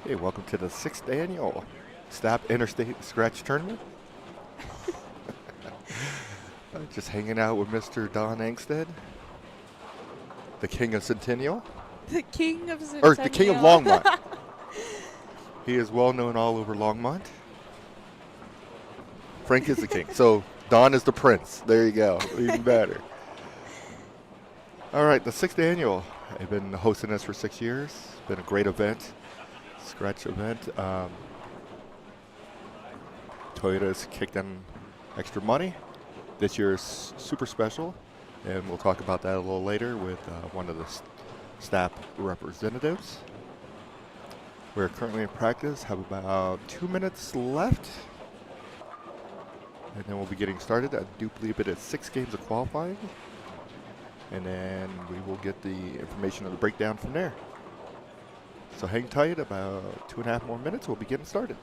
Hey, welcome to the 6th annual Stapp Interstate Scratch Tournament. Just hanging out with Mr. Don Angstead, the king of Centennial, The king of or the king of Centennial. Longmont. He is well known all over Longmont. Frank is the king, so Don is the prince. There you go, even better. All right, the 6th annual. I've been hosting this for 6 years. It's been a great event, scratch event. Toyota's kicked in extra money. This year is super special, and we'll talk about that a little later with one of the Stapp representatives. We're currently in practice, have about 2 minutes left, and then we'll be getting started. I do believe it is 6 games of qualifying, and then we will get the information of the breakdown from there. So hang tight, about 2.5 more minutes, we'll be getting started.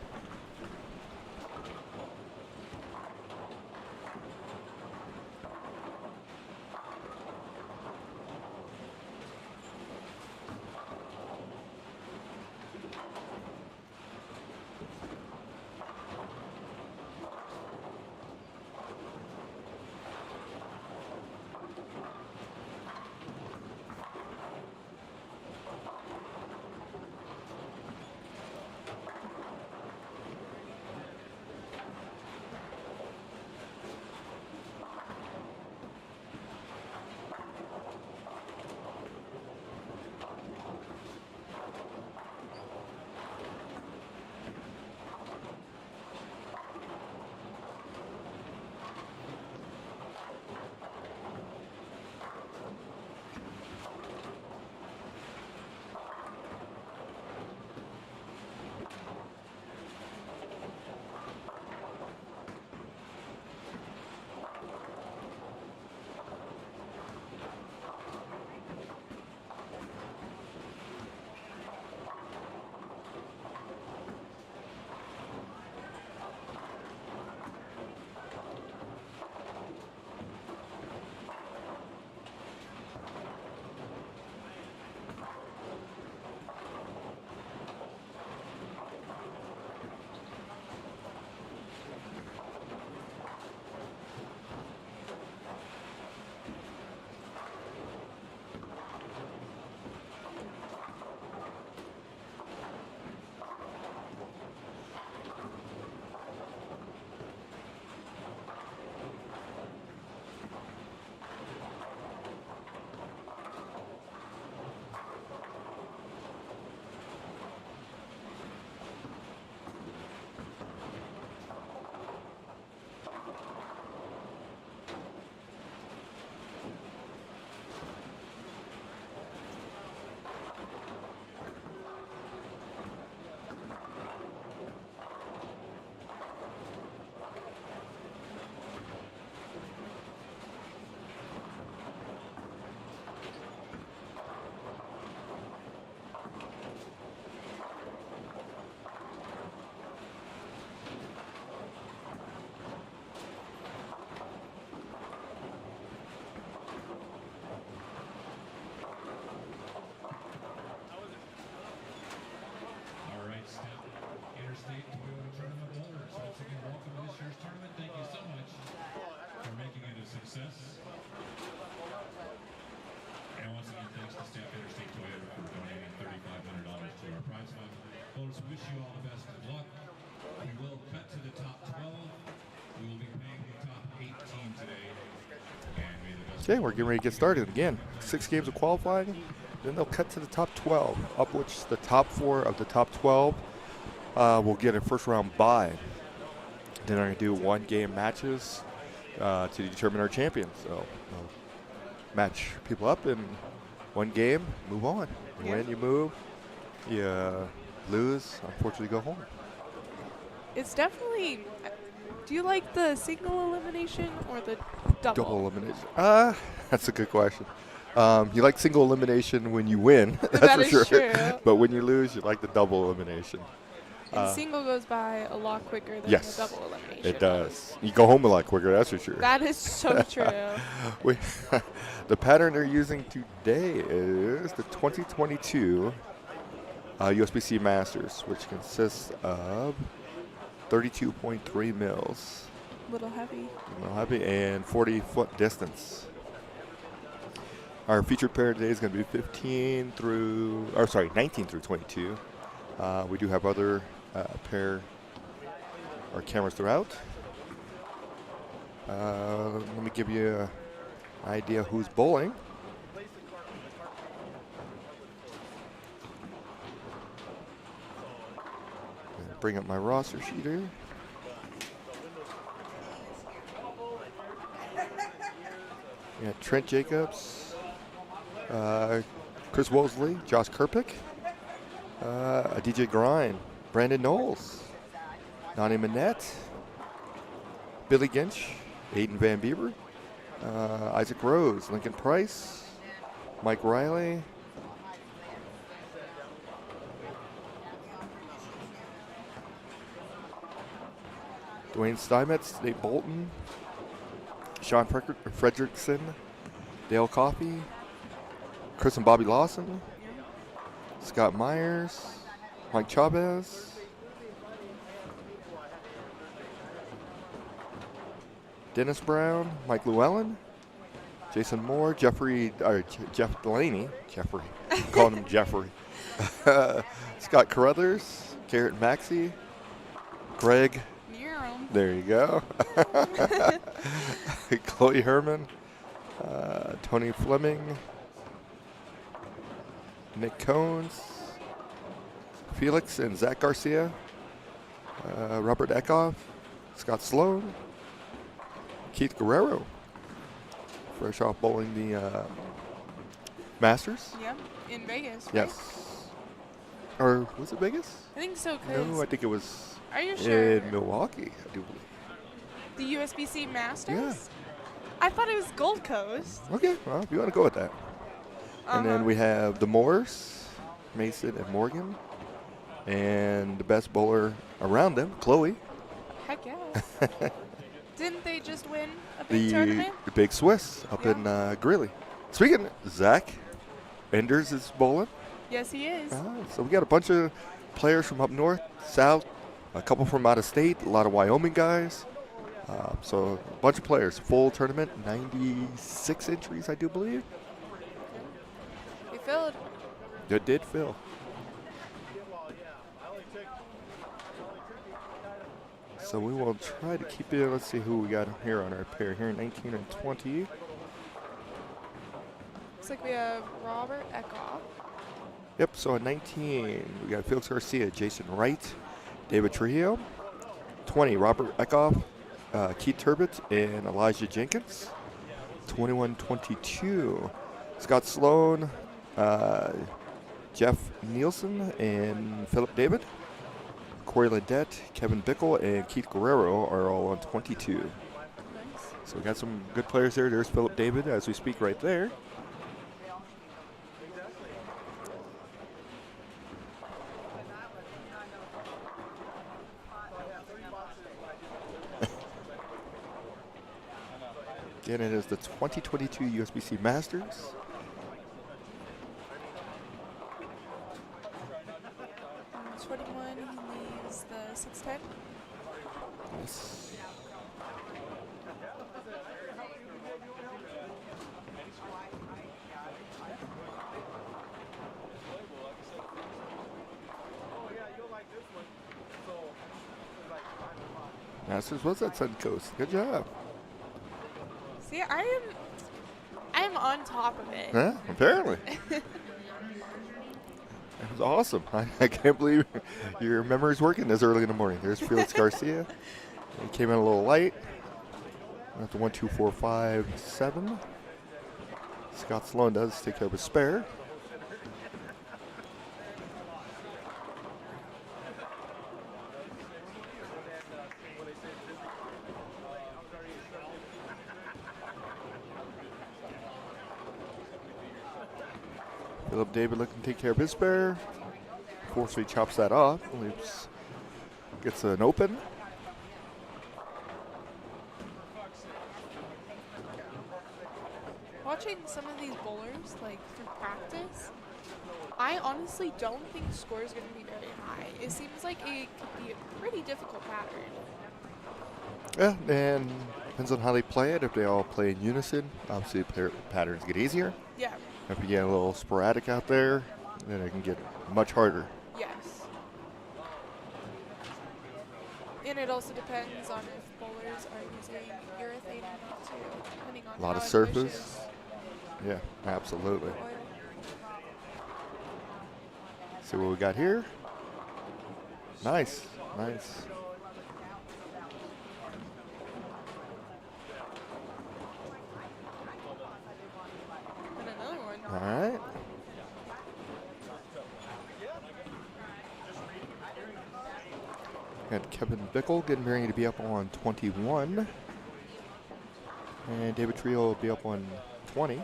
Interstate Toyota Tournament winners. Once again, welcome to this year's tournament. Thank you so much for making it a success. And once again, thanks to Stapp Interstate Toyota for donating $3,500 to our prize fund. Folks, wish you all the best of luck. We will cut to the top 12. We will be paying the top 18 today. And may the best. Okay, we're getting ready to get started again. 6 games of qualifying, then they'll cut to the top 12, up which the top 4 of the top 12 will get a first round bye. Then they're going to do 1-game matches to determine our champion. So we'll match people up in 1 game, move on. You win, you move. You lose, unfortunately, go home. It's definitely. Do you like the single elimination or the double? Double elimination. That's a good question. You like single elimination when you win, that's That for is sure. true. But when you lose, you like the double elimination. And single goes by a lot quicker than Yes, the double elimination. it does. You go home a lot quicker, that's for sure. That is so true. The pattern they're using today is the 2022 USBC Masters, which consists of 32.3 mils. Little heavy. A little heavy, and 40-foot distance. Our featured pair today is going to be 19 through 22. We do have other pair or cameras throughout. Let me give you an idea who's bowling. Bring up my roster sheet here. We got Trent Jacobs, Chris Wosley, Josh Kerpick, DJ Grind, Brandon Knowles, Donnie Manette, Billy Ginch, Aiden Van Bieber, Isaac Rose, Lincoln Price, Mike Riley, Dwayne Steinmetz, Nate Bolton, Sean Fredrickson, Dale Coffey, Chris and Bobby Lawson, Scott Myers, Mike Chavez, Dennis Brown, Mike Llewellyn, Jason Moore, Jeff Delaney, calling him Jeffrey, Scott Carruthers, Garrett Maxey, Greg. There you go. Chloe Herman, Tony Fleming, Nick Cones, Felix and Zach Garcia, Robert Eckhoff, Scott Sloan, Keith Guerrero, fresh off bowling the Masters. Yeah, in Vegas. Right? Yes. Or was it Vegas? I think so. No, I think it was. Are you sure? In Milwaukee, I do believe. The USBC Masters? Yeah. I thought it was Gold Coast. Okay, well, if you want to go with that. And then we have the Moores, Mason and Morgan, and the best bowler around them, Chloe. Heck yeah. Didn't they just win a big tournament? The Big Swiss up in Greeley. Speaking of Zach, Enders is bowling. Yes, he is. So we got a bunch of players from up north, south, a couple from out of state, a lot of Wyoming guys. So a bunch of players. Full tournament, 96 entries, I do believe. It filled. It did fill. So we will try to keep it. Let's see who we got here on our pair here, 19 and 20. Looks like we have Robert Eckhoff. Yep, so at 19, we got Felix Garcia, Jason Wright, David Trujillo. 20, Robert Eckhoff, Keith Turbot, and Elijah Jenkins. 21-22, Scott Sloan, Jeff Nielsen, and Philip David. Corey Ledette, Kevin Bickle, and Keith Guerrero are all on 22. Nice. So we got some good players there. There's Philip David as we speak right there. Again, it is the 2022 USBC Masters. And 21, he leaves the 610. Yes. Masters was at Sun Coast. Good job. See, I am on top of it. Yeah, apparently. That was awesome. I can't believe your memory's working this early in the morning. There's Felix Garcia. He came in a little light. At the 1, 2, 4, 5, 7. Scott Sloan does take care of a spare. Philip David looking to take care of his spare. Forcefully chops that off. Leaves, gets an open. Watching some of these bowlers, like through practice, I honestly don't think the score is going to be very high. It seems like it could be a pretty difficult pattern. Yeah, and depends on how they play it. If they all play in unison, obviously the patterns get easier. Yeah. If you get a little sporadic out there, then it can get much harder. Yes. And it also depends on if bowlers are using urethane or not too, depending on A lot how of it surface. pushes Yeah, absolutely. the oil. See what we got here. Nice, nice. And another one. All right. Got Kevin Bickle getting ready to be up on 21. And David Trio will be up on 20.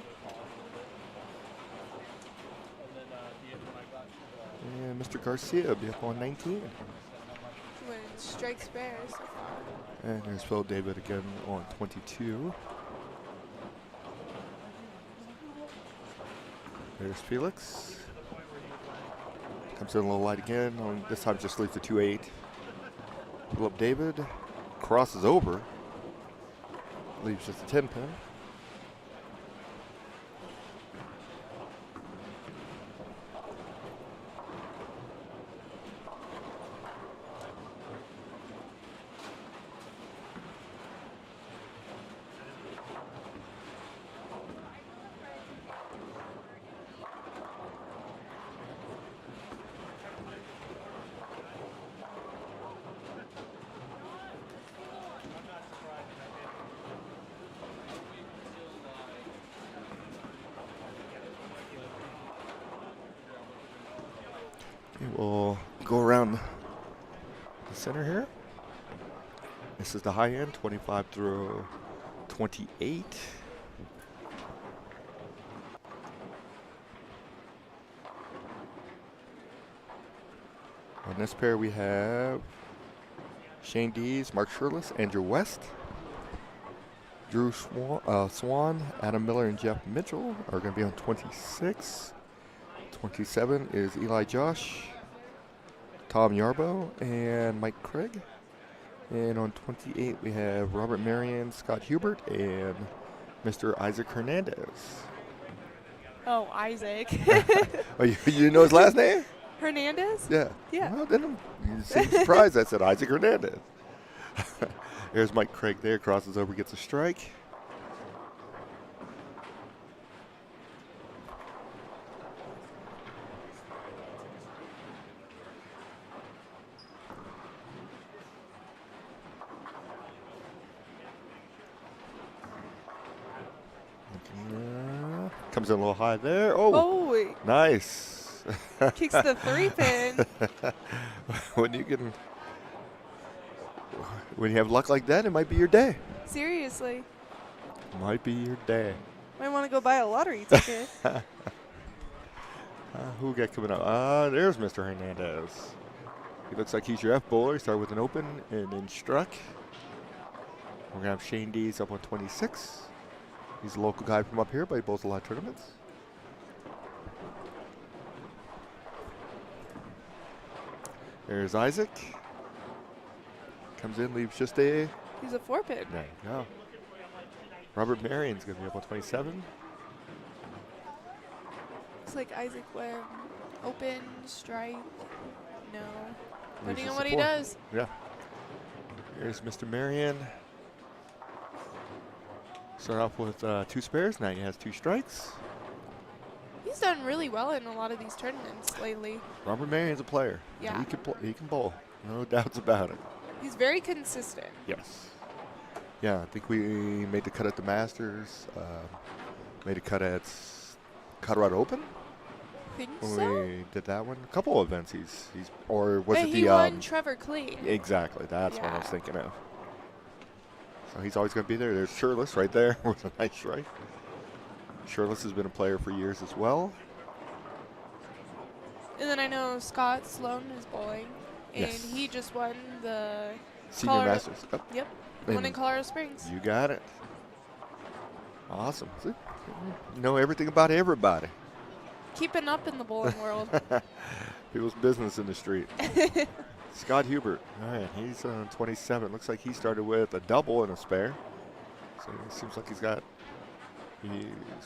And Mr. Garcia will be up on 19. When it strikes bear so far. And there's Phil David again on 22. There's Felix. Comes in a little light again. This time just leaves the 2-8. Philip David crosses over. Leaves just a 10 pin. Okay, we'll go around the center here. This is the high end, 25 through 28. On this pair we have Shane Dees, Mark Shirless, Andrew West. Drew Swan, Adam Miller, and Jeff Mitchell are going to be on 26. 27 is Eli Josh, Tom Yarbo, and Mike Craig. And on 28 we have Robert Marion, Scott Hubert, and Mr. Isaac Hernandez. Oh, Isaac. Oh, you know his last name? Hernandez? Yeah. Yeah. Well, then you seem surprised. I said Isaac Hernandez. There's Mike Craig there, crosses over, gets a strike. Comes in a little high there. Oh, nice. Kicks the 3-pin. When you have luck like that, it might be your day. Seriously. Might be your day. Might want to go buy a lottery ticket. Who we got coming up? There's Mr. Hernandez. He looks like he's your F bowler. Start with an open and then struck. We're going to have Shane Dees up on 26. He's a local guy from up here, but he bowls a lot of tournaments. There's Isaac. Comes in, leaves just a... He's a 4-pin. There you go. Robert Marion's going to be up on 27. Looks like Isaac went open, strike, no. Depending Leaves on just what a he 4. does. Yeah. Here's Mr. Marion. Start off with 2 spares. Now he has 2 strikes. He's done really well in a lot of these tournaments lately. Robert Marion's a player. Yeah. He can bowl. No doubts about it. He's very consistent. Yes. Yeah, I think we made the cut at the Masters. Made a cut at Colorado Open. Think When so? we did that one. A couple of events or was But it he the won Trevor Clee. Exactly, that's what I was Yeah. thinking of. So he's always going to be there. There's Shirless right there with a nice strike. Shirless has been a player for years as well. And then I know Scott Sloan is bowling. And Yes. he just won the Senior Colorado- Masters. Yep. Yep. One in And Colorado Springs. you got it. Awesome. See? You know everything about everybody. keeping up in the bowling world. People's business in the street. Scott Hubert. All right, he's 27. Looks like he started with a double and a spare. So it seems like he's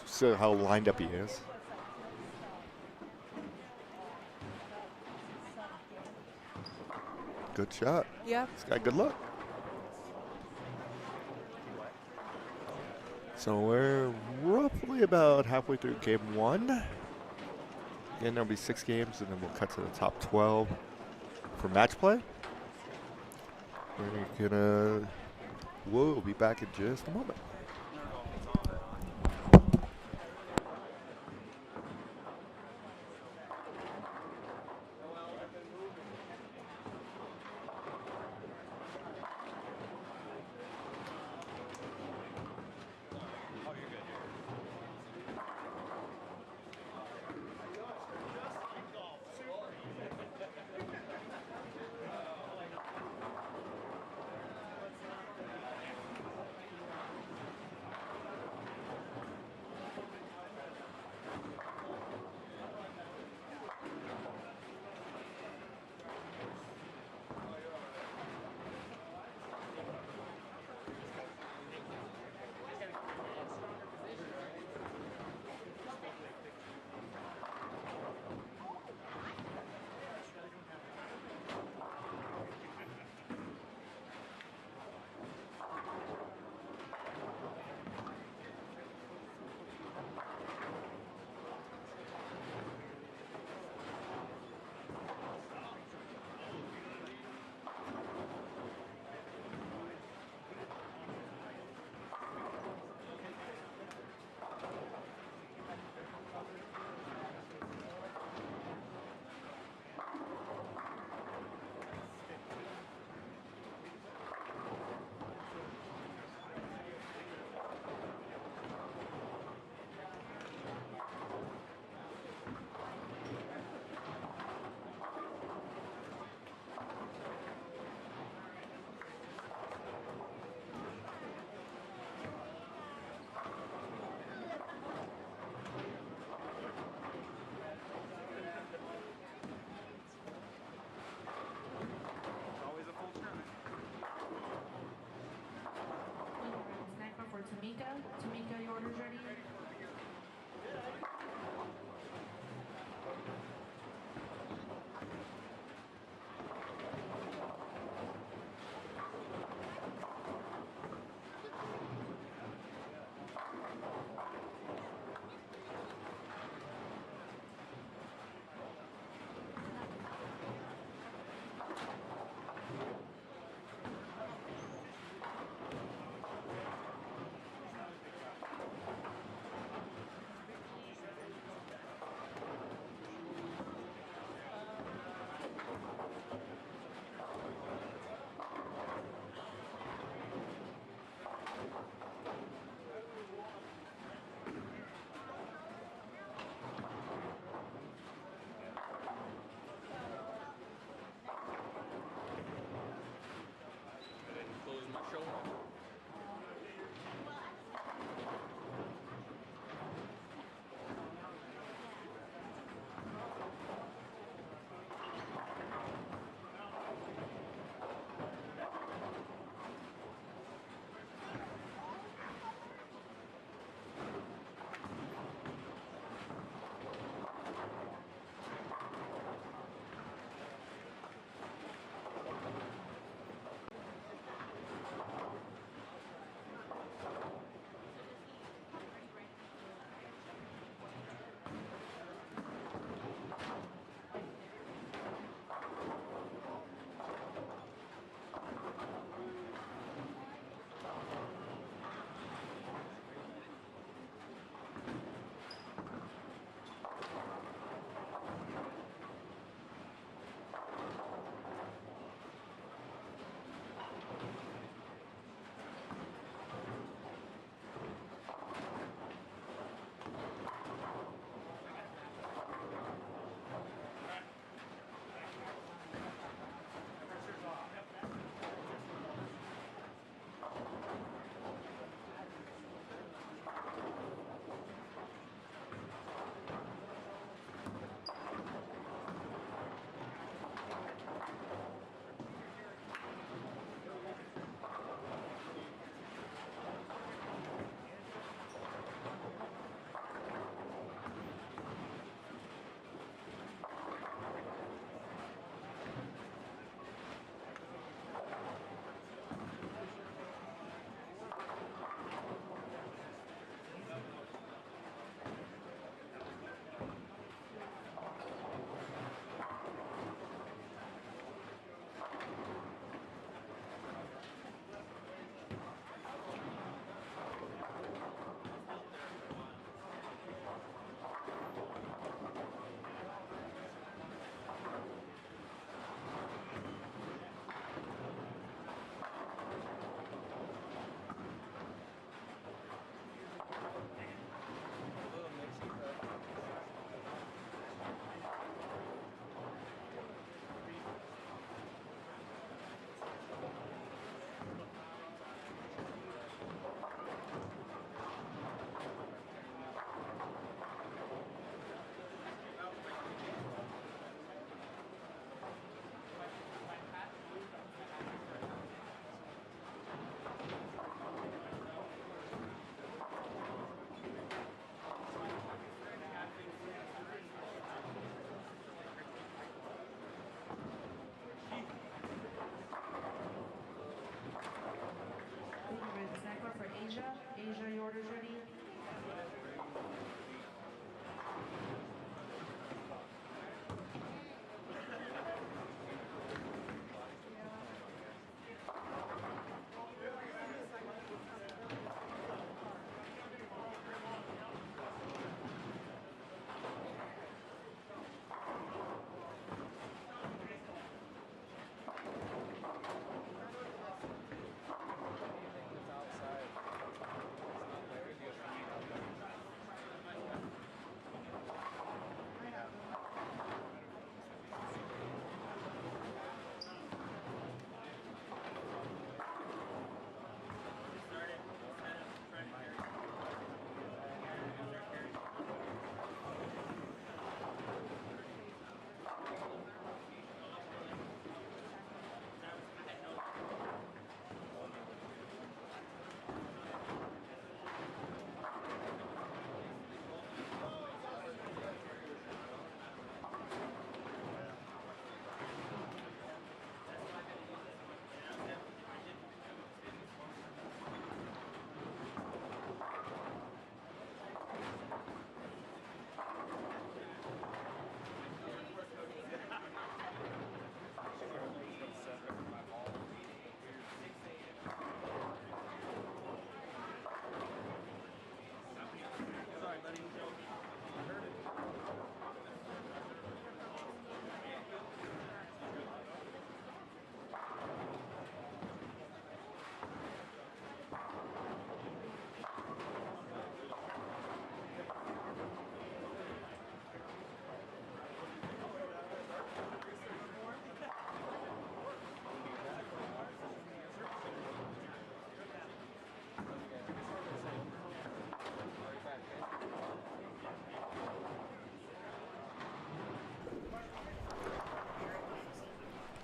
see how lined up he is. Good shot. Yeah. He's got good luck. So we're roughly about halfway through game 1. Again, there'll be 6 games, and then we'll cut to the top 12 for match play. We'll be back in just a moment.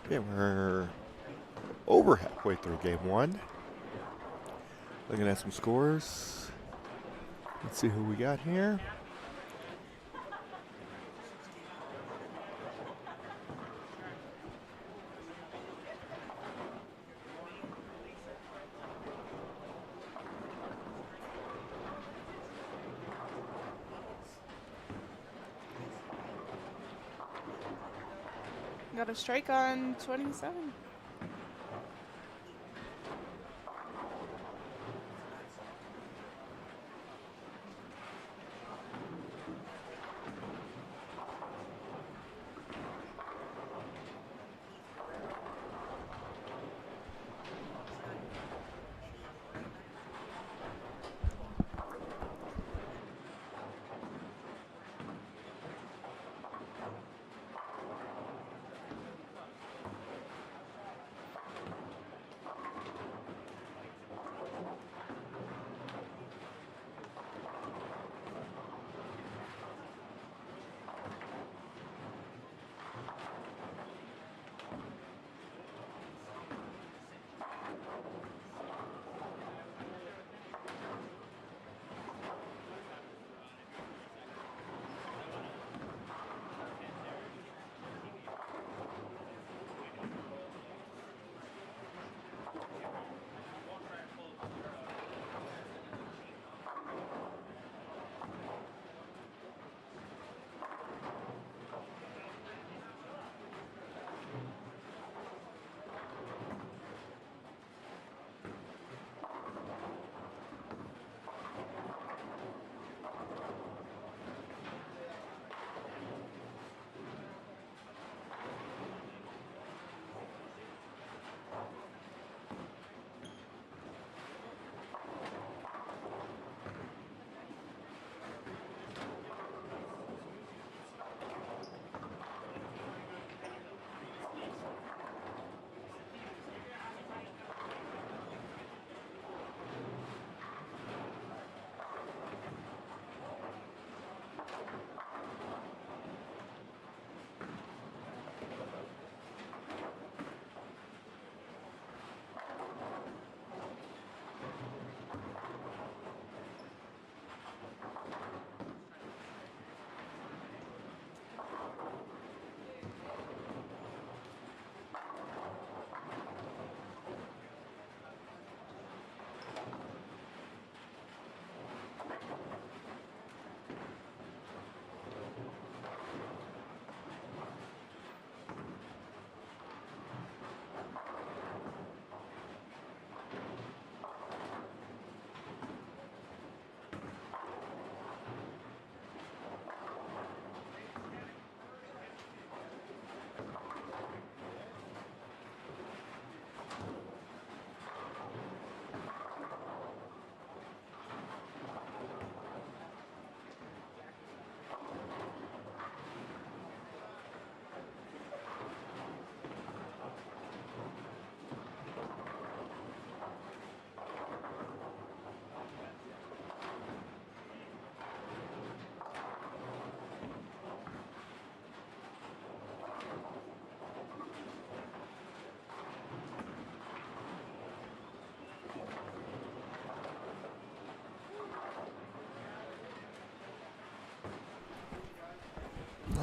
Okay, we're over halfway through game one. Looking at some scores. Let's see who we got here. Got a strike on 27.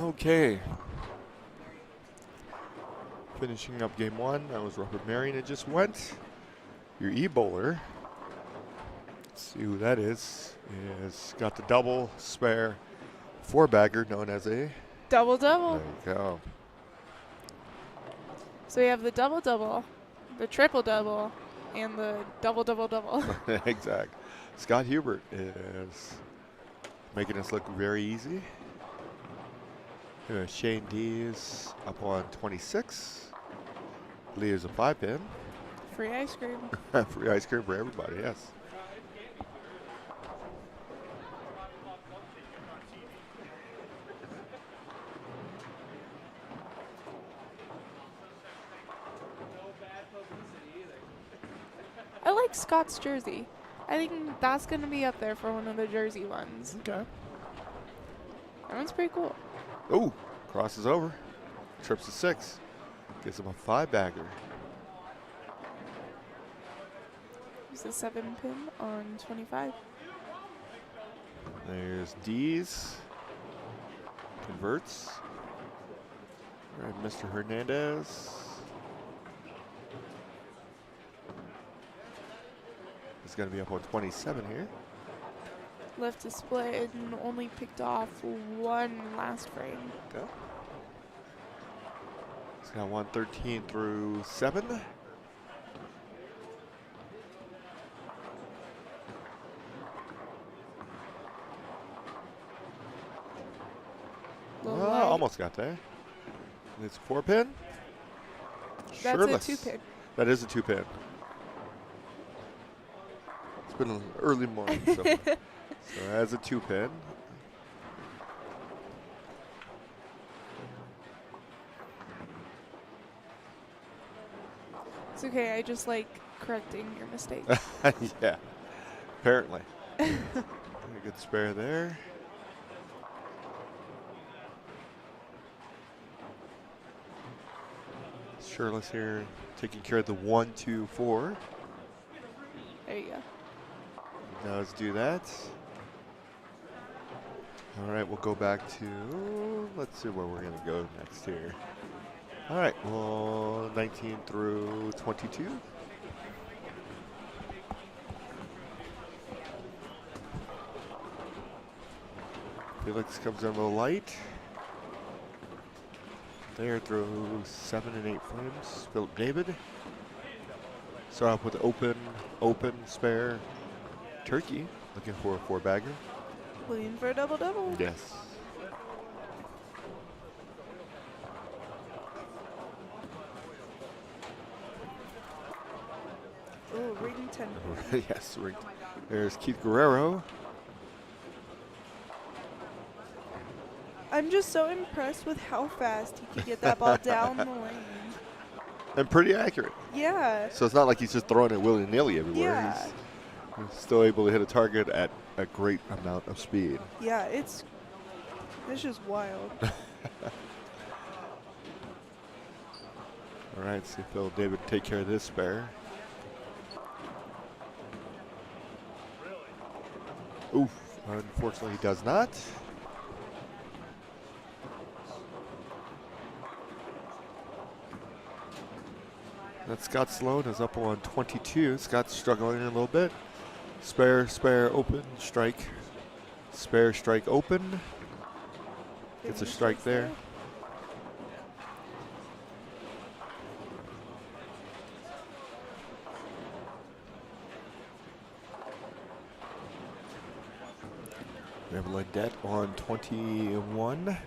Okay. Finishing up game one. That was Robert Marion. It just went. Your E-bowler. Let's see who that is. Is got the double spare four-bagger known as a. Double There double. you go. So we have the double double, the triple double, and the double double double. Exact. Scott Hubert is making this look very easy. Shane D is up on 26. Lee is a 5-pin. Free ice cream. Free ice cream for everybody, yes. I like Scott's jersey. I think that's going to be up there for one of the jersey ones. Okay. That one's pretty cool. Oh, crosses over. Trips to 6. Gives him a 5-bagger. Use the 7 pin on 25. There's D's. Converts. All right, Mr. Hernandez. He's going to be up on 27 here. Left to split and only picked off 1 last frame. Okay. He's got 113 through 7. Almost got there. It's a 4-pin. That's Shirtless. a 2-pin. That is a 2-pin. It's been an early morning, so as a 2-pin. It's okay, I just like correcting your mistakes. Yeah, apparently. A good spare there. Shirtless here, taking care of the 1, 2, 4. There you go. Now let's do that. All right, we'll go back to, let's see where we're going to go next here. All right, well, 19 through 22. Felix comes in a little light. There through 7 and 8 frames. Philip David. Start off with open, spare, turkey. Looking for a 4-bagger. Looking for a double-double. Yes. Oh, ring 10. Yes, rigged. There's Keith Guerrero. I'm just so impressed with how fast he could get that ball down the lane. And pretty accurate. Yeah. So it's not like he's just throwing it willy-nilly everywhere. Yeah. He's still able to hit a target at a great amount of speed. Yeah, it's just wild. All right, see if Phil David take care of this spare. Oof, unfortunately he does not. That Scott Sloan is up on 22. Scott's struggling a little bit. Spare, open, strike. Spare, strike, open. Gets a strike there. We have Ledette on 21.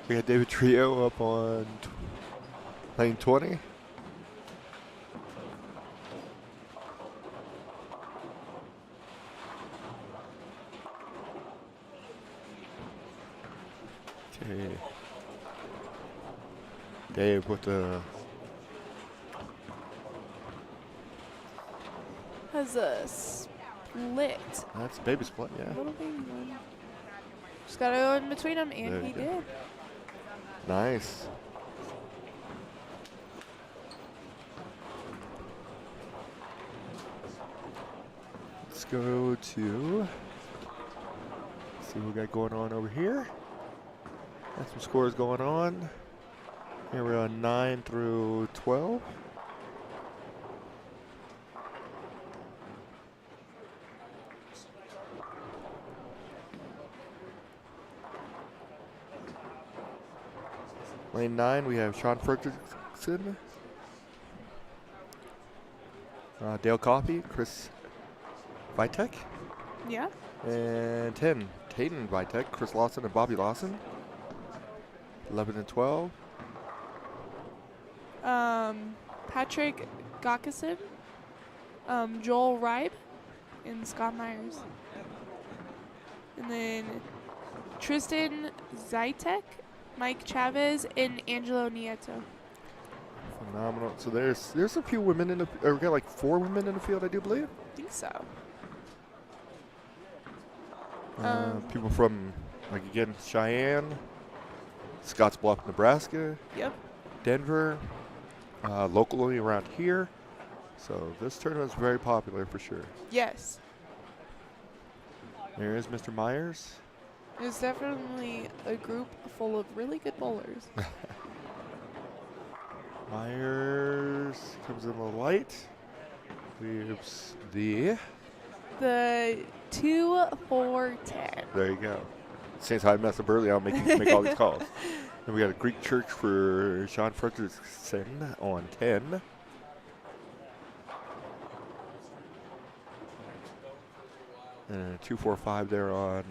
We got David Trio up on lane 20. Okay. Dave with the Has a split. that's baby split, yeah. A little baby one. Just gotta go in between them, There and you he go. did. Nice. Let's go to see what we got going on over here. Got some scores going on. Here we're on 9 through 12. Lane 9, we have Sean Ferguson, Dale Coffey, Chris Vitek, Yeah. and 10, Tayden Vitek, Chris Lawson, and Bobby Lawson. 11 and 12. Patrick Gakison, Joel Ribe, and Scott Myers. And then Tristan Zytek, Mike Chavez, and Angelo Nieto. From Phenomenal. So there's a few women in the, or we got like 4 women in the field, I do believe. I think so. People from, like, again, Cheyenne, Scottsbluff, Nebraska, Yep. Denver, locally around here. So this tournament's very popular for sure. Yes. There is Mr. Myers. There's definitely a group full of really good bowlers. Myers comes in the light. Leaves the. The 2, 4, 10. There you go. Since I messed up early, I'll make all these calls. Then we got a Greek church for Sean Fredrickson on 10. And a 2, 4, 5 there on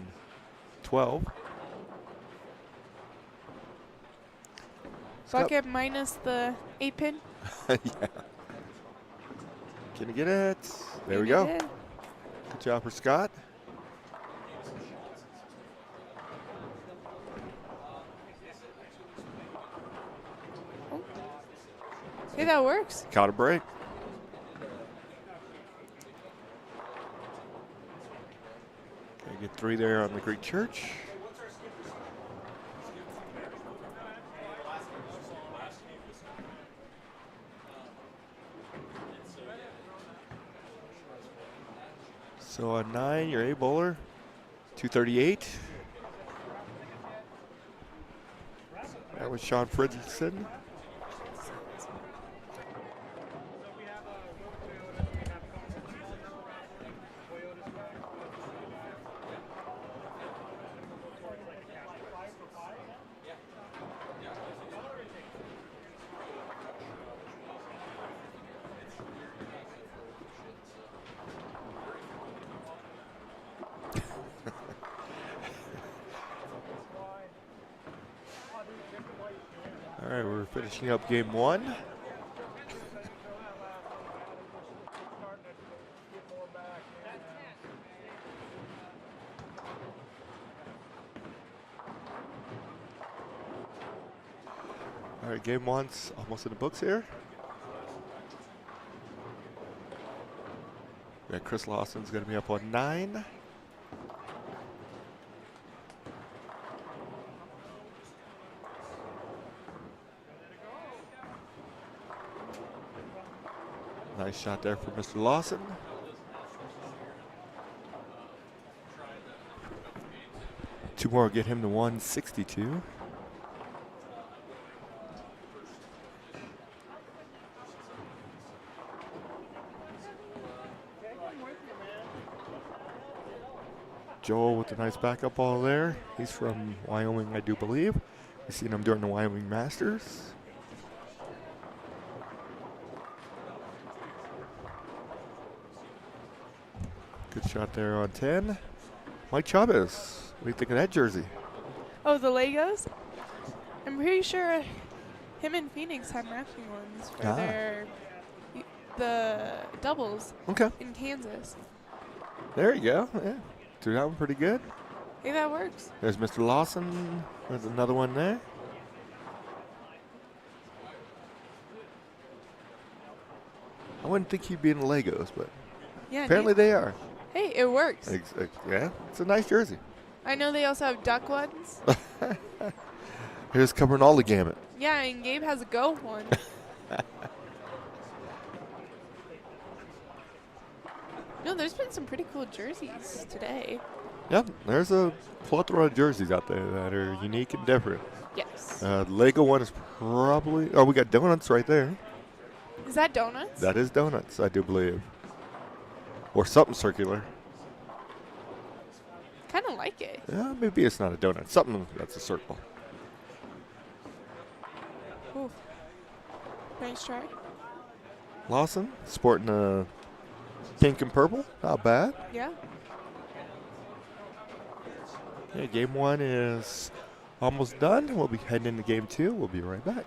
12. Bucket minus the 8 pin. Yeah. Can you get it? There we go. Good job for Scott. Oh. Hey, that works. Caught a break. Okay, get 3 there on the Greek church. So on 9, you're A bowler, 238. That was Sean Fredrickson. All right, we're finishing up game 1. All right, game 1's almost in the books here. Yeah, Chris Lawson's going to be up on 9. Nice shot there for Mr. Lawson. Two more get him to 162. Joel with a nice backup ball there. He's from Wyoming, I do believe. We've seen him during the Wyoming Masters. Good shot there on 10. Mike Chavez, what do you think of that jersey? Oh, the Legos? I'm pretty sure him and Phoenix had matching ones for the doubles Okay, in Kansas. there you go. Yeah, threw that one pretty good. Hey, that works. There's Mr. Lawson. There's another one there. I wouldn't think he'd be in the Legos, but Yeah. apparently they are. Hey, it works. Yeah, it's a nice jersey. I know they also have duck ones. Here's covering all the gamut. Yeah, and Gabe has a go one. No, there's been some pretty cool jerseys today. Yep, there's a plethora of jerseys out there that are unique and different. Yes. The Lego one is probably, oh, we got donuts right there. Is that donuts? That is donuts, I do believe. Or something circular. Kind of like it. Yeah, maybe it's not a donut. Something that's a circle. Ooh. Nice try. Lawson sporting a pink and purple. Not bad. Yeah. Yeah, game 1 is almost done. We'll be heading into game 2. We'll be right back.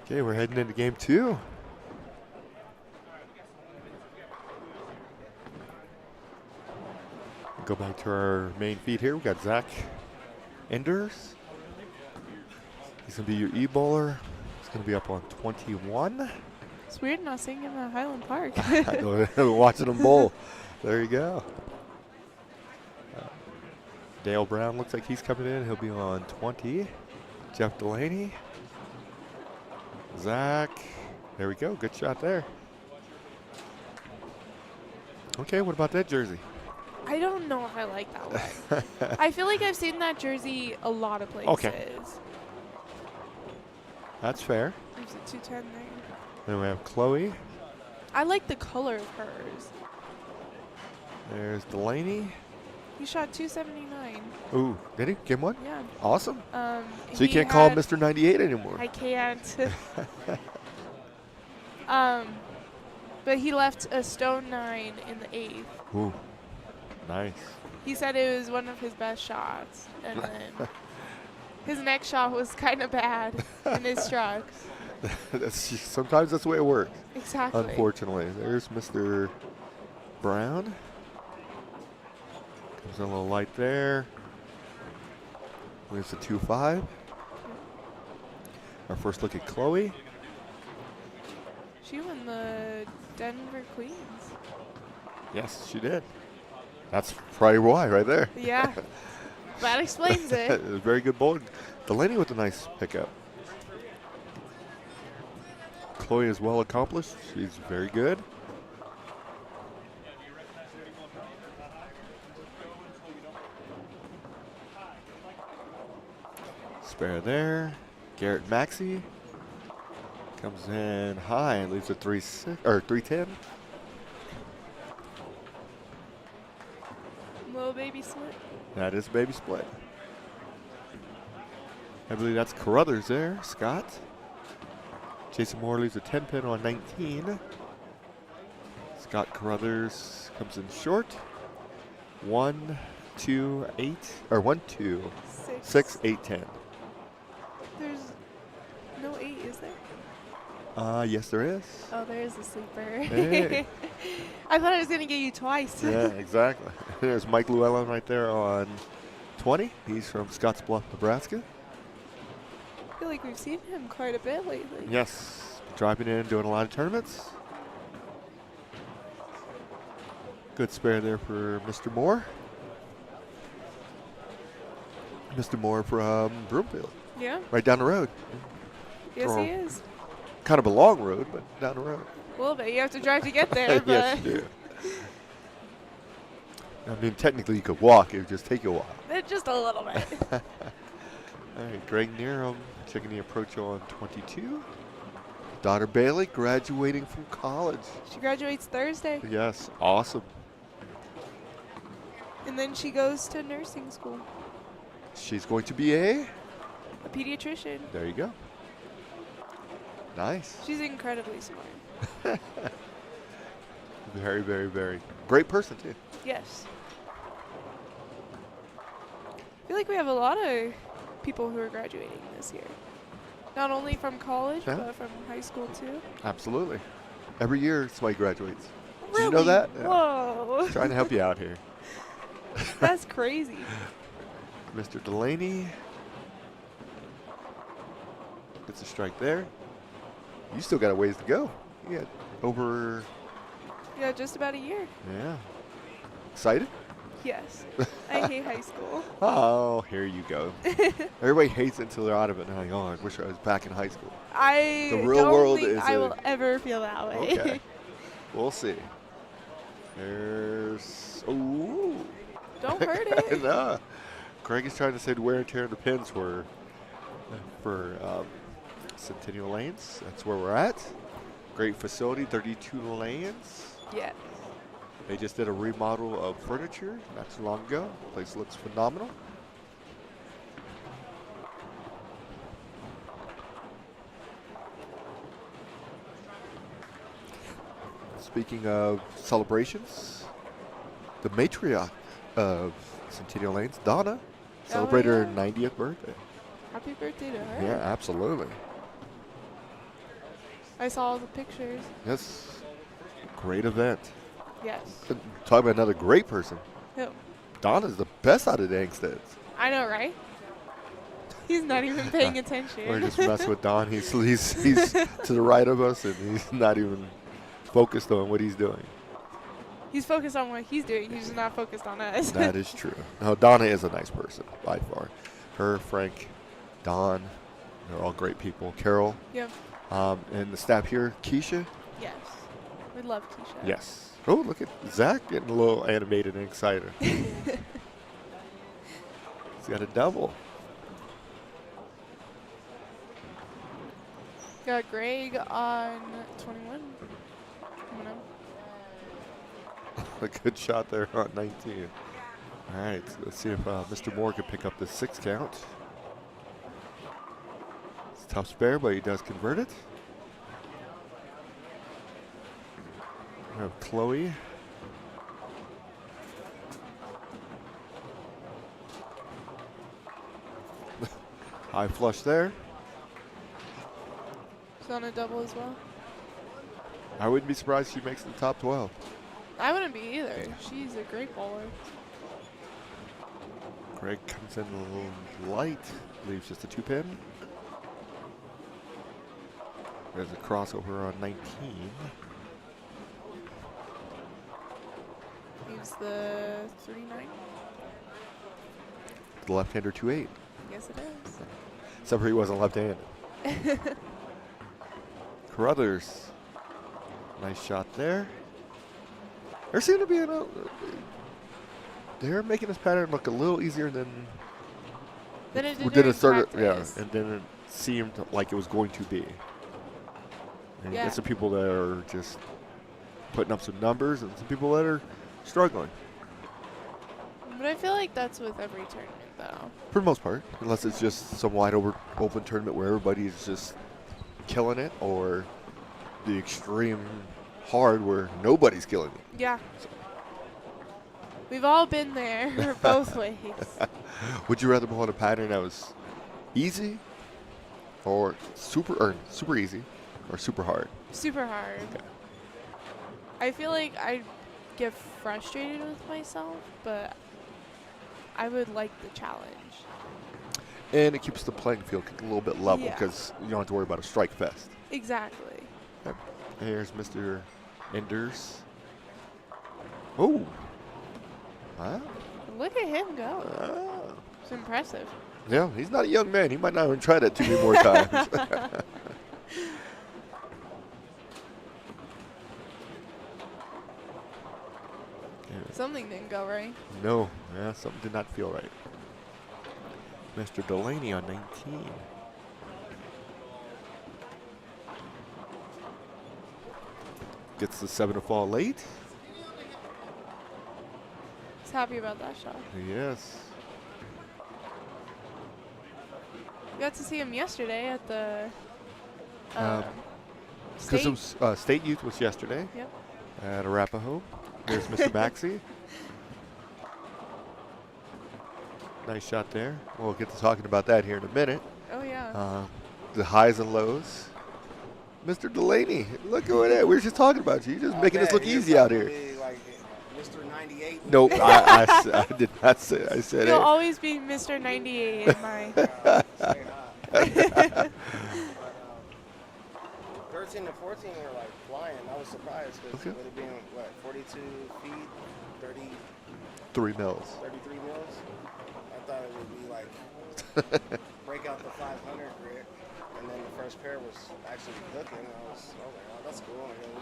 Okay, we're heading into game 2. Go back to our main feed here. We got Zach Enders. He's going to be your E-bowler. He's going to be up on 21. It's weird not seeing him at Highland Park. Watching him bowl. There you go. Dale Brown looks like he's coming in. He'll be on 20. Jeff Delaney. Zach. There we go. Good shot there. Okay, what about that jersey? I don't know if I like that one. I feel like I've seen that jersey a lot of places. Okay. That's fair. There's a 210 there. Then we have Chloe. I like the color of hers. There's Delaney. He shot 279. Ooh, did he? Get one? Yeah. Awesome. So So you can't call him Mr. 98 anymore. I can't. But he left a stone 9 in the 8th. Ooh, nice. He said it was one of his best shots. And then his next shot was kind of bad in his strokes. Sometimes that's the way it works. Exactly. Unfortunately. There's Mr. Brown. Comes in a little light there. Leaves a 2-5. Our first look at Chloe. She won the Denver Queens. Yes, she did. That's probably why right there. Yeah. That explains it. Very good bowling. Delaney with a nice pickup. Chloe is well accomplished. She's very good. Spare there. Garrett Maxey comes in high and leaves a 310. Little baby split. That is baby split. I believe that's Carruthers there. Scott. Jason Moore leaves a 10 pin on 19. Scott Carruthers comes in short. 1, 2, 8, or 1, 2, 6, 8, 10. There's no 8, is there? Yes, there is. Oh, there is a sleeper. Hey. I thought I was going to get you twice. Yeah, exactly. There's Mike Llewellyn right there on 20. He's from Scottsbluff, Nebraska. I feel like we've seen him quite a bit lately. Yes, driving in, doing a lot of tournaments. Good spare there for Mr. Moore. Mr. Moore from Broomfield, Yeah. right down the road. Yes, Throw he is. Kind of a long road, but down the road. A little bit. You have to drive to get there. But Yes, you do. I mean, technically you could walk. It would just take you a while. Just a little bit. All right, Greg Nerum checking the approach on 22. Daughter Bailey graduating from college. She graduates Thursday. Yes, awesome. And then she goes to nursing school. She's going to be a? A pediatrician. There you go. Nice. She's incredibly smart. Very, very, very great person, too. Yes. I feel like we have a lot of people who are graduating this year. Not only from college, Yeah. but from high school, too. Absolutely. Every year somebody graduates. Really? Did you know that? Yeah. Whoa. Trying to help you out here. That's crazy. Mr. Delaney gets a strike there. You still got a ways to go. You got over, Yeah, just about a year. yeah. Excited? Yes. I hate high school. Oh, here you go. Everybody hates it until they're out of it. And like, oh, I wish I was back in high school. I The real don't world think is I a- will ever feel that way. Okay. We'll see. There's, ooh. Don't hurt it. No. Craig is trying to say the wear and tear of the pins for Centennial Lanes. That's where we're at. Great facility, 32 lanes. Yeah. They just did a remodel of furniture not too long ago. The place looks phenomenal. Speaking of celebrations, the matriarch of Centennial Lanes, Donna, celebrated her yeah. 90th birthday. Happy birthday to her. Yeah, absolutely. I saw all the pictures. Yes. Great event. Yes. Talk about another great person. Who? Don is the best out of the Angsteds. I know, right? He's not even paying attention. We're just messing with Don. He's to the right of us, and he's not even focused on what he's doing. He's focused on what he's doing. He's just not focused on us. That is true. No, Donna is a nice person, by far. Her, Frank, Don, they're all great people. Carol. Yep. And the staff here, Keisha. Yes. We love Keisha. Yes. Oh, look at Zach getting a little animated and excited. He's got a double. Got Greg on 21. Coming up. A good shot there on 19. All right, so let's see if Mr. Moore can pick up the 6 count. It's a tough spare, but he does convert it. We have Chloe. High flush there. She's on a double as well. I wouldn't be surprised if she makes the top 12. I wouldn't be either. She's a great bowler. Greg comes in a little light, leaves just a 2-pin. There's a crossover on 19. Leaves the 39. The left-hander 2-8. Yes, it is. Except for he wasn't left-handed. Carruthers. Nice shot there. There seemed to be they're making this pattern look a little easier than Then it did we during started. Yeah, practice. and then it seemed like it was going to be. And you Yeah. get some people that are just putting up some numbers, and some people that are struggling. But I feel like that's with every tournament, though. For the most part, unless it's just some wide open tournament where everybody is just killing it, or the extreme hard where nobody's killing it. Yeah. We've all been there both ways. Would you rather bowl in a pattern that was easy, or super easy, or super hard? Super hard. Okay. I feel like I get frustrated with myself, but I would like the challenge. And it keeps the playing field a little bit level Yeah. because you don't have to worry about a strike fest. Exactly. Okay. Here's Mr. Enders. Oh. Wow. Look at him go. Ah. It's impressive. Yeah, he's not a young man. He might not even try that too many more times. Something didn't go right. No, yeah, something did not feel right. Mr. Delaney on 19. Gets the 7 to fall late. He's happy about that shot. Yes. We got to see him yesterday at the Because state. it was state youth was yesterday Yep. at Arapahoe. There's Mr. Maxey. Nice shot there. We'll get to talking about that here in a minute. Oh, yeah. The highs and lows. Mr. Delaney, look at that. We were just talking about you. You're just making this look easy out here. Like Mr. 98. Nope, I did not say it. I said You'll it. always be Mr. 98 in my. 13 and 14 were like flying. I was surprised because Okay. with it being, 42 feet, 30, 3 mils. 33 mils. I thought it would be like break out the 500 grit. And then the first pair was actually looking. I was like, oh, that's cool. And then we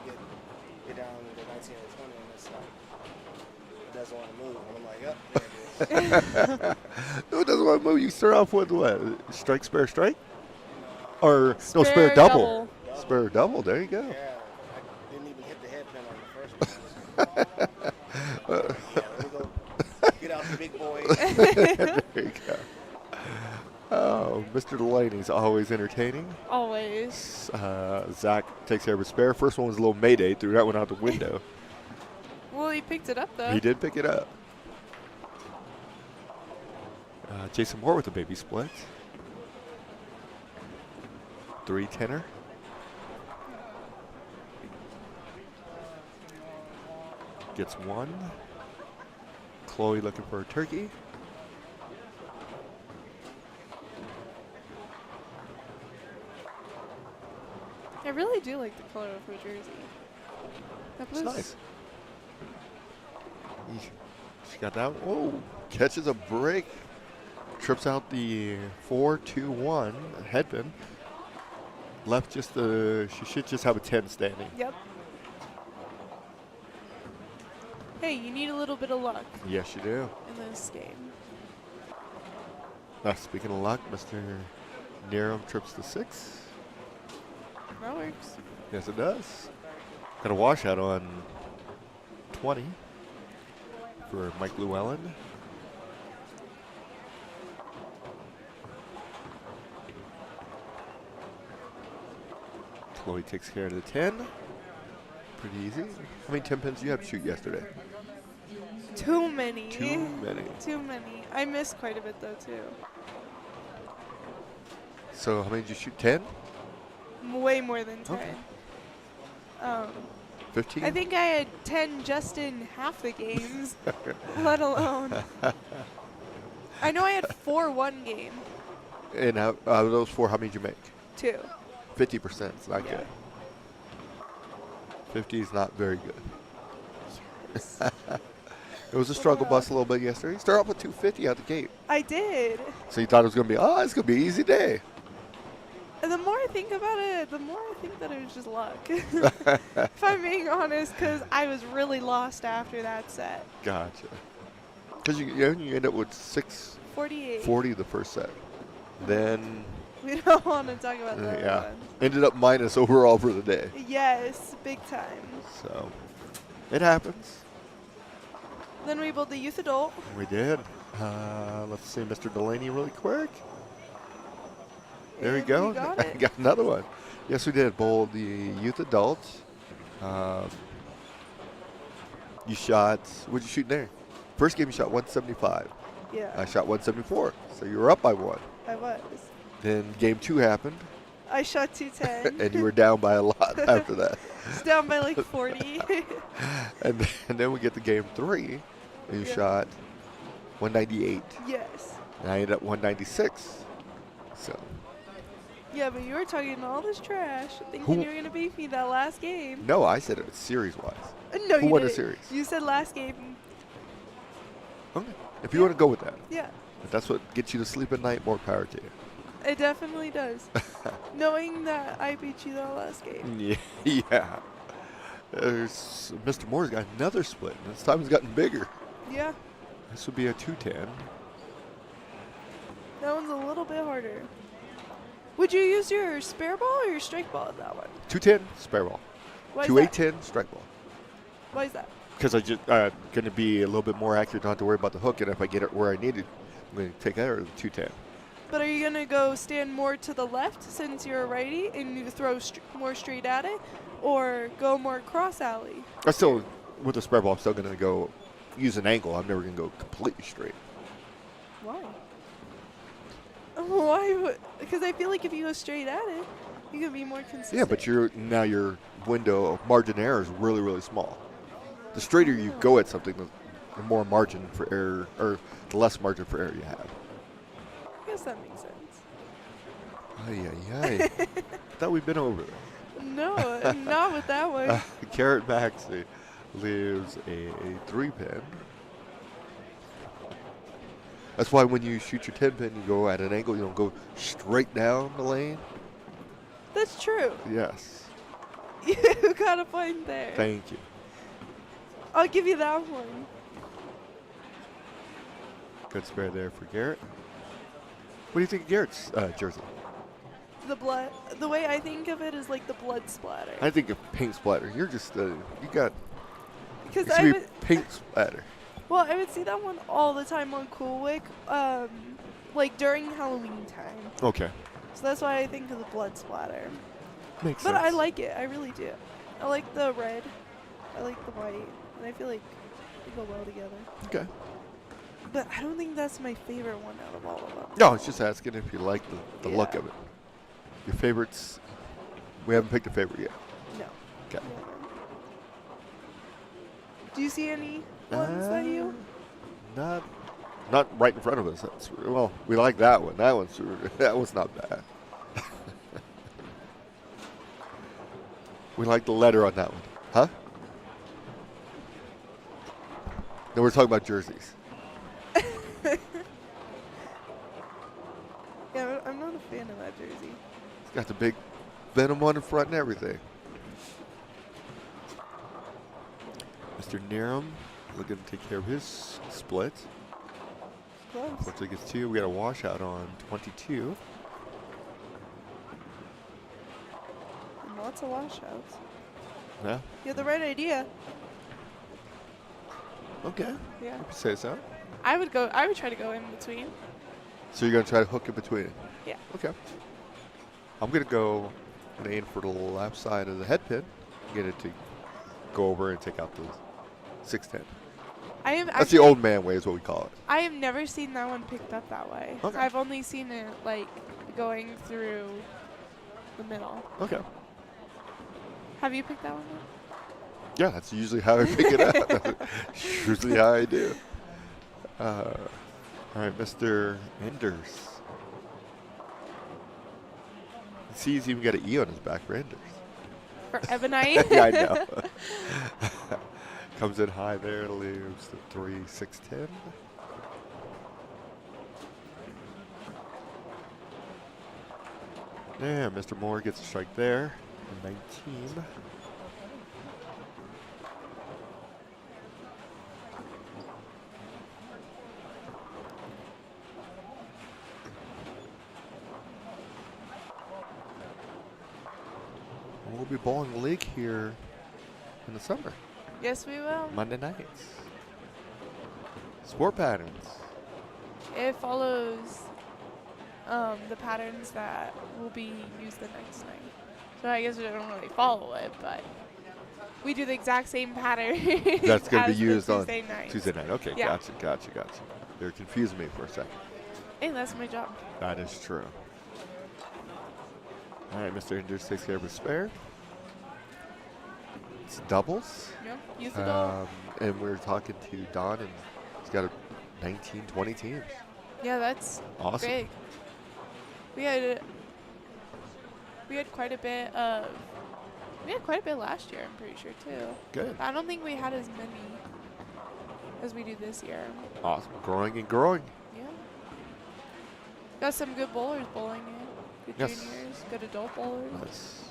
get down to 19 and 20, and it's like, it doesn't want to move. And I'm like, yep, there it is. Who doesn't want to move? You start off with what? Strike, spare, strike? Or, no, spare Spare double. Spare double, there you go. Yeah, I didn't even hit the head pin on the first one. Let me go get out the big boy. There you go. Oh, Mr. Delaney's always entertaining. Always. Zach takes care of his spare. First one was a little mayday, threw that one out the window. Well, he picked it up, though. He did pick it up. Jason Moore with a baby split. 3 tenor. gets one. Chloe looking for a turkey. I really do like the color of her jersey. That It's blue's nice. She got that. Whoa. Catches a break. Trips out the 4-2-1 headpin. Left just the. She should just have a 10 standing. Yep. Hey, you need a little bit of luck Yes, you do. in this game. Speaking of luck, Mr. Nero trips the 6. That works. Yes, it does. Got a washout on 20 for Mike Llewellyn. Chloe takes care of the 10. Pretty easy. How many 10 pins do you have to shoot yesterday? Too many. Too many. Too many. I missed quite a bit though too. So how many did you shoot? 10? Way more than 10. Okay. 15? I think I had 10 just in half the games, let alone. I know I had 4 one game. And out of those 4, how many did you make? 2. 50%. It's not Yeah. good. 50 is not very good. It was a struggle bus a little bit yesterday. You started off with 250 out the gate. I did. So you thought it was going to be, it's going to be an easy day. And the more I think about it, the more I think that it was just luck. If I'm being honest, because I was really lost after that set. Gotcha. Because you end up with 48. 640 the first set. Then, We don't want to talk about that yeah, one. ended up minus overall for the day. Yes, big time. So, it happens. Then we built the youth adult. We did. Let's see Mr. Delaney really quick. There we And go. we got it. Got another one. Yes, we did. Bowl the youth adults. You shot, what'd you shoot there? First game you shot 175. Yeah, I shot 174. So you were up by 1. I was. Then game 2 happened, I shot 210. and you were down by a lot after that. It's down by like 40. And then we get to game 3, and you Yeah. shot 198. Yes. And I ended up 196. So, Yeah, but you were talking all this trash, thinking Who- you were going to beat me that last game. no, I said it series-wise. No, Who you won the didn't. series? You said last game. Okay. If you want to go with that. Yeah, If that's what gets you to sleep at night, more power to you. it definitely does. Knowing that I beat you that last game. Yeah. There's, Mr. Moore's got another split. This time it's gotten bigger. Yeah, This would be a 210. that one's a little bit harder. Would you use your spare ball or your strike ball in that one? 210, spare ball. Why is 2-8-10, strike ball. Why is that? Because I just going to be a little bit more accurate, don't have to worry about the hook, and if I get it where I need it, I'm going to take that or the 210. But are you going to go stand more to the left since you're a righty and you throw more straight at it? Or go more cross alley? I still, with the spare ball, I'm still going to go use an angle. I'm never going to go completely straight. Why? Why would? Because I feel like if you go straight at it, you can be more consistent. Yeah, but your window of margin error is really, really small. The straighter you go at something, the more margin for error, or the less margin for error you have. I guess that makes sense. Ay. Thought we'd been over that. No, not with that one. Carrot Maxey leaves a 3-pin. That's why when you shoot your 10-pin, you go at an angle. You don't go straight down the lane. That's true. Yes. You got a point there. Thank you. I'll give you that one. Good spare there for Garrett. What do you think of Garrett's jersey? The blood. The way I think of it is like the blood splatter. I think of paint splatter. You're just, you Because should I be would, paint splatter. well, I would see that one all the time on Coolwick, like during Halloween time. Okay. So that's why I think of the blood splatter. Makes But sense. I like it. I really do. I like the red. I like the white. And I feel like they go well together. Okay. But I don't think that's my favorite one out of all of them. No, I was just asking if you like the look Yeah. of it. Your favorites? We haven't picked a favorite yet. No. Okay. Do you see any ones that you? Not right in front of us. Well, we like that one. That one's not bad. We like the letter on that one. Huh? No, we're talking about jerseys. Yeah, I'm not a fan of that jersey. It's got the big Venom on the front and everything. Mr. Nerum looking to take care of his split. Close. Unfortunately gets 2. We got a washout on 22. And lots of washouts. Yeah. You had the right idea. Okay. Yeah. You could say so. I would try to go in between. So you're going to try to hook in between it? Yeah. Okay. I'm going to go and aim for the left side of the head pin. Get it to go over and take out the 610. That's the old man way is what we call it. I have never seen that one picked up that way. Okay. I've only seen it like going through the middle. Okay. Have you picked that one up? Yeah, that's usually how I pick it up. Usually how I do. All right, Mr. Enders. See, he's even got an E on his back for Enders. For Ebonite? Yeah, I know. Comes in high there, leaves the 3, 6, 10. Yeah, Mr. Moore gets a strike there. 19. We'll be bowling the league here in the summer. Yes, we will. Monday nights. Sport patterns. It follows the patterns that will be used the next night. So I guess we don't really follow it, but we do the exact same pattern. That's going to be used on Tuesday night. Tuesday night. Okay, Yeah. gotcha. They're confusing me for a second. Hey, that's my job. That is true. All right, Mr. Enders takes care of his spare. It's doubles. Yep. Use the double. And we're talking to Don, and he's got 19, 20 teams. Yeah, that's Awesome. big. We had quite a bit of. We had quite a bit last year, I'm pretty sure too. Good. I don't think we had as many as we do this year. Awesome. Growing and growing. Yeah. Got some good bowlers bowling in. Good Yes. juniors, good adult bowlers. That's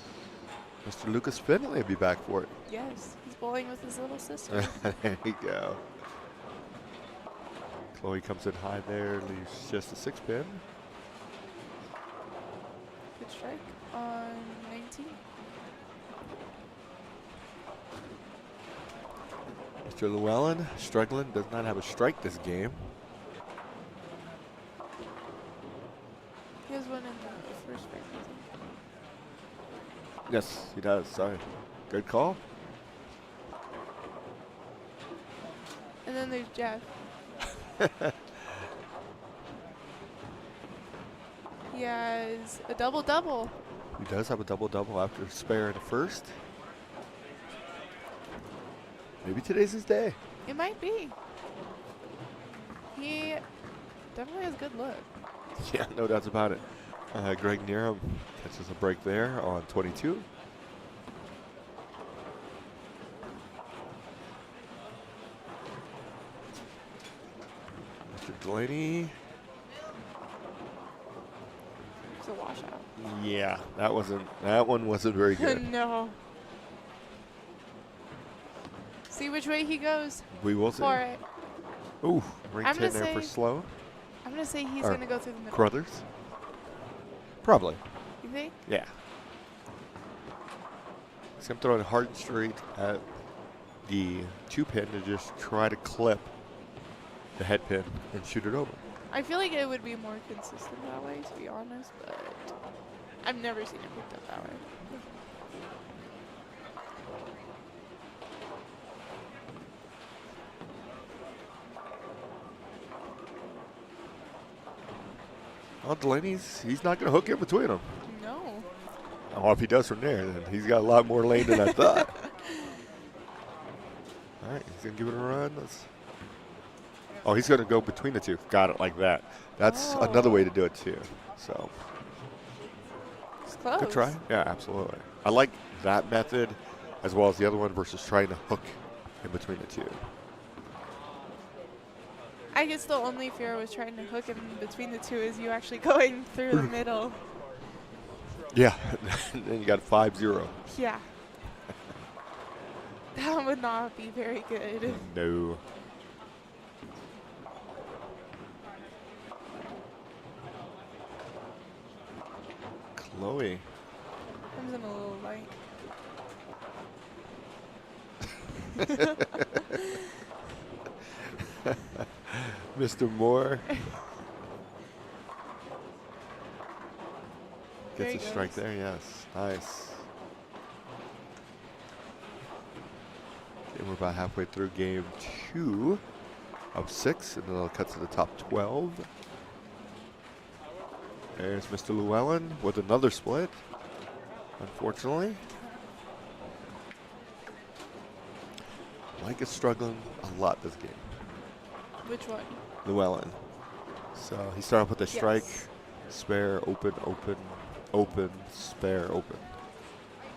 Mr. Lucas Finley will be back for it. Yes, he's bowling with his little sister. There you go. Chloe comes in high there, leaves just a 6 pin. Good strike on 19. Mr. Llewellyn struggling, does not have a strike this game. He has one in the first frame, I think. Yes, he does. Sorry. Good call. And then there's Jeff. He has a double-double. He does have a double-double after spare in the first. Maybe today's his day. It might be. He definitely has good luck. Yeah, no doubts about it. Greg Nerum catches a break there on 22. Mr. Delaney. It's a washout. Yeah, that one wasn't very good. No. See which way he goes We will see. for it. Ooh, ring I'm 10 gonna there for say- Sloan. I'm going to say he's Or going to go through the middle. Crothers. Probably. You think? Yeah. So I'm throwing hard and straight at the 2 pin to just try to clip the head pin and shoot it over. I feel like it would be more consistent that way, to be honest, but I've never seen it picked up that way. Well, he's not going to hook in between them. No. Or if he does from there, then he's got a lot more lane than I thought. All All right, he's going to give it a run. Oh, he's going to go between the two. Got it like that. That's another way to do it, too. So, It's close. good try. Yeah, absolutely. I like that method as well as the other one versus trying to hook in between the two. I guess the only fear was trying to hook in between the two is you actually going through the middle. Yeah, then you got 5-0. Yeah. That would not be very good. No. Chloe. Comes in a little light. Mr. Moore There gets he a strike goes. there, yes. Nice. Okay, we're about halfway through game 2 of 6, and then it'll cut to the top 12. There's Mr. Llewellyn with another split, unfortunately. Mike is struggling a lot this game. Which one? Llewellyn. So he's starting with the strike, Yes. spare, open, open, open, spare, open.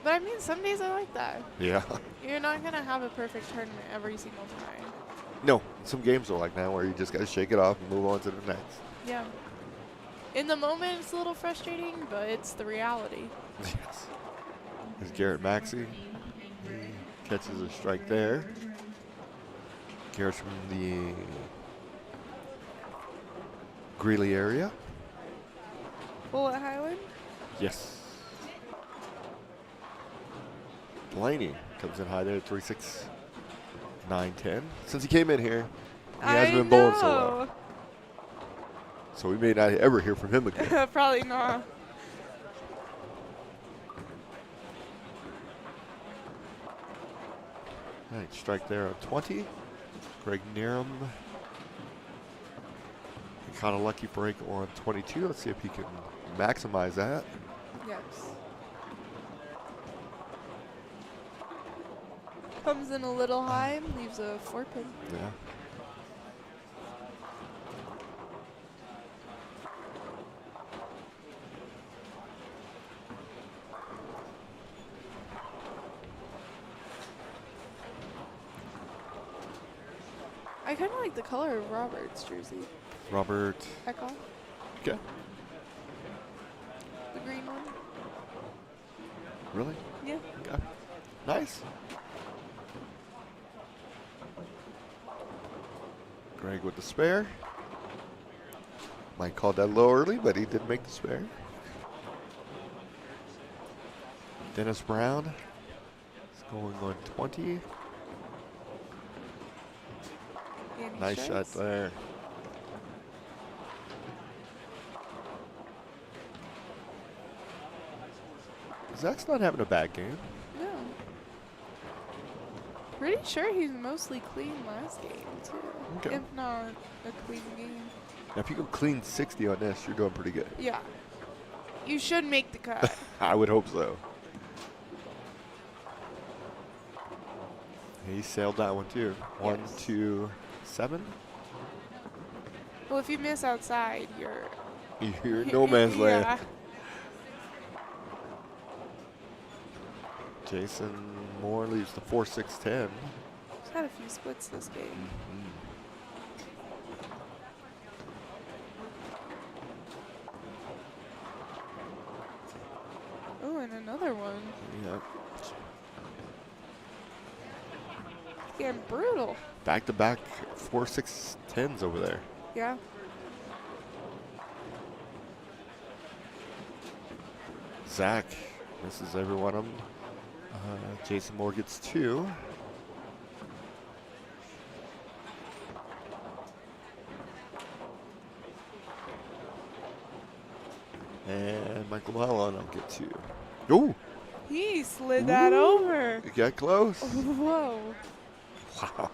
But I mean, some days I like that. Yeah. You're not going to have a perfect tournament every single time. No, some games are like that where you just got to shake it off and move on to the next. Yeah. In the moment, it's a little frustrating, but it's the reality. Yes. There's Garrett Maxey. He catches a strike there. Garrett's from the Greeley area. Bullet Highland? Yes. Blaney comes in high there at 3.6, 9.10. Since he came in here, he hasn't been bowling so well. So we may not ever hear from him again. Probably not. All right, strike there on 20. Greg Nerum. He caught a lucky break on 22. Let's see if he can maximize that. Yes. Comes in a little high, leaves a 4-pin. Yeah. I kind of like the color of Robert's jersey. Robert. Echo, Okay. the green one. Really? Yeah. Okay. Nice. Greg with the spare. Mike called that a little early, but he did make the spare. Dennis Brown is going on 20. Andy Nice shot Strauss. there. Zach's not having a bad game. No. Pretty sure he's mostly clean last game, too. Okay. If not a clean game. Now, if you go clean 60 on this, you're doing pretty good. Yeah. You should make the cut. I would hope so. He sailed that one too. 1, Yes. 2, 7. Well, if you miss outside, you're You're in no man's land. Yeah. Jason Moore leaves the 4-6-10. He's had a few splits this game. Oh, and another one. Yeah. Getting brutal. Back-to-back 4-6-10s over there. Yeah. Zach misses every one of them. Jason Moore gets 2. And Michael Llewellyn will get 2. Ooh, He slid that over. you got close. Whoa. Wow.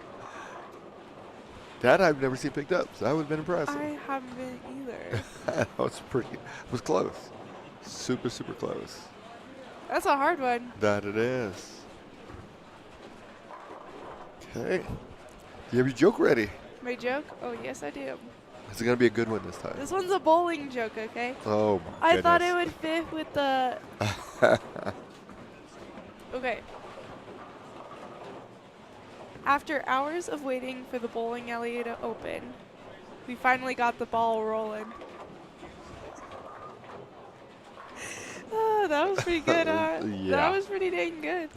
That I've never seen picked up, so that would have been impressive. I haven't been either. That was was close. Super, super close. That's a hard one. That it is. Okay. Do you have your joke ready? My joke? Oh, yes, I do. Is it going to be a good one this time? This one's a bowling joke, okay? Oh, my I thought it goodness. would fit with the. Okay. After hours of waiting for the bowling alley to open, we finally got the ball rolling. Oh, that was pretty good, huh? Yeah. That was pretty dang good.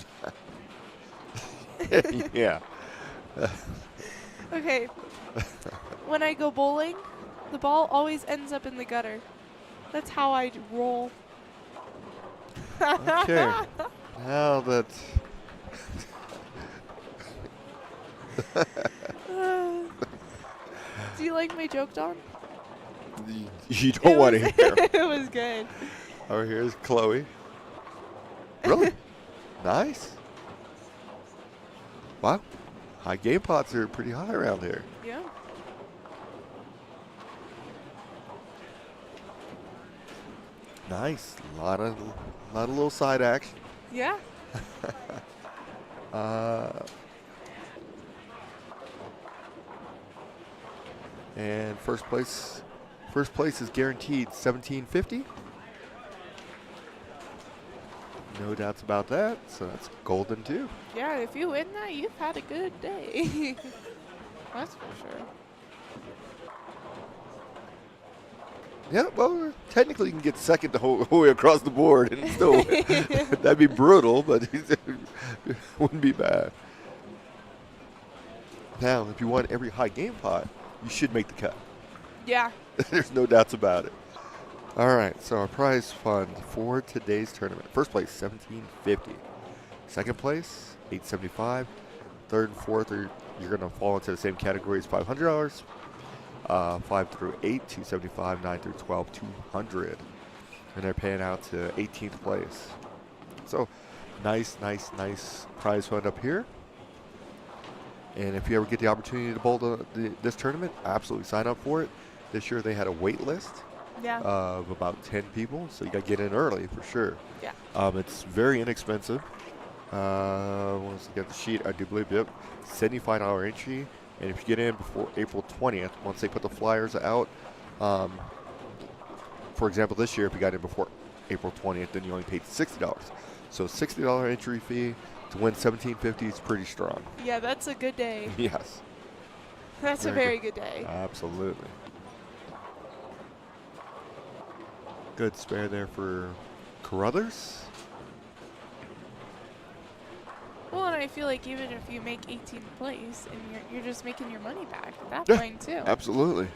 Yeah. Okay. When I go bowling, the ball always ends up in the gutter. That's how I roll. Okay. Now that Do you like my joke, Don? you don't want to hear. It was good. Over here is Chloe. Really? Nice. Wow. High game pots are pretty high around here. Yeah. Nice. A lot of little side action. Yeah. And first place is guaranteed $17.50. No doubts about that. So that's golden too. Yeah, if you win that, you've had a good day. That's for sure. Yeah, well, technically you can get second the whole way across the board and still that'd be brutal, but it wouldn't be bad. Now, if you want every high game pot, you should make the cut. Yeah. There's no doubts about it. All right, so our prize fund for today's tournament. First place, $17.50. Second place, $8.75. Third and fourth, you're going to fall into the same category as $500. 5 through 8, $275. 9 through 12, $200. And they're paying out to 18th place. So nice prize fund up here. And if you ever get the opportunity to bowl this tournament, absolutely sign up for it. This year they had a wait list. Yeah. Of about 10 people, so you got to get in early for sure. Yeah. It's very inexpensive. Once you get the sheet, I do believe, yep, $75 entry. And if you get in before April 20th, once they put the flyers out, for example, this year, if you got in before April 20th, then you only paid $60. So $60 entry fee to win $17.50 is pretty strong. Yeah, that's a good day. Yes. That's a very good day. Absolutely. Good spare there for Carruthers. Well, and I feel like even if you make 18th place, and you're just making your money back at that Yeah, point too. Absolutely.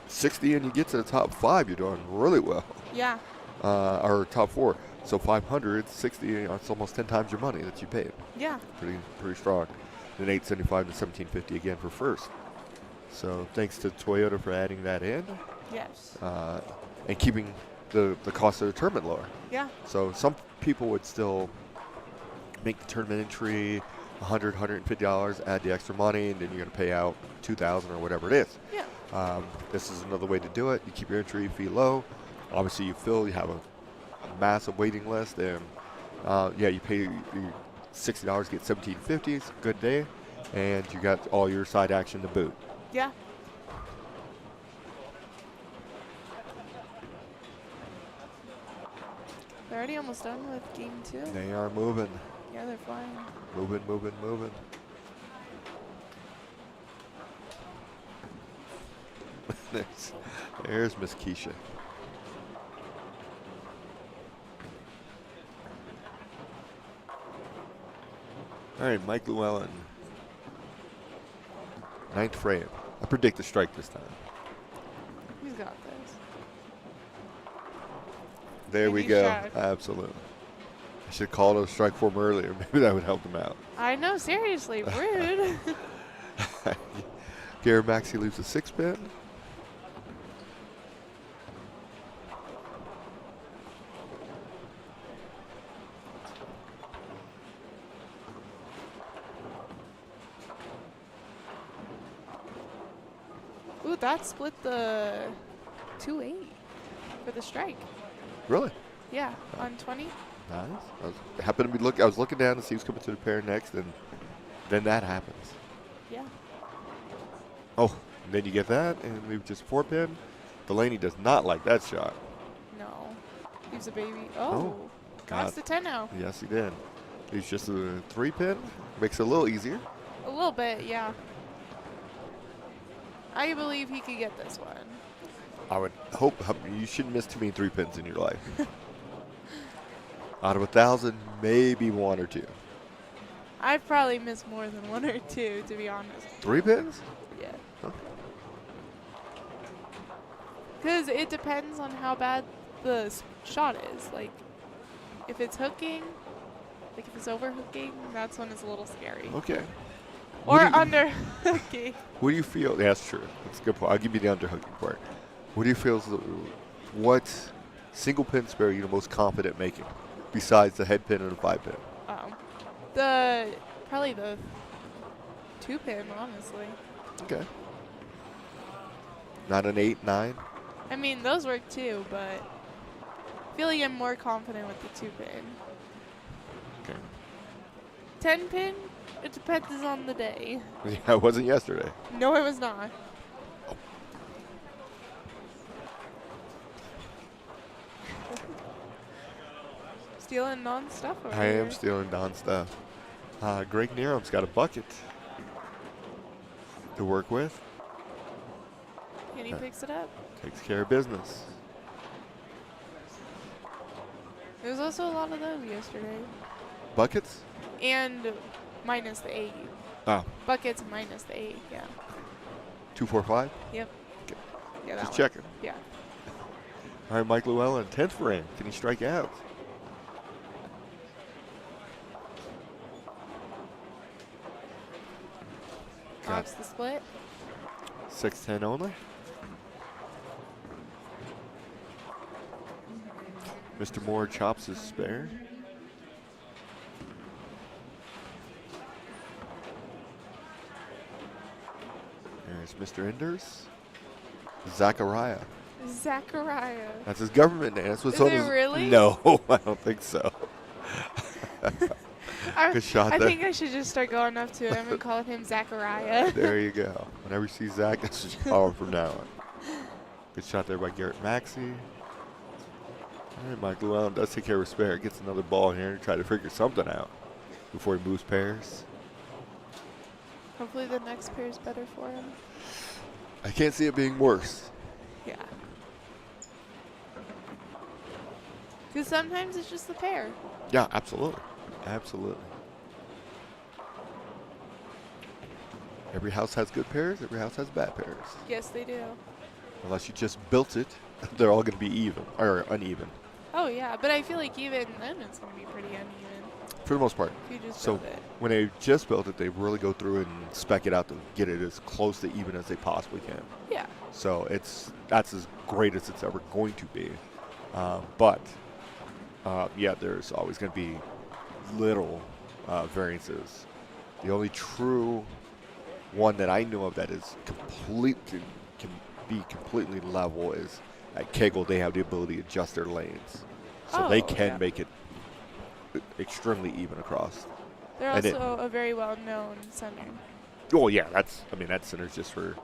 60 and you get to the top 5, you're doing really well. Yeah. Or top 4. So 500, 60, it's almost 10 times your money that you paid. Yeah. Pretty strong. And $8.75 to $17.50 again for first. So thanks to Toyota for adding that in. Yes. And keeping the cost of the tournament lower. Yeah. So some people would still make the tournament entry $100, $150, add the extra money, and then you're going to pay out $2,000 or whatever it is. Yeah. This is another way to do it. You keep your entry fee low. Obviously, you have a massive waiting list, and you pay your $60, get $17.50. It's a good day, and you got all your side action to boot. Yeah. They're already almost done with game 2. They are moving. Yeah, they're flying. Moving. There's Miss Keisha. All right, Mike Llewellyn. 9th frame. I predict a strike this time. He's got this. There we Maybe go. shot. Absolutely. I should have called a strike for him earlier. Maybe that would help him out. I know, seriously, rude. Gary Maxey leaves a 6-pin. Ooh, that split the 2-8 for the strike. Really? Yeah, on 20. Nice. I was looking down to see who's coming to the pair next, and then that happens. Yeah. Oh, and then you get that, and leave just 4-pin. Delaney does not like that shot. No. Leaves a baby. Oh. Lost God. the 10 now. Yes, he did. He's just a 3-pin. Makes it a little easier. A little bit, yeah. I believe he could get this one. I would hope you shouldn't miss too many 3-pins in your life. Out of 1,000, maybe 1 or 2. I've probably missed more than 1 or 2, to be honest. 3-pins? Yeah. Huh. Because it depends on how bad the shot is. Like, if it's hooking, like if it's over hooking, that's when it's a little scary. Okay. Or What do you- under hooking. What do you feel? Yeah, that's true. That's a good point. I'll give you the underhooking part. What do you feel is what single pin spare you're the most confident making besides the head pin and the 5-pin? Probably the 2-pin, honestly. Okay. Not an 8, 9? I mean, those work too, but I feel like I'm more confident with the 2-pin. Okay. 10-pin, it depends on the day. Yeah, it wasn't yesterday. No, it was not. Stealing non-stuff over I am here. stealing Don's stuff. Greg Nerum's got a bucket to work with. And he picks it up. Takes care of business. There was also a lot of those yesterday. Buckets? And minus the 8. Oh, Buckets minus the 8, yeah. 2, 4, 5? Yep. Okay. Yeah, that Just one. checking. Yeah. All right, Mike Llewellyn, 10th frame. Can he strike out? Knocks the split. 6-10 only. Mr. Moore chops his spare. There's Mr. Enders. Zachariah. Zachariah. That's his government name. That's what's Is on it his. really? No, I don't think so. Good shot I there. think I should just start going up to him and calling him Zachariah. There you go. Whenever you see Zach, that's what you call him from now on. Good shot there by Garrett Maxey. All right, Mike Llewellyn does take care of his spare. Gets another ball here to try to figure something out before he moves pairs. Hopefully the next pair is better for him. I can't see it being worse. Yeah. Because sometimes it's just the pair. Yeah, absolutely. Absolutely. Every house has good pairs. Every house has bad pairs. Yes, they do. Unless you just built it, they're all going to be even or uneven Oh, yeah. But I feel like even then it's going to be pretty uneven for the most part. if you just So build it. when they just built it, they really go through and spec it out to get it as close to even as they possibly can. Yeah. So that's as great as it's ever going to be. But yeah, there's always going to be little variances. The only true one that I know of that is can be completely level is at Kegel. They have the ability to adjust their lanes, so they Oh, can yeah. make it extremely even across. They're and also a very well-known center. Oh yeah, that center's just for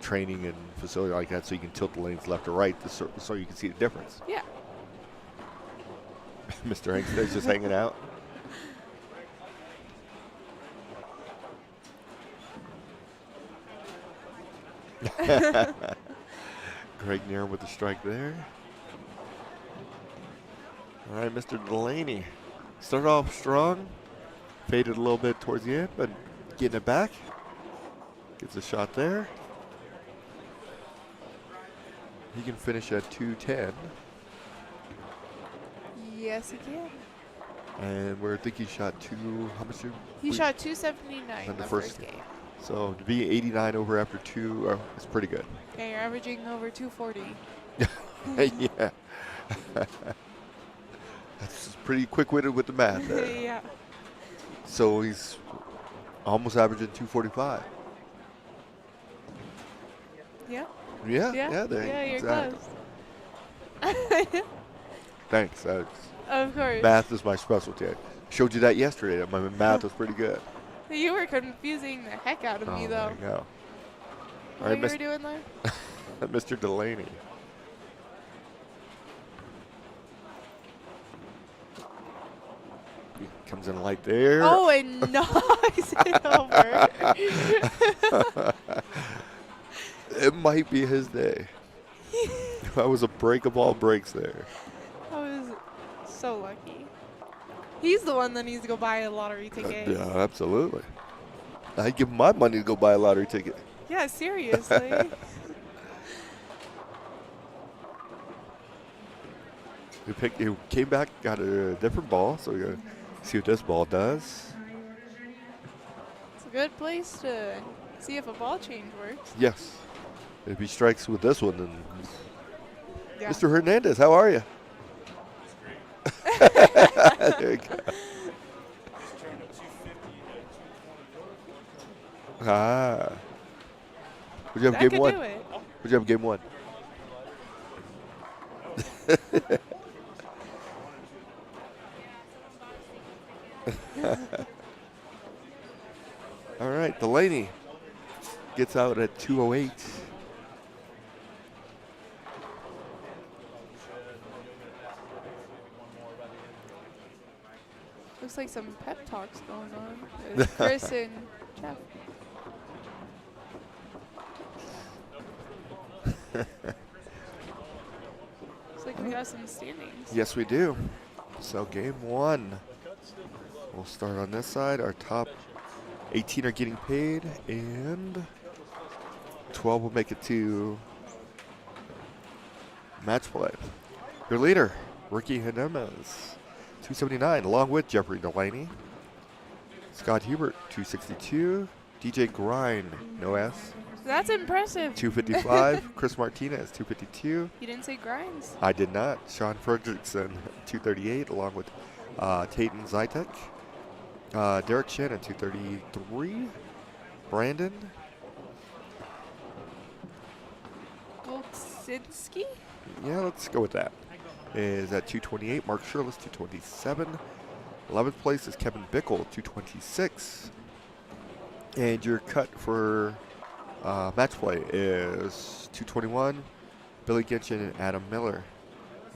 training and facility like that, so you can tilt the lanes left or right, so you can see the difference. Yeah. Mr. Hankstead's just hanging out. Greg Nerum with the strike there. All right, Mr. Delaney. Started off strong, faded a little bit towards the end, but getting it back. Gets a shot there. He can finish at 210. Yes, he can. And I think he shot how much? He shot 279 In in the the first first game. So to be 89 over after 2 is pretty good. Yeah, you're averaging over 240. Yeah. That's pretty quick-witted with the math there. Yeah. So he's almost averaging 245. Yeah. Yeah, Yeah. there Yeah, you're exactly. close. Thanks. Of course. Math is my specialty. I showed you that yesterday. That my math was pretty good. You were confusing the heck out of me, Oh, though. there you go. What you were doing there? Mr. Delaney. He comes in light there. Oh, and knocks it over. It might be his day. That was a break of all breaks there. I was so lucky. He's the one that needs to go buy a lottery ticket. Yeah, absolutely. I'd give him my money to go buy a lottery ticket. Yeah, seriously. He came back, got a different ball, so we're going to see what this ball does. It's a good place to see if a ball change works. Yes. If he strikes with this one, then Yeah. Mr. Hernandez, how are you? There you go. Ah. Would you have That game could one? do it. Would you have game one? All right, Delaney gets out at 2:08. Looks like some pep talks going on with Chris and Jeff. Looks like we got some standings. Yes, we do. So game one. We'll start on this side. Our top 18 are getting paid, and 12 will make it to match play. Your leader, Ricky Hernandez, 279, along with Jeffrey Delaney. Scott Hubert, 262. DJ Grind, no S, That's impressive. 255. Chris Martinez, 252. You didn't say grinds. I did not. Sean Fredrickson, 238, along with Tayton Zytek. Derek Shannon, 233. Brandon Golczynski? Yeah, let's go with that. Is at 228. Mark Shirless, 227. 11th place is Kevin Bickle, 226. And your cut for match play is 221. Billy Gitchin and Adam Miller.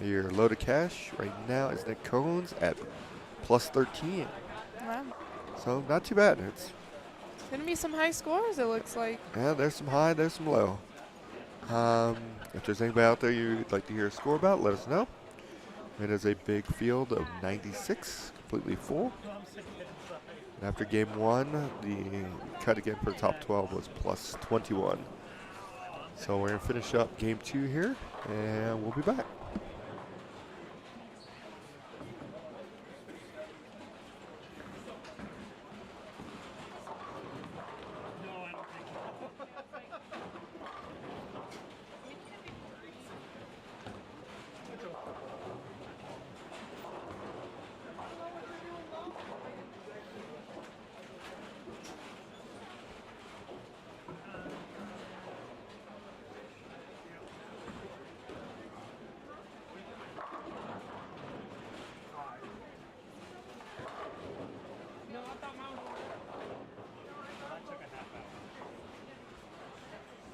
Your load of cash right now is Nick Cones at plus 13. Wow. So not too bad. It's Gonna be some high scores, it looks like. yeah, there's some high, there's some low. If there's anybody out there you'd like to hear a score about, let us know. It is a big field of 96, completely full. And after game one, the cut again for the top 12 was plus 21. So we're going to finish up game two here, and we'll be back.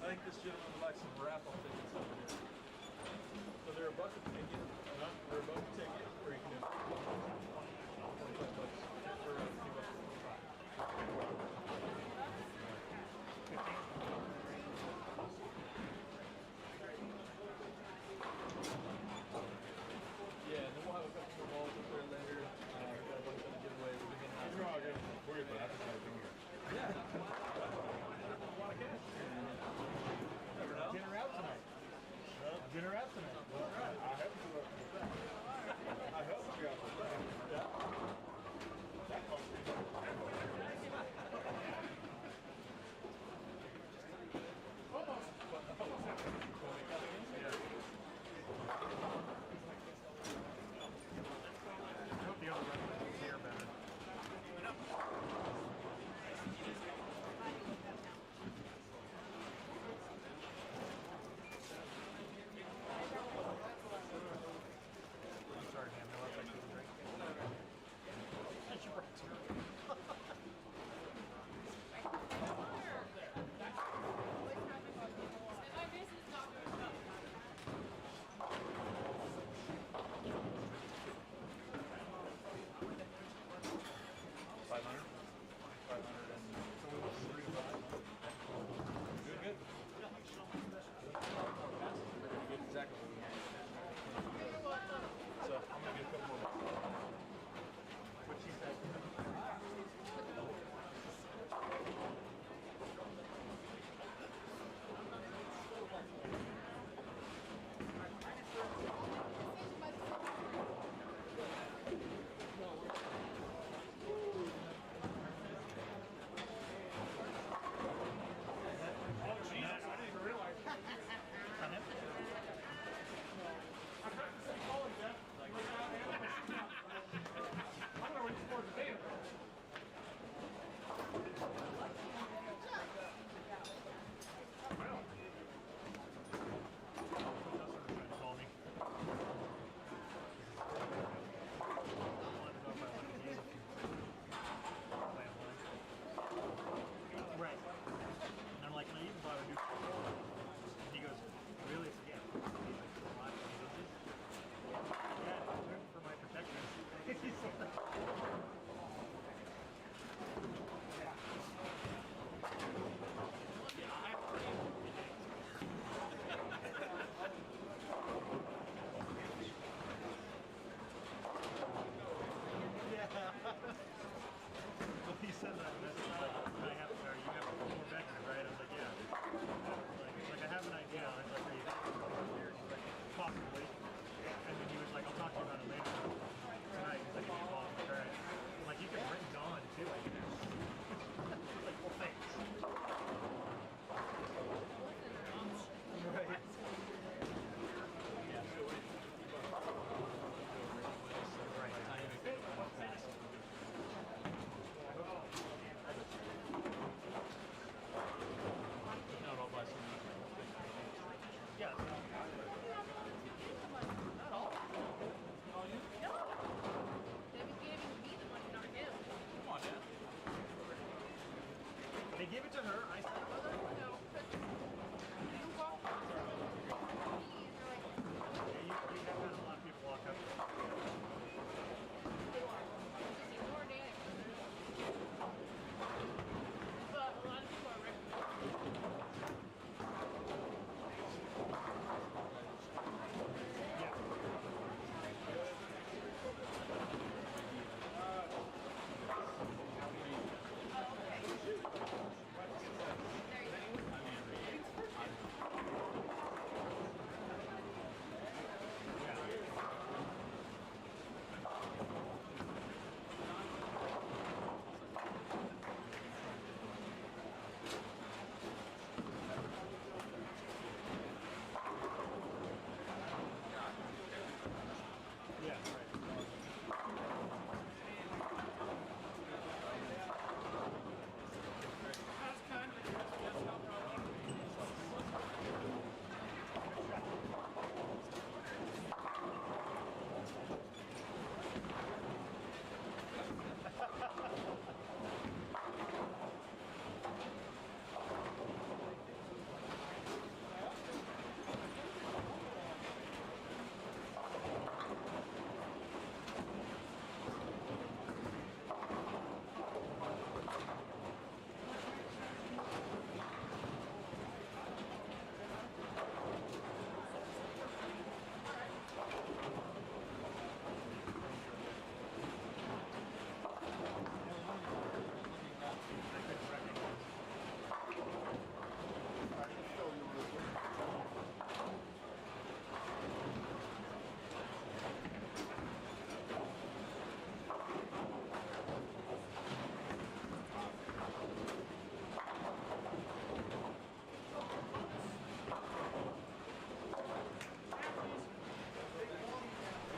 I think this gentleman would like some raffle tickets over there. So they're a buck a ticket. They're a buck a ticket, or you can do 25 bucks for a few bucks. Yeah, and then we'll have a couple more balls up there later. Got a bunch of giveaways. You're all good. We're good. I just got to be here. Yeah.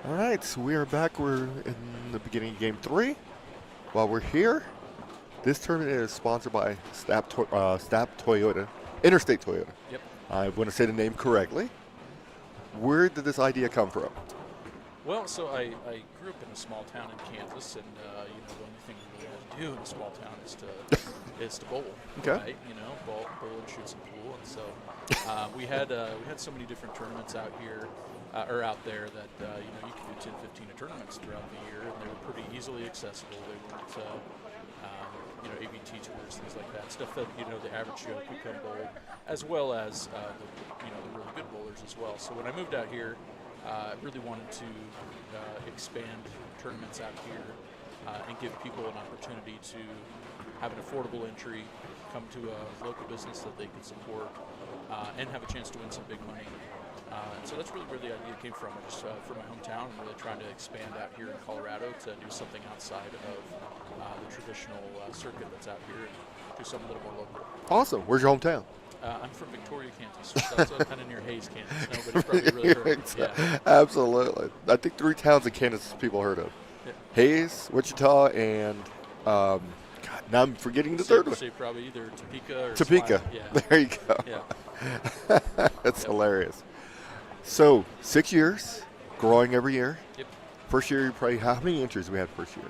All right, so we are back. We're in the beginning of Game 3. While we're here, this tournament is sponsored by Stapp Toyota, Interstate Toyota. Yep. I want to say the name correctly. Where did this idea come from? Well, so I grew up in a small town in Kansas, and you know, the only thing you really have to do in a small town is to bowl. Okay. Right? You know, bowl and shoot some pool, and so we had so many different tournaments out here. Or out there that you know, you could do 10, 15 tournaments throughout the year, and they were pretty easily accessible. They weren't you know, ABT tours, things like that, stuff that, you know, the average Joe could come bowl, as well as the, you know, the really good bowlers as well. So when I moved out here, I really wanted to expand tournaments out here and give people an opportunity to have an affordable entry, come to a local business that they could support, and have a chance to win some big money. And so that's really where the idea came from. I just from my hometown, and really trying to expand out here in Colorado to do something outside of the traditional circuit that's out here, and do something a little more local. Awesome. Where's your hometown? I'm from Victoria, Kansas. So that's kind of near Hayes, Kansas. Nobody's probably really heard of it. Yeah. Absolutely. I think 3 towns in Kansas people heard of. Yeah. Hayes, Wichita, and God, now I'm forgetting the third one. Say probably either Topeka or Topeka. Slime. Yeah. There you go. Yeah. That's hilarious. So 6 years, growing every year. Yep. First year, you probably how many entries we had first year?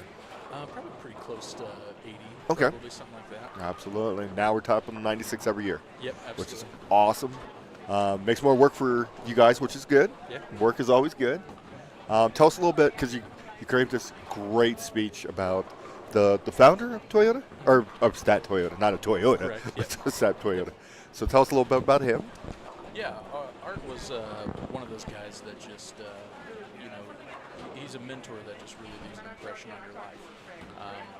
Probably pretty close to 80. Okay. Probably something like that. Absolutely. Now we're topping 96 every year, Yep. which Absolutely. is awesome. Makes more work for you guys, which is good. Yeah. Work is always good. Tell us a little bit, because you gave this great speech about the founder of Toyota, or of Stapp Toyota, not a Toyota, Correct, but yep. Stapp Toyota. So tell us a little bit about him. Yeah, Art was one of those guys that just, you know, he's a mentor that just really leaves an impression on your life.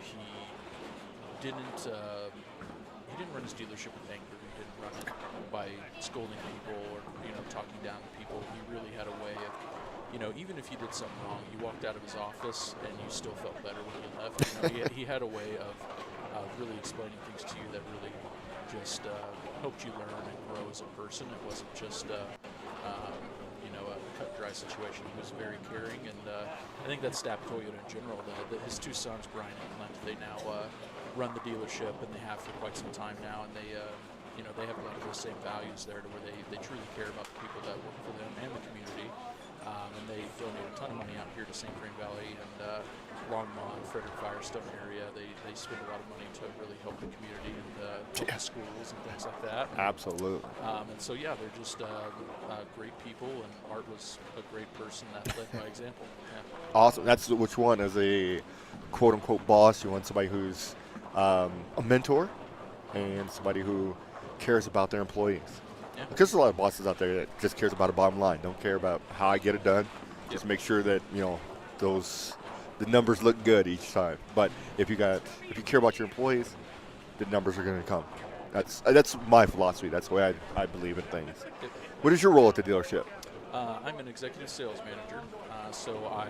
He didn't run his dealership with anger. He didn't run it by scolding people or, you know, talking down to people. He really had a way of, you know, even if you did something wrong, you walked out of his office and you still felt better when you left. You know, he had a way of really explaining things to you that really just helped you learn and grow as a person. It wasn't just you know, a cut dry situation. He was very caring, and I think that's Stapp Toyota in general. His 2 sons, Brian and Clint, they now run the dealership, and they have for quite some time now, and they you know, they have a lot of those same values there, to where they truly care about the people that work for them and the community. And they donate a ton of money out here to St. Vrain Valley and Longmont, Frederick Firestone area. They spend a lot of money to really help the community and help the schools and things like that. Absolutely. And so, yeah, they're just great people, and Art was a great person that led by example. Yeah. Awesome. That's which one, as a quote-unquote boss, you want somebody who's a mentor and somebody who cares about their employees. Yeah. Because there's a lot of bosses out there that just cares about a bottom line, don't care about how I get it done. Just make sure that, you know, the numbers look good each time. But if you care about your employees, the numbers are going to come. That's my philosophy. That's the way I believe in things. What is your role at the dealership? I'm an executive sales manager, so I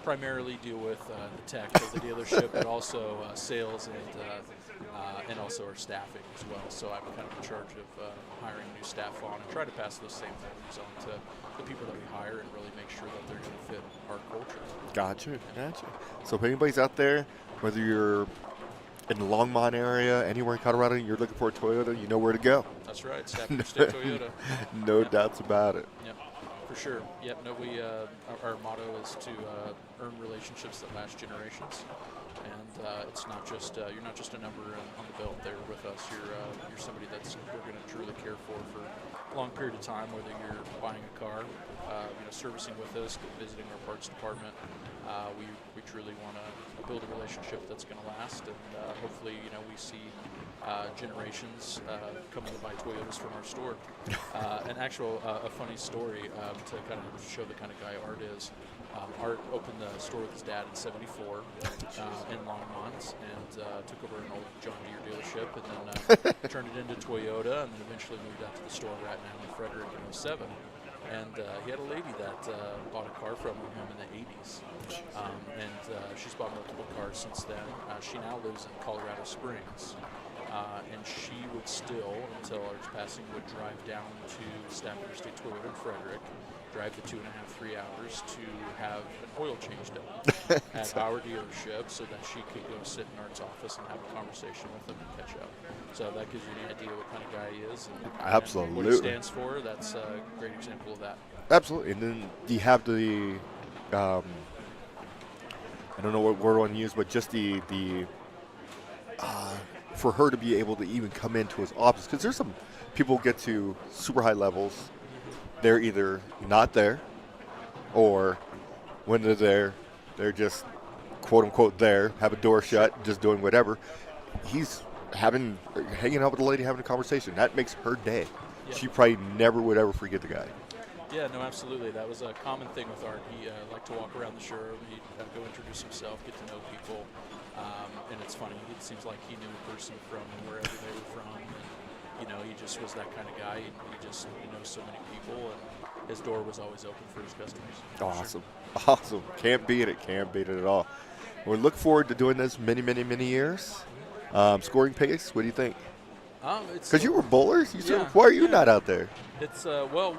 primarily deal with the tech of the dealership, but also sales and also our staffing as well. So I'm kind of in charge of hiring new staff on and try to pass those same values on to the people that we hire and really make sure that they're going to fit our culture. Gotcha. So if anybody's out there, whether you're in the Longmont area, anywhere in Colorado, you're looking for a Toyota, you know where to go. That's right, Stapp Interstate Toyota. No doubts about it. Yep, for sure. Yep. No, our motto is to earn relationships that last generations, and it's not just you're not just a number on the belt there with us. You're somebody that's we're going to truly care for a long period of time. Whether you're buying a car, you know, servicing with us, visiting our parts department, we truly want to build a relationship that's going to last, and hopefully, you know, we see generations coming to buy Toyotas from our store. A funny story to kind of show the kind of guy Art is. Art opened the store with his dad in '74 in Longmont, and took over an old John Deere dealership, and then turned it into Toyota, and then eventually moved out to the store right now in Frederick in '07. And he had a lady that bought a car from him in the '80s, and she's bought multiple cars since then. She now lives in Colorado Springs, and she would still, until Art's passing, would drive down to Stapp Interstate Toyota in Frederick, drive the 2.5, 3 hours to have an oil change done at our dealership so that she could go sit in Art's office and have a conversation with him and catch up. So that gives you an idea what kind of guy he is and Absolutely. what he stands for. That's a great example of that. Absolutely. And then you have the, I don't know what word I want to use, but just the for her to be able to even come into his office, because there's some people get to super high levels, they're either not there, or when they're there, they're just quote unquote there, have a door shut, just doing whatever. He's hanging out with the lady, having a conversation. That makes her day. Yeah. She probably never would ever forget the guy. Yeah, no, absolutely. That was a common thing with Art. He liked to walk around the showroom. He'd go introduce himself, get to know people. And it's funny. It seems like he knew a person from wherever they were from. And, you know, he just was that kind of guy. He just knows so many people. And his door was always open for his customers. Awesome. Sure. Awesome. Can't beat it. Can't beat it at all. We look forward to doing this many, many, many years. Scoring pace, what do you think? Because you were bowlers. Why are you not out there? It's well,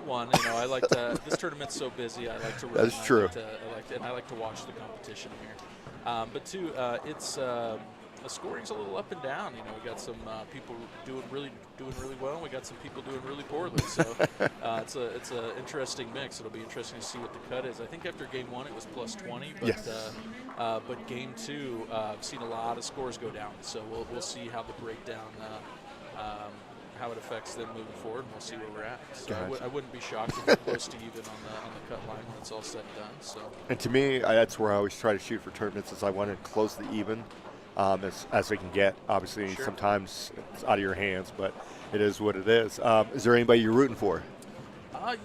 one. You know, I like to. This tournament's so busy. I like to. Run. That's true. I like to watch the competition here. But two, it's the scoring's a little up and down. You know, we got some people doing really well, and we got some people doing really poorly. So it's a interesting mix. It'll be interesting to see what the cut is. I think after game 1 it was plus 20, but yes. But game 2 I've seen a lot of scores go down. So we'll see how the breakdown. How it affects them moving forward, and we'll see where we're at. So Gotcha. I wouldn't be shocked if we're close to even on the cut line when it's all said and done. So. And to me, that's where I always try to shoot for tournaments, is I want to close the even as they can get. Obviously, Sure. Sometimes it's out of your hands, but it is what it is. Is there anybody you're rooting for?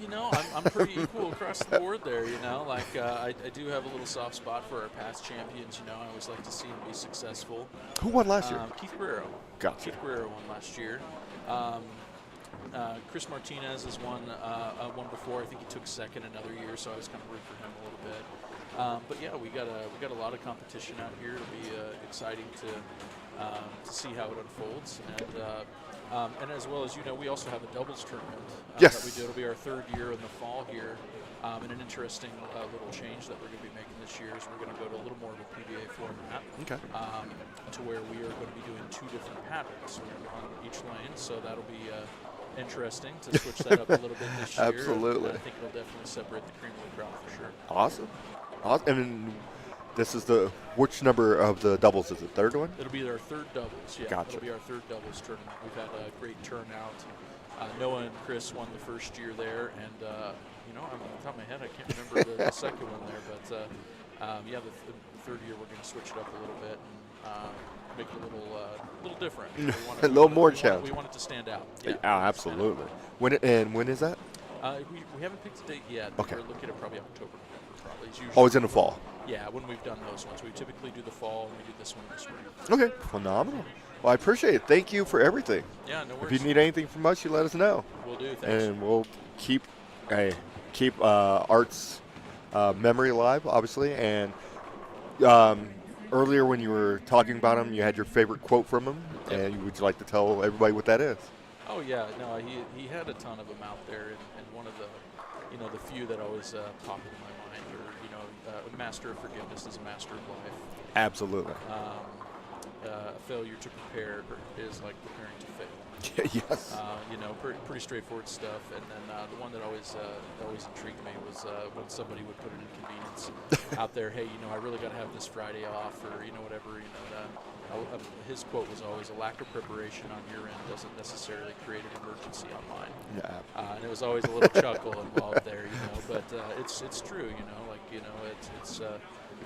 You know, I'm pretty equal across the board there, you know. Like, I do have a little soft spot for our past champions, you know. I always like to see them be successful. Who won last year? Keith Guerrero. Gotcha. Keith Guerrero won last year. Chris Martinez has won before. I think he took second another year, so I was kind of rooting for him a little bit. But yeah, we got a lot of competition out here. It'll be exciting to see how it unfolds, and as well as, you know, we also have a doubles tournament yes. that we do. It'll be our 3rd year in the fall here, and an interesting little change that we're going to be making this year is we're going to go to a little more of a PBA format. Okay. To where we are going to be doing 2 different patterns on each lane, so that'll be interesting to switch that up a little bit this year. Absolutely. And I think it'll definitely separate the cream of the crop for sure. Awesome. And this is which number of the doubles is it? 3rd one? It'll be our 3rd doubles. Yeah, Gotcha. It'll be our 3rd doubles tournament. We've had a great turnout. Noah and Chris won the first year there, and you know, on the top of my head, I can't remember the second one there, but yeah, the 3rd year we're going to switch it up a little bit and make it a little different. A little more challenging. We want it to stand out. Yeah, absolutely. When is that? We haven't picked a date yet. Okay. We're looking at probably October, November, probably. It's usually Always in the fall. Yeah, when we've done those ones. We typically do the fall, and we do this one in the spring. Okay, phenomenal. Well, I appreciate it. Thank you for everything. Yeah, no worries. If you need anything from us, you let us know. We'll do. Thanks. And we'll keep Art's memory alive, obviously. And earlier when you were talking about him, you had your favorite quote from him. Yep. And would you like to tell everybody what that is? Oh yeah, no, he had a ton of them out there, and one of the, you know, the few that always pop into my mind are, you know, a master of forgiveness is a master of life. Absolutely. A failure to prepare is like preparing to fail. Yes. You know, pretty straightforward stuff. And then the one that always intrigued me was when somebody would put an inconvenience out there. Hey, you know, I really got to have this Friday off, or you know, whatever. You know, his quote was always, "A lack of preparation on your end doesn't necessarily create an emergency on mine." Yeah. And it was always a little chuckle involved there, you know. But it's true, you know. Like, you know, it's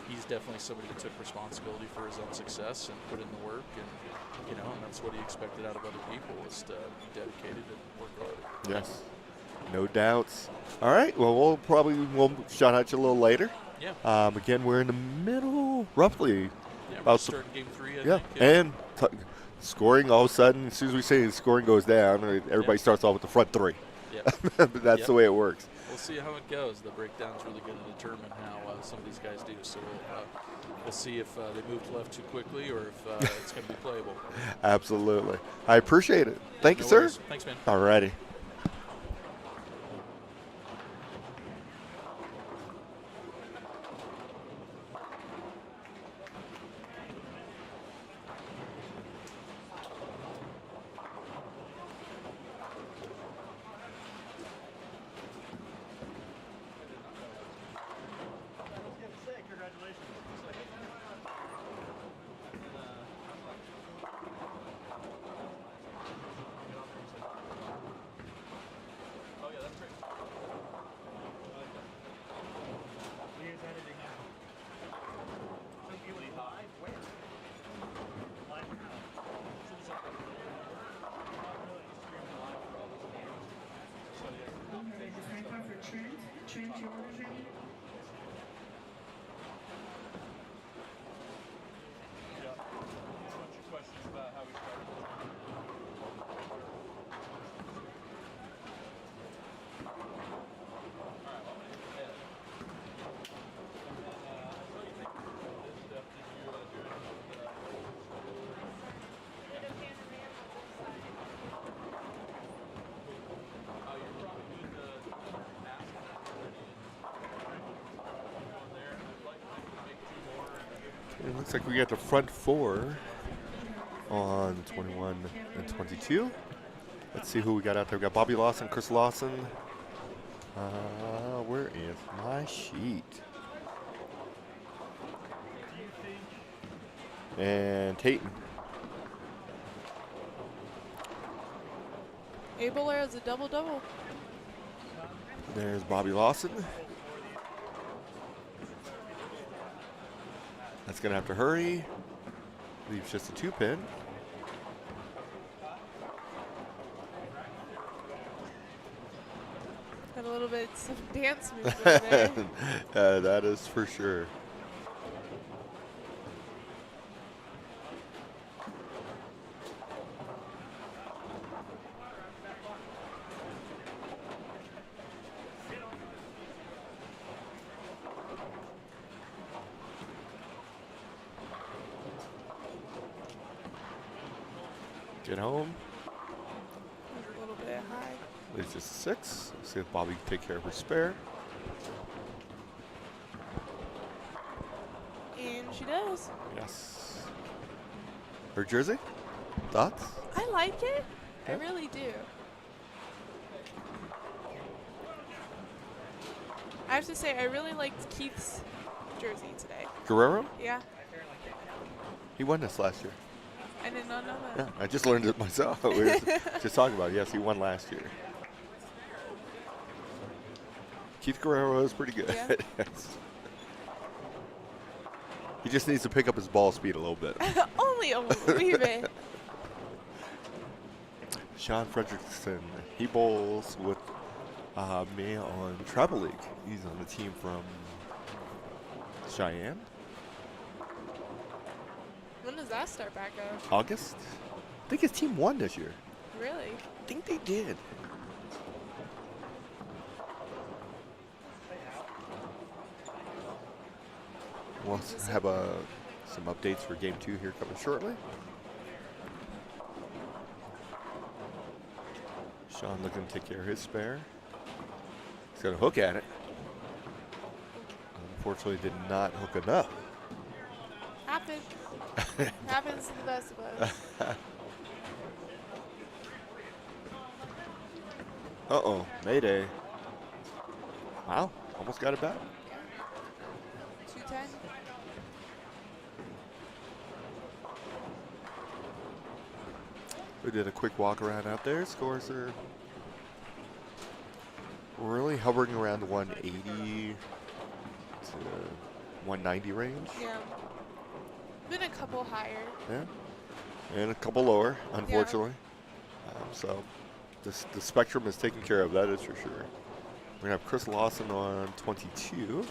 he's definitely somebody that took responsibility for his own success and put in the work, and you know, and that's what he expected out of other people, was to be dedicated and work hard. Yes. No doubts. All right. Well, we'll shout out you a little later. Yeah. Again, we're in the middle, roughly. Yeah, we're about starting game 3, I yeah. think. And scoring, all of a sudden, as soon as we say the scoring goes down, everybody starts off with the front 3. Yeah. But that's the way it works. we'll see how it goes. The breakdown's really going to determine how some of these guys do. So we'll see if they move left too quickly or if it's going to be playable. Absolutely. I appreciate it. Thank you, No sir. worries. Thanks, man. All righty. Trent, your order's ready? Yeah. Just a bunch of questions about how we started. It looks like we got the front four on 21 and 22. Let's see who we got out there. We got Bobby Lawson, Chris Lawson. Where is my sheet? And Tayton. Abler has a double-double. There's Bobby Lawson. That's going to have to hurry. Leaves just a 2-pin. Got a little bit some dance moves over there. That is for sure. Get home. A little bit high. Leaves just a 6. Let's see if Bobby can take care of her spare. And she does. Yes. Her jersey? Thoughts? I like it. I Okay. really do. I have to say, I really liked Keith's jersey today. Guerrero? Yeah, He won this last year. I did not know Yeah, that. I just learned it myself. We were just talking about it. Yes, he won last year. Keith Guerrero is pretty good. Yeah. Yes. He just needs to pick up his ball speed a little bit. Only a wee bit. Sean Fredrickson, he bowls with me on Travel League. He's on the team from Cheyenne. When does that start back up? August. I think his team won this year. Really? I think they did. We'll have some updates for Game 2 here coming shortly. Sean looking to take care of his spare. He's got a hook at it. Unfortunately, did not hook enough. Happens. Happens to the best of us. Uh-oh, Mayday. Wow, almost got it back. 210. We did a quick walk around out there. Scores are really hovering around the 180 to 190 range. Yeah. Been a couple higher. Yeah, and a couple lower, unfortunately. So the spectrum is taken care of, that is for sure. We're going to have Chris Lawson on 22.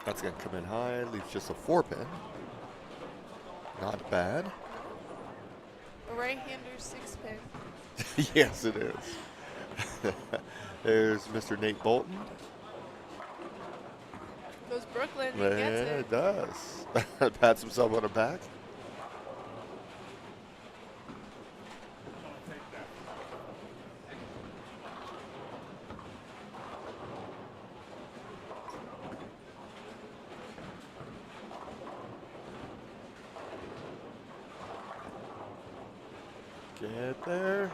That's going to come in high. Leaves just a 4-pin. Not bad. A right-hander 6-pin. Yes, it is. There's Mr. Nate Bolton. Goes Brooklyn. He Yeah, gets it it. does. Pats himself on the back. Get there.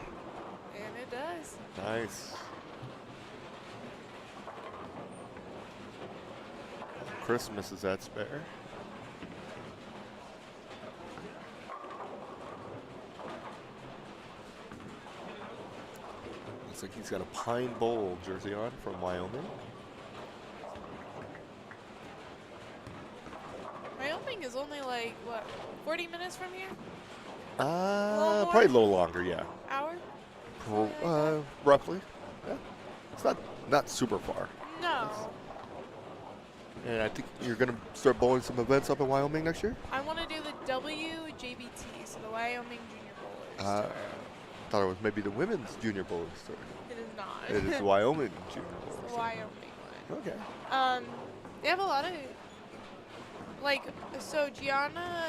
And it does. Nice. Chris misses that spare. Looks like he's got a Pine Bowl jersey on from Wyoming. Wyoming is only like, what, 40 minutes from here? Probably a little longer, yeah. Hour? Roughly. Yeah. It's not super far. No. And I think you're going to start bowling some events up in Wyoming next year? I want to do the WJBT, so the Wyoming Junior Bowlers. Thought it was maybe the women's junior bowling story. It is not. It is the Wyoming junior It's bowling the story. Wyoming one. Okay. They have a lot of, like, so Gianna,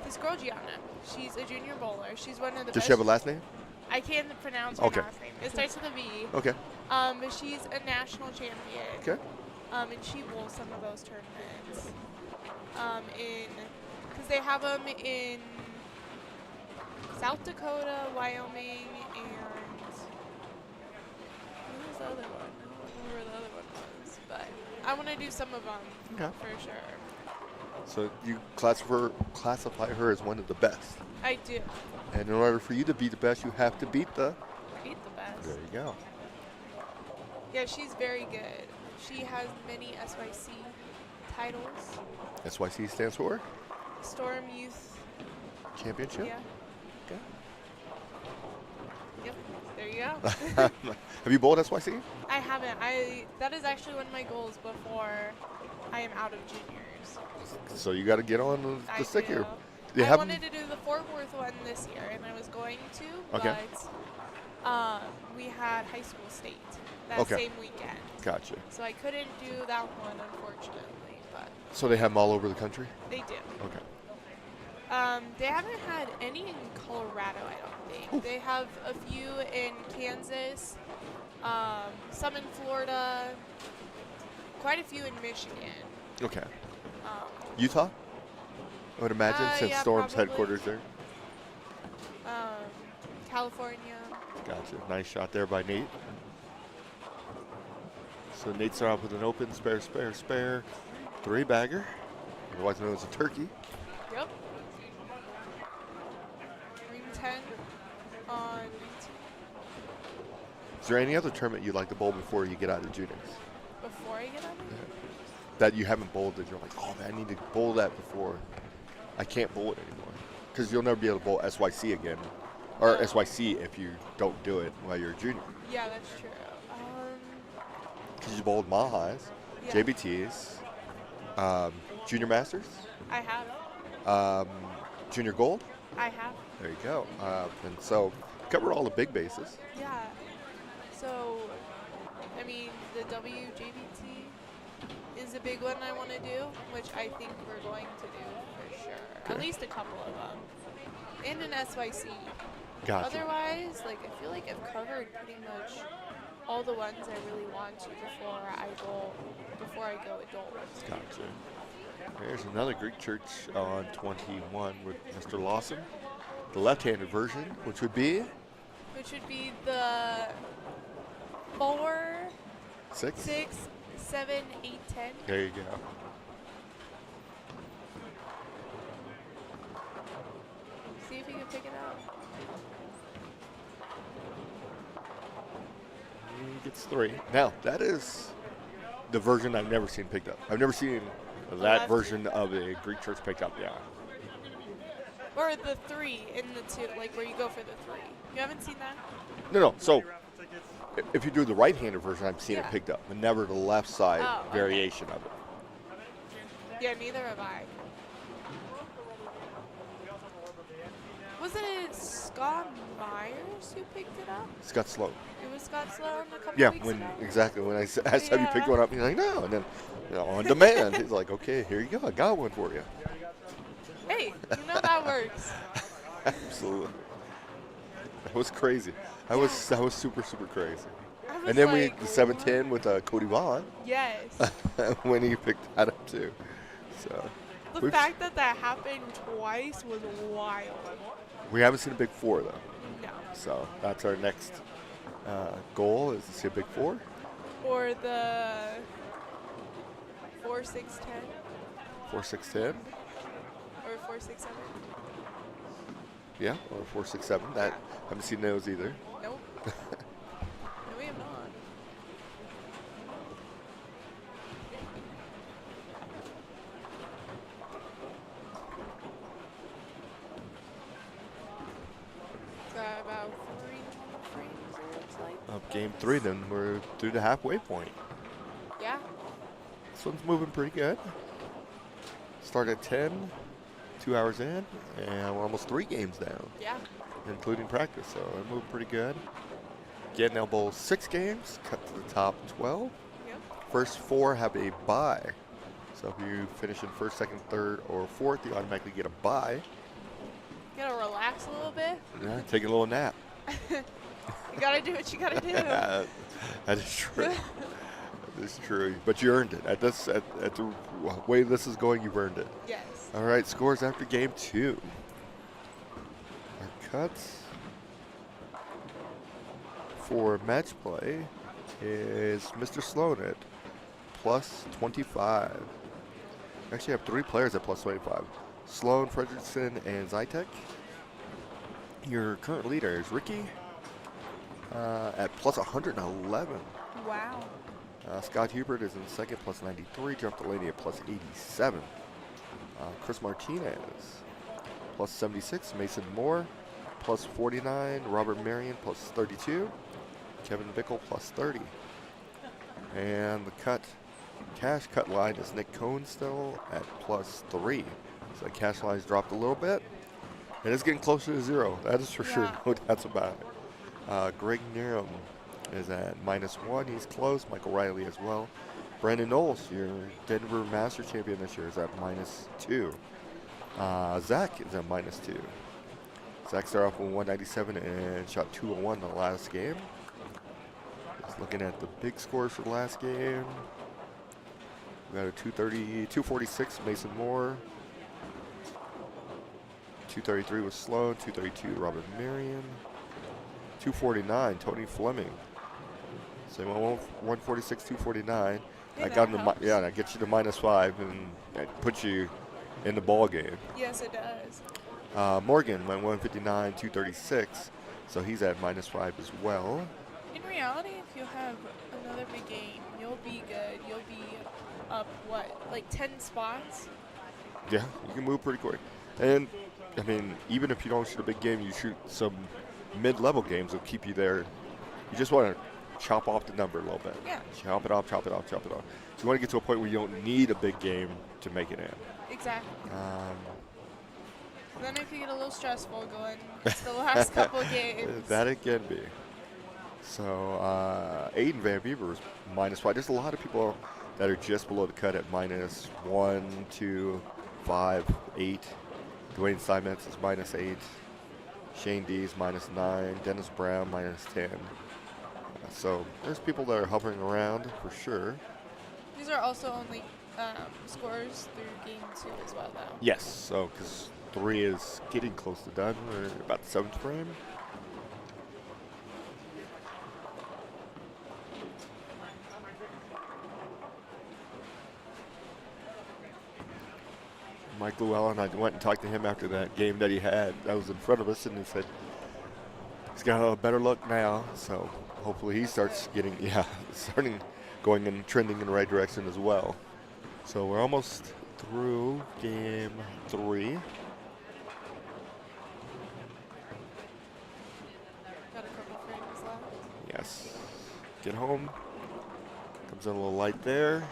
this girl Gianna, she's a junior bowler. She's one of the Does best. she have a last name? I can't pronounce her Okay. last name. It starts with a V. Okay. But she's a national champion. Okay. And she bowls some of those tournaments. Because they have them in South Dakota, Wyoming, and what was the other one? I don't remember where the other one was, but I want to do some of them Okay. for sure. So you classify her as one of the best. I do. And in order for you to be the best, you have to beat the. Beat the best. There you go. Yeah, she's very good. She has many SYC titles. SYC stands for Storm Youth. Championship. Yeah. Okay. Yep. There you go. Have you bowled SYC? I haven't. That is actually one of my goals before I am out of juniors. So you got to get on I the stick do. here. You I haven't- wanted to do the Fort Worth one this year, and I was going to, Okay. but we had high school state that Okay. same weekend. Gotcha. So I couldn't do that one, unfortunately, but So they have them all over the country? they do. Okay. They haven't had any in Colorado, I don't think. Oof. They have a few in Kansas, some in Florida, quite a few in Michigan. Okay. Um, Utah? I would imagine, since yeah, Storm's probably. headquarters there. California. Gotcha. Nice shot there by Nate. So Nate started off with an open spare, 3-bagger, otherwise known as a turkey. Yep. Ring 10 on 19. Is there any other tournament you'd like to bowl before you get out of juniors? Before I get on it? That you haven't bowled that you're like, oh man, I need to bowl that before I can't bowl it anymore. Because you'll never be able to bowl SYC again. Or SYC if you don't do it while you're a junior. Yeah, that's true. Because you bowled Mahas, Yeah. JBTs, Junior Masters, I have. Junior Gold. I have. There you go. And so cover all the big bases. Yeah. So, I mean, the WJBT is a big one I want to do, which I think we're going to do for sure. Okay. At least a couple of them. And an SYC. Gotcha. Otherwise, like, I feel like I've covered pretty much all the ones I really want to before I go adult. Gotcha. There's another Greek church on 21 with Mr. Lawson. The left-handed version, which would be Which would be the 4, 6. 6, 7, 8, 10. There you go. See if you can pick it up. He gets 3. Now, that is the version I've never seen picked up. I've never seen that left. version of a Greek church picked up, yeah. Or the 3 in the 2, like where you go for the 3. You haven't seen that? No. So if you do the right-handed version, I've seen it Yeah. picked up, but never the left side Oh, okay. variation of it. Yeah, neither have I. Wasn't it Scott Myers who picked it up? Scott Sloan. It was Scott Sloan a couple Yeah, weeks when ago? exactly when I asked have you picked Yeah. one up, he's like, no, and then on demand, he's like, okay, here you go, I got one for you. Hey, you know that works. Absolutely. That was crazy. That was super crazy. I was And then like, the 710 with Cody Vaughn yes. when he picked that up too. So The we've- fact that that happened twice was wild. we haven't seen a big four though. No. So that's our next goal is to see a big four. Or the 4, 6, 10 4, 6, 10. or 4, 6, 7. Yeah, or 4, 6, 7. That haven't seen those either. Nope. No, we have not. Got about 3 more frames, it looks like. Of game 3, then we're through the halfway point. Yeah. This one's moving pretty good. Start at 10, 2 hours in, and we're almost 3 games down, Yeah. including practice. So we're moving pretty good. Again, they'll bowl 6 games, cut to the top 12. Yep. First 4 have a bye. So if you finish in first, second, third, or fourth, you automatically get a bye. You gotta relax a little bit. Yeah, take a little nap. You gotta do what you gotta do. That is true. That is true. But you earned it. At the way this is going, you've earned it. Yes. All right, scores after game 2. Our cuts for match play is Mr. Sloan at plus 25. We actually have 3 players at plus 25. Sloan, Fredrickson, and Zytek. Your current leader is Ricky at plus 111. Wow. Scott Hubert is in second, plus 93. Jeff Delaney at plus 87. Chris Martinez, plus 76. Mason Moore, plus 49. Robert Marion, plus 32. Kevin Bickle, plus 30. And the cash cut line is Nick Cohn still at plus 3. So the cash line's dropped a little bit. It is getting closer to 0. That is for sure. Yeah. No doubts about it. Greg Nerum is at -1. He's close. Michael Riley as well. Brandon Knowles, your Denver Master Champion this year, is at -2. Zach is at -2. Zach started off with 197 and shot 201 in the last game. Just looking at the big scores for the last game. We got a 246 Mason Moore. 233 was Sloan. 232 Robert Marion. 249 Tony Fleming. So 146, 249. Yeah, I got that him to helps. that gets you to -5 and that puts you in the ball game. Yes, it does. Morgan went 159, 236. So he's at -5 as well. In reality, if you have another big game, you'll be good. You'll be up, what, like 10 spots? Yeah, you can move pretty quick. And I mean, even if you don't shoot a big game, you shoot some mid-level games will keep you there. You just want to chop off the number a little bit. Yeah. Chop it off, chop it off, chop it off. So you want to get to a point where you don't need a big game to make it in. Exactly. Um, Then if you get a little stressful going to the last couple games. That it can be. So Aiden Van Beaver was -5. There's a lot of people that are just below the cut at -1, 2, 5, 8. Dwayne Simons is -8. Shane Dees -9. Dennis Brown -10. So there's people that are hovering around for sure. These are also only scores through game 2 as well, though. Yes, so because 3 is getting close to done. We're about the 7th frame. Mike Llewellyn, I went and talked to him after that game that he had. That was in front of us, and he said he's got a better look now. So hopefully he starts getting, going and trending in the right direction as well. So we're almost through game 3. Got a couple frames left. Yes. Get home. Comes in a little light there.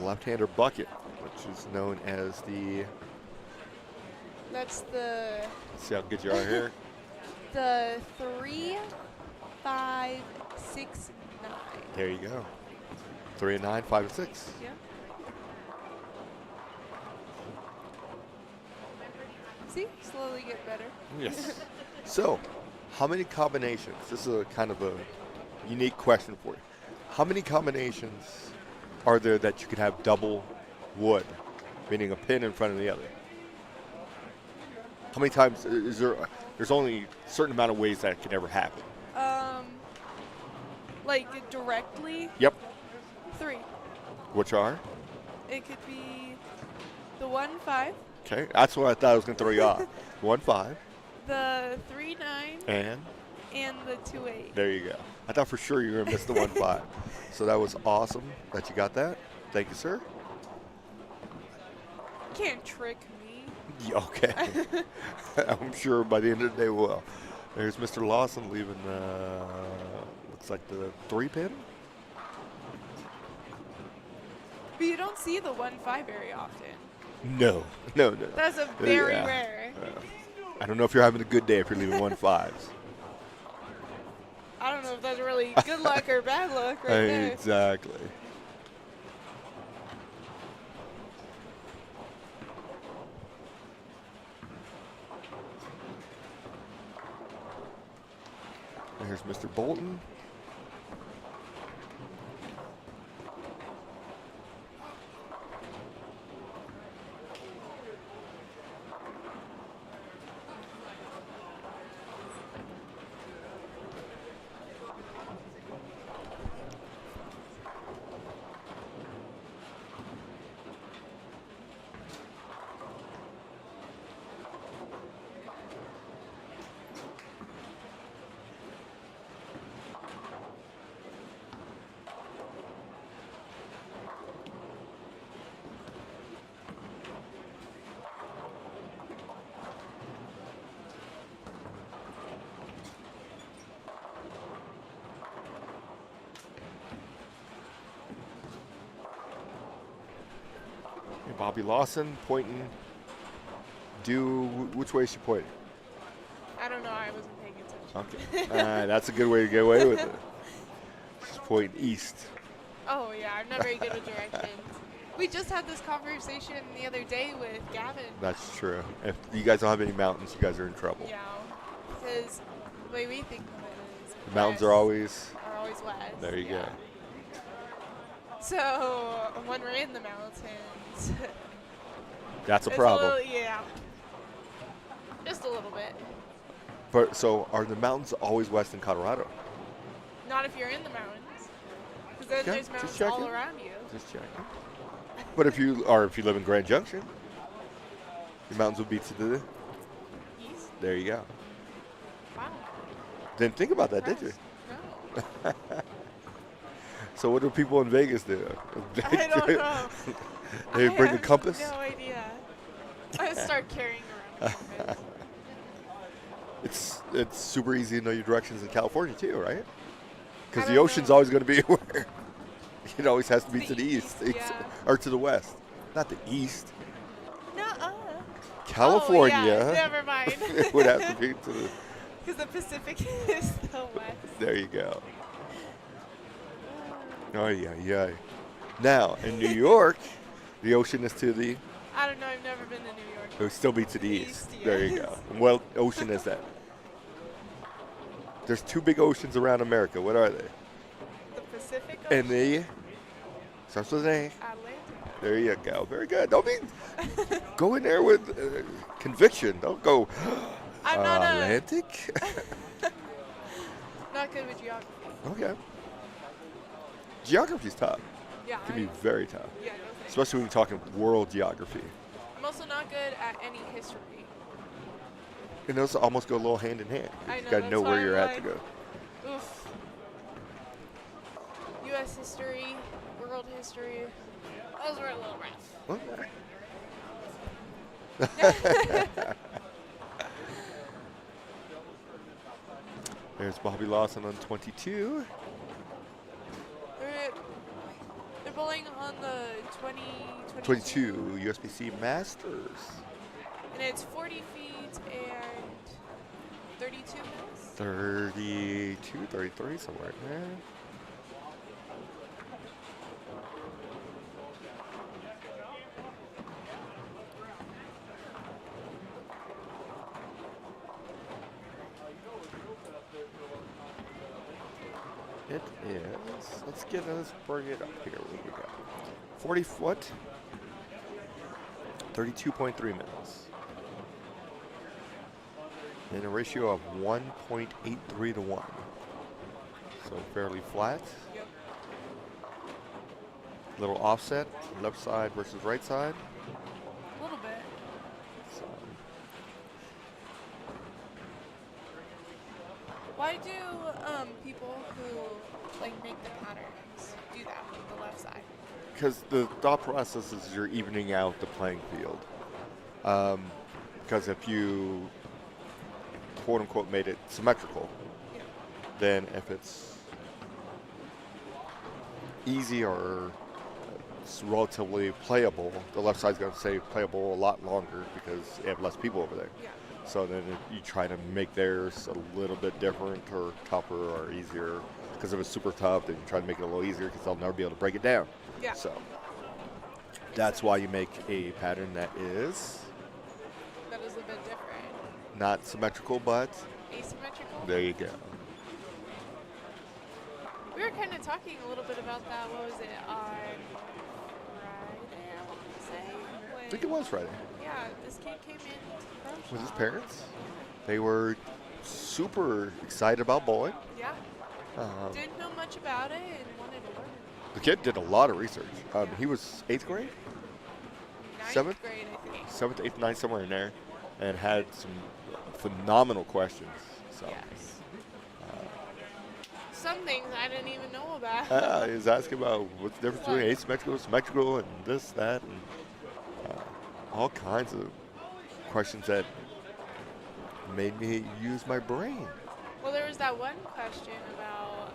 left-hander bucket, which is known as the. That's the Let's see how good you are here. the 3, 5, 6, 9. There you go. 3 and 9, 5 and 6. Yeah. See, slowly get better. Yes. So, how many combinations? This is a kind of a unique question for you. How many combinations are there that you could have double wood, meaning a pin in front of the other? How many times is there? There's only a certain amount of ways that can ever happen. Like directly, Yep. 3. Which are? It could be the 1, 5, Okay, that's what I thought I was going to throw you off. 1, 5, the 3, 9, and the 2, 8. there you go. I thought for sure you were going to miss the 1, 5. So that was awesome that you got that. Thank you, sir. Can't trick me. Yeah, okay. I'm sure by the end of the day we will. There's Mr. Lawson leaving, looks like the 3 pin. But you don't see the 1, 5 very often. No. That's a very Yeah. rare. I don't know if you're having a good day if you're leaving 1, 5s. I don't know if that's really good luck or bad luck right there. Exactly. Here's Mr. Bolton. Bobby Lawson pointing. Which way is she pointing? I don't know. I wasn't paying attention. Okay. That's a good way to get away with it. She's pointing east. Oh, yeah. I'm not very good with directions. We just had this conversation the other day with Gavin. That's true. If you guys don't have any mountains, you guys are in trouble. Yeah. Because the way we think of it is The mountains are west always. west. There you go. So when we're in the mountains, That's a it's problem. yeah. Just a little bit. But so are the mountains always west in Colorado? Not if you're in the mountains. Because then Okay, there's just mountains checking. all around you. Just checking. But if you live in Grand Junction, the mountains would be to the. East? There you go. Wow. Didn't think about that, did you? No. So what do people in Vegas do? I don't know. They I bring a have compass? No idea. I start carrying around a compass. It's super easy to know your directions in California too, right? Because I the don't ocean's know. always going to be where it always has to be The to the east, east, yeah. or to the west, not the east. Nuh-uh. California Oh, yeah. Never mind. would have to be to the. Because the Pacific is the west. There you go. Oh yeah. Now in New York, the ocean is to the. I don't know. I've never been to New York. It would still be to the east. East, There you yes. go. And what ocean is that? There's 2 big oceans around America. What are they? The Pacific Ocean. And the starts with an A. Atlantic. There you go. Very good. Don't be go in there with conviction. Don't go I'm not Atlantic. not good with geography. Okay. Geography's tough. Yeah. It can be very tough, Yeah. No thanks. especially when you're talking world geography. I'm also not good at any history. And those almost go a little hand in hand. I You know, gotta that's know why where I'm you're at to like- go. Oof. U.S. history, world history. Those were a little rough. Okay. There's Bobby Lawson on 22. They're bowling on on the 22 USB-C Masters. And it's 40 feet and 32 mils. 32, 33, somewhere in there. It is. Let's bring it up here. What do we got? 40 foot, 32.3 mils. In a ratio of 1.83 to 1. So fairly flat. Yep. Little offset, left side versus right side. A little bit. So, Why do people who like make the patterns do that with the left side? because the thought process is you're evening out the playing field. Because if you quote unquote made it symmetrical, Yeah. then if it's easy or it's relatively playable, the left side's going to stay playable a lot longer because you have less people over there. Yeah. So then you try to make theirs a little bit different or tougher or easier. Because if it's super tough, then you try to make it a little easier because they'll never be able to break it down. Yeah. So that's why you make a pattern that is That is a bit different. not symmetrical, but Asymmetrical. there you go. We were kind of talking a little bit about that. What was it on Friday? I want to say. I think it was Friday. Yeah, this kid came in. From With his shop. parents. They were super excited about bowling. Yeah. Um, Didn't know much about it and wanted to learn. the kid did a lot of research. He was 8th grade? Ninth Seventh? grade, I think. 7th, 8th, 9th, somewhere in there. And had some phenomenal questions. So Yes. Some things I didn't even know about. he was asking about what's the difference between asymmetrical, symmetrical, and this, that, and all kinds of questions that made me use my brain. Well, there was that one question about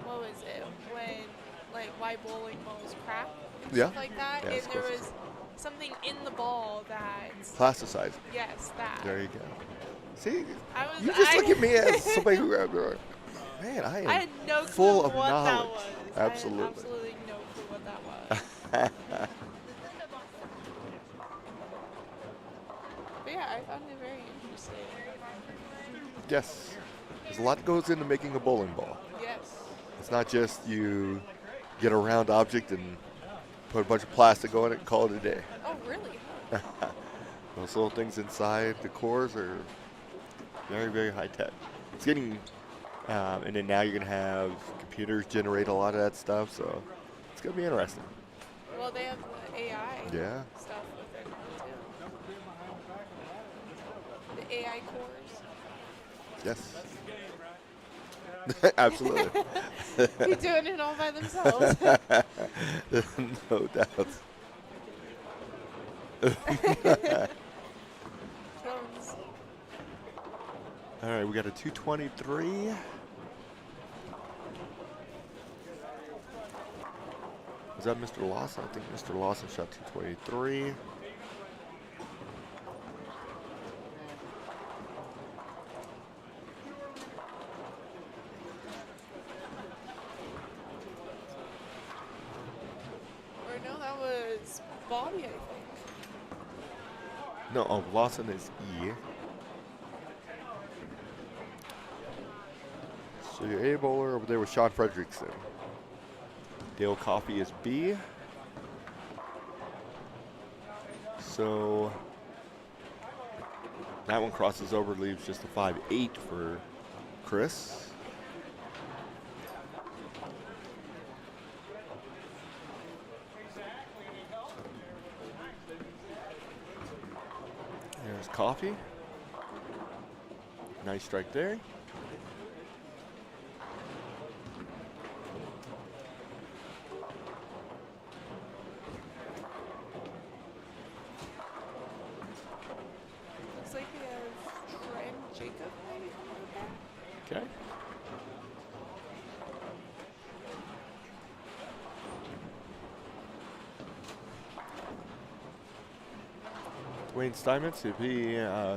what was it when like why bowling balls crack and Yeah. stuff like that, Yeah, and it's there close. was something in the ball that Plasticizing. yes, that. There you go. See, I was. you just I, look at me as somebody who, man, I am I had no clue full of what knowledge. that was. Absolutely. I had absolutely no clue what that was. But yeah, I found it very interesting. Yes. There's a lot that goes into making a bowling ball. Yes. It's not just you get a round object and put a bunch of plastic on it and call it a day. Oh, really? Huh? Those little things inside the cores are very, very high tech. It's getting, and then now you're going to have computers generate a lot of that stuff, so it's going to be interesting. Well, they have the AI Yeah. stuff with it now, too. The AI cores. Yes. Absolutely. You're doing it all by themselves. No doubt. Drones. All right, we got a 223. Was that Mr. Lawson? I think Mr. Lawson shot 223. Or no, that was Bobby, I think. No, oh, Lawson is E. So your A bowler over there was Sean Fredrickson. Dale Coffey is B. So that one crosses over, leaves just a 5-8 for Chris. There's Coffee. Nice strike there. Looks like we have Trent Jacob. Okay. Wayne Steinmetz, if he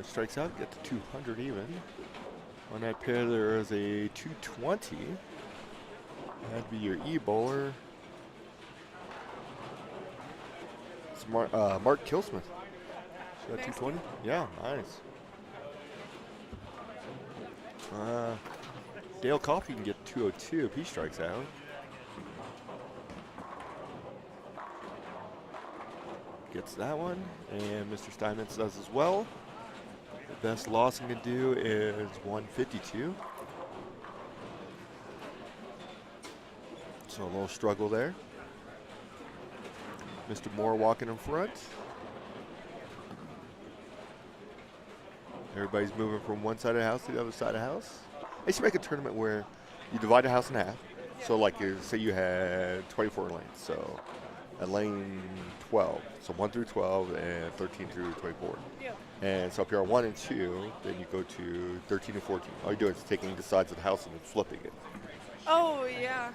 strikes out, get to 200 even. On that pair, there is a 220. That'd be your E-bowler. It's Mark Kilsmith. Is that Nice 220? Yeah, nice. Dale Coffey can get 202 if he strikes out. Gets that one, and Mr. Steinmetz does as well. The best Lawson can do is 152. So a little struggle there. Mr. Moore walking in front. Everybody's moving from one side of the house to the other side of the house. I should make a tournament where you divide the house in half. So like say you had 24 lanes. So at lane 12. So 1 through 12 and 13 through 24. Yeah. And so if you're on 1 and 2, then you go to 13 and 14. All you're doing is taking the sides of the house and then flipping it. Oh, yeah.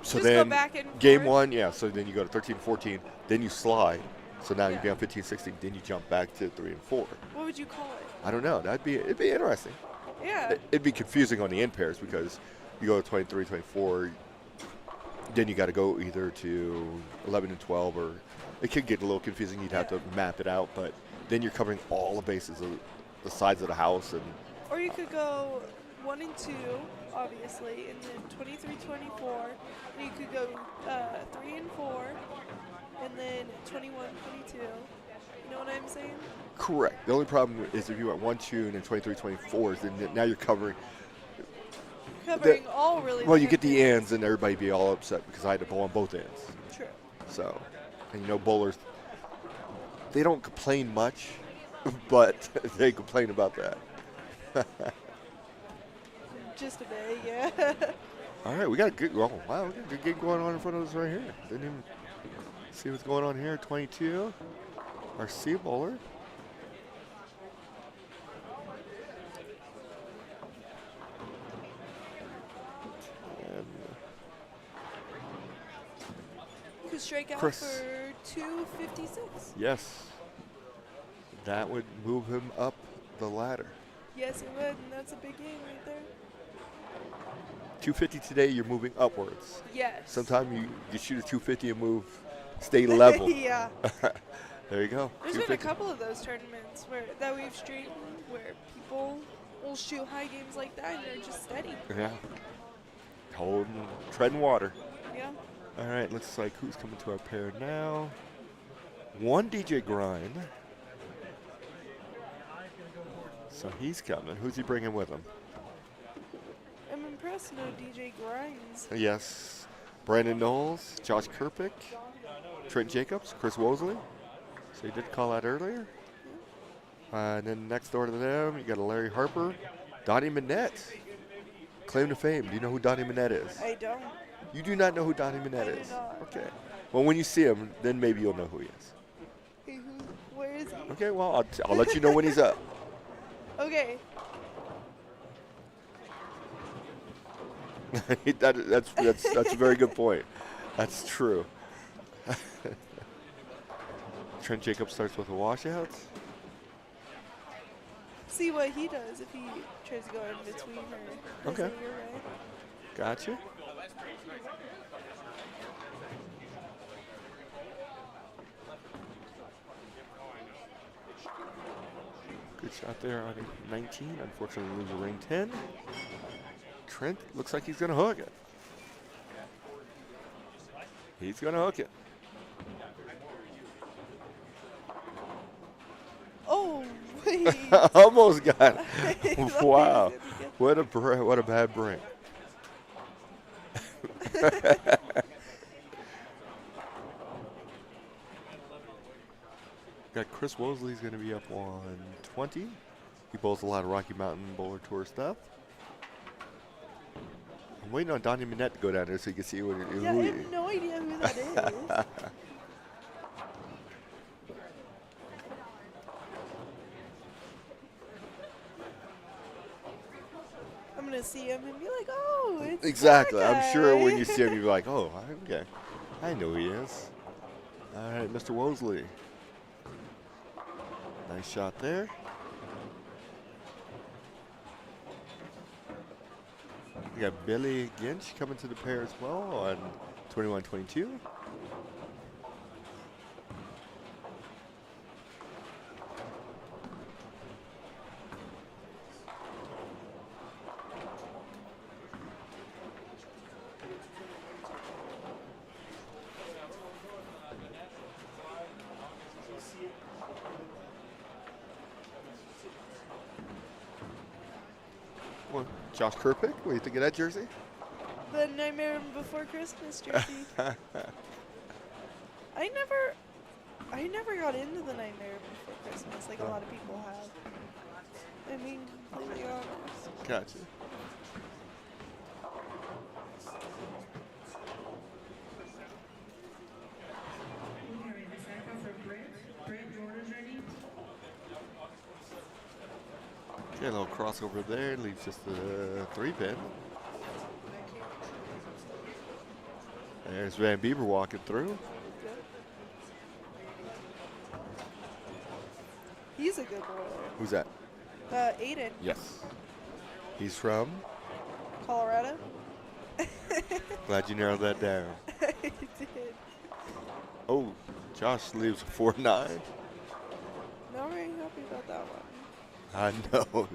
So Just then go back and game forth. 1, yeah, so then you go to 13 and 14, then you slide. So now Yeah. you'd be on 15, 16, then you jump back to 3 and 4. What would you call it? I don't know. It'd be interesting. Yeah. It'd be confusing on the end pairs because you go to 23, 24, then you got to go either to 11 and 12, or it could get a little confusing. You'd have to map it out, but then you're covering all the bases of the sides of the house. And Or you could go 1 and 2, obviously, and then 23, 24. And you could go 3 and 4, and then 21, 22. You know what I'm saying? correct. The only problem is if you went 1, 2, and then 23, 24, then now you're covering. Covering all really. Well, you get different the things. ends, and everybody be all upset because I had to bowl on both ends. True. So, and bowlers, they don't complain much, but they complain about that. Just a bit, yeah. All right, we got a good. Oh, wow, we got a good game going on in front of us right here. Didn't even see what's going on here. 22, our C bowler. And You could strike out Chris. for 256. yes, that would move him up the ladder. Yes, it would, and that's a big game right there. 250 today, you're moving upwards. Yes. Sometimes you shoot a 250 and move, stay level. Yeah. There you go. There's been a 250. couple of those tournaments that we've streamed where people will shoot high games like that and they're just steady. Yeah. Holding, treading water. Yeah. All right, looks like who's coming to our pair now? One DJ Grind. So he's coming. Who's he bringing with him? I'm impressed no DJ Grinds. Yes. Brandon Knowles, Josh Kerpick, Trent Jacobs, Chris Wosley. So he did call out earlier. And then next door to them, you got a Larry Harper, Donnie Manette. Claim to fame. Do you know who Donnie Manette is? I don't. You do not know who Donnie Manette I do is? not. Okay. Well, when you see him, then maybe you'll know who he is. Hey, where is he? Okay, well, I'll let you know when he's up. Okay. That's a very good point. That's true. Trent Jacobs starts with a washout. See what he does if he tries to go in between her. Okay. You're right. Gotcha. Good shot there on 19. Unfortunately, loses ring 10. Trent looks like he's going to hook it. He's going to hook it. Oh, wait. Almost got I it. thought he Wow. was gonna What a bad break. Got Chris Wosley's going to be up on 20. He bowls a lot of Rocky Mountain Bowler Tour stuff. I'm waiting on Donnie Manette to go down there so you can see what it is. Yeah, I have no idea who that is. I'm gonna see him and be like, "Oh, it's Exactly. that I'm sure when guy." you see him, you'll be like, oh, okay. I know who he is. All right, Mr. Wosley. Nice shot there. We got Billy Ginch coming to the pair as well on 21-22. Well, Josh Kerpick, what do you think of that jersey? The Nightmare Before Christmas jersey. I never got into the Nightmare Before Christmas like a lot of people have. I mean, completely honest. Gotcha. Okay, a little crossover there, leaves just the 3-pin. There's Van Bieber walking through. He's a good roller. Who's that? Aiden, Yes. He's from? Colorado. Glad you narrowed that down. I did. Oh, Josh leaves a 4-9. Not very happy about that one. I know.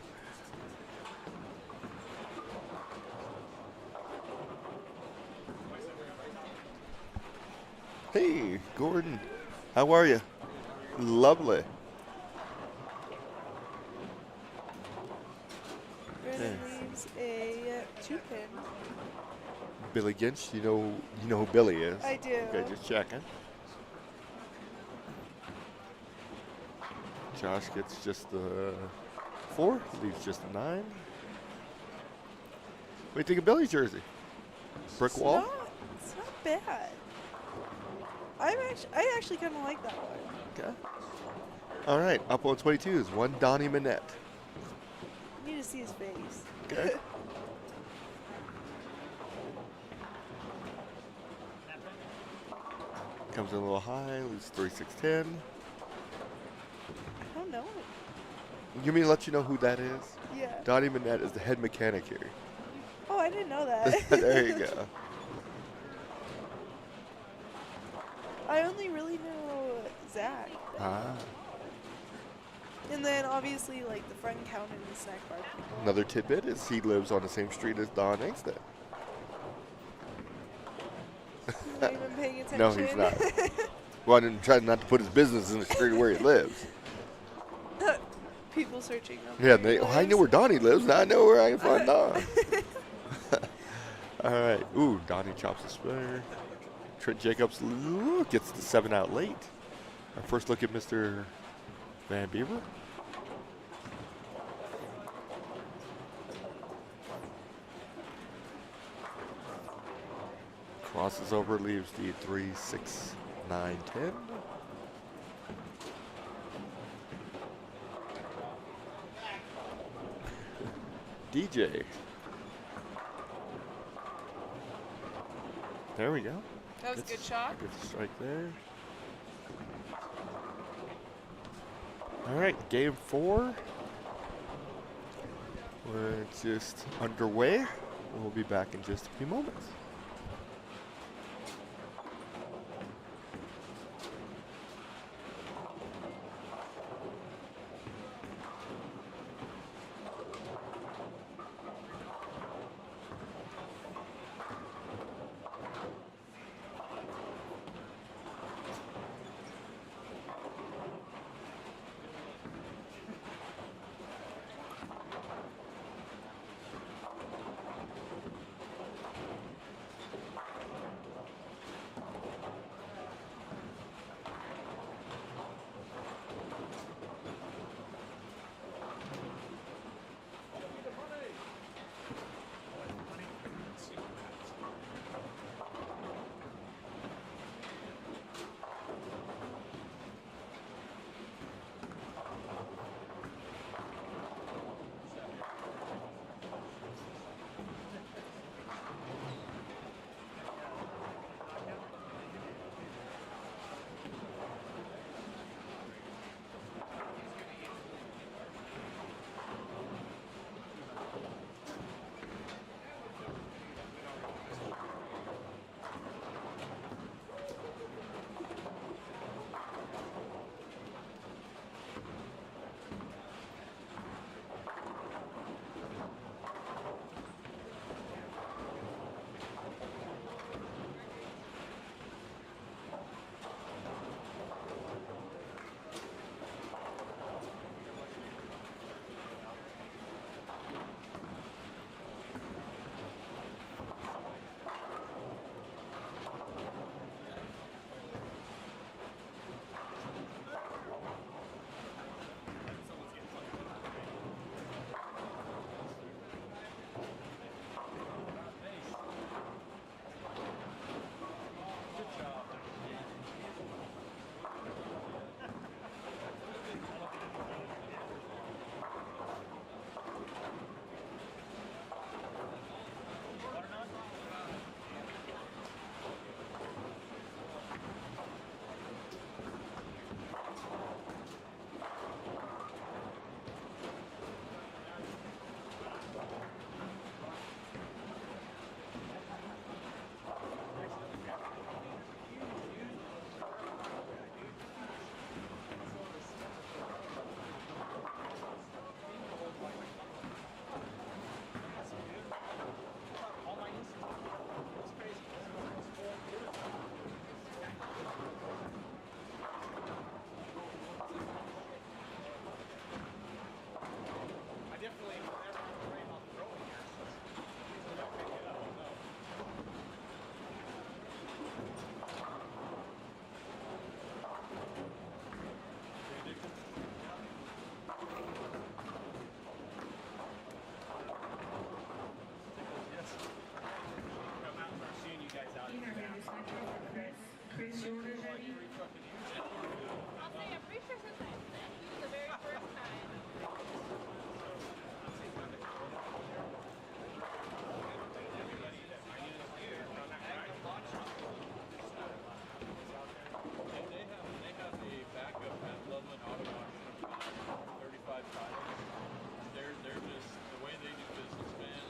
Hey, Gordon. How are you? Lovely. Brandon leaves a 2-pin. Billy Ginch, you know who Billy is. I do. Okay, just checking. Josh gets just the 4, leaves just a 9. What do you think of Billy's jersey? Brick wall? It's not bad. I actually kind of like that one. Okay. All right, up on 22 is one Donnie Manette. I need to see his face. Okay. Comes in a little high, leaves 3-6-10. I don't know. You mean to let you know who that is? Yeah. Donnie Manette is the head mechanic here. Oh, I didn't know that. There you go. I only really know Zach. Ah. And then obviously like the front counter and the snack bar people. Another tidbit is he lives on the same street as Don Engstead. Not even paying attention. No, he's not. Well, I'm trying not to put his business in the street where he lives. People searching up. Yeah, where he I know lives. where Donnie lives. Now I know where I can find Don. All right. Ooh, Donnie chops the spinner. Trent Jacobs gets the 7 out late. Our first look at Mr. Van Bieber. Crosses over, leaves the 3, 6, 9, 10. DJ. There we go. That was a good shot. Good strike there. All right, game 4. We're just underway. We'll be back in just a few moments. interview selected for Chris. Chris, you're ready? I'll say I'm pretty sure since I met you the very first time. They have a backup at Loveland Auto Wash, 35 titles. They're just the way they do business, man.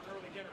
Early dinner,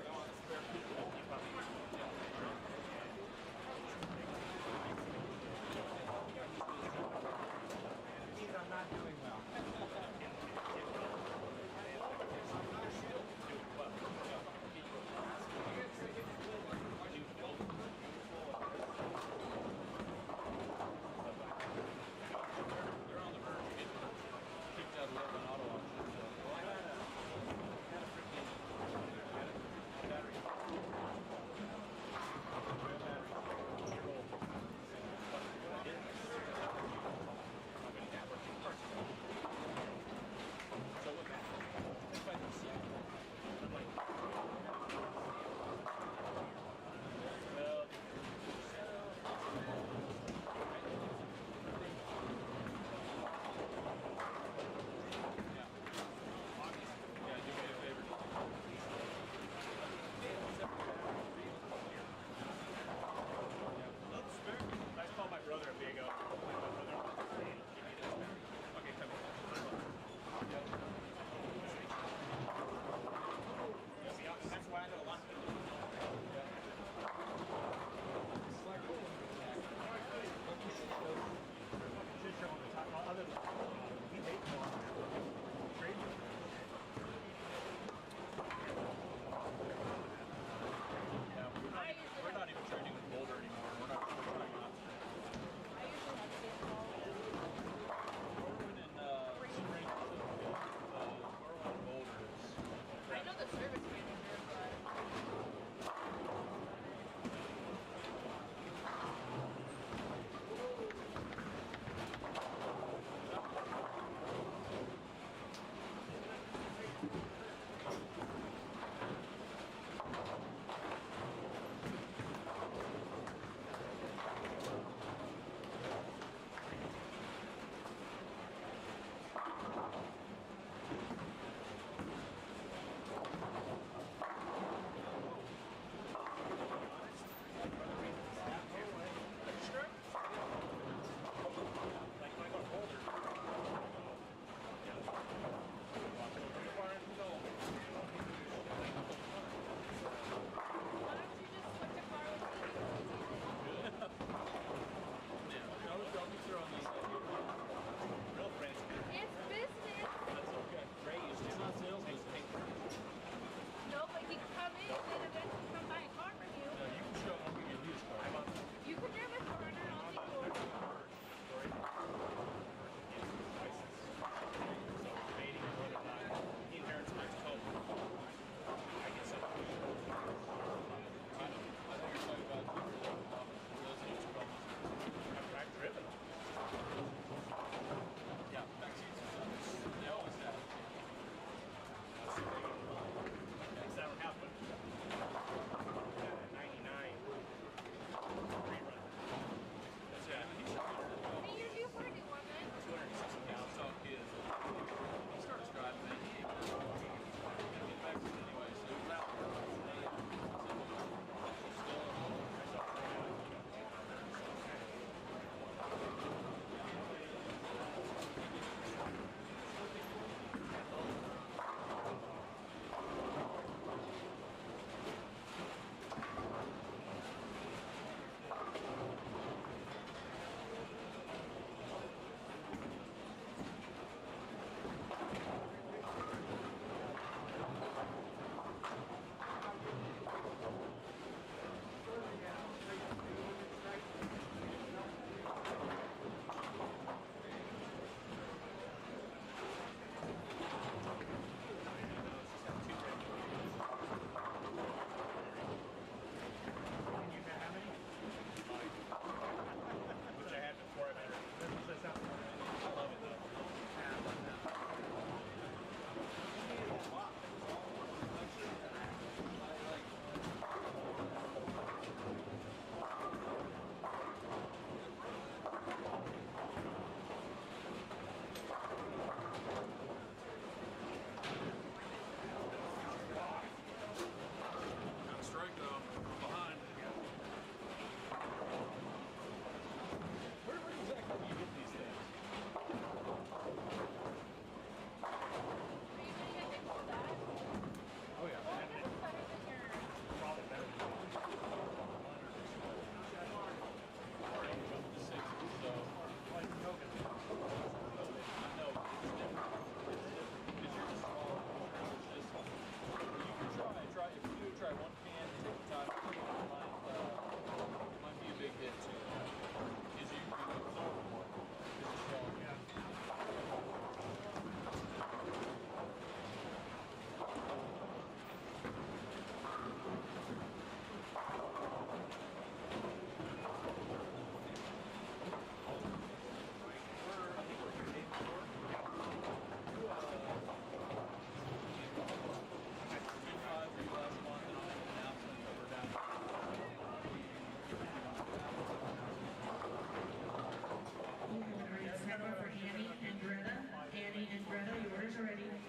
Ricardo, your orders are ready. And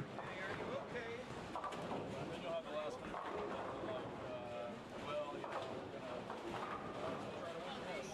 then you'll have the last 100 people that are like, well, you know, we're gonna try to win this.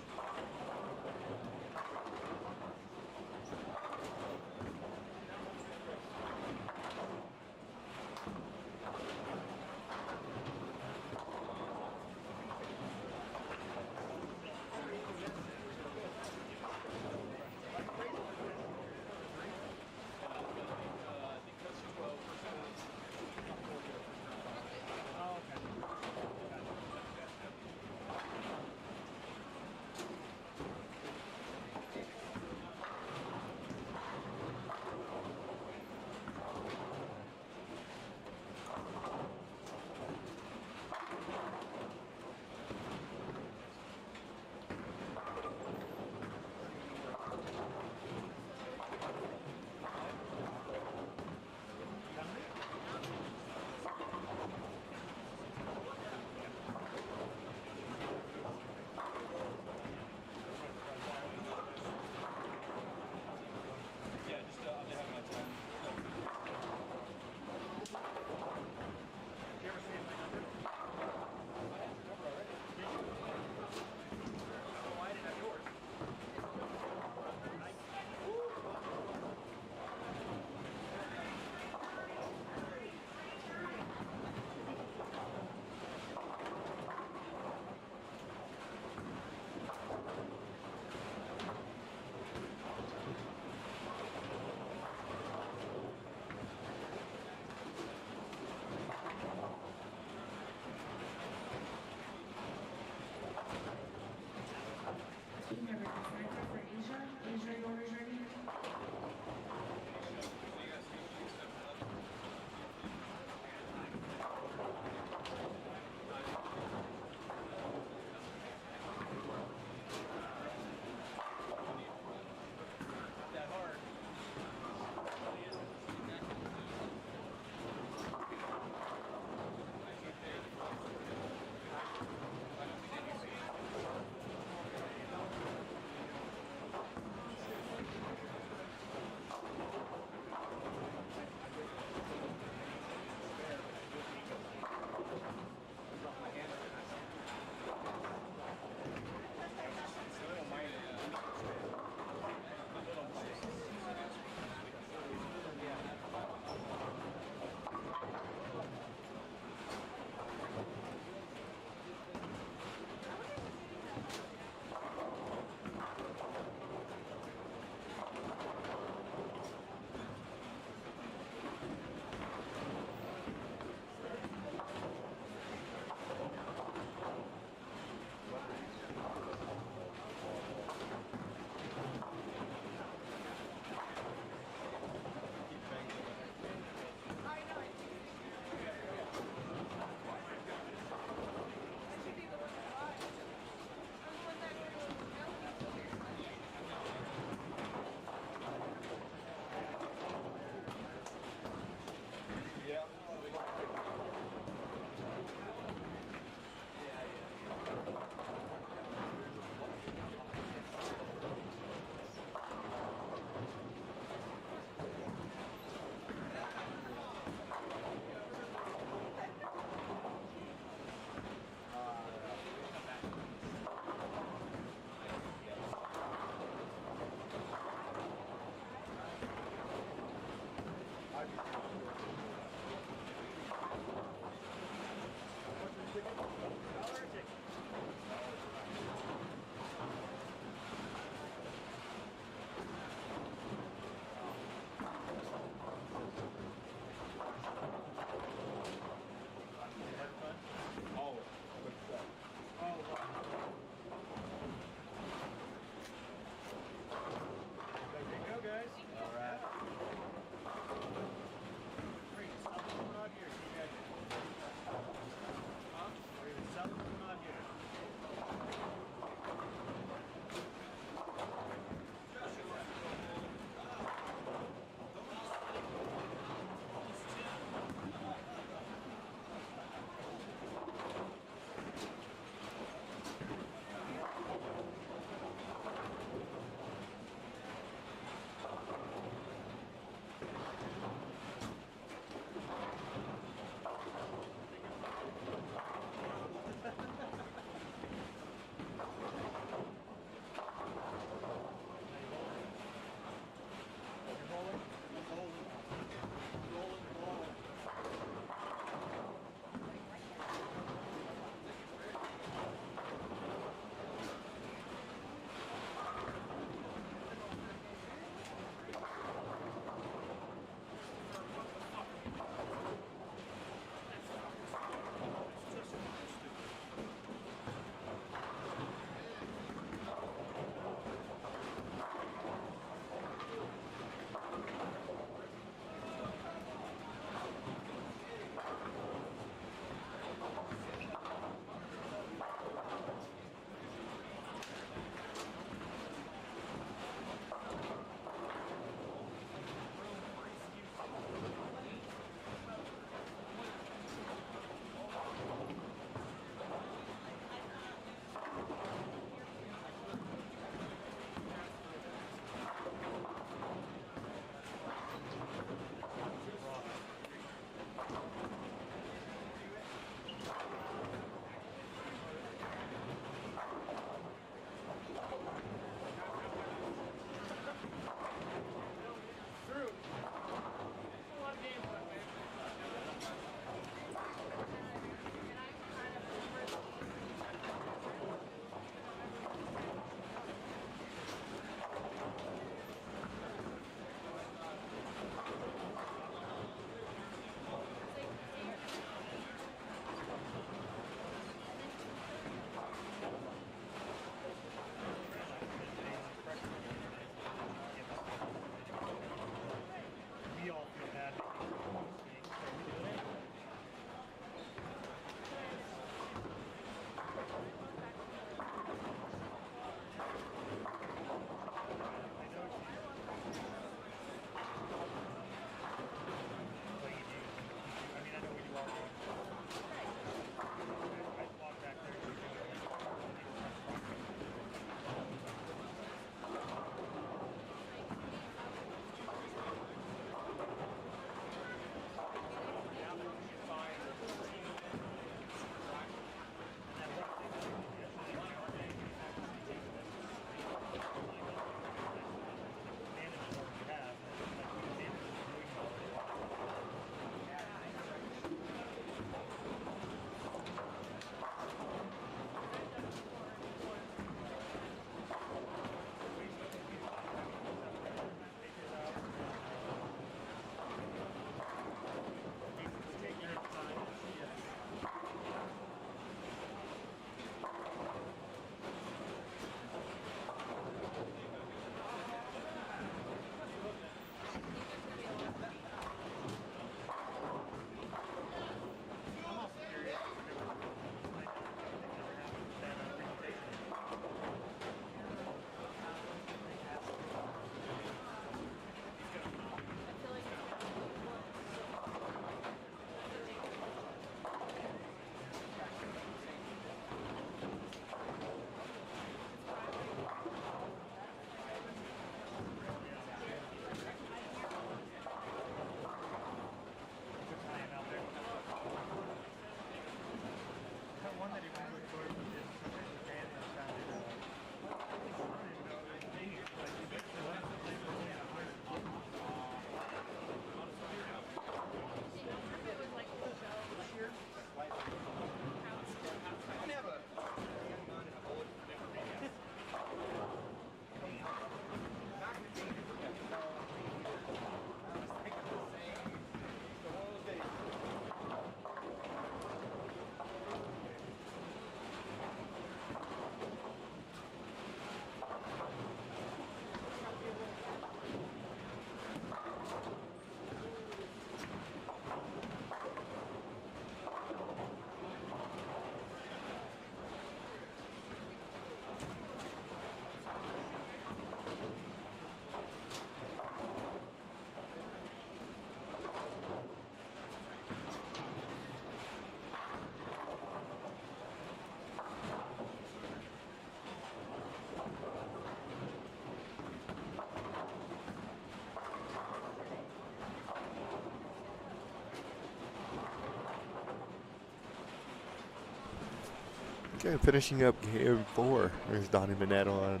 Okay, finishing up game 4. There's Donnie Manette on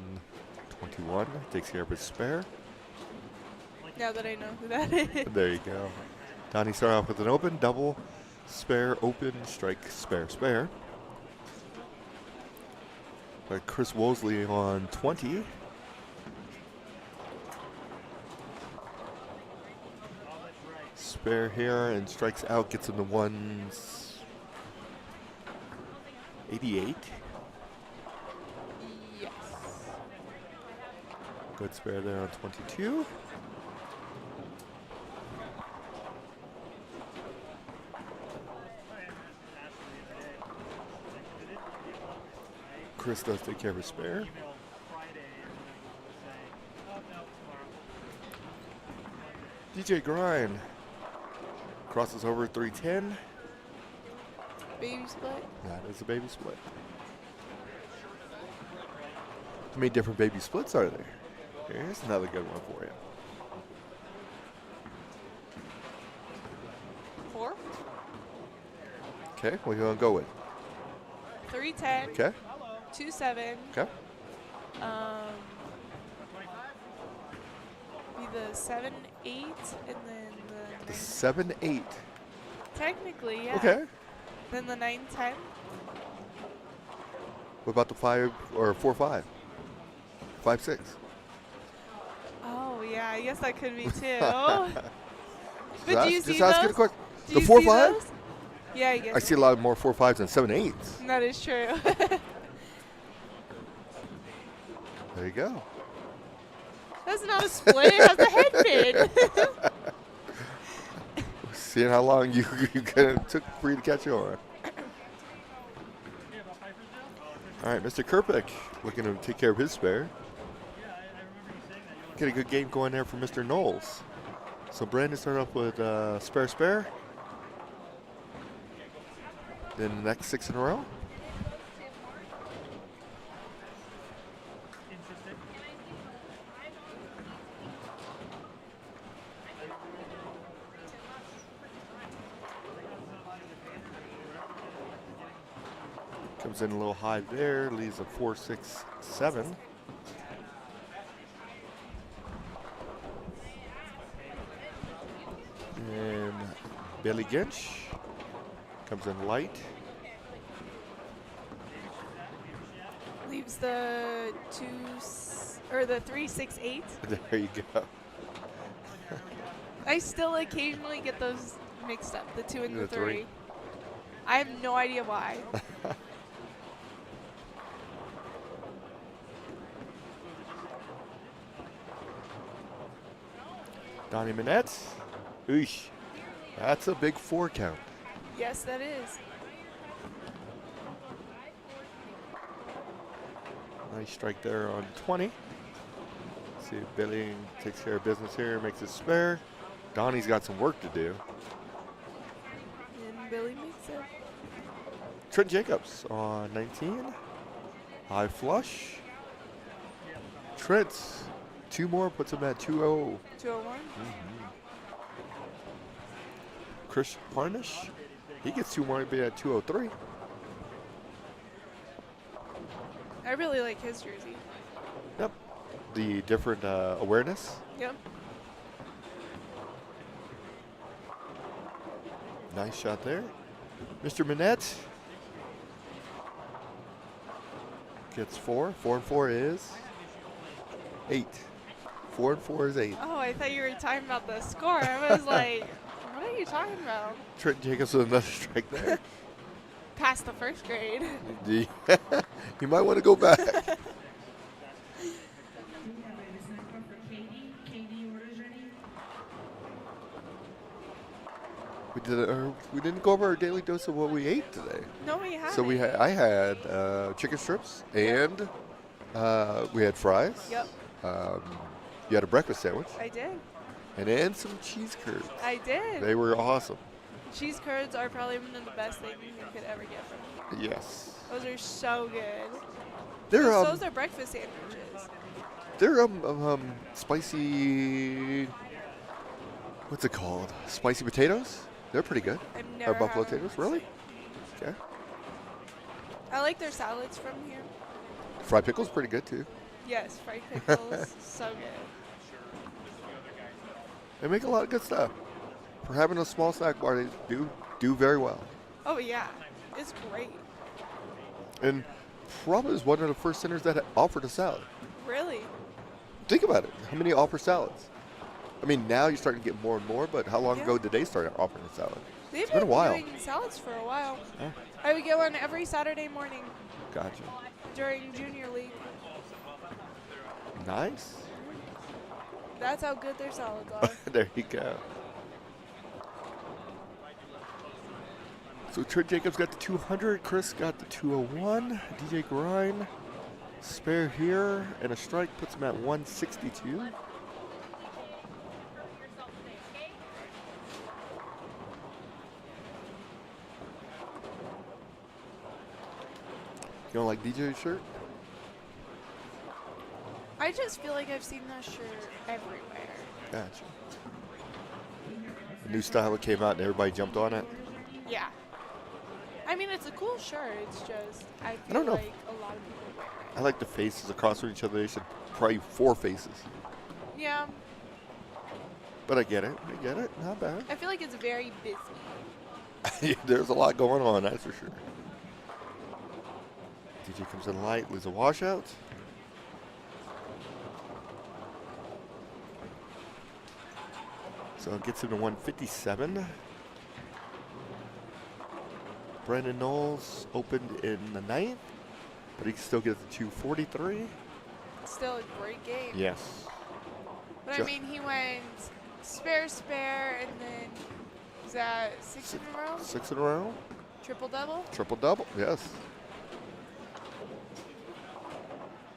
21. Takes care of his spare. Now that I know who that is. There you go. Donnie started off with an open, double, spare, open, strike, spare, spare. Got Chris Wolesley on 20. Spare here and strikes out, gets him to 188. Yes. Good spare there on 22. Chris does take care of his spare. DJ Grind crosses over 310. Baby split. That is a baby split. How many different baby splits are there? Here's another good one for you. 4. Okay, what are you going to go with? 310. Okay, 27. okay. Be the 7, 8, and then the The 9. 7, 8. Technically, yeah. Okay. Then the 9, 10. What about the 5 or 4, 5? 5, 6. Oh yeah, I guess that could be too. But do you see Just asking a those? question. Do The you 4, see 5? those? Yeah, I guess. I see a lot more 4, 5s than 7, 8s. That is true. There you go. That's not a split. It has a head pin. Seeing how long you kind of took for you to catch on. All right, Mr. Kerpick looking to take care of his spare. Get a good game going there for Mr. Knowles. So Brandon started off with spare, spare. Then the next 6 in a row. Comes in a little high there, leaves a 4, 6, 7. And Billy Ginch comes in light. Leaves the 3, 6, 8. There you go. I still occasionally get those mixed up, the 2 and the The 3. three. I have no idea why. Donnie Manette. Oosh. That's a big 4 count. Yes, that is. Nice strike there on 20. See if Billy takes care of business here, makes it spare. Donnie's got some work to do. And Billy makes it. Trent Jacobs on 19. High flush. Trent, 2 more, puts him at 2-0. 201. Chris Harnish, he gets 2 more, he'd be at 203. I really like his jersey. Yep. The different awareness. Yep. Nice shot there. Mr. Manette gets 4. 4 and 4 is 8. 4 and 4 is 8. Oh, I thought you were talking about the score. I was like, what are you talking about? Trent Jacobs with another strike there. Past the first grade. You might want to go back. We didn't go over our daily dose of what we ate today. No, we haven't. So I had chicken strips and we had fries. Yep, You had a breakfast sandwich I did. and then some cheese curds. I did. They were awesome. Cheese curds are probably one of the best things you could ever get from me. Yes. Those are so good. They're Those are breakfast sandwiches. they're spicy. What's it called? Spicy potatoes. They're pretty good. I've Or never buffalo had them. potatoes, really? Okay. I like their salads from here. Fried pickle's pretty good too. Yes, fried pickles, so good. They make a lot of good stuff. For having a small snack bar, they do very well. Oh yeah, it's great. And probably is one of the first centers that offered a salad. Really? Think about it. How many offer salads? I mean, now you're starting to get more and more, but how long Yeah. ago did they start offering a salad? They've been a while. doing salads for a while. Huh? I would get one every Saturday morning Gotcha. during junior league. Nice. That's how good their salads are. There you go. So Trent Jacobs got the 200, Chris got the 201, DJ Grind, spare here, and a strike puts him at 162. You don't like DJ's shirt? I just feel like I've seen that shirt everywhere. Gotcha. A new style that came out and everybody jumped on it. Yeah. I mean, it's a cool shirt. It's just, I feel don't know. like a lot of people wear I like the faces across from each other. They should probably 4 faces. it. Yeah. But I get it. I get it. Not bad. I feel like it's very busy. There's a lot going on, that's for sure. DJ comes in light, leaves a washout. So it gets him to 157. Brandon Knowles opened in the 9th, but he can still get the 243. Still a great game. Yes. But I Ju- mean, he went spare, and then was that 6 in a row? 6 in a row. Triple double? Triple double, yes.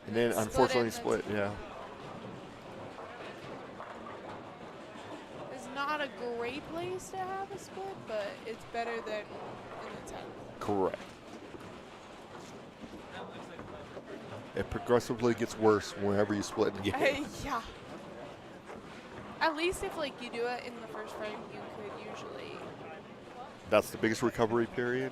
And then Split unfortunately in split, yeah. It's not a great place to have a split, but it's better than in the 10th. Correct. It progressively gets worse whenever you split in the game. Yeah. At least if like you do it in the first frame, you could usually. That's the biggest recovery period,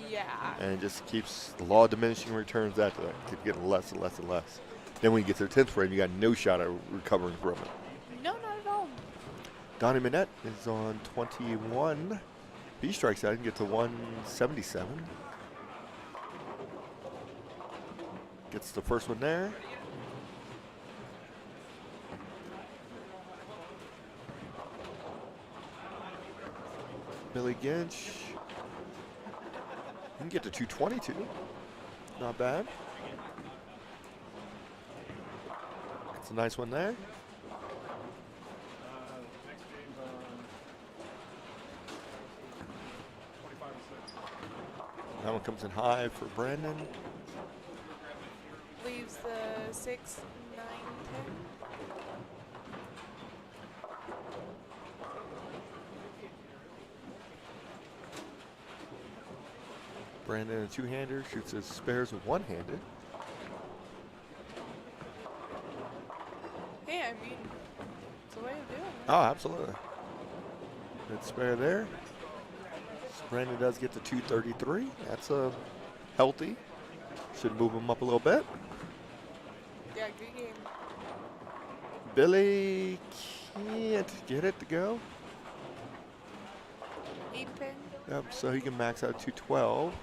Yeah. and it just keeps the law of diminishing returns after that. Keep getting less and less and less. Then when you get to the 10th frame, you got no shot at recovering from it. No, not at all. Donnie Minette is on 21. He strikes out and get to 177. Gets the first one there. Billy Ginch. You can get to 222. Not bad. It's a nice one there. Next game's on 25 and 6. That one comes in high for Brandon. Leaves the 6, 9, 10. Brandon, a two-hander, shoots his spares with one-handed. Hey, I mean, it's a way of doing it. Oh, absolutely. Good spare there. Brandon does get to 233. That's a healthy. Should move him up a little bit. Yeah, good game. Billy can't get it to go. 8 pin. Yep, so he can max out 212.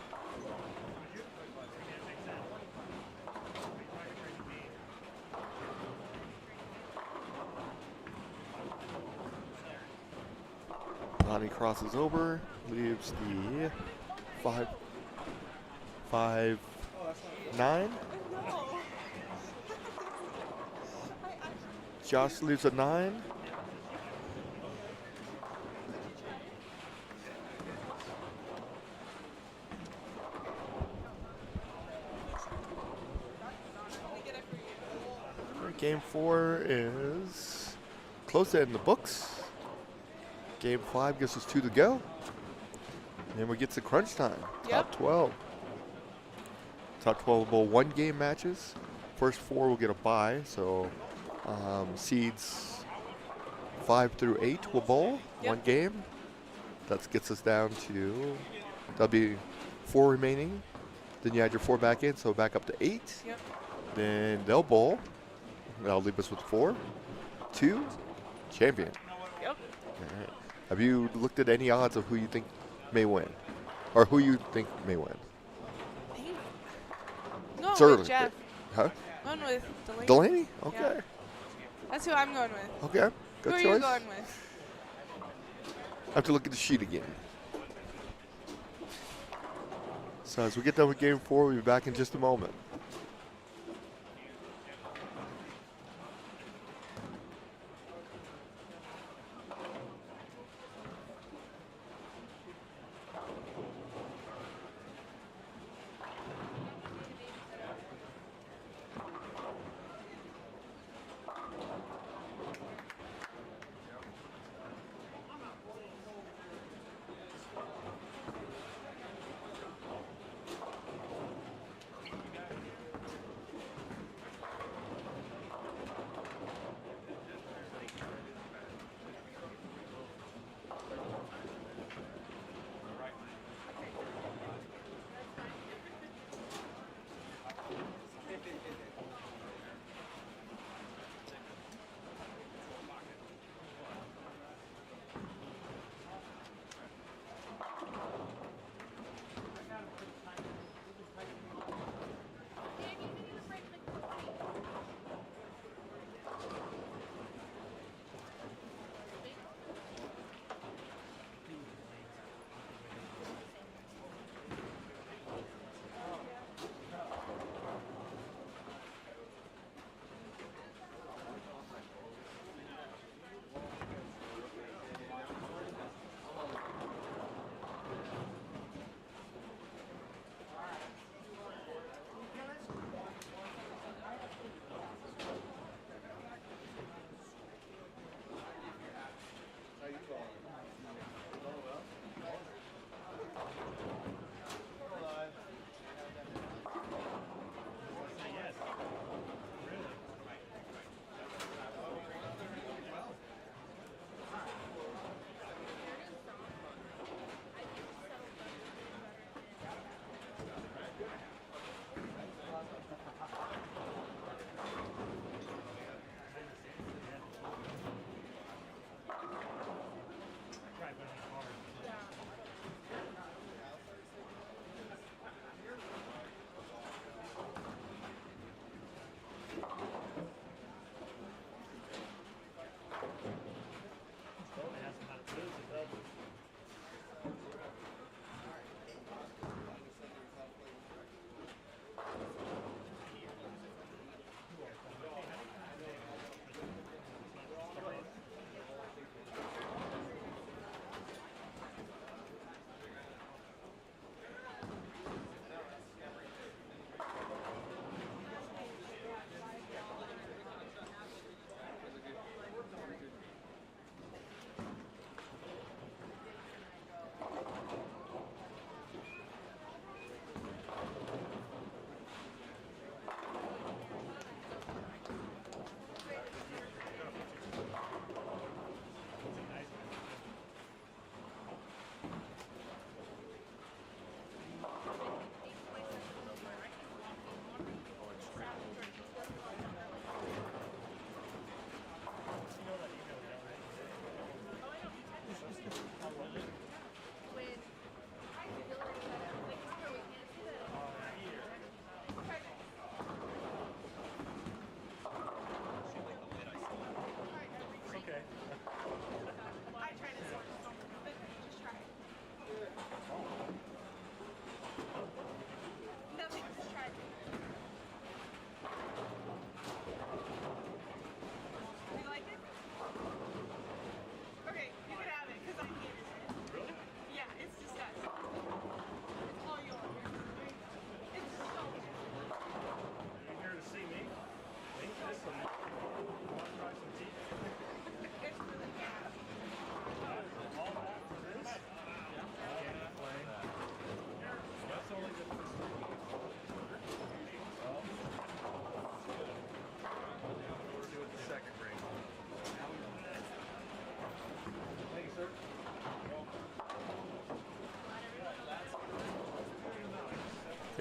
Lonnie crosses over, leaves the 5-9. Josh leaves a 9. Game 4 is close to in the books. Game 5 gives us 2 to go. And then we get to crunch time. Yep. Top 12. Top 12 bowl 1-game matches. First 4 will get a bye. So seeds 5 through 8 will bowl. Yep. 1 game. That gets us down to, that'll be 4 remaining Then you add your 4 back in, so back up to 8. Yep. Then they'll bowl. That'll leave us with 4, 2, champion. Yep. All right. Have you looked at any odds of who you think may win? Or who you think may win? Going It's with early. Jeff. Huh? Going with Delaney. Delaney? Okay. Yeah. That's who I'm going with. Okay. Good Who are choice. you going with? I have to look at the sheet again. So as we get done with game 4, we'll be back in just a moment.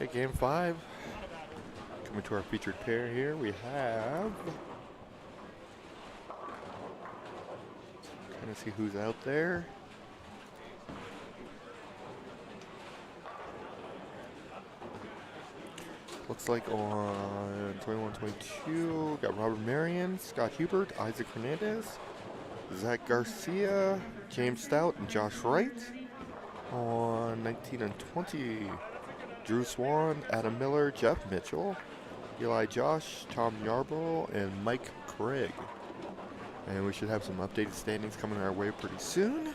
Okay, game 5. Coming to our featured pair here, we have. Trying to see who's out there. Looks like on 21-22, got Robert Marion, Scott Hubert, Isaac Hernandez, Zach Garcia, James Stout, and Josh Wright. On 19 and 20, Drew Swan, Adam Miller, Jeff Mitchell, Eli Josh, Tom Yarborough, and Mike Craig. And we should have some updated standings coming our way pretty soon.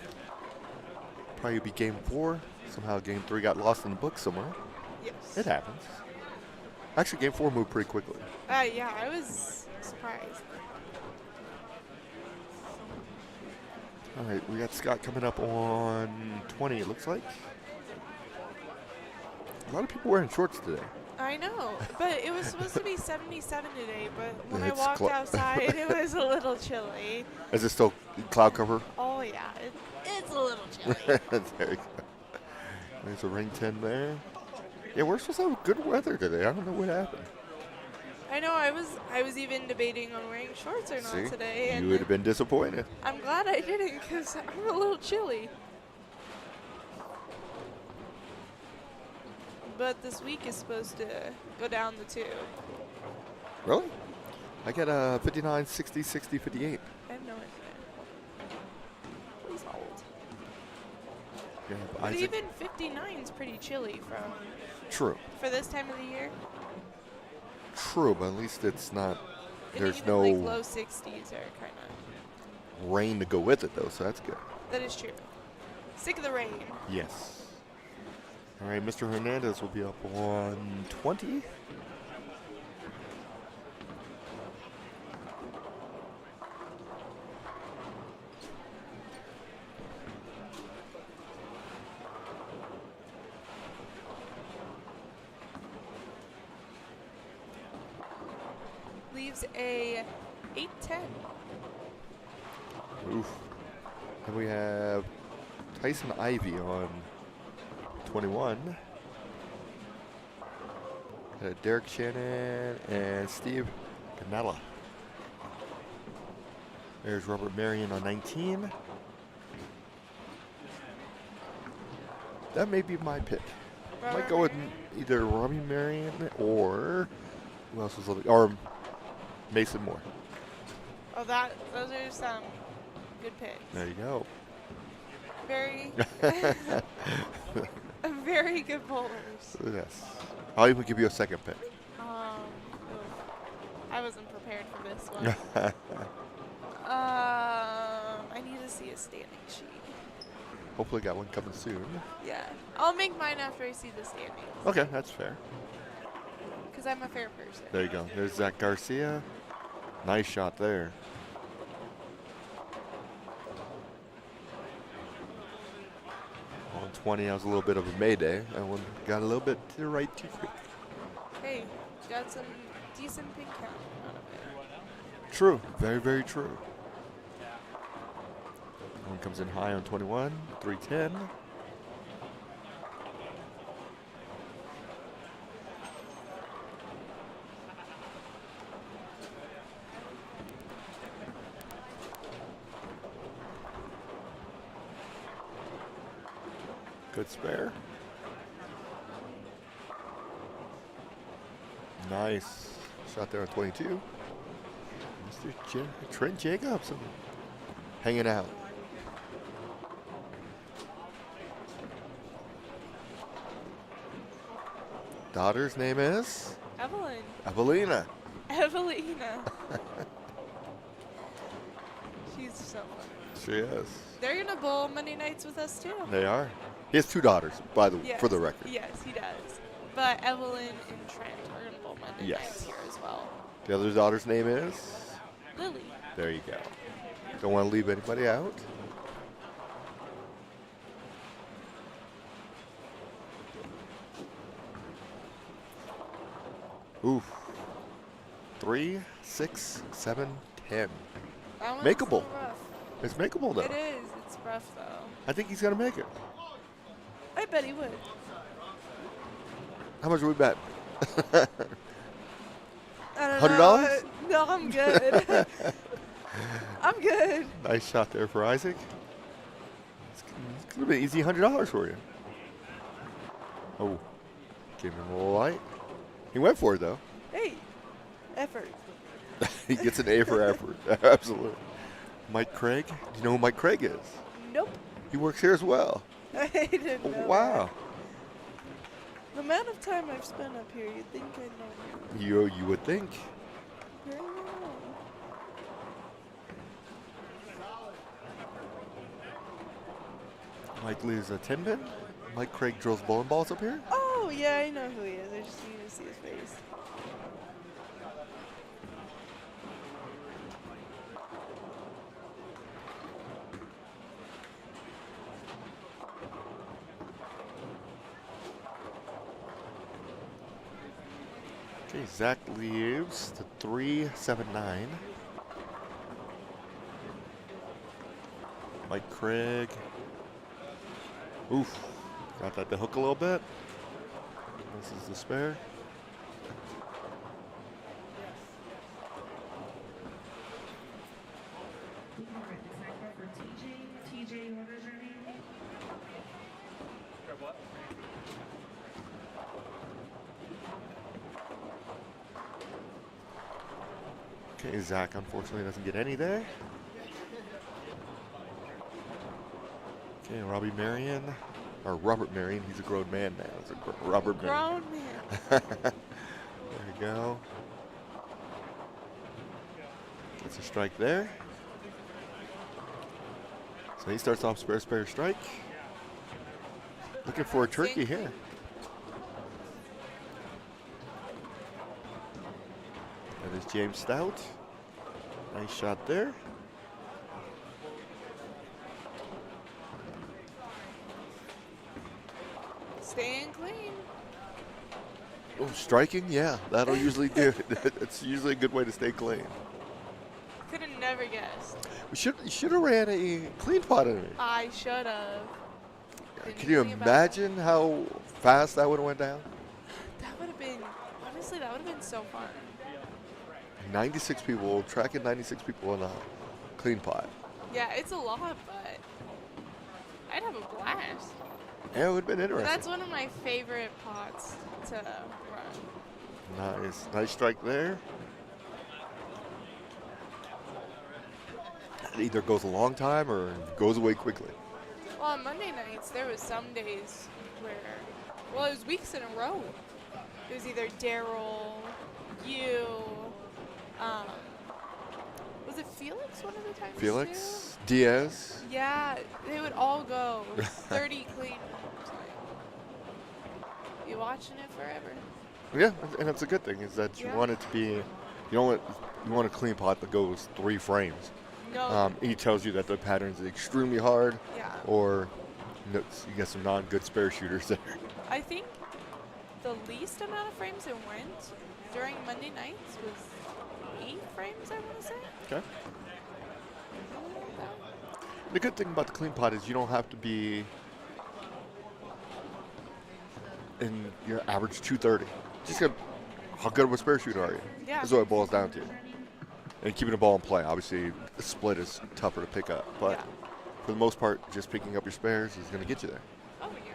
Probably be game 4. Somehow game 3 got lost in the book somewhere. Yes. It happens. Actually, game 4 moved pretty quickly. Yeah, I was surprised. All right, we got Scott coming up on 20, it looks like. A lot of people wearing shorts today. I know, but it was supposed to be 77 today, but when I It's walked outside, it was a little chilly. Is it still cloud cover? Oh, yeah, it's a little chilly. There you go. There's a ring 10 there. Yeah, we're supposed to have good weather today. I don't know what happened. I know, I was even debating on wearing shorts or not See? today. You And would have been disappointed. I'm glad I didn't because I'm a little chilly. But this week is supposed to go down the tube. Really? I get 59, 60, 60, 58. I have no idea. Please hold. Yeah, But Isaac. even 59 is pretty chilly True. for this time of the year. True, but at least it's not. And There's even no like low 60s are kind of. rain to go with it, though, so that's good. That is true. Sick of the rain. Yes. All right, Mr. Hernandez will be up on 20. Leaves a 8-10. Oof. And we have Tyson Ivy on 21. Derek Shannon and Steve Canella. There's Robert Marion on 19. That may be my pick. I might go with either Robbie Marion or who else was living? Or Mason Moore. Oh, those are some good picks. There you go. Very, very good bowlers. Yes. I'll even give you a second pick. I wasn't prepared for this one. I need to see a standing sheet. Hopefully got one coming soon. Yeah. I'll make mine after I see the standings. Okay, that's fair. Because I'm a fair person. There you go. There's Zach Garcia. Nice shot there. On 20, that was a little bit of a mayday. That one got a little bit to the right too quick. Hey, got some decent pin count out of it. True. Very, very true. One comes in high on 21. 310. Good spare. Nice shot there on 22. Mr. Trent Jacobson hanging out. Daughter's name is? Evelyn. Evelina. Evelina. She's so funny. She is. They're going to bowl Monday nights with us, too. They are. He has 2 daughters, Yes. for the record. Yes, he does. But Evelyn and Trent are going to bowl Monday Yes. nights here as well. The other daughter's name is? Lily. There you go. Don't want to leave anybody out. Oof. 3, 6, 7, 10. That one's Makeable. a little rough. It's makeable, though. It is. It's rough, though. I think he's going to make it. I bet he would. How much are we bet? I don't $100? know. No, I'm good. I'm good. Nice shot there for Isaac. It's going to be an easy $100 for you. Oh, gave him a little light. He went for it, though. Hey, effort. He gets an A for effort. Absolutely. Mike Craig. Do you know who Mike Craig is? Nope. He works here as well. I didn't know. Wow. The amount of time I've spent up here, you'd think I'd know you. You would think. Very well. Mike leaves a 10-pin. Mike Craig drills bowling balls up here. Oh, yeah, I know who he is. I just need to see his face. Okay, Zach leaves to 3-7-9. Mike Craig. Oof. Got that to hook a little bit. This is the spare. TJ, what is your name? Grab what? Okay, Zach unfortunately doesn't get any there. Okay, Robbie Marion, or Robert Marion, he's a grown man now. It's a Robert Marion. Grown man. There we go. Gets a strike there. So he starts off spare strike. Looking for a turkey here. That is James Stout. Nice shot there. Staying clean. Oh, striking? Yeah, that'll usually do it. It's usually a good way to stay clean. Could have never guessed. We should have ran a clean pot in it. I should have. Can you imagine how fast that would have went down? That would have been, honestly, that would have been so fun. 96 people, tracking 96 people in a clean pot. Yeah, it's a lot, but I'd have a blast. Yeah, it would have been interesting. That's one of my favorite pots to run. Nice. Nice strike there. It either goes a long time or goes away quickly. Well, on Monday nights, there was some days where, well, it was weeks in a row. It was either Daryl, you, was it Felix one of the times Felix, Diaz. too? Yeah, they would all go 30 clean ones. Like, you watching it forever. Yeah, and that's a good thing is that you want it to be, you want a clean pot that goes 3 frames. No. He tells you that the pattern is extremely hard, Yeah. or you get some non-good spare shooters there. I think the least amount of frames it went during Monday nights was 8 frames, I want to say. Okay. The good thing about the clean pot is you don't have to be in your average 230. Just how good of a spare shooter are you? Yeah. That's what it boils down to. And keeping the ball in play. Obviously, the split is tougher to pick up, but Yeah. for the most part, just picking up your spares is going to get you there. Oh, yeah.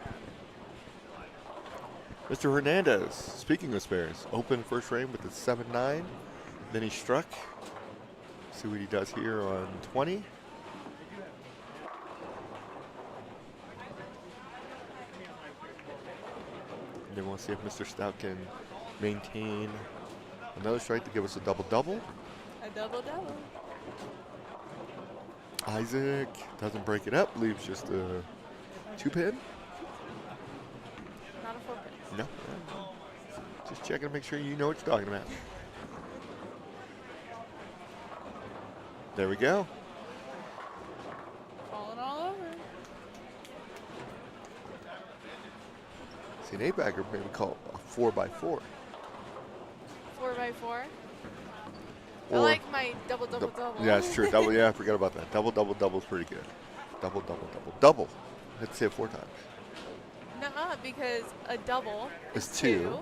Mr. Hernandez, speaking of spares, open first frame with the 7-9. Then he struck. See what he does here on 20. And then we'll see if Mr. Stout can maintain another strike to give us a double-double. A double-double. Isaac doesn't break it up, leaves just a 2-pin. Not a 4-pin. No. Just checking to make sure you know what you're talking about. There we go. Falling all over. See, an 8-bagger maybe call a 4x4. 4x4. I Or like my double. Yeah, it's true. Double. Yeah, I forgot about that. Double is pretty good. Double. Let's say it 4 times. Nuh-uh. not, because a double Is is 2.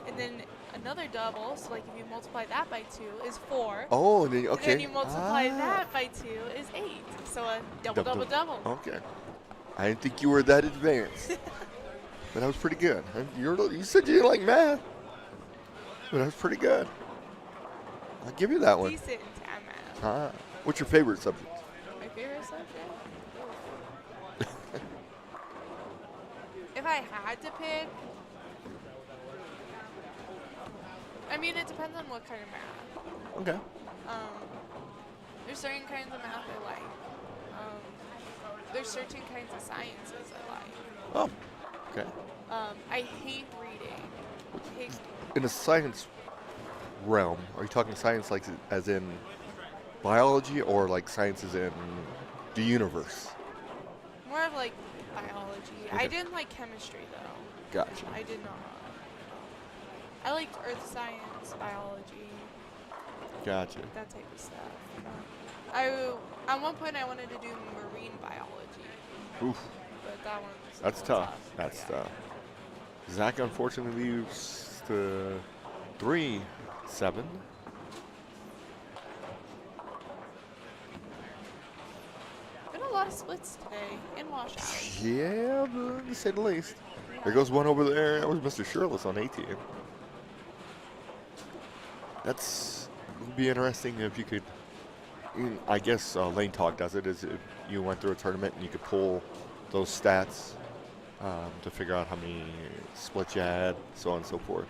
and then another double, so like if you multiply that by 2 is 4. Oh, and then, And okay. then you multiply that by 2 is 8. So a double, double, double. Okay. I didn't think you were that advanced. But that was pretty good. You said you didn't like math. But that was pretty good. I'll give you that one. Decent at math. What's your favorite subject? My favorite subject? If I had to pick, I mean, it depends on what kind of math. Okay. There's certain kinds of math I like. There's certain kinds of sciences I like. Oh, okay. I hate reading. In the science realm, are you talking science like as in biology or like sciences in the universe? More of like biology. Okay. I didn't like chemistry though. Gotcha. I did not. I liked earth science, biology, Gotcha. that type of stuff. At one point I wanted to do marine biology, Oof. but that one was a That's little tough. That's Yeah. tough. Zach unfortunately leaves to 3-7. Been a lot of splits today and washouts. Yeah, to say the least. There goes one over there. That was Mr. Shirless on 18. Would be interesting if you could. I guess Lane Talk does it. Is if you went through a tournament and you could pull those stats to figure out how many splits you had, so on and so forth,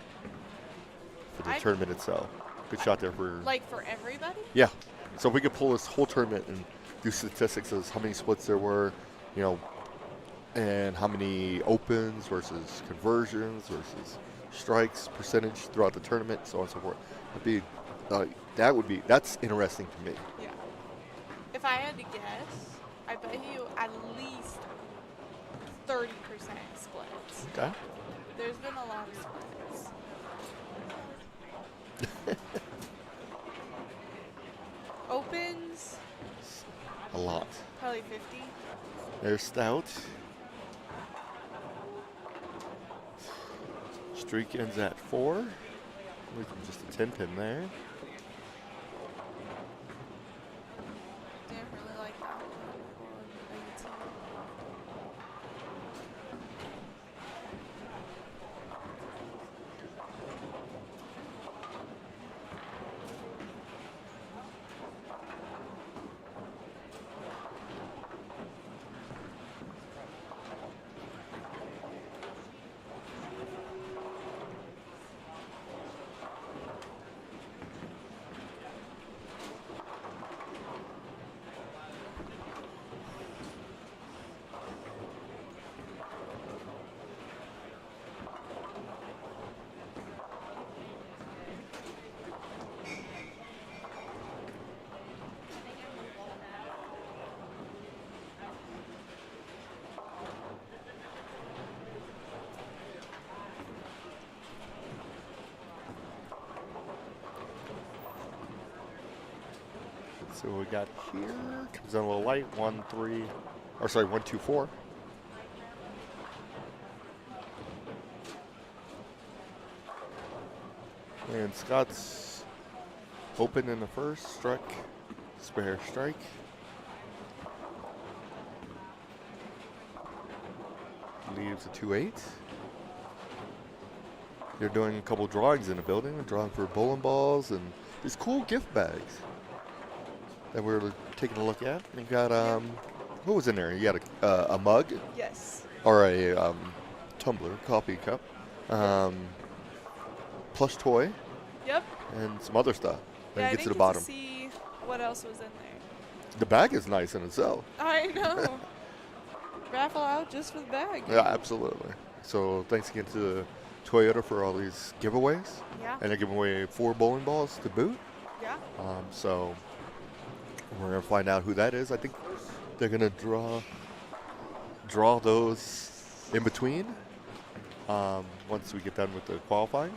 for the tournament itself. Good shot there for. Like for everybody? Yeah. So if we could pull this whole tournament and do statistics as how many splits there were, and how many opens versus conversions versus strikes percentage throughout the tournament, so on and so forth. That's interesting to me. Yeah. If I had to guess, I bet you at least 30% splits. Okay. There's been a lot of splits. Opens, A lot. probably 50. There's Stout. Streak ends at 4. Just a 10 pin there. Didn't really like that one on 19. So what we got here comes in a little light. 1, 2, 4. And Scott's open in the first, struck, spare strike. Leaves a 2-8. They're doing a couple drawings in the building. They're drawing for bowling balls and these cool gift bags that we're taking a look at. You got, what was in there? You got a mug Yes. or a tumbler, coffee cup, plush toy, Yep. and some other stuff. Then Yeah, I you get to didn't the get bottom. to see what else was in there. The bag is nice in itself. I know. Raffle out just for the bag. Yeah, absolutely. So thanks again to Toyota for all these giveaways. Yeah. And they're giving away 4 bowling balls to boot. Yeah. So we're going to find out who that is. I think they're going to draw those in between once we get done with the qualifying.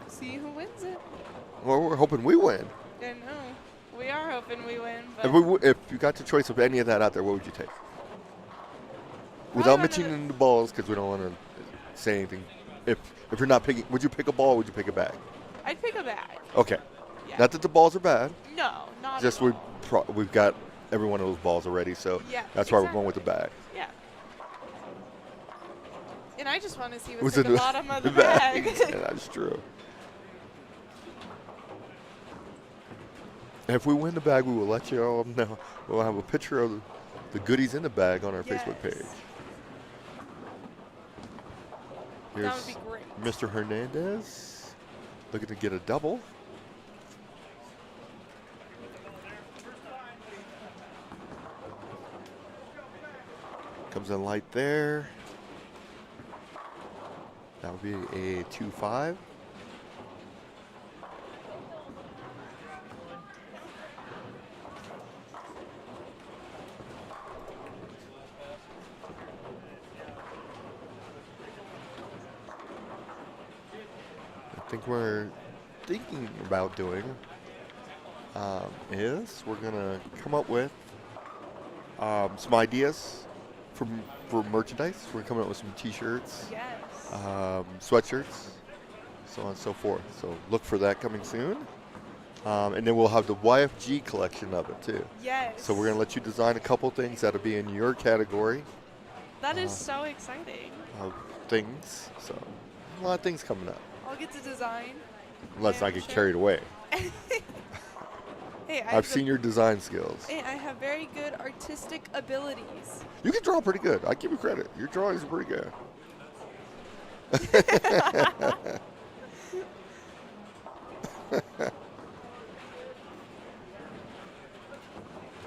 See who wins it. Well, we're hoping we win. I know. We are hoping we win, but If you got the choice of any of that out there, what would you take? without wanna- mentioning the balls, because we don't want to say anything. If you're not picking, would you pick a ball? Or would you pick a bag? I'd pick a bag. Okay. Yeah. Not that the balls are bad. No, not Just at all. we've got every one of those balls already, so Yeah, that's why we're going with the bag. Yeah. And I just want to see Was what's at it the bottom of the bag. Yeah, that's true. And if we win the bag, we will let you all know. We'll have a picture of the goodies in the bag on our Facebook Yes. page. That Here's would be great. Mr. Hernandez looking to get a double. Comes in light there. That would be a 2-5. I think we're thinking about doing is we're gonna come up with some ideas for merchandise. We're coming up with some T-shirts, Yes. sweatshirts, so on and so forth. So look for that coming soon. And then we'll have the YFG collection of it too. Yes. So we're gonna let you design a couple things that'll be in your category That is so exciting. of things. So a lot of things coming up. I'll get to design. Let's I not get sure. carried away. Hey, I've seen your design skills. Hey, I have very good artistic abilities. You can draw pretty good. I give you credit. Your drawings are pretty good.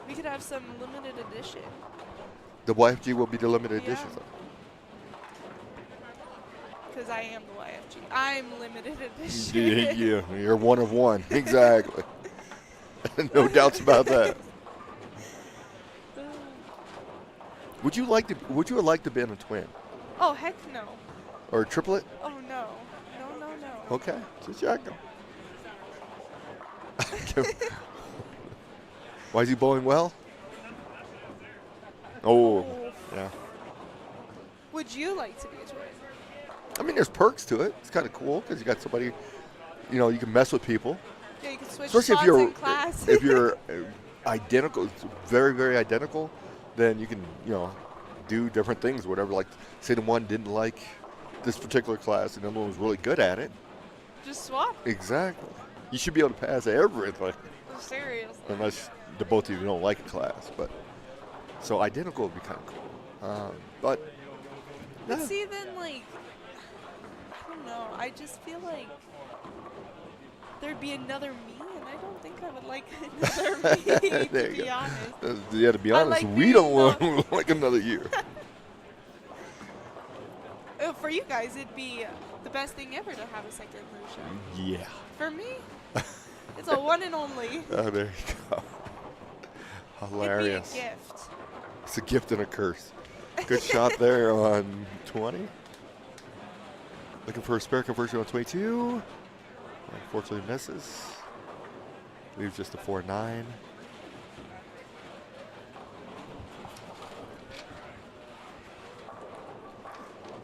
We could have some limited edition. The YFG will be the limited Yeah. edition. Because I am the YFG. I'm limited edition. Yeah, you're one of one. Exactly. No doubts about that. Would you like to be in a twin Oh, heck no. or a triplet? Oh, no. No, no, no. Okay, just checking. Why is he bowling well? Oh, yeah. Would you like to be a twin? I mean, there's perks to it. It's kind of cool because you got somebody, you can mess with people. Yeah, you can switch Especially spots if you're in class. if you're identical, very very identical, then you can do different things. Whatever. Like say the one didn't like this particular class and the other one was really good at it. Just swap. Exactly. You should be able to pass everything Seriously. unless the both of you don't like a class. But so identical would be kind of cool. But But yeah. see, then, like, I don't know. I just feel like there'd be another me, and I don't think I would like another me, There to you be go. honest. Yeah, to be I honest, like we being don't want like another year. For you guys, it'd be the best thing ever to have a second Lucia. Yeah. For me, it's a one and only. Oh, there you go. Hilarious. It'd be a gift. It's a gift and a curse. Good shot there on 20. Looking for a spare conversion on 22. Unfortunately misses. Leaves just a 4-9.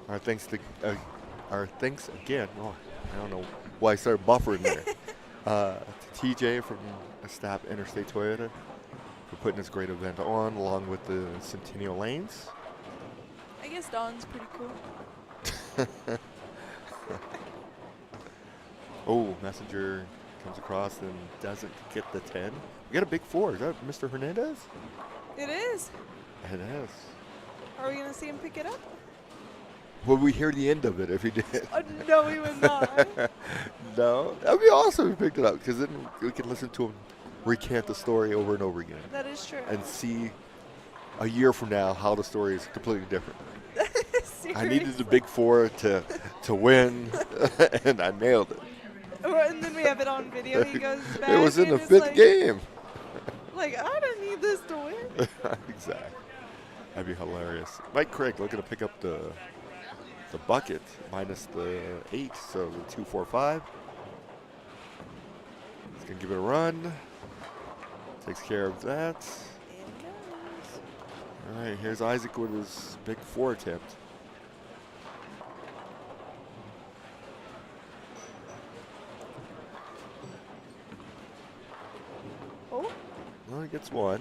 Our thanks again. Oh, I don't know why I started buffering there. To TJ from Stapp Interstate Toyota for putting this great event on, along with the Centennial lanes. I guess Dawn's pretty cool. Oh, Messenger comes across and doesn't get the 10. We got a big 4. Is that Mr. Hernandez? It is. It is. Are we gonna see him pick it up? Will we hear the end of it if he did? No, we would not. No. That would be awesome if he picked it up, because then we can listen to him recant the story over and over again That is true. and see a year from now how the story is completely different. I needed the big 4 to win, and I nailed it. And then we have it on video. He goes back. It was in and the it's 5th like, game. Like, I don't need this to win. Exactly. That'd be hilarious. Mike Craig looking to pick up the bucket minus the 8, so the 2-4-5. He's gonna give it a run. Takes care of that. And it goes. All right, here's Isaac with his big 4 attempt. Oh, Well, he gets 1.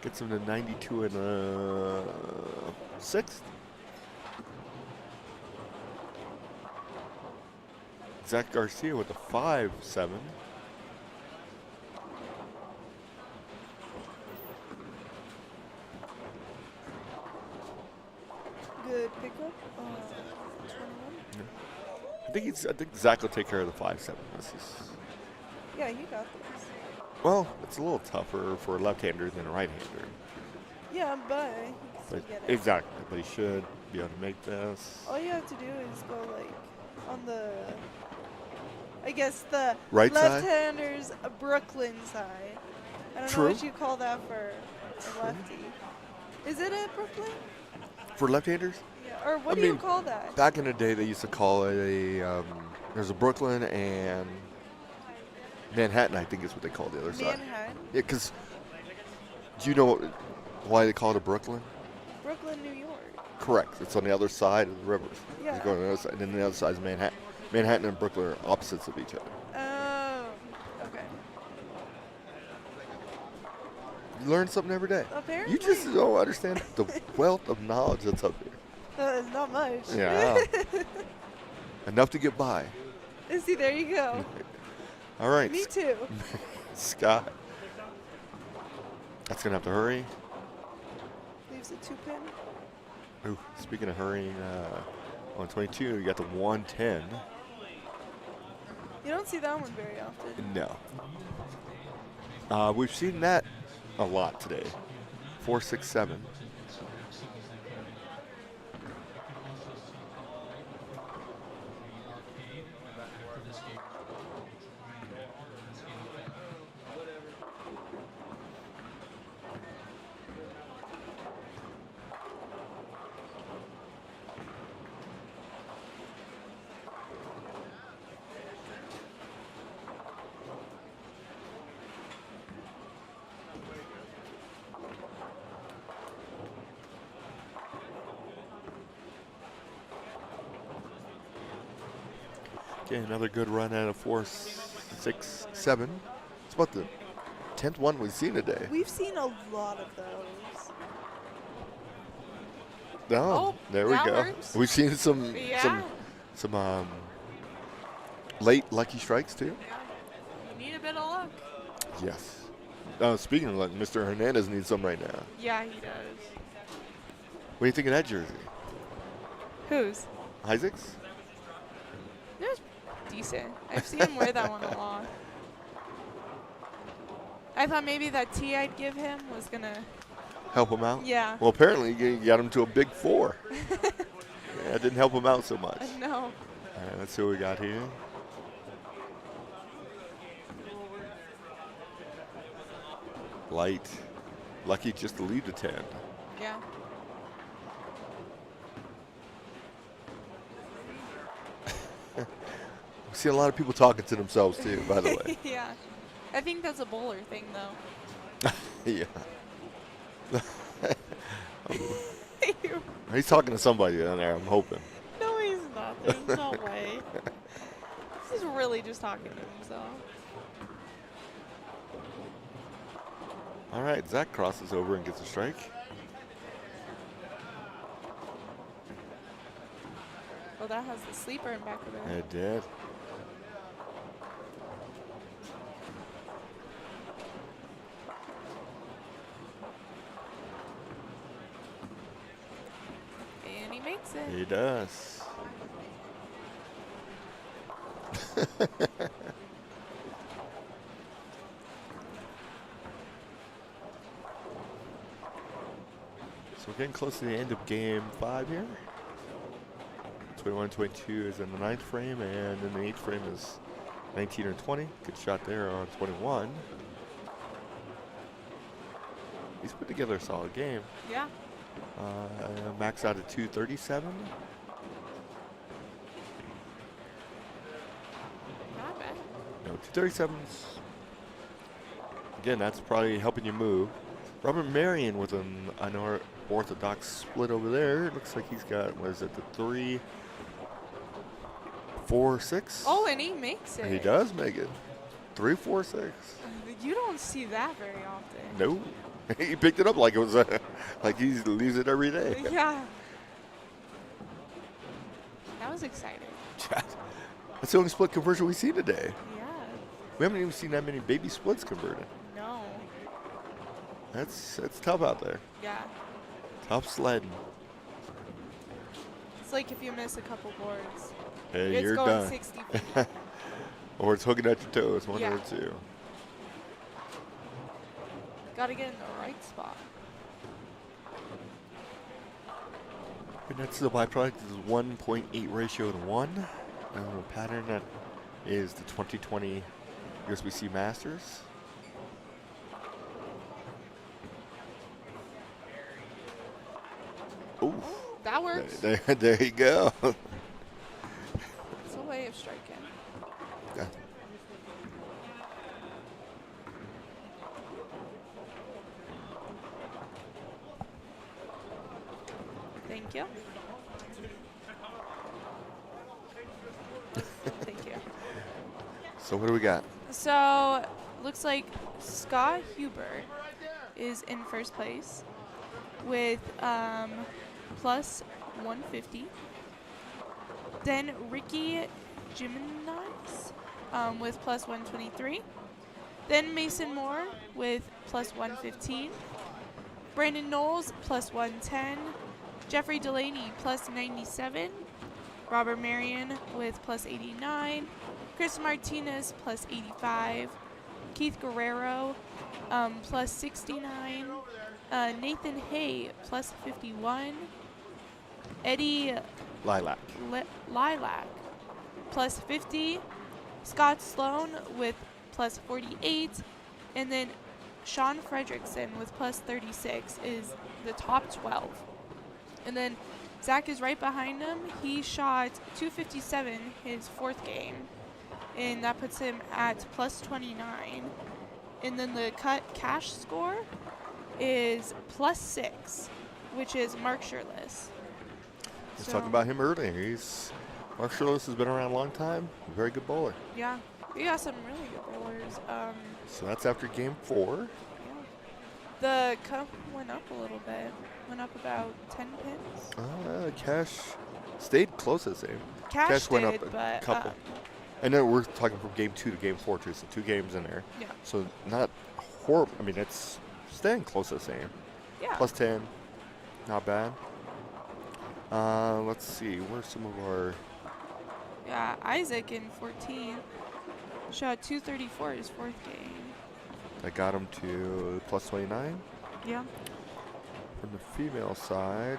Gets him to 92 and a 6th. Zach Garcia with a 5-7. good pickup. 21. I think Zach will take care of the 5-7. Yeah, you got this. Well, it's a little tougher for a left-hander than a right-hander. Yeah, but you can still But get it. exactly, but he should be able to make this. All you have to do is go like on the, I guess the Right side? left-handers Brooklyn side. I don't True. know what you call that for a lefty. Is it a Brooklyn? For left-handers, Yeah. Or what I do you mean, call that? back in the day, they used to call it a. There's a Brooklyn and Manhattan, I think is what they call the other side. Manhattan, Yeah, because do you know why they call it a Brooklyn? Brooklyn, New York. Correct. It's on the other side of the rivers. Yeah. You go on the other side, and then the other side is Manhattan. Manhattan and Brooklyn are opposites of each other. Oh, okay. You learn something every day. Apparently. You just don't understand the wealth of knowledge that's up here. It's not much. Yeah. Enough to get by. See, there you go. All right. Me too. Scott. That's going to have to hurry. Leaves a 2-pin. Ooh, speaking of hurrying, on 22, you got the 110. You don't see that one very often. No. We've seen that a lot today. 4, 6, 7. Okay, another good run out of 4, 6, 7. It's about the 10th one we've seen today. We've seen a lot of those. Oh, there we that go. works. We've seen some Yeah. late lucky strikes too. You need a bit of luck. Yes. Speaking of luck, Mr. Hernandez needs some right now. Yeah, he does. What do you think of that jersey? Whose? Isaac's? It was decent. I've seen him wear that one a lot. I thought maybe that tee I'd give him was gonna. Help him out? Yeah. Well, apparently you got him to a big 4. Yeah, it didn't help him out so much. No. All right, let's see what we got here. Light. Lucky just to leave the 10. Yeah. We see a lot of people talking to themselves too, by the way. Yeah. I think that's a bowler thing, though. Yeah. He's talking to somebody down there, I'm hoping. No, he's not. There's no way. He's really just talking to himself. All right, Zach crosses over and gets a strike. Well, that has the sleeper in back of it. It did. And he makes it. He does. So we're getting close to the end of game 5 here. 21-22 is in the 9th frame, and in the 8th frame is 19 or 20. Good shot there on 21. He's put together a solid game. Yeah. Max out at 237. Not bad. No, 237's Again, that's probably helping you move. Robert Marion with an unorthodox split over there. Looks like he's got, what is it, the 3, 4, 6? Oh, and he makes it. He does make it. 3, 4, 6. You don't see that very often. No. He picked it up like it was like he leaves it every day. Yeah. That was exciting. That's the only split conversion we see today. Yeah. We haven't even seen that many baby splits converted. No. That's tough out there. Yeah. Tough sledding. It's like if you miss a couple boards. Hey, It's you're going done. 60 feet. Or it's hooking at your toes, one Yeah. or two. Gotta get in the right spot. And that's the byproduct is 1.8 ratio to 1. Pattern that is the 2020 USB-C Masters. Ooh, That works. there you go. It's a way of striking. Yeah. Thank you. Thank you. So what do we got? So, looks like Scott Hubert is in first place with plus 150. Then Ricky Jimenez with plus 123. Then Mason Moore with plus 115. Brandon Knowles plus 110. Jeffrey Delaney plus 97. Robert Marion with plus 89. Chris Martinez plus 85. Keith Guerrero plus 69. Nathan Hay plus 51. Eddie Lilac. Lilac plus 50. Scott Sloan with plus 48. And then Sean Fredrickson with plus 36 is the top 12. And then Zach is right behind him. He shot 257 his fourth game, and that puts him at plus 29. And then the cash score is plus 6, which is Mark Shirtless. Let's talk about him earlier. Mark Shirtless has been around a long time. A very good bowler. Yeah, we got some really good bowlers. So that's after game 4. Yeah. The cup went up a little bit. Went up about 10 pins. Cash stayed close the same. Cash went did, up a but couple. And then we're talking from game 2 to game 4 too, so 2 games in there. Yeah. So not horrible. I mean, it's staying close the same. Yeah. Plus 10, not bad. Let's see, where's some of our... Yeah, Isaac in 14 shot 234 his fourth game. That got him to plus 29. Yeah. From the female side,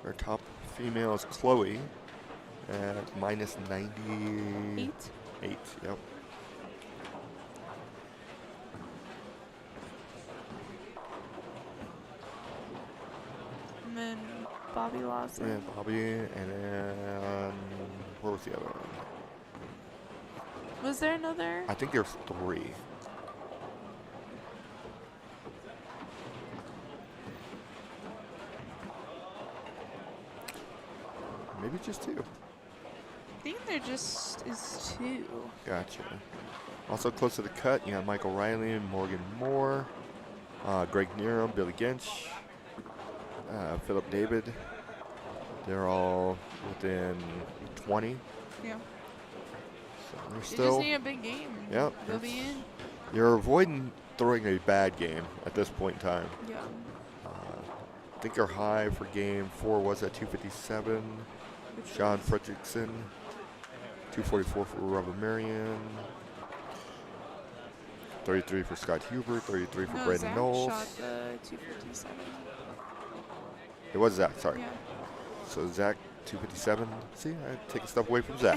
our top female is Chloe at minus 98. 8, yep. And then Bobby Lawson. And Bobby, and then where was the other one? Was there another? I think there's 3. Maybe just 2. I think there just is 2. Gotcha. Also close to the cut, you got Michael Riley, Morgan Moore, Greg Nero, Billy Ginch, Philip David. They're all within 20. Yeah. So they're You just still. need a big game. Yep. You'll be in. You're avoiding throwing a bad game at this point in time. Yeah. I think our high for game 4 was at 257. Sean Fredrickson. 244 for Robert Marion. 33 for Scott Hubert. 33 for No, Brandon Zach Knowles. shot the 257. It was Zach, sorry. Yeah. So Zach, 257. See, I take stuff away from Zach.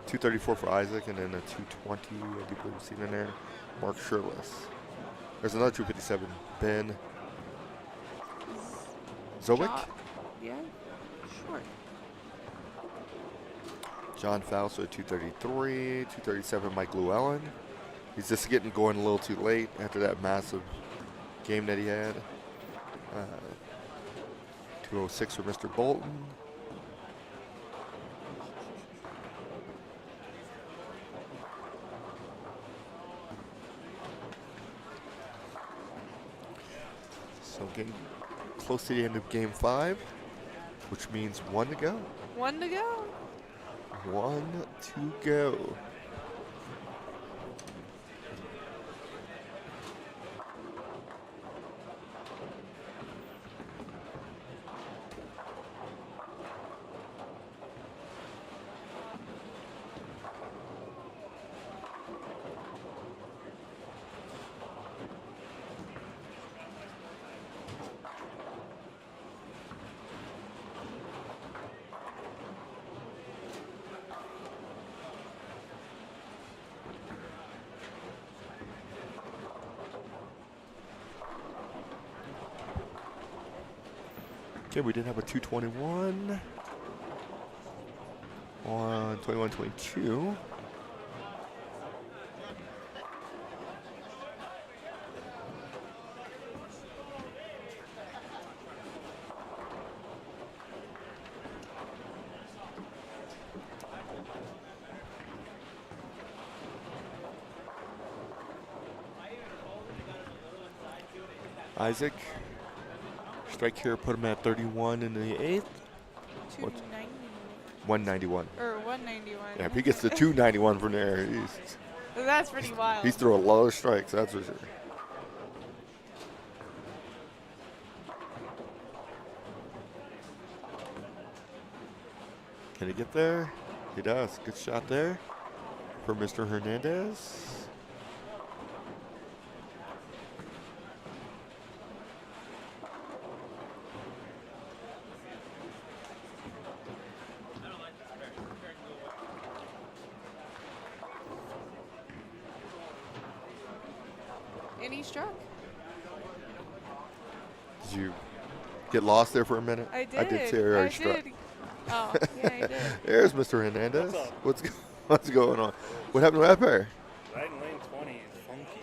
234 for Isaac, and then a 220, I do believe we've seen in there. Mark Shirtless. There's another 257. Ben Zowick. Yeah. Sure. John Fausto, 233. 237, Mike Llewellyn. He's just getting going a little too late after that massive game that he had. 206 for Mr. Bolton. So getting close to the end of game 5, which means 1 to go. 1 to go. 1 to go. Okay, we did have a 221 on 21-22. Isaac. Strike here, put him at 31 in the 8th. 290. 191. Or 191. Yeah, if he gets the 291 from there, That's pretty wild. he's throwing a lot of strikes, that's for sure. Can he get there? He does. Good shot there for Mr. Hernandez. And he struck. Did you get lost there for a minute? I did. I did see her I already struck. did. Oh, yeah, I did. There's Mr. Hernandez. What's going on? What happened to that pair? Right in lane 20 is funky.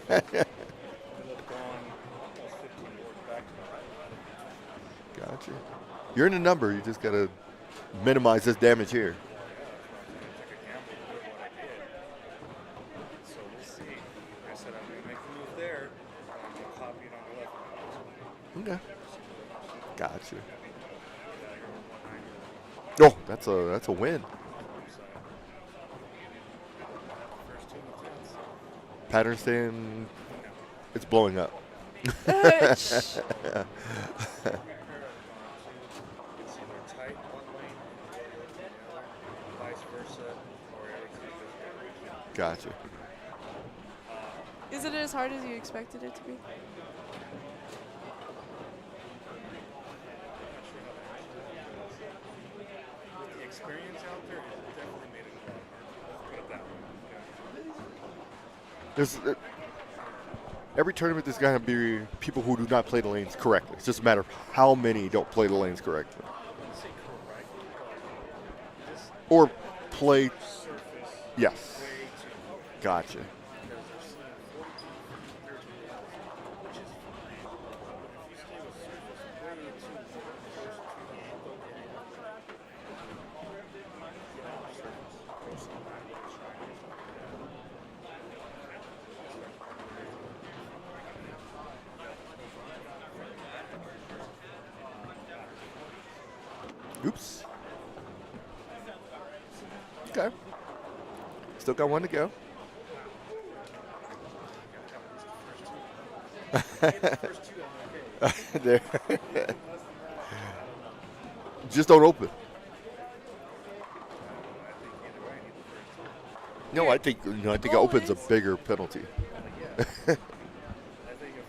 Ended up going almost 15 yards back to my right. Gotcha. You're in a number. You just got to minimize this damage here. Took a gamble to do what I did. So we'll see. I said I'm going to make a move there. I'm going to copy it on the left. Okay. Gotcha. Oh, that's a win. First 2 attempts. Pattern staying. It's blowing up. Shh. It's either tight one lane, the other, vice versa, or everything goes. Gotcha. Is it as hard as you expected it to be? With the experience out there, it definitely made it a lot harder. Let's put it that way. There's every tournament there's gonna be people who do not play the lanes correctly. It's just a matter of how many don't play the lanes correctly. I wouldn't say correct, but just Or play surface yes. way too low. Gotcha. Because they're seeing 42 compared to miles, which is fine. But if you stay with surface way too low, the first 2 you go down. Get out of surface. Throw some line with a strike or something like that. Oops. Okay. Still got 1 to go. There. Just don't open. No, I think it opens a bigger penalty. I think if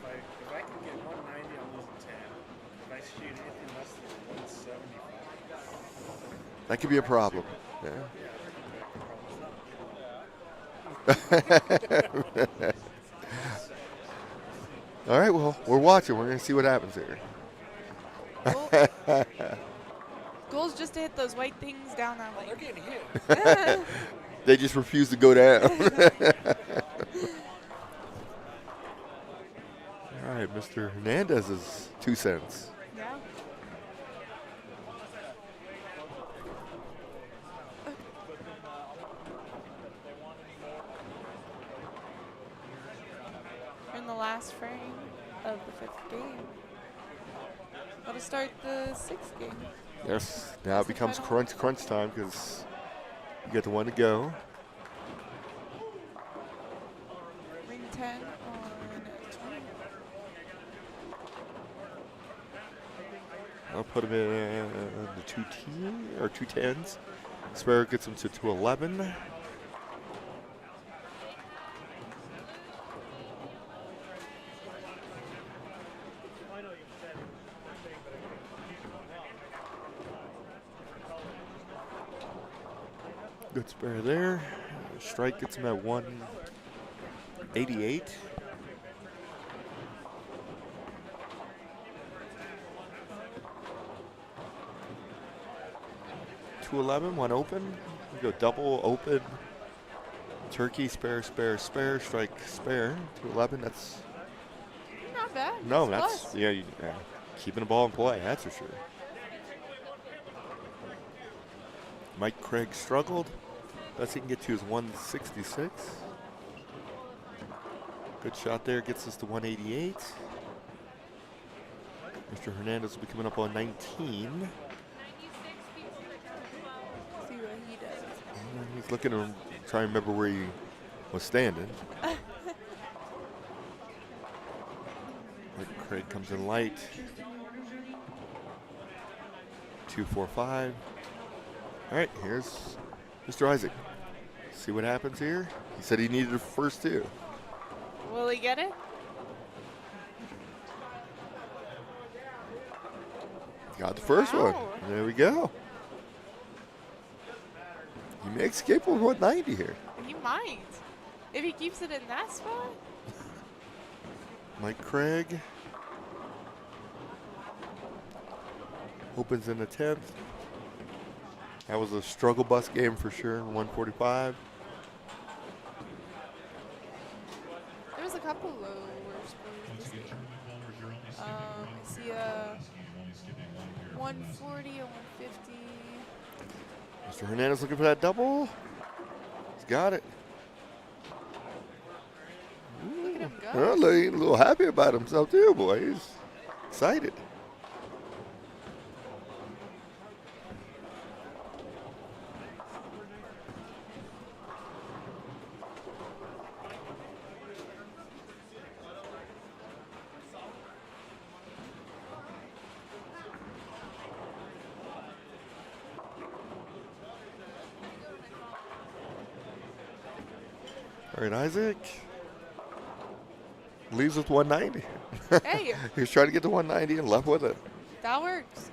I can get 190, I'm losing 10. If I shoot anything less than 175, That could be a problem. Yeah. All right, well, we're watching. We're going to see what happens here. Goal's just to hit those white things down that They're lane. getting hit. They just refuse to go down. All right, Mr. Hernandez's 2 cents. Yeah. In the last frame of the 5th game. That'll start the 6th game. Yes, now it becomes crunch time because you get the one to go. Ring 10 on 20. I'll put him in the 2 tens. Sparrow gets him to 211. Good spare there. Strike gets him at 188. $211, one open. We go double, open, turkey, spare, strike, spare. $211, that's Not bad. no, It's that's plus. yeah, keeping the ball in play, that's for sure. Mike Craig struggled. Best he can get to is 166. Good shot there, gets us to 188. Mr. Hernandez will be coming up on 19. See what he does. He's looking to try and remember where he was standing. Mike Craig comes in light. 245. All right, here's Mr. Isaac. See what happens here. He said he needed the first 2. Will he get it? Got the first one. Wow. There we go. He may escape with 190 here. He might. If he keeps it in that spot. Mike Craig opens in the 10th. That was a struggle bus game for sure. 145. There was a couple lower scores. Once again, tournament bowlers, you're only skipping I one see pair. a You're only skipping one pair. 140, a 150. Mr. Hernandez looking for that double. He's got it. Look at him go. Well, he's a little happy about himself too, boy. He's excited. All right, Isaac leaves with 190. Hey, He was trying to get to 190 and left with it. that works.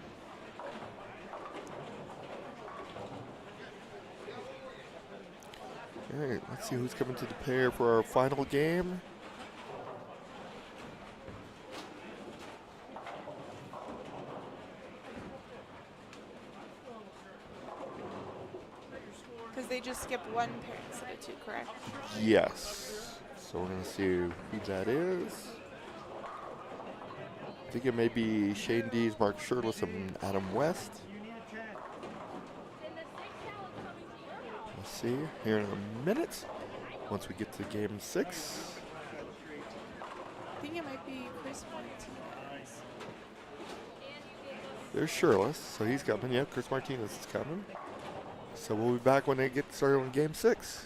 All right, let's see who's coming to the pair for our final game. Because they just skipped one pair instead of 2, correct? Yes. So we're going to see who that is. I think it may be Shane Dees, Mark Shirtless, and Adam West. We'll see here in a minute once we get to game 6. I think it might be Chris Martinez. There's Shirtless, so he's coming. Yep, Chris Martinez is coming. So we'll be back when they get started on game 6.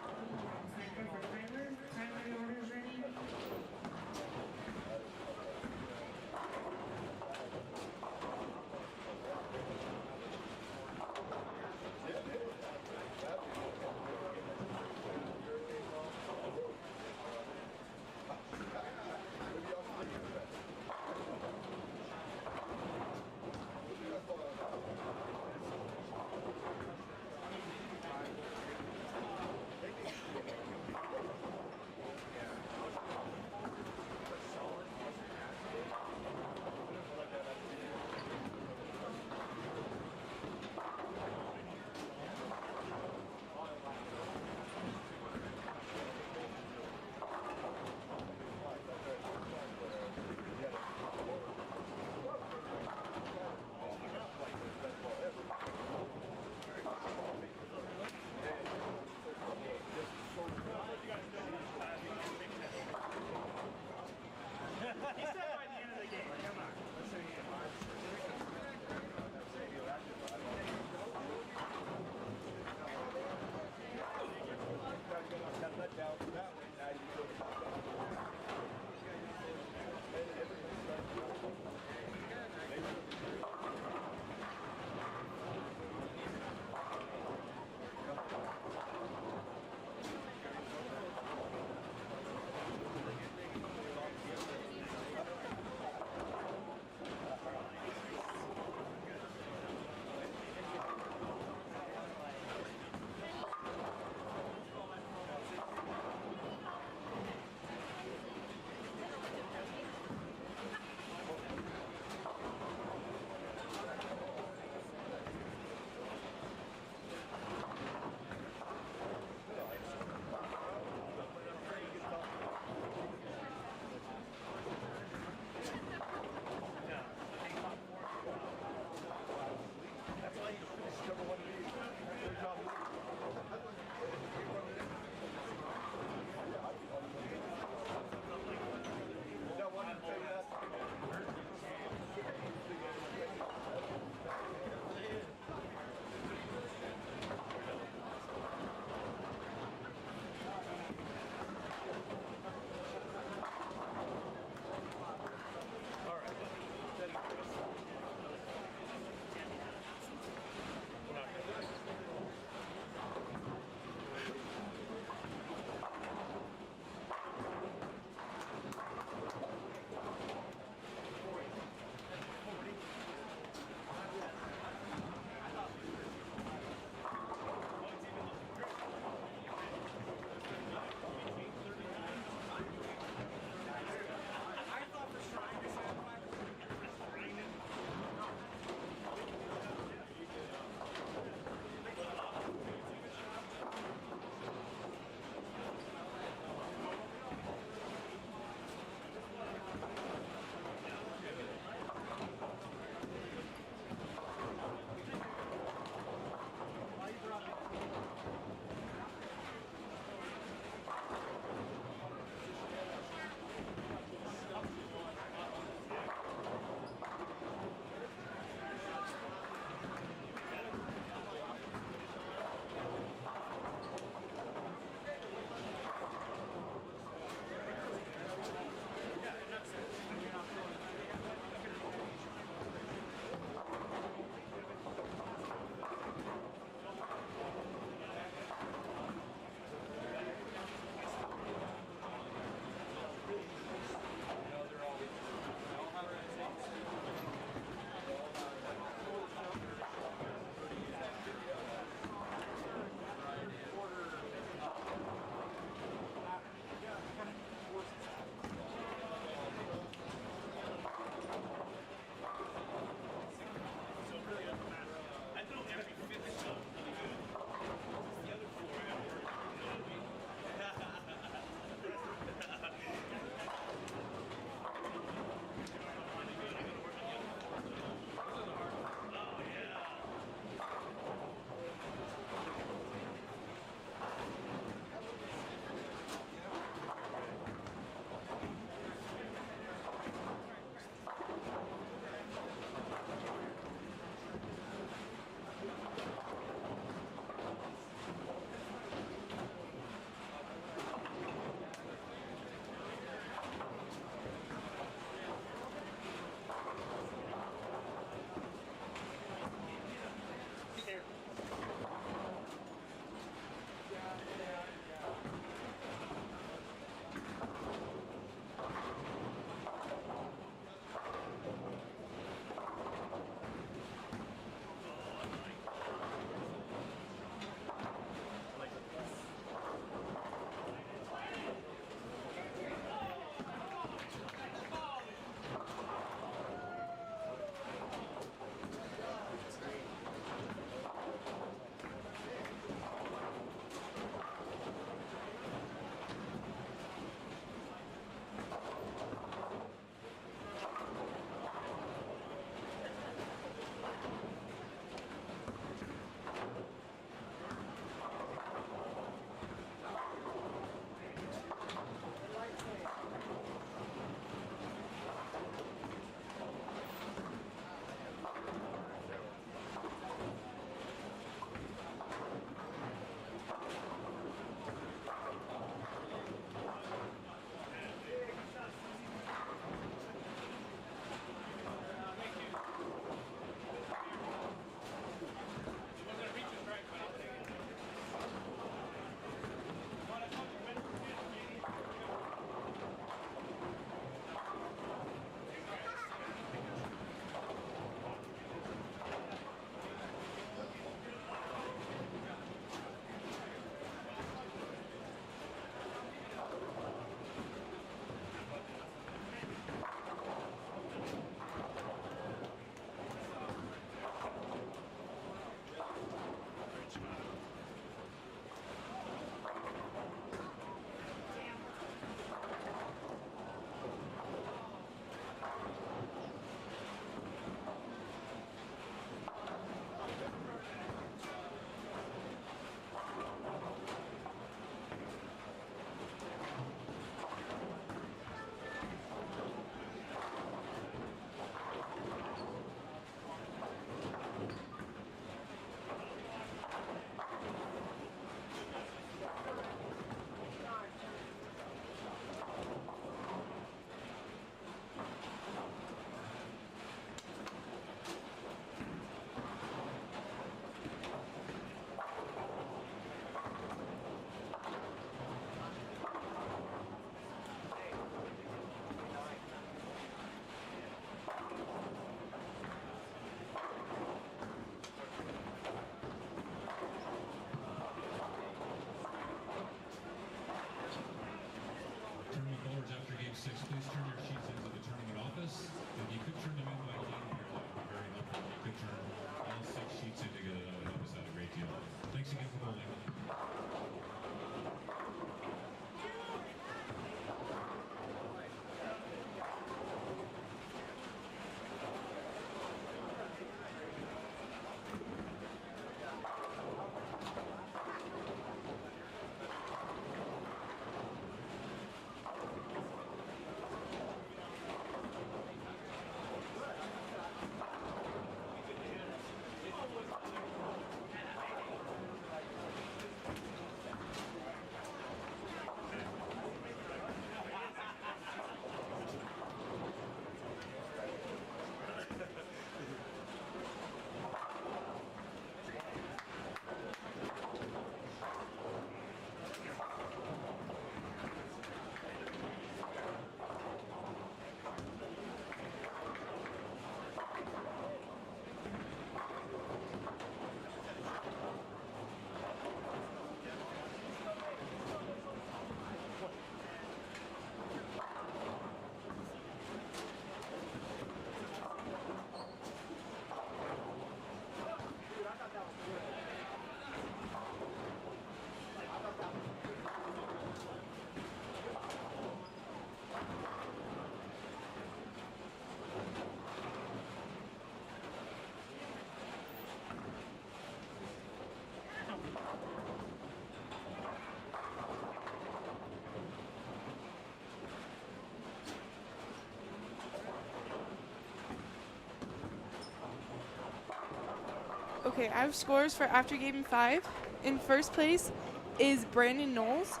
Okay, I have scores for after game 5. In first place is Brandon Knowles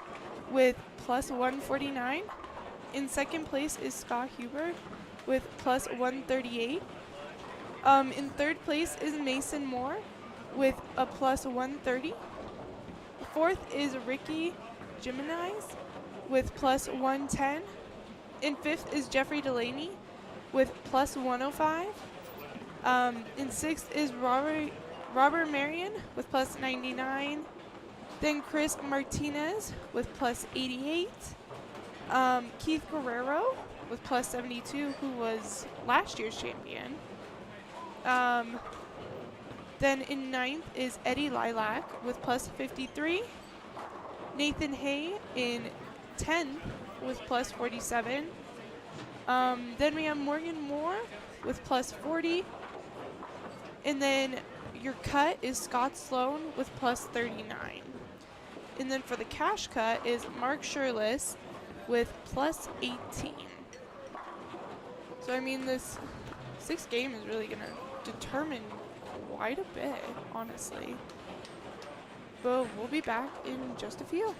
with plus 149. In second place is Scott Huber with plus 138. In third place is Mason Moore with a plus 130. Fourth is Ricky Jimenez with plus 110. In fifth is Jeffrey Delaney with plus 105. In sixth is Robert Marion with plus 99. Then Chris Martinez with plus 88. Keith Guerrero with plus 72, who was last year's champion. Then in ninth is Eddie Lilac with plus 53. Nathan Hay in 10th with plus 47. Then we have Morgan Moore with plus 40. And then your cut is Scott Sloan with plus 39. And then for the cash cut is Mark Shirless with plus 18. So I mean, this sixth game is really gonna determine quite a bit, honestly. But we'll be back in just a few.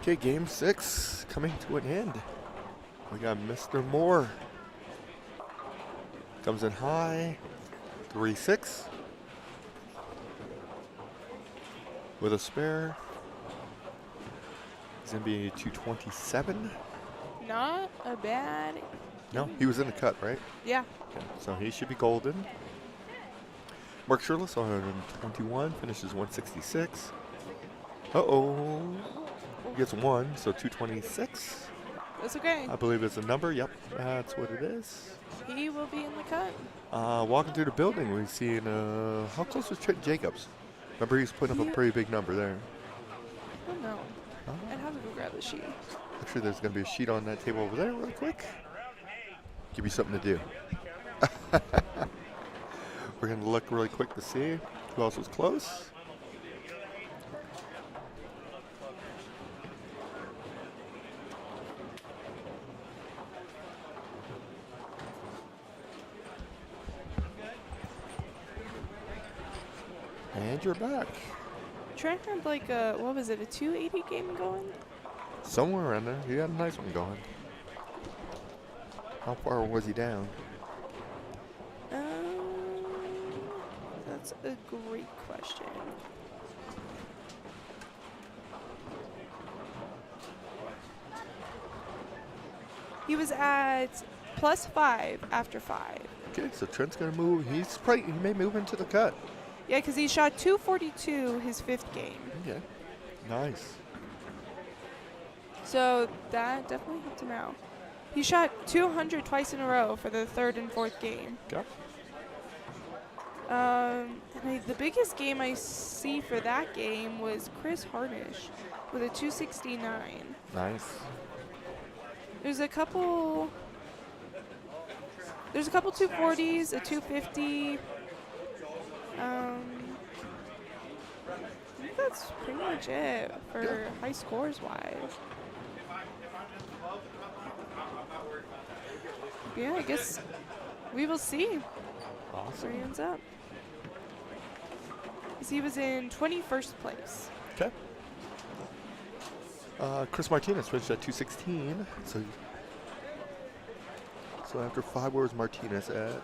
Okay, game 6 coming to an end. We got Mr. Moore. Comes in high, 3-6. With a spare. He's going to be 227. Not a bad. No, he was in the cut, right? Yeah. Okay, so he should be golden. Mark Shirless, 121, finishes 166. Uh-oh. Gets 1, so 226. That's okay. I believe it's a number. Yep, that's what it is. He will be in the cut. Walking through the building, we've seen, how close was Trent Jacobs? Remember, he's putting up a pretty big number there. Oh, no. I'd have to go grab the sheet. Actually, there's going to be a sheet on that table over there real quick. Give you something to do. We're going to look really quick to see who else was close. And you're back. Trent had like a, what was it, a 280 game going? Somewhere around there. He had a nice one going. How far was he down? That's a great question. He was at +5 after 5. Okay, so Trent's gonna move. He may move into the cut. Yeah, because he shot 242 his 5th game. Okay, nice. So that definitely helped him out. He shot 200 twice in a row for the 3rd and 4th game. Okay. The biggest game I see for that game was Chris Harnish with a 269. Nice. There's a couple 240s, a 250. I think that's pretty much it for high scores wise. Yeah, I guess we will see where he ends up. 'Cause he was in 21st place. Okay. Chris Martinez finished at 216. So after 5 wars, Martinez at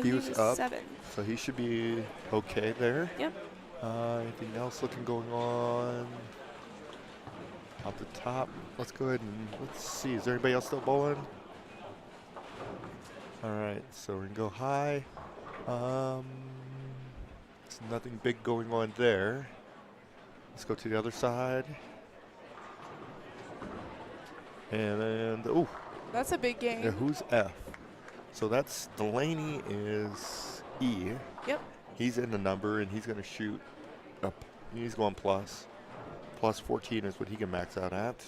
He was was up. 7. so he should be okay there. Yep. Anything else looking going on? Off the top, let's go ahead and let's see. Is there anybody else still bowling? All right, so we're gonna go high. There's nothing big going on there. Let's go to the other side. And then, ooh, That's a big game. yeah, who's F? So that's Delaney is E. Yep. He's in the number, and he's going to shoot up. He's going plus. Plus 14 is what he can max out at.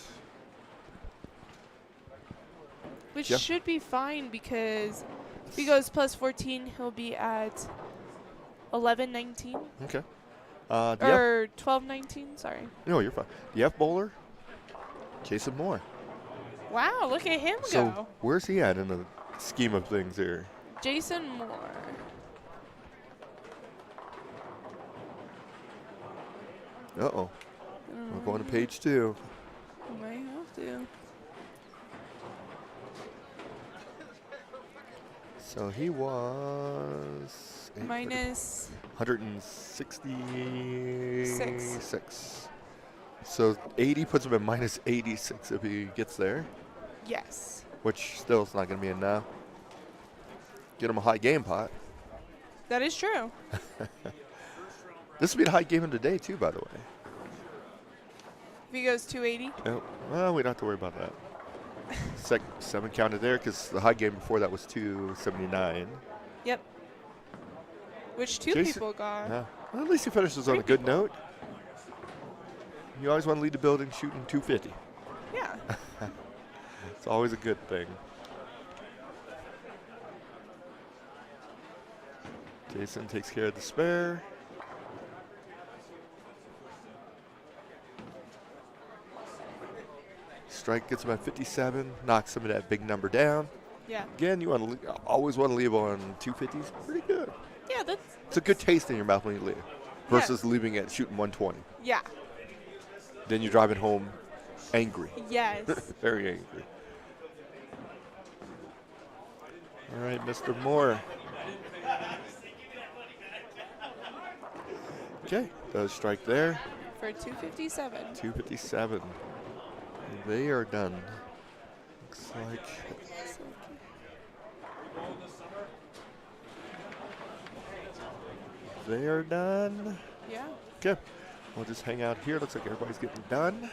Which Yeah. should be fine because if he goes plus 14, he'll be at 11-19. Okay. Or 12-19, sorry. No, you're fine. The F bowler, Jason Moore. Wow, look at him So go. where's he at in the scheme of things here? Jason Moore. Uh-oh. We're going to page 2. Might have to. So he was Minus 166. So 80 puts him at minus 86 if he gets there, yes. which still is not going to be enough. Get him a high game pot. That is true. This would be the high game of the day too, by the way. If he goes 280. Oh, well, we don't have to worry about that. 7 counted there because the high game before that was 279. Yep. Which two Jason- people got. Yeah. Well, at least he finishes on a good note. You always want to lead the building shooting 250. Yeah. It's always a good thing. Jason takes care of the spare. Strike gets him at 57, knocks some of that big number down. Yeah. Again, you want to always want to leave on 250s. Pretty good. Yeah, that's. It's a good taste in your mouth when you leave, versus leaving it shooting 120. Yeah. Then you're driving home angry. Yes. Very angry. All right, Mr. Moore. Okay, does strike there. For 257. 257. They are done. Looks like they are done. Yeah. Okay, we'll just hang out here. Looks like everybody's getting done.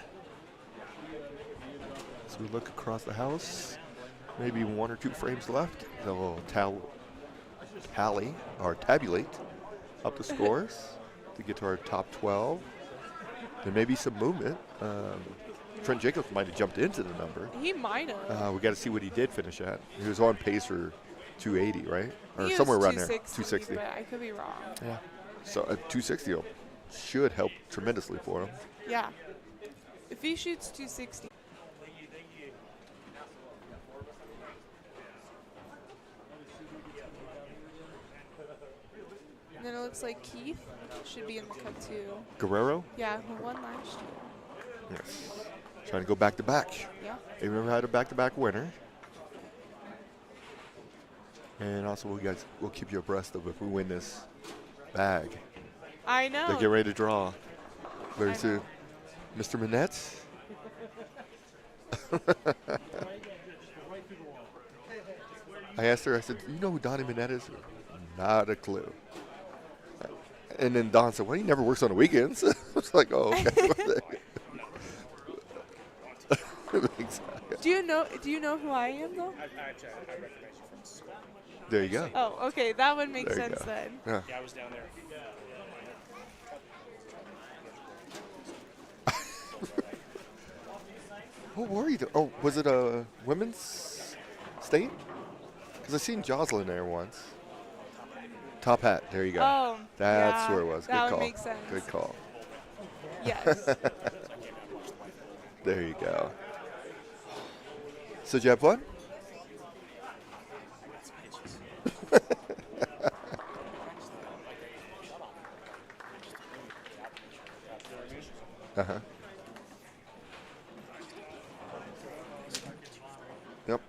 So we look across the house. Maybe 1 or 2 frames left. They'll tally or tabulate up the scores to get to our top 12. There may be some movement. Trent Jacobs might have jumped into the number. He might have. We got to see what he did finish at. He was on pace for 280, right? Or He somewhere was around there. 260. 260. But I could be wrong. Yeah. So 260 should help tremendously for him. Yeah. If he shoots 260. And then it looks like Keith should be in the cut too. Guerrero? Yeah, who won last year. Yes. Trying to go back to back. Yeah. They remember had a back-to-back winner. And also, we'll keep you abreast of if we win this bag. I know. They get ready to draw very I know. soon. Mr. Manette. I asked her, I said, you know who Donnie Manette is? Not a clue. And then Don said, well, he never works on the weekends. I was like, oh, okay. Exactly. Do you know who I am though? There you go. Oh, okay, that would make There you sense go. then. Yeah. Yeah, I was down there. What were you doing? Oh, was it a women's state? Because I seen Jocelyn there once. Top hat. There you go. Oh, That's yeah, where it was. Good that call. would make sense. Good call. Yes. There you go. So did you have fun? Uh-huh. Yep.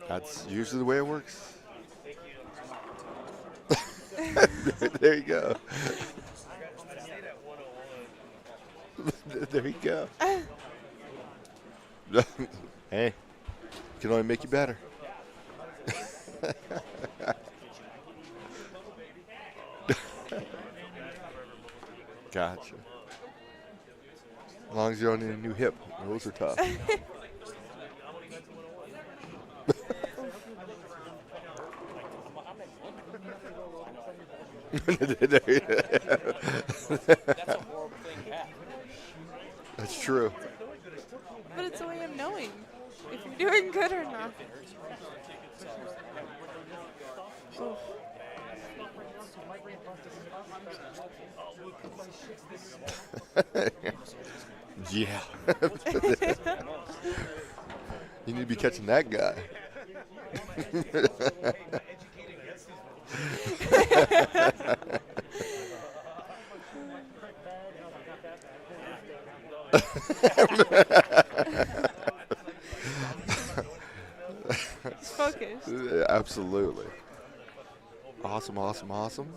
That's usually the way it works. There you go. There you go. Hey, can only make you better. Gotcha. As long as you don't need a new hip, those are tough. That's true. But it's a way of knowing if you're doing good or not. Oof. Yeah. You need to be catching that guy. It's focused. Yeah, absolutely. Awesome, awesome, awesome.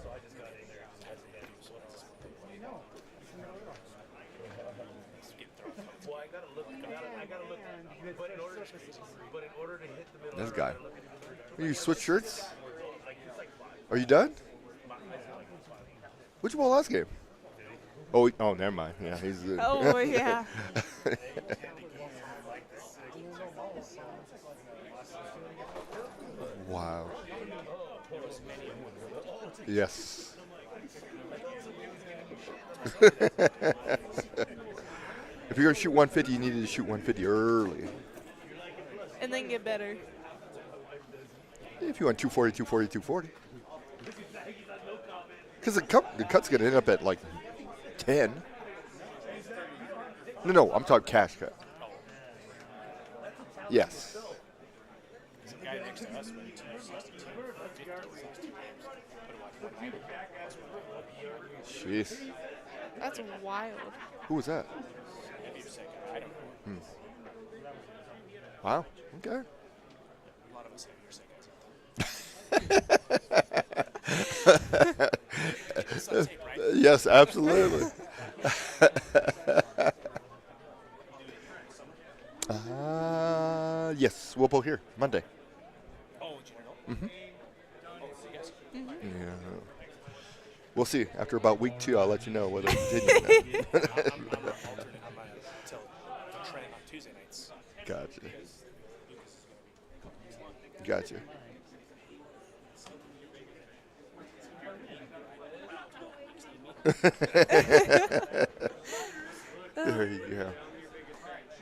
This guy. You switch shirts? Are you done? What'd you ball last game? Oh, never mind. Yeah, he's. Oh, yeah. Wow. Yes. If you're gonna shoot 150, you needed to shoot 150 early. And then get better. If you want 240, 240, 240. Because the cut's gonna end up at like 10. No, I'm talking cash cut. Yes. There's a guy next next to us went 262, 50 last 2 games. Put him like 190 plus 190. Jeez. That's wild. Who was that? Maybe he was second. I don't know. Wow. Okay. A lot of us have your seconds. It's on tape, right? Yes, absolutely. Yes, we'll pull here Monday. Oh, general? Oh, yes. Yeah. We'll see. After about week 2, I'll let you know whether I continue or not. I'm alternate on my till the trend on Tuesday nights. Gotcha. Because Lucas is going to be Gotcha. There you go.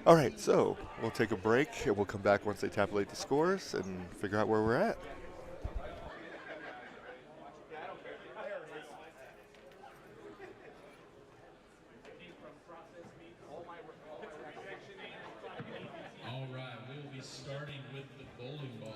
All right, so we'll take a break and we'll come back once they tabulate the scores and figure out where we're at. All right, we'll be starting with the bowling balls.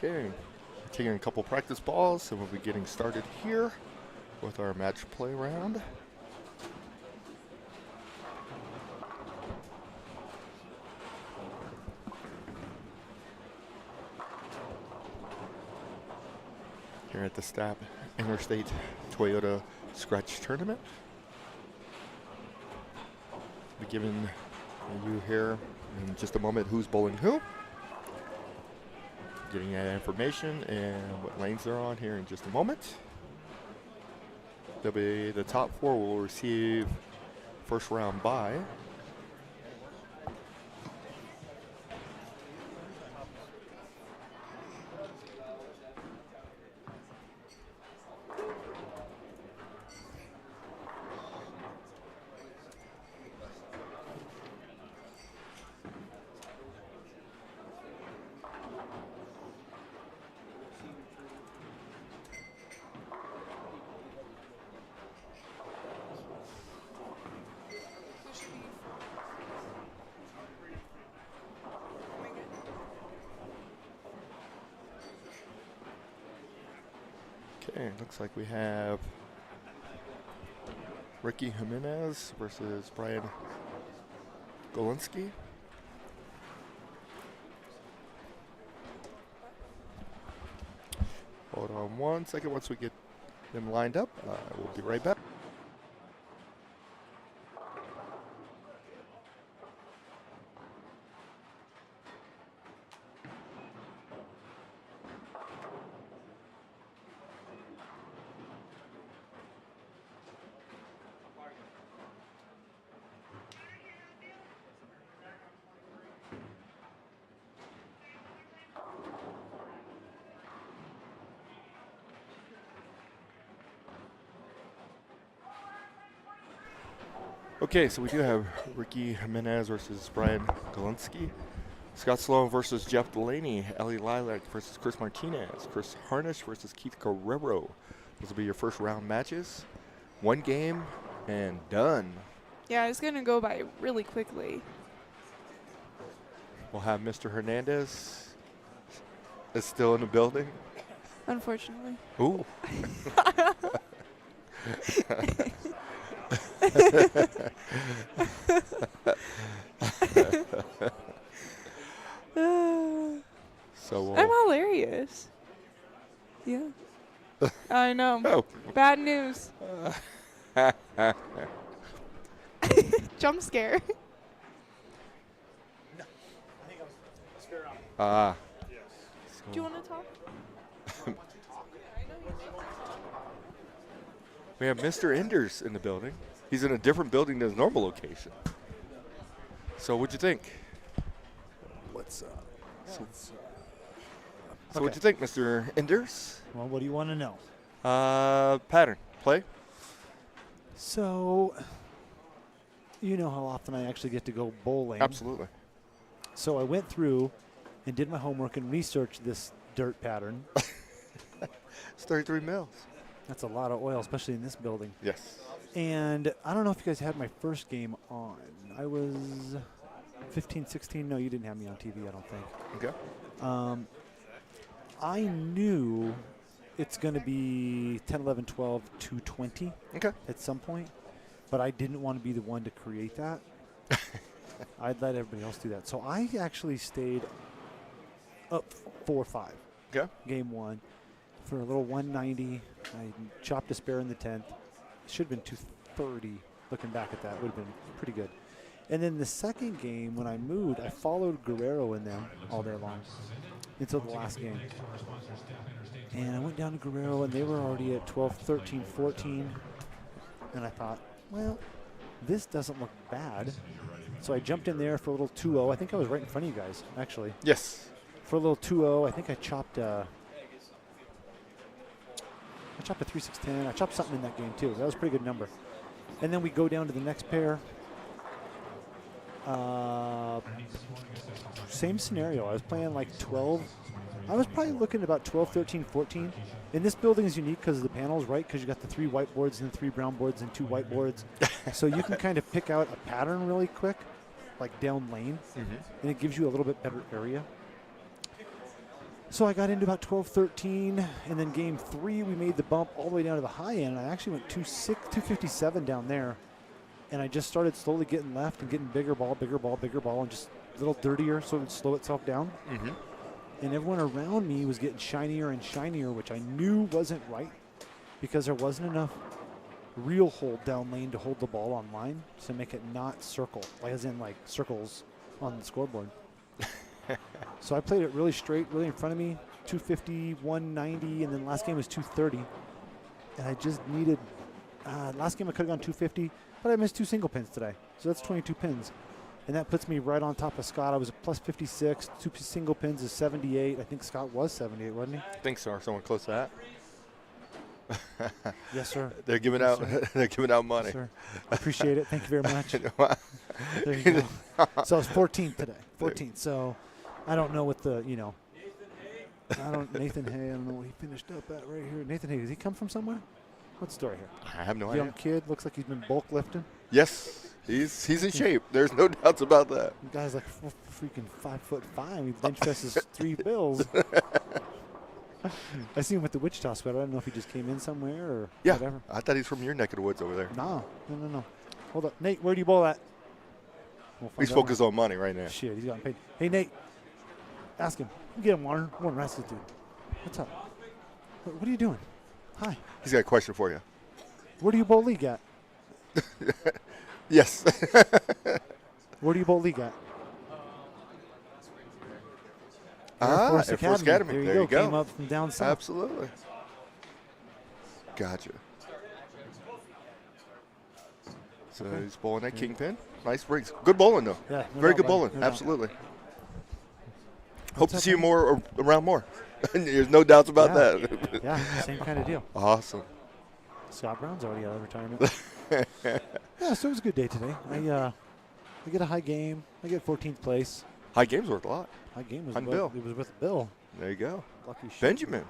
Okay, taking a couple practice balls, and we'll be getting started here with our match play round. Here at the Stapp Interstate Toyota Scratch Tournament. Be giving you here in just a moment who's bowling who. Getting that information and what lanes they're on here in just a moment. There'll be the top 4 will receive first round bye. Okay, looks like we have Ricky Jimenez versus Brian Golinsky. Hold on 1 second. Once we get them lined up, we'll be right back. Okay, so we do have Ricky Jimenez versus Brian Golinsky. Scott Sloan versus Jeff Delaney. Ellie Lilac versus Chris Martinez. Chris Harnish versus Keith Guerrero. Those will be your first round matches. 1 game and done. Yeah, it's going to go by really quickly. We'll have Mr. Hernandez is still in the building. Unfortunately. Ooh. So I'm hilarious. Yeah. I know. Oh. Bad news. Jump scare. Ah. Do you want to talk? We have Mr. Enders in the building. He's in a different building than his normal location. So what'd you think? What's up? So what'd you think, Mr. Enders? Well, what do you want to know? Pattern, play. So, you know how often I actually get to go bowling. Absolutely. So I went through and did my homework and researched this dirt pattern. It's 33 mils. That's a lot of oil, especially in this building. Yes. And I don't know if you guys had my first game on. I was 15, 16. No, you didn't have me on TV, I don't think. Okay. I knew it's going to be 10, 11, 12, 220 at some point, but I didn't want to be the one to create that. I'd let everybody else do that. So I actually stayed up 4-5. Okay. Game 1 for a little 190. I chopped a spare in the 10th. Should have been 230. Looking back at that, would have been pretty good. And then the second game, when I moved, I followed Guerrero in them all day long until the last game. And I went down to Guerrero, and they were already at 12, 13, 14. And I thought, well, this doesn't look bad. So I jumped in there for a little 2-0. I think I was right in front of you guys, actually. Yes. For a little 2-0, I think I chopped a 3-6-10. I chopped something in that game, too. That was a pretty good number. And then we go down to the next pair. Same scenario. I was playing like 12. I was probably looking at about 12, 13, 14. And this building is unique because of the panels, right? Because you got the 3 whiteboards and 3 brown boards and 2 whiteboards. So you can kind of pick out a pattern really quick, like down lane. And it gives you a little bit better area. So I got into about 12, 13, and then game 3 we made the bump all the way down to the high end. I actually went 257 down there, and I just started slowly getting left and getting bigger ball, and just a little dirtier so it would slow itself down. Mm-hmm. And everyone around me was getting shinier and shinier, which I knew wasn't right because there wasn't enough real hold down lane to hold the ball on line to make it not circle, like as in like circles on the scoreboard. So I played it really straight, really in front of me, 250, 190, and then last game was 230. And I just needed, last game I could have gone 250, but I missed 2 single pins today. So that's 22 pins. And that puts me right on top of Scott. I was a plus 56, 2 single pins is 78. I think Scott was 78, wasn't he? I think so, or someone close to that. Yes, sir. They're giving Yes, out sir. they're giving out money. Yes, sir. I appreciate it. Thank you very much. There you go. So I was 14th today. 14th. So I don't know what the, Nathan Hay, I don't know what he finished up at right here. Nathan Hay, does he come from somewhere? What's the story here? I have no Young idea. kid, looks like he's been bulk lifting. Yes, he's in shape. There's no doubts about that. The guy's like freaking 5'5". He bench presses 3 bills. I see him with the Wichita sweater. I don't know if he just came in somewhere or Yeah, whatever. I thought he's from your neck of the woods over there. No. Hold up. Nate, where do you bowl at? We'll find He's out focused on money right now. Shit, he's gotten paid. Hey, Nate, ask him. Get him, Warner. Warner, ask this dude. What's up? What are you doing? Hi. He's got a question for you. Where do you bowl league at? Yes. Where do you bowl league at? Air Force Academy. There you go. Came up from down south. Absolutely. Gotcha. So he's bowling that kingpin. Nice rings. Good bowling, though. Yeah, no Very doubt, good buddy. bowling. No doubt. Absolutely. Hope to up, see you man? more around more. There's no doubts about Yeah. that. Yeah, same kind of deal. Awesome. Scott Brown's already out of retirement. Yeah, so it was a good day today. I get a high game. I get 14th place. High game's worth a lot. High game was On with, Bill. It was with Bill. There you go. Lucky shit. Benjamin.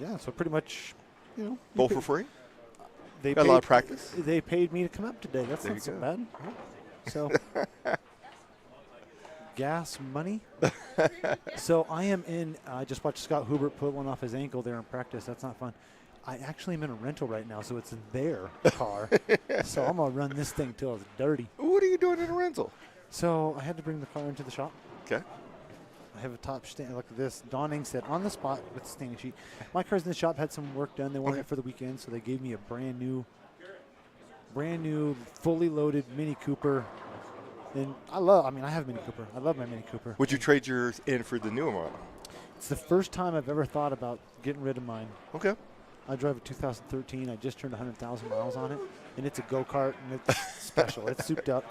Yeah, so pretty much, Bowl for free. They Got a lot of practice. They paid me to come up today. That's There not you so go. bad. So, gas money. So I am in. I just watched Scott Hubert put one off his ankle there in practice. That's not fun. I actually am in a rental right now, so it's in their car. So I'm gonna run this thing till it's dirty. What are you doing in a rental? So I had to bring the car into the shop. Okay. I have a top stand. Look at this. Donning said on the spot with the standing sheet. My car's in the shop. Had some work done. They wanted it for the weekend, so they gave me a brand new, fully loaded Mini Cooper. And I have a Mini Cooper. I love my Mini Cooper. Would you trade yours in for the newer model? It's the first time I've ever thought about getting rid of mine. Okay. I drive a 2013. I just turned 100,000 miles on it, and it's a go-kart, and it's special. It's souped up,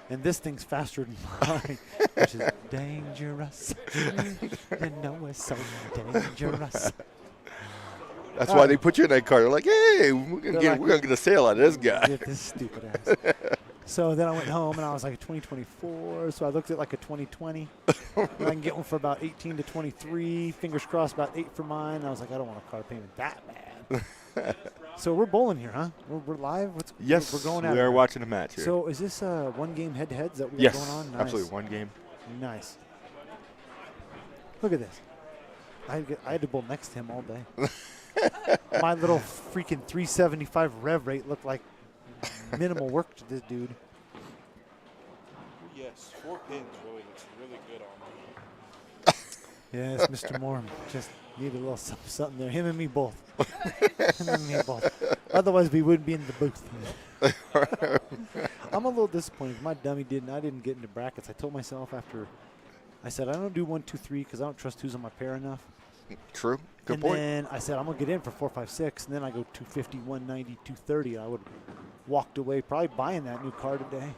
and this thing's faster than mine, which is dangerous. You know it's so dangerous. That's why they put you in that car. They're like, hey, we're gonna get a sale out of this guy. Get this stupid ass. So then I went home, and I was like, 2024. So I looked at like a 2020. And I can get one for about 18 to 23. Fingers crossed, about 8 for mine. And I was like, I don't want a car payment that bad. So we're bowling here, huh? We're live? Yes, we're going out. we are watching a match here. So is this one game head-to-heads that we got Yes, going on? Nice. absolutely. One game. Nice. Look at this. I had to bowl next to him all day. My little freaking 375 rev rate looked like minimal work to this dude. Yes, 4 pins really looks really good on me. Yes, Mr. Moore just needed a little something there. Him and me both. Him and me both. Otherwise, we wouldn't be in the booth. I'm a little disappointed. My dummy I didn't get into brackets. I told myself I said I don't do 1, 2, 3 because I don't trust who's on my pair enough. True. Good And point. then I said I'm gonna get in for 4, 5, 6, and then I go 250, 190, 230. I would have walked away, probably buying that new car today.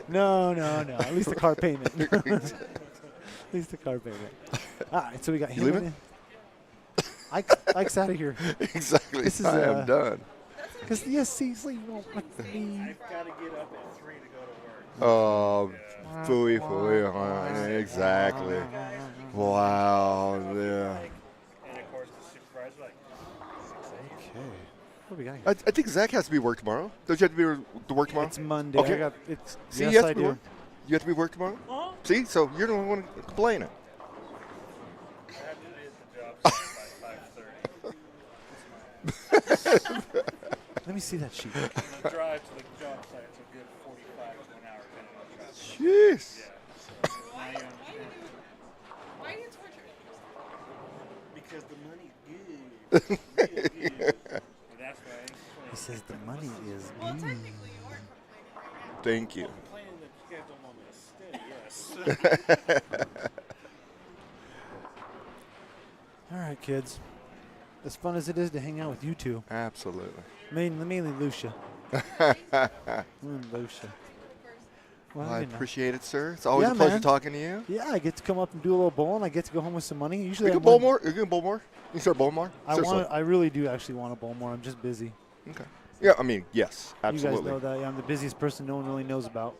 No. At least the car payment. At least the car payment. All right, so we got him. leaving? In. Ike's out of here. Exactly. This is, I am done. Because the SC's leaving won't let me. I've got to get up at 3 to go to work. Oh, phooey. Exactly. Wow. Yeah. And of course, the supervisor like, Okay. What do we got here? I think Zach has to be work tomorrow. Don't you have to be to work tomorrow? It's Monday. Okay. It's See, yes, you have I to be do. work. You have to be work tomorrow? See, so you're the one complaining. I have to be at the job site by 5:30. Let me see that sheet. The drive to the job site's a good 45 to an hour depending on traffic. Jeez. Yeah. So now you understand. Why are you torturing? Because the money's good. Real good. That's right. He says the money is Well, good. technically you are. Thank you. Complaining that you guys don't want me to stay, yes. All right, kids. As fun as it is to hang out with you two, Absolutely. mainly Lucia. Lucia. Well, I you know. appreciate it, sir. It's always Yeah, a pleasure man. talking to you. Yeah, I get to come up and do a little bowling. I get to go home with some money. Usually, You I can bowl win- more? You can bowl more? You can start bowling more? I Seriously. want. I really do actually want to bowl more. I'm just busy. Okay. Yeah, I mean, yes, You guys absolutely. know that. Yeah, I'm the busiest person no one really knows about.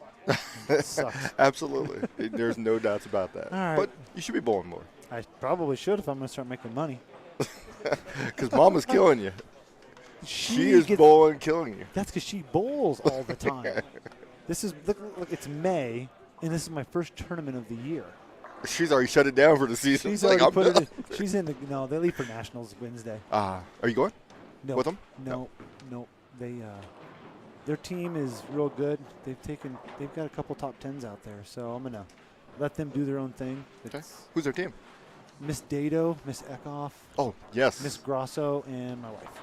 It sucks. Absolutely. There's no doubts about that. All right. But you should be bowling more I probably should if I'm going to start making money. because Mama's killing you. She is gets- bowling, killing you. That's because she bowls all the time. This is look. It's May, and this is my first tournament of the year. She's already shut it down for the season. She's It's like, already I'm put done. it. She's in the. No, they leave for nationals Wednesday. Are you going No, with them? No. They. Their team is real good. They've got a couple top tens out there. So I'm gonna let them do their own thing. Okay. It's Who's their team? Miss Dado, Miss Eckhoff, Oh, yes. Miss Grosso, and my wife.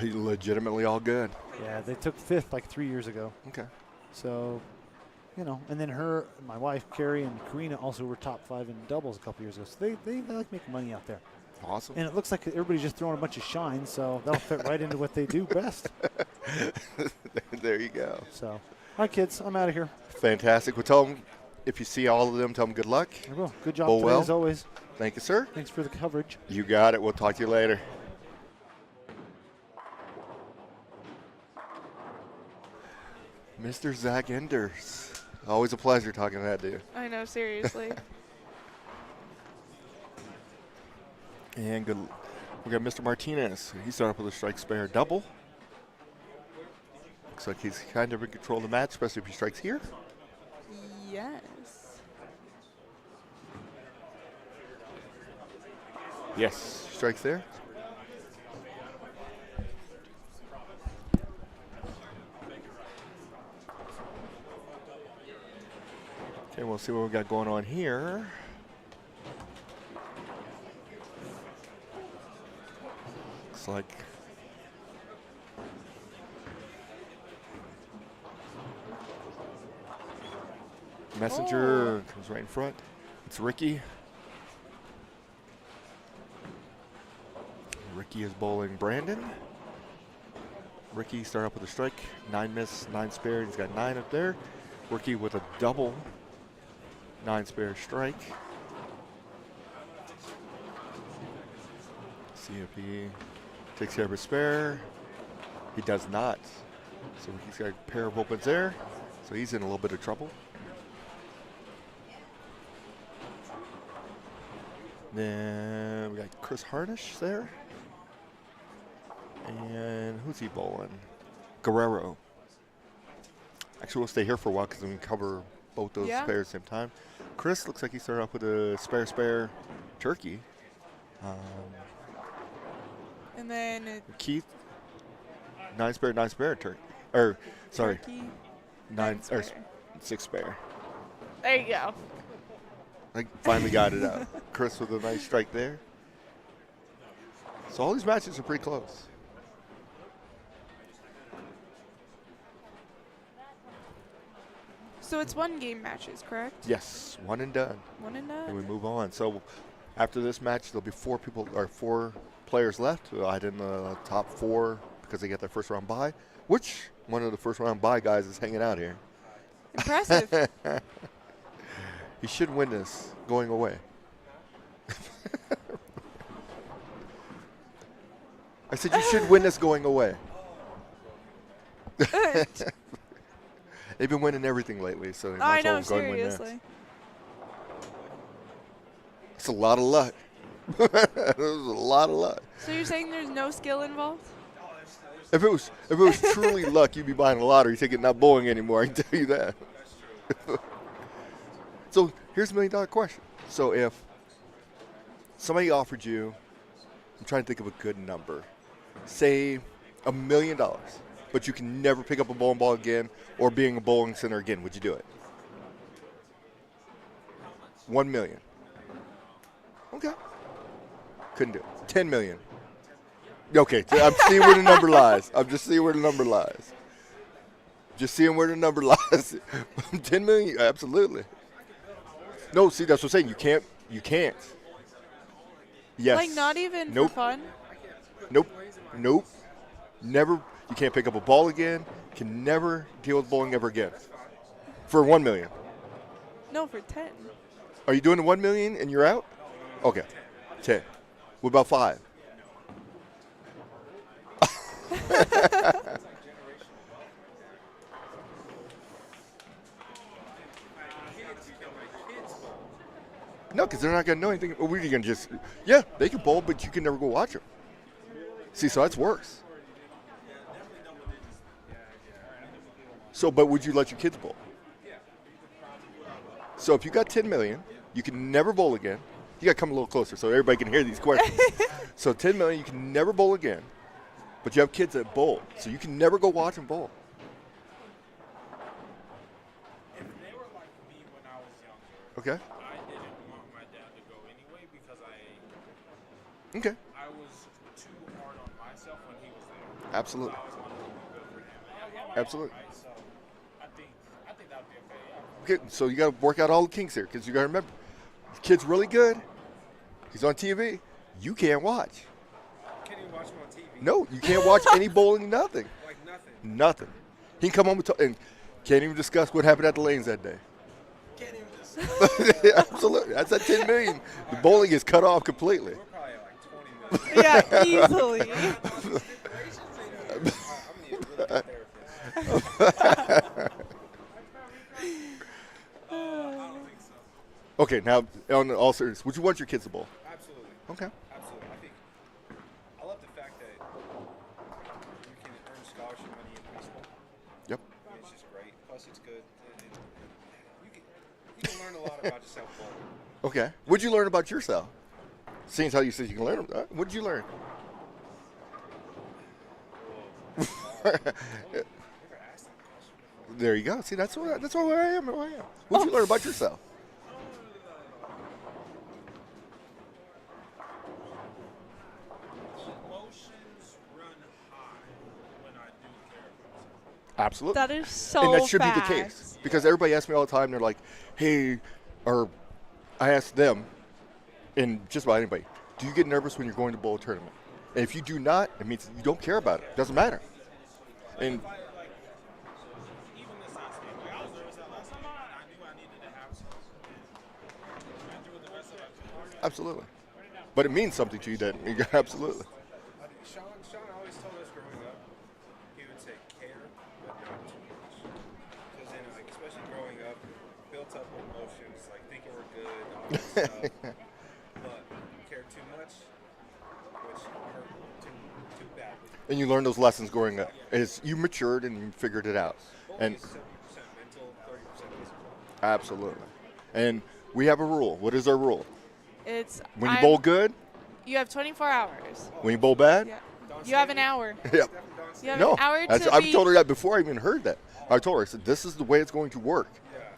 Legitimately all good. Yeah, they took 5th like 3 years ago. Okay. So, and then my wife, Carrie, and Karina also were top 5 in doubles a couple years ago. So they like making money out there. Awesome. And it looks like everybody's just throwing a bunch of shine, so that'll fit right into what they do best. There you go. So, all right, kids, I'm out of here. Fantastic. Well, tell them, if you see all of them, tell them good luck. I will. Good job Bowl today, well. as always. Thank you, sir. Thanks for the coverage. You got it. We'll talk to you later. Mr. Zach Enders. Always a pleasure talking to that dude. I know, seriously. And good. We got Mr. Martinez. He started up with a strike spare double. Looks like he's kind of in control of the match, especially if he strikes here. Yes. Yes, strikes there. Okay, we'll see what we got going on here. Looks like Messenger comes right in front. It's Ricky. Ricky is bowling Brandon. Ricky started up with a strike, 9 miss, 9 spare. He's got 9 up there. Ricky with a double 9 spare strike. See if he takes care of his spare. He does not. So he's got a pair of opens there. So he's in a little bit of trouble. Then we got Chris Harnish there. And who's he bowling? Guerrero. Actually, we'll stay here for a while because we can cover both those Yeah. spares at the same time. Chris looks like he started off with a spare turkey. And then Keith, 9 spare turkey. Or, sorry, turkey. 9 or spare. 6 spare. There you go. I finally got it out. Chris with a nice strike there. So all these matches are pretty close. So it's 1 game matches, correct? Yes, 1 and done. 1 and And we done. move on. So after this match, there'll be 4 players left. We'll add in the top 4 because they get their first round bye. Which one of the first round bye guys is hanging out here? Impressive. He should win this going away. I said you should win this going away. They've been winning everything lately, so they might I as well know, go and win this. seriously. It's a lot of luck. There's a lot of luck. So you're saying there's no skill involved? If it was truly luck, you'd be buying a lottery ticket, not bowling anymore. I can tell you that. So here's a $1 million question. So if somebody offered you, I'm trying to think of a good number, say $1 million, but you can never pick up a bowling ball again or being a bowling center again, would you do it? 1 million. Okay. Couldn't do it. 10 million. Okay, so I'm seeing where the number lies. I'm just seeing where the number lies. Just seeing where the number lies. 10 million, absolutely. No, see, that's what I'm saying. You can't. Yes. Like, not even Nope. for fun? Nope. Never. You can't pick up a ball again. Can never deal with bowling ever again. For 1 million. No, for 10. Are you doing the 1 million and you're out? Okay. 10. What about 5? No, because they're not going to know anything. What are you going to just, yeah, they can bowl, but you can never go watch them. See, so that's worse. So, but would you let your kids bowl? So if you got 10 million, you can never bowl again. You got to come a little closer so everybody can hear these questions. So 10 million, you can never bowl again, but you have kids that bowl, so you can never go watch them bowl. If they were like me when I was younger, Okay. I didn't want my dad to go anyway because Okay. I was too hard on myself when he was there. Absolutely. I always wanted to be good for him. Absolutely. Right? So I think that would be okay. Okay, so you got to work out all the kinks here because you got to remember, the kid's really good. He's on TV. You can't watch. Can't even watch him on TV. No, you can't watch any bowling, nothing. Like nothing. Nothing. He can come home and can't even discuss what happened at the lanes that day. Can't even just. Absolutely. That's at 10 million. The bowling is cut off completely. We're probably at like 20 million. Yeah, easily. I'm gonna need a really good therapist. Okay, now on all serious, would you want your kids to bowl? Absolutely. Okay. Absolutely. I love the fact that you can earn scholarship money in high school. Yep. It's just great. Plus, it's good. You can learn a lot about yourself bowling. Okay. What'd you learn about yourself? Seeing as how you said you can learn, what did you learn? There you go. See, that's where I am. Who I am. What'd you learn about yourself? Emotions run high when I do care about something. Absolutely. That is so And that should fast. be the case because everybody asks me all the time. They're like, "Hey," or I ask them, and just about anybody, "Do you get nervous when you're going to bowl a tournament?" And if you do not, it means you don't care about it. It doesn't matter. And Even this last game, like I was nervous that last game, and I knew I needed to have some. And I do it the rest of it. absolutely, but it means something to you. That absolutely. Sean always told us growing up, he would say care, but not too much. Because then, like, especially growing up, built up emotions, like thinking we're good, all this stuff. But care too much, which hurt too badly. And you learn those lessons growing up. As you matured and you figured it out. And 70% mental, 30% physical. absolutely. And we have a rule. What is our rule? It's When you bowl good, You have 24 hours. when you bowl bad, Yeah. You have an hour. yep. You have No, an hour I've to be. told her that before I even heard that. I told her, I said, this is the way it's going to work.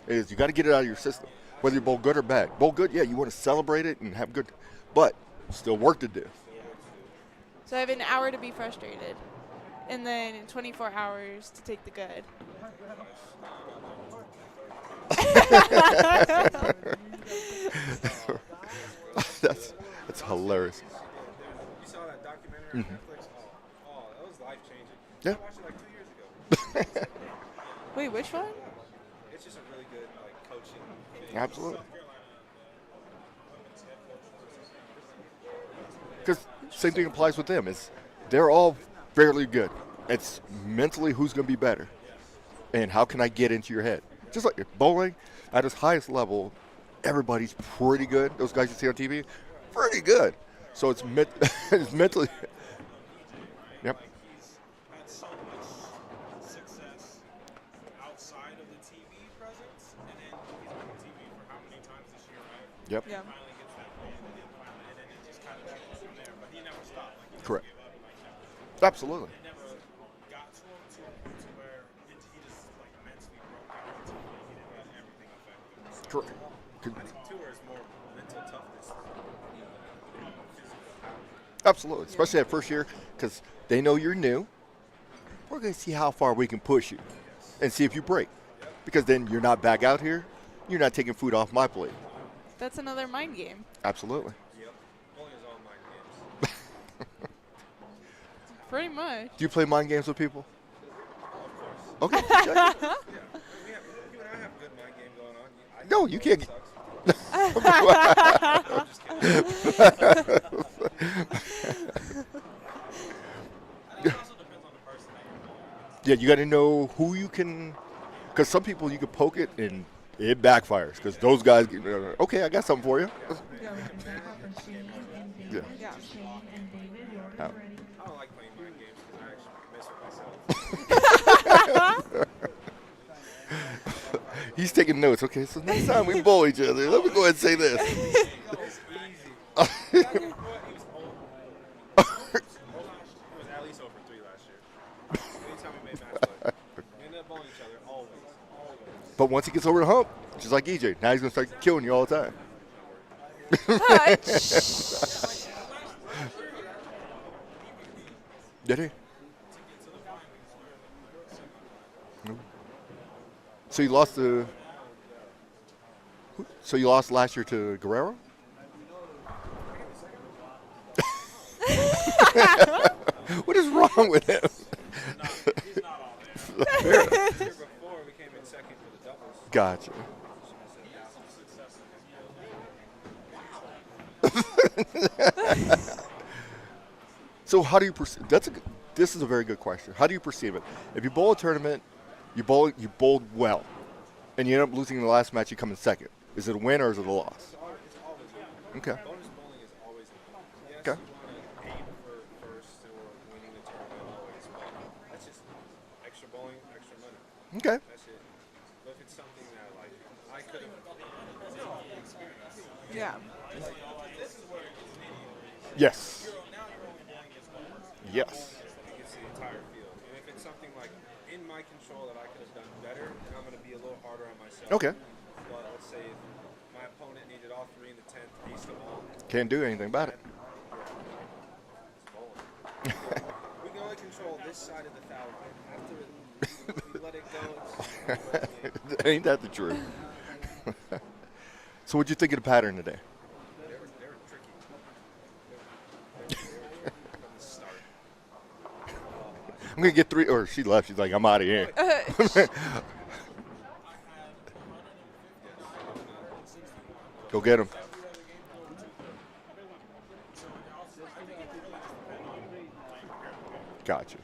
Is you got to get it out of your system, whether you bowl good or bad. Bowl good, yeah, you want to celebrate it and have good, but still work to do. So I have an hour to be frustrated, and then 24 hours to take the good. That's hilarious. You saw that documentary on Netflix? Oh, that was life changing. Yeah. I watched it like 2 years ago. Wait, which one? It's just a really good like coaching thing. Absolutely. Because same thing applies with them. Is they're all fairly good. It's mentally who's going to be better, and how can I get into your head? Just like bowling, at its highest level, everybody's pretty good. Those guys you see on TV, pretty good. So it's it's mentally. Yep. He's had so much success outside of the TV presence, and then he's been on TV for how many Yep. Yeah. Finally gets that ball, and then it just kind of goes from there. But he never stopped. Like, he never Correct. gave up. Like, never. Absolutely. It never got to him to a point to where he just like mentally broke down until he didn't let everything affect him. So Correct. I think tour is more mental toughness. Physical power. Absolutely, especially that first year, because they know you're new. We're going to see how far we can push you and see if you break. Because then you're not back out here. You're not taking food off my plate. That's another mind game. Absolutely. Yep. Bowling is all mind games. Pretty much. Do you play mind games with people? Of course. Okay. check it. Yeah. You and I have a good mind game going on. No, you can't. I'm just kidding. I think it also depends on the person that you're playing. Yeah, you got to know who you can. Because some people you can poke it and it backfires. Because those guys, okay, I got something for you. Yeah. Yeah. Oh. I don't like playing mind games because I actually mess with myself. He's taking notes. Okay, so next time we bowl each other, let me go ahead and say this. It's easy. He was old. He was at least over 3 last year. Anytime we made match play. We ended up bowling each other always. But once he gets over the hump, just like EJ, now he's going to start killing you all the time. Did he? No. So you lost to. So you lost last year to Guerrero? What is wrong with him? He's not all there. The year before, we came in second for the doubles. Gotcha. So how do you perceive? This is a very good question. How do you perceive it? If you bowl a tournament, you bowled well, and you end up losing the last match, you come in second. Is it a win or is it a loss? It's always a win. Okay. Bonus bowling is always a win. Yes, Okay. you want to aim for first or winning the tournament always, but that's just extra bowling, extra money. Okay. That's it. But if it's something that like I could have experienced, Yeah. this is where it's nitty. Yes. Now you're only bowling against one person. Yes. Against the entire field. And if it's something like in my control that I could have done better, then I'm going to be a little harder on myself. Okay. But let's say if my opponent needed all 3 in the 10th, aced them all. Can't do anything about it. It's bowling. We can only control this side of the foul line. After we let it go, it's Ain't that the truth? So what'd you think of the pattern today? they were tricky. They were from the start. I'm gonna get 3. Or she left. She's like, I'm out of here. Go get him. Gotcha.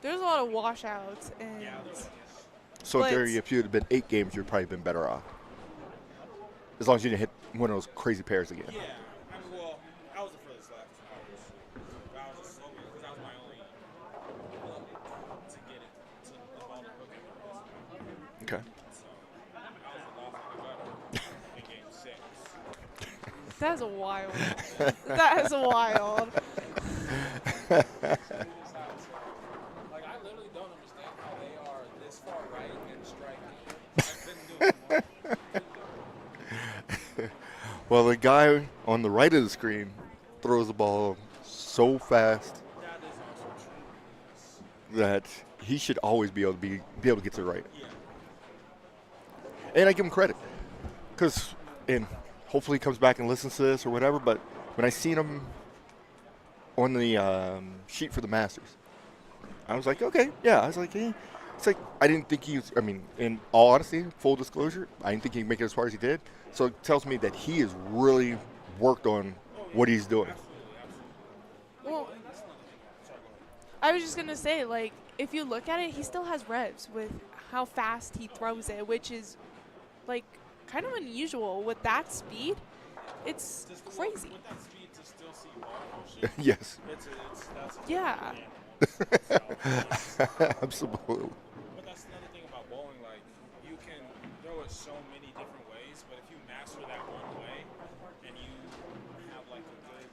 There's a lot of washouts and So in theory, Blitz. if you'd have been 8 games, you'd probably been better off. As long as you didn't hit one of those crazy pairs again. Yeah, I mean, well, I was the furthest left. I was just hoping because that was my only hope to get it to the ball to hook it. Okay. So I was the lost on the gutter in game 6. that's wild. That is wild. Like, I literally don't understand how they are this far right and striking. I couldn't do it. Well, the guy on the right of the screen throws the ball so fast That is also true. that he should always be able to get to the right. And I give him credit, and hopefully he comes back and listens to this or whatever. But when I seen him on the sheet for the Masters, I was like, okay, yeah. I was like, hey. It's like I didn't think he was. I mean, in all honesty, full disclosure, I didn't think he'd make it as far as he did. So it tells me that he has really worked on what he's doing. Well, I was just gonna say, like, if you look at it, he still has revs with how fast he throws it, which is like kind of unusual with that speed. It's crazy. With that speed to still see ball motion, Yes. that's Yeah. Absolutely. But that's another thing about bowling. Like, you can throw it so many different ways, piece, but if you master that one way and you have like a good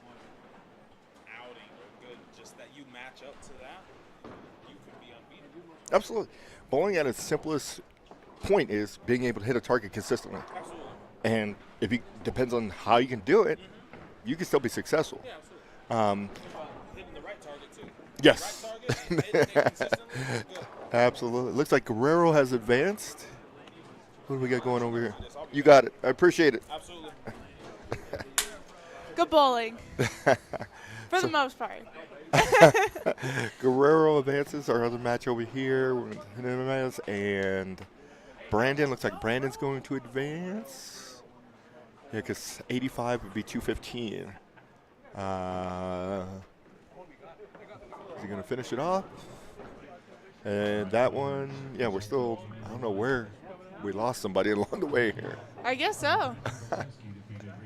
outing or good, just that you match up to that, you could be unbeatable. Absolutely. Bowling at its simplest point is being able to hit a target consistently. Absolutely. And if it depends on how you can do it, you can still be successful. Yeah, absolutely. Hitting the right target too. Yes. The right target and hitting it consistently is good. Absolutely. Looks like Guerrero has advanced. What do we got going over here? You got it. I appreciate it. Absolutely. Good bowling. For the most part. Guerrero advances. Our other match over here. And Brandon. Looks like Brandon's going to advance. Yeah, because 85 would be 215. Is he going to finish it off? And that one, yeah, we're still, I don't know where. We lost somebody along the way here. I guess so.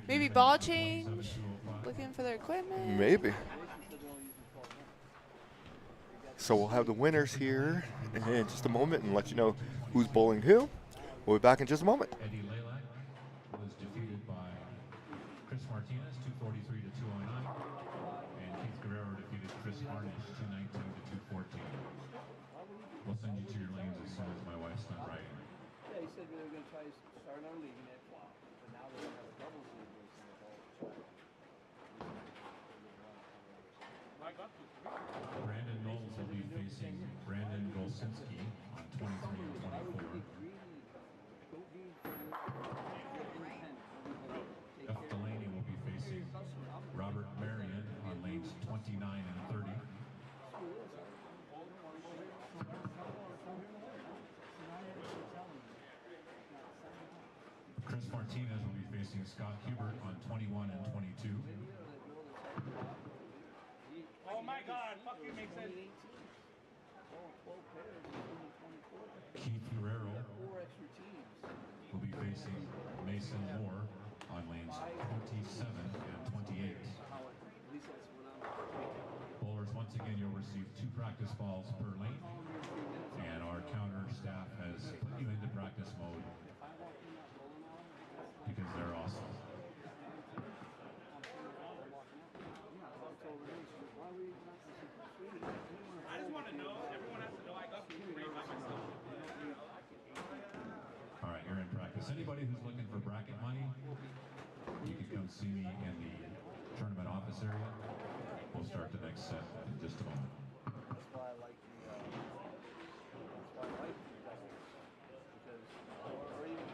Maybe ball change. Looking for their equipment. Maybe. So we'll have the winners here in just a moment and let you know who's bowling who. We'll be back in just a moment. Eddie Lalak was defeated by Chris Martinez, 243 to 209. And Keith Guerrero defeated Chris Harnish, 219 to 214. We'll send you to your lanes as soon as my wife's done writing. Yeah, he said they were going to try to start our league at flop, but now they're going to have a doubles league based on the ball. Brandon Knowles will be facing Brandon Golsinski on 23 and 24. F. Delaney will be facing Robert Marion on lanes 29 and 30. Chris Martinez will be facing Scott Hubert on 21 and 22. Oh my God, fucking makes sense. Keith Guerrero will be facing Mason Moore on lanes 27 and 28. Bowlers, once again, you'll receive 2 practice balls per lane, and our counter staff has put you into practice mode because they're awesome. I just want to know, everyone has to know I got to rate by myself. All right, you're in practice. Anybody who's looking for bracket money, you can come see me in the tournament office area. We'll start the next set in just a moment. That's why I like the because or even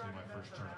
Actually, my first tournament.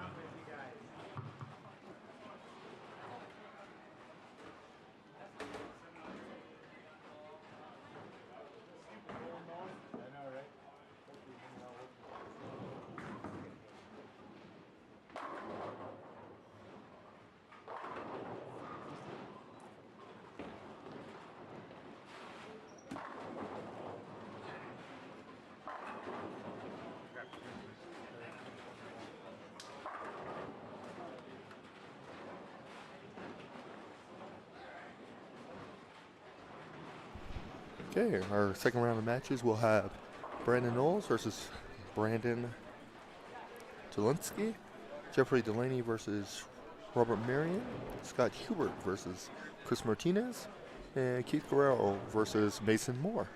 Okay, our second round of matches will have Brandon Knowles versus Brandon Jelinski, Jeffrey Delaney versus Robert Marion, Scott Hubert versus Chris Martinez, and Keith Guerrero versus Mason Moore.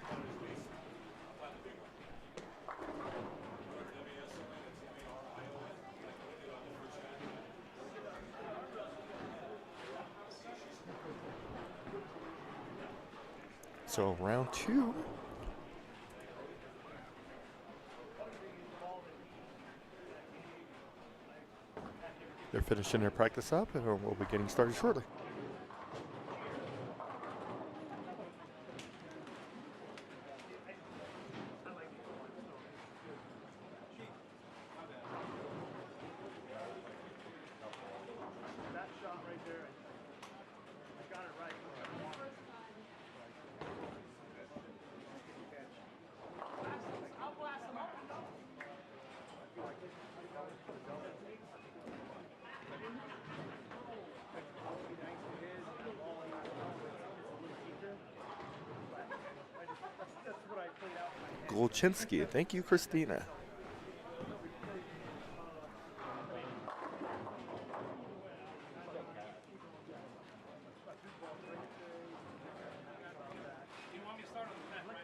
So round 2. They're finishing their practice up, and we'll be getting started shortly. That shot right there, I got it right. I'll blast him up. Golchinski. Thank you, Christina. You want me to start on the net, right?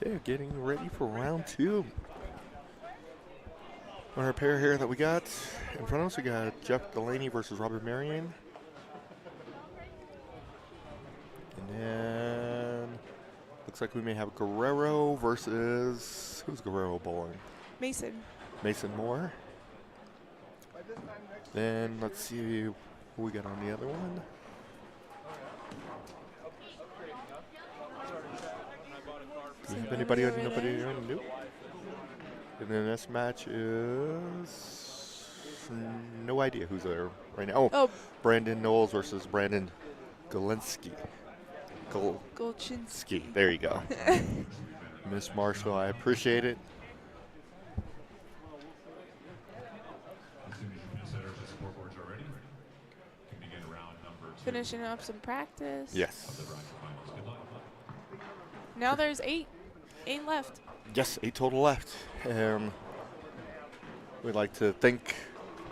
Okay, getting ready for round 2. On our pair here that we got in front of us, we got Jeff Delaney versus Robert Marion. And then looks like we may have Guerrero versus, who's Guerrero bowling? Mason. Mason Moore. Then let's see who we got on the other one. Do you have anybody on new? And then this match is no idea who's there right now. Oh, Brandon Knowles versus Brandon Golchinski. Golchinski. There you go. Miss Marshall, I appreciate it. Finishing up some practice. Yes. Now there's 8 left. Yes, 8 total left. We'd like to thank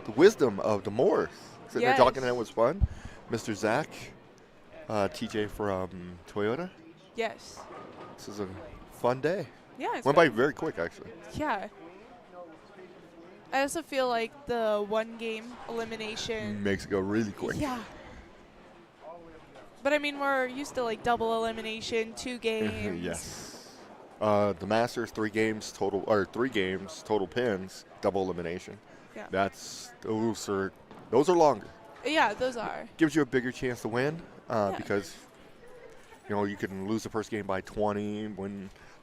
the wisdom of the Moors. Sitting there talking, and it was fun. Mr. Zach, TJ from Toyota. Yes. This is a fun day. Yeah, went by very quick, actually. Yeah. I also feel like the 1 game elimination makes it go really quick. Yeah. But I mean, we're used to like double elimination, 2 games. Yes. The Masters 3 games total, or 3 games total pins, double elimination. Yeah. Those are longer. Yeah, those are. Gives you a bigger chance to win because you can lose the first game by 20,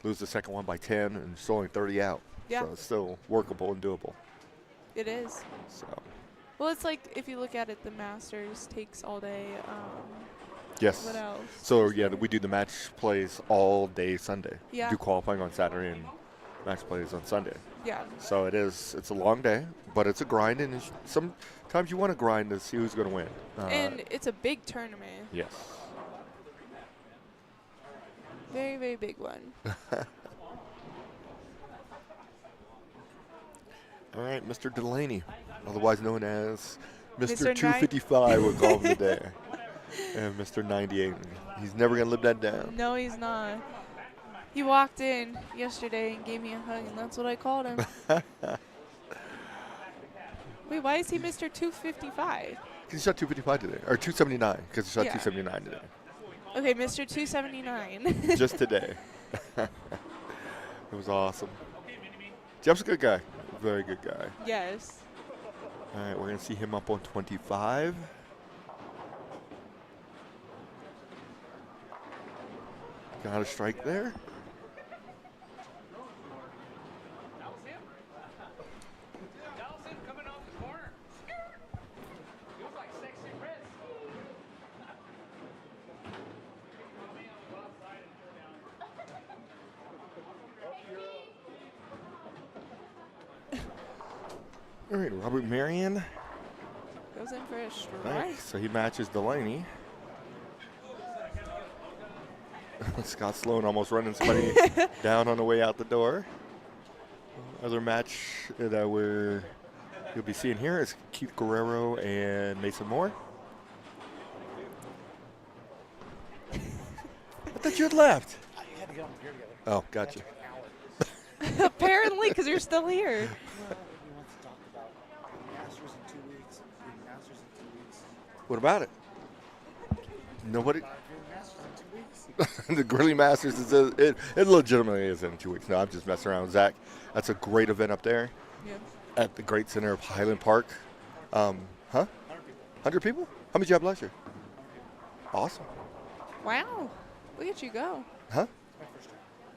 lose the second one by 10, and it's only 30 out. Yeah. So it's still workable and doable. It is. So. Well, it's like if you look at it, the Masters takes all day. Yes. What else? So yeah, we do the match plays all day Sunday. Yeah. Do qualifying on Saturday and match plays on Sunday. Yeah. So it's a long day, but it's a grind, and sometimes you want to grind to see who's going to win. And it's a big tournament. Yes. Very, very big one. All right, Mr. Delaney, otherwise known as Mr. Mr. 255, we'll call him today. And Mr. 98. He's never going to live that down. No, he's not. He walked in yesterday and gave me a hug, and that's what I called him. Wait, why is he Mr. 255? Because he shot 255 today, or 279, because he shot Yeah. 279 today. Okay, Mr. 279. Just today. It was awesome. Jeff's a good guy. Very good guy. Yes. All right, we're going to see him up on 25. Got a strike there. All right, Robert Marion. Goes in for a strike. Right, so he matches Delaney. Scott Sloan almost running somebody down on the way out the door. Other match that you'll be seeing here is Keith Guerrero and Mason Moore. I thought you had left. I had to get on the beer together. Oh, gotcha. Apparently, because you're still here. He wants to talk about Masters in 2 weeks. Masters in 2 weeks. What about it? Nobody. Masters in 2 weeks. The Grilly Masters it legitimately is in 2 weeks. No, I'm just messing around with Zach. That's a great event up there Yeah. at the great center of Highland Park. Huh? 100 people? How many did you have last year? Awesome. Wow. Look at you go. Huh?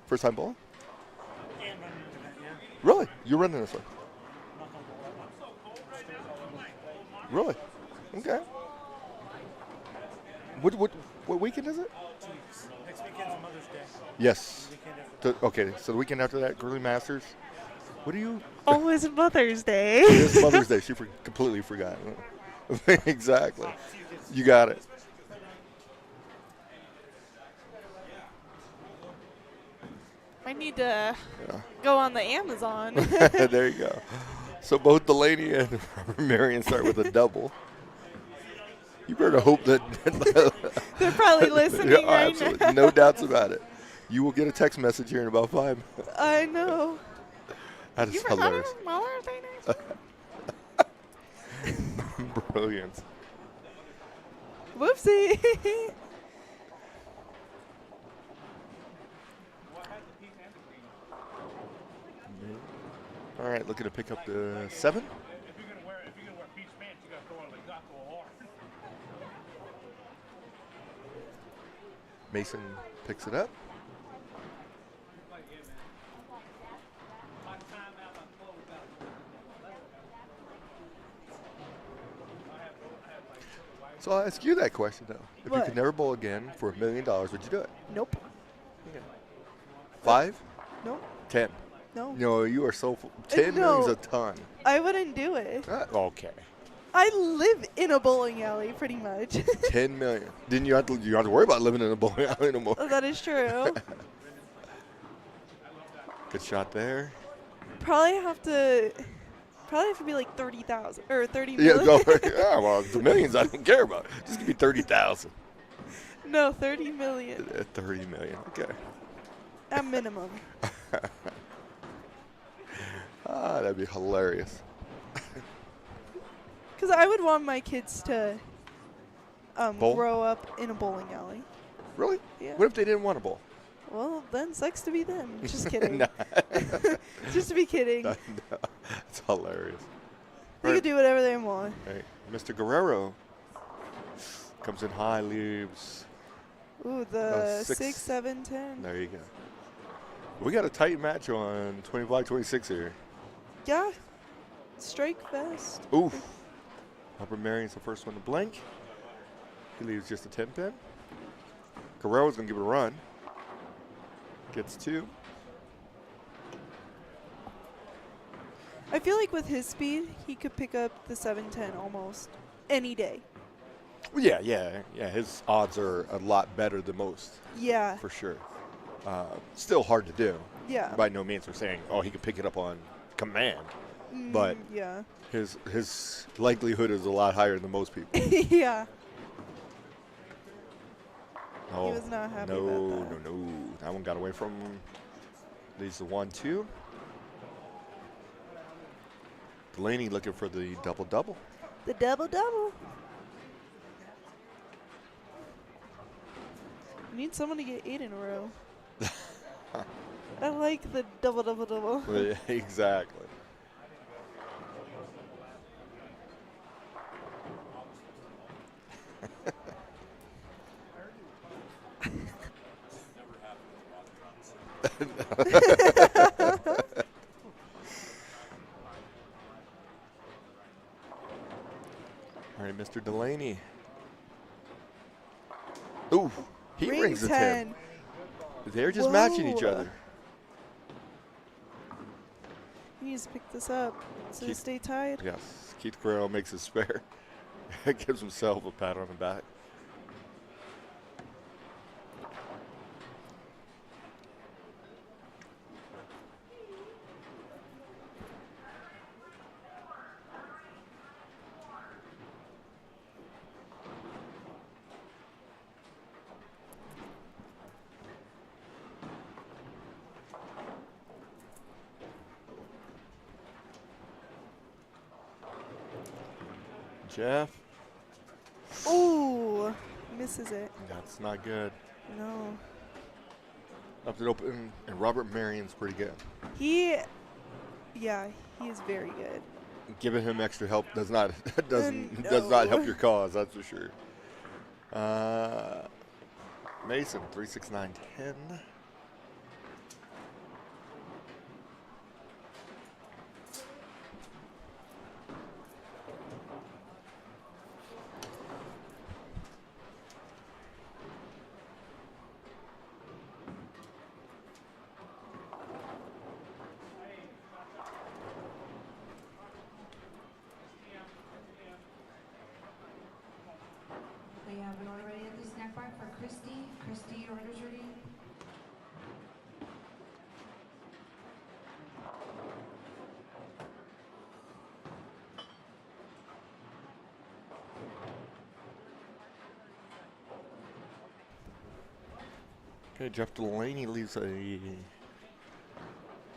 First time bowling? And running into that, yeah. Really? You're running this one? Really? Okay. What weekend is it? 2 weeks. Next weekend's Mother's Day. Yes. The weekend after. Okay, so the weekend after that, Grilly Masters. What do you? Always Mother's Day. It's Mother's Day. She completely forgot. Exactly. You got it. I need to go on the Amazon. There you go. So both Delaney and Marion start with a double. You better hope that They're probably listening yeah, right absolutely. now. No doubts about it. You will get a text message here in about 5. I know. That is You forgot hilarious. it? Mother's Day next? Brilliant. Whoopsie. All right, looking to pick up the 7. If you're gonna wear peach pants, you gotta throw it like that hard. Mason picks it up. So I'll ask you that question, though. If you What? could never bowl again for $1 million, would you do it? Nope. 5? Nope. 10? No. No, you are so full. 10 million's No. a ton. I wouldn't do it. Okay. I live in a bowling alley, pretty much. 10 million. Then you have to worry about living in a bowling alley no more. That is true. Good shot there. Probably have to be like 30,000 or 30 Yeah, million. go. Yeah, well, the millions I don't care about. Just give me 30,000. No, 30 million 30 million. Okay. at minimum. That'd be hilarious. Because I would want my kids to Bowl? grow up in a bowling alley. Really? Yeah. What if they didn't want to bowl? Well, then sucks to be them. Just kidding. No. Just to be kidding. No, it's hilarious. They could do whatever they want. Right. Mr. Guerrero comes in high, leaves. Ooh, the 6. 6, 7, 10. There you go. We got a tight match on 25-26 here. Yeah. Strike fest. Oof. Robert Marion's the first one to blink. He leaves just a 10 pin. Guerrero's going to give it a run. Gets 2. I feel like with his speed, he could pick up the 7-10 almost any day. Well, yeah. His odds are a lot better than most, Yeah. for sure. Still hard to do. Yeah. By no means we're saying, oh, he could pick it up on command. But yeah. his likelihood is a lot higher than most people. Yeah. Oh, was not happy no, about that. No. That one got away from him. Leads the 1-2. Delaney looking for the double-double. The double-double. We need someone to get 8 in a row. I like the double-double-double. Exactly. All right, Mr. Delaney. Ooh, he Ring rings the 10. 10. They're just matching each Whoa. other. He needs to pick this up so they Keith- stay tied. Yes, Keith Guerrero makes his spare. Gives himself a pat on the back. Jeff, Ooh, misses it. that's not good. No. Left it open, and Robert Marion's pretty good. He is very good. Giving him extra help does not does No. not help your cause. That's for sure. Mason 3, 6, 9, 10. They have an order ready at the snack bar for Christy. Christy, your order's ready. Okay, Jeff Delaney leaves a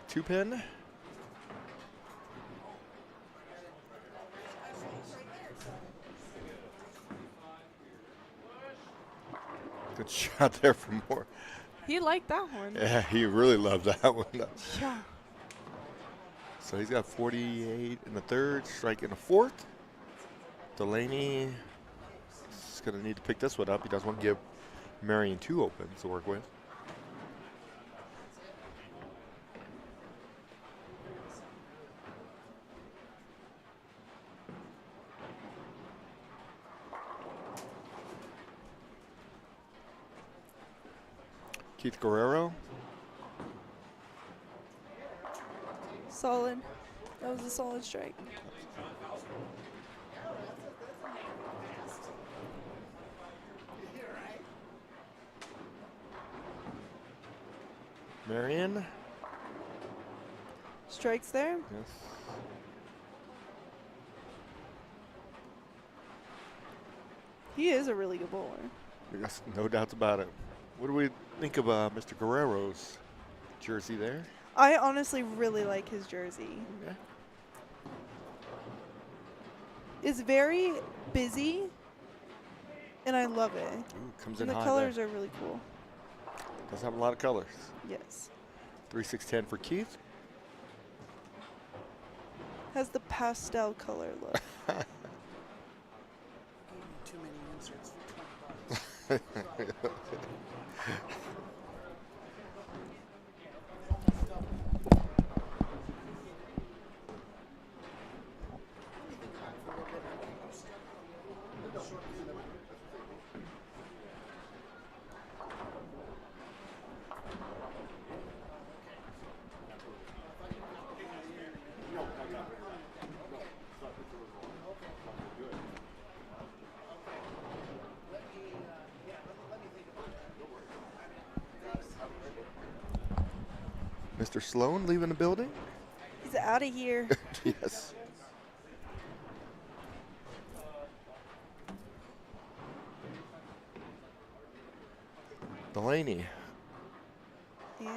2-pin. Good shot there for Moore. He liked that one. Yeah, he really loved that one. Yeah. So he's got 48 in the third, strike in the fourth. Delaney is going to need to pick this one up. He doesn't want to give Marion 2 opens to work with. Keith Guerrero. Solid. That was a solid strike. Marion. Strikes there. Yes. He is a really good bowler. Yes, no doubts about it. What do we think of Mr. Guerrero's jersey there? I honestly really like his jersey. Yeah. It's very busy, and I love it. Ooh, comes And in the high colors there. are really cool. Does have a lot of colors. Yes. 3, 6, 10 for Keith. Has the pastel color look. Too many inserts for $20. Mr. Sloan leaving the building? He's out of here. Yes. Delaney. And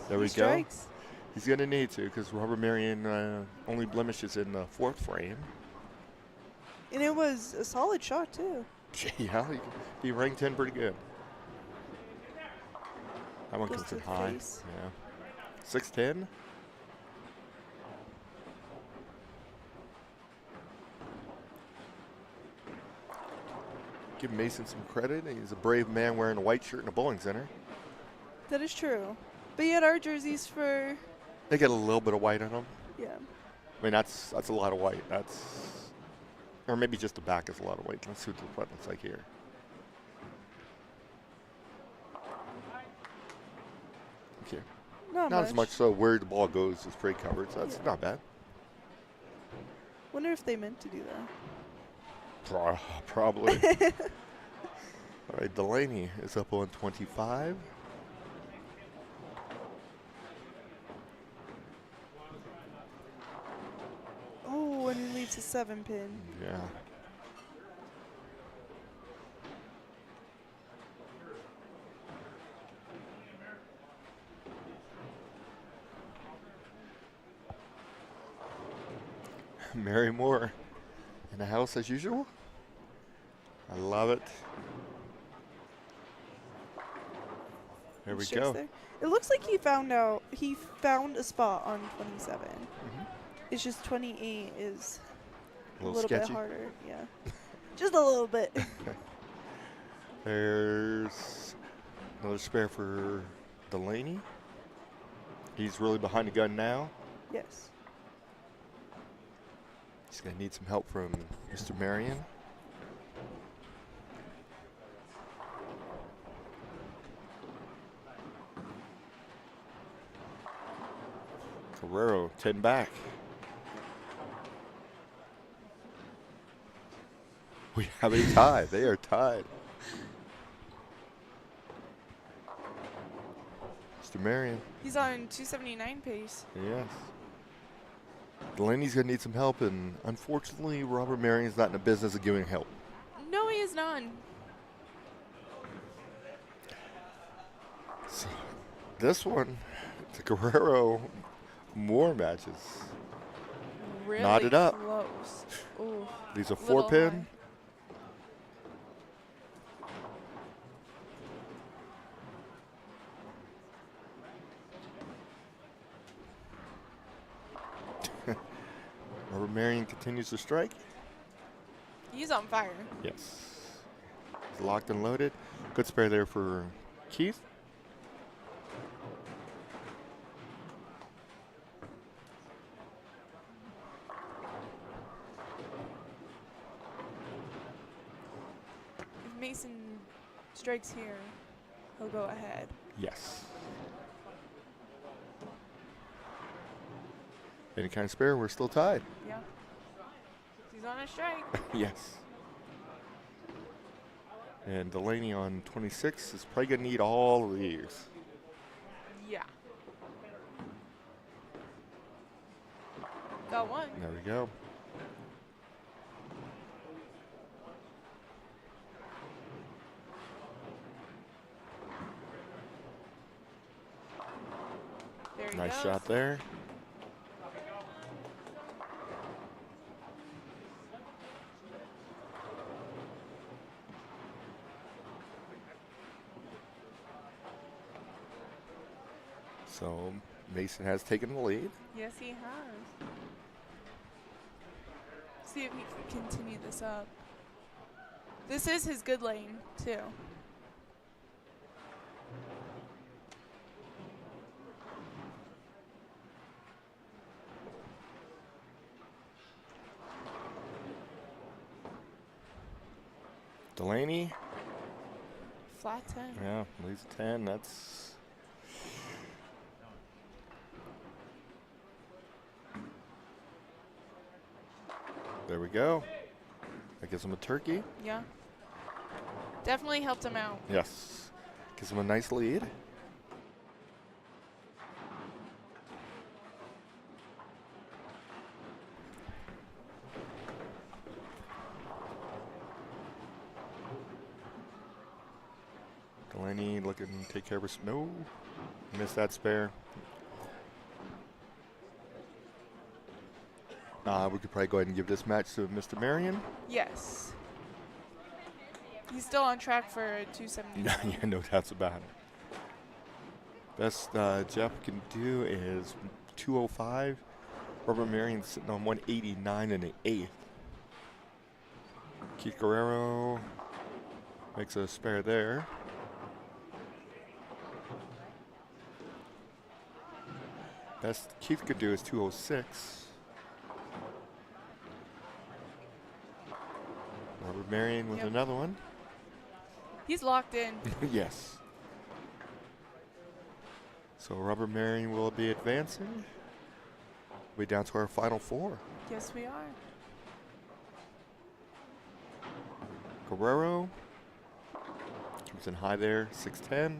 There he we strikes. go. He's going to need to because Robert Marion only blemishes in the 4th frame. And it was a solid shot, too. Yeah, he ranked 10 pretty good. That one Goes comes to in the high. face. Yeah. 6'10". Give Mason some credit. He's a brave man wearing a white shirt in a bowling center. That is true. But yet our jerseys for, They get a little bit of white on them. yeah. I mean, that's a lot of white. Or maybe just the back is a lot of white. Let's see what the front looks like here. Okay. Not Not as much, so where the ball goes is pretty covered, so that's not bad. Wonder if they meant to do that. Probably. All right, Delaney is up on 25. Oh, and he leaves a 7-pin. Yeah. Mary Moore in the house as usual. I love it. There we go. There. It looks like he found a spot on 27. It's just 28 is A a little little bit sketchy. harder. Yeah. Just a little bit. There's another spare for Delaney. He's really behind the gun now. Yes. He's going to need some help from Mr. Marion. Guerrero, 10 back. We have a tie. They are tied. Mr. Marion. He's on 279 pace. Yes. Delaney's going to need some help, and unfortunately, Robert Marion's not in the business of giving help. No, he is not. So, this one, the Guerrero Moore matches. Really Knotted up. close. Ooh. These are Little 4-pin. Robert Marion continues to strike. He's on fire. Yes. He's locked and loaded. Good spare there for Keith. If Mason strikes here, he'll go ahead. Yes. Any kind of spare, we're still tied. Yeah. He's on a strike. Yes. And Delaney on 26 is probably going to need all of these. Yeah. Got one. There we go. There he Nice goes. shot there. So Mason has taken the lead. Yes, he has. See if he can continue this up. This is his good lane, too. Delaney, Flat 10. yeah, leads 10. That's there we go. That gives him a turkey. Yeah. Definitely helped him out. Yes. Gives him a nice lead. can take care of us. No. Missed that spare. We could probably go ahead and give this match to Mr. Marion. Yes. He's still on track for a 270. Yeah, no doubts about it. Best Jeff can do is 205. Robert Marion sitting on 189 and an eighth. Keith Guerrero makes a spare there. Best Keith could do is 206. Robert Marion with another one. He's locked in. Yes. So Robert Marion will be advancing. We're down to our final four. Yes, we are. Guerrero comes in high there, 6'10".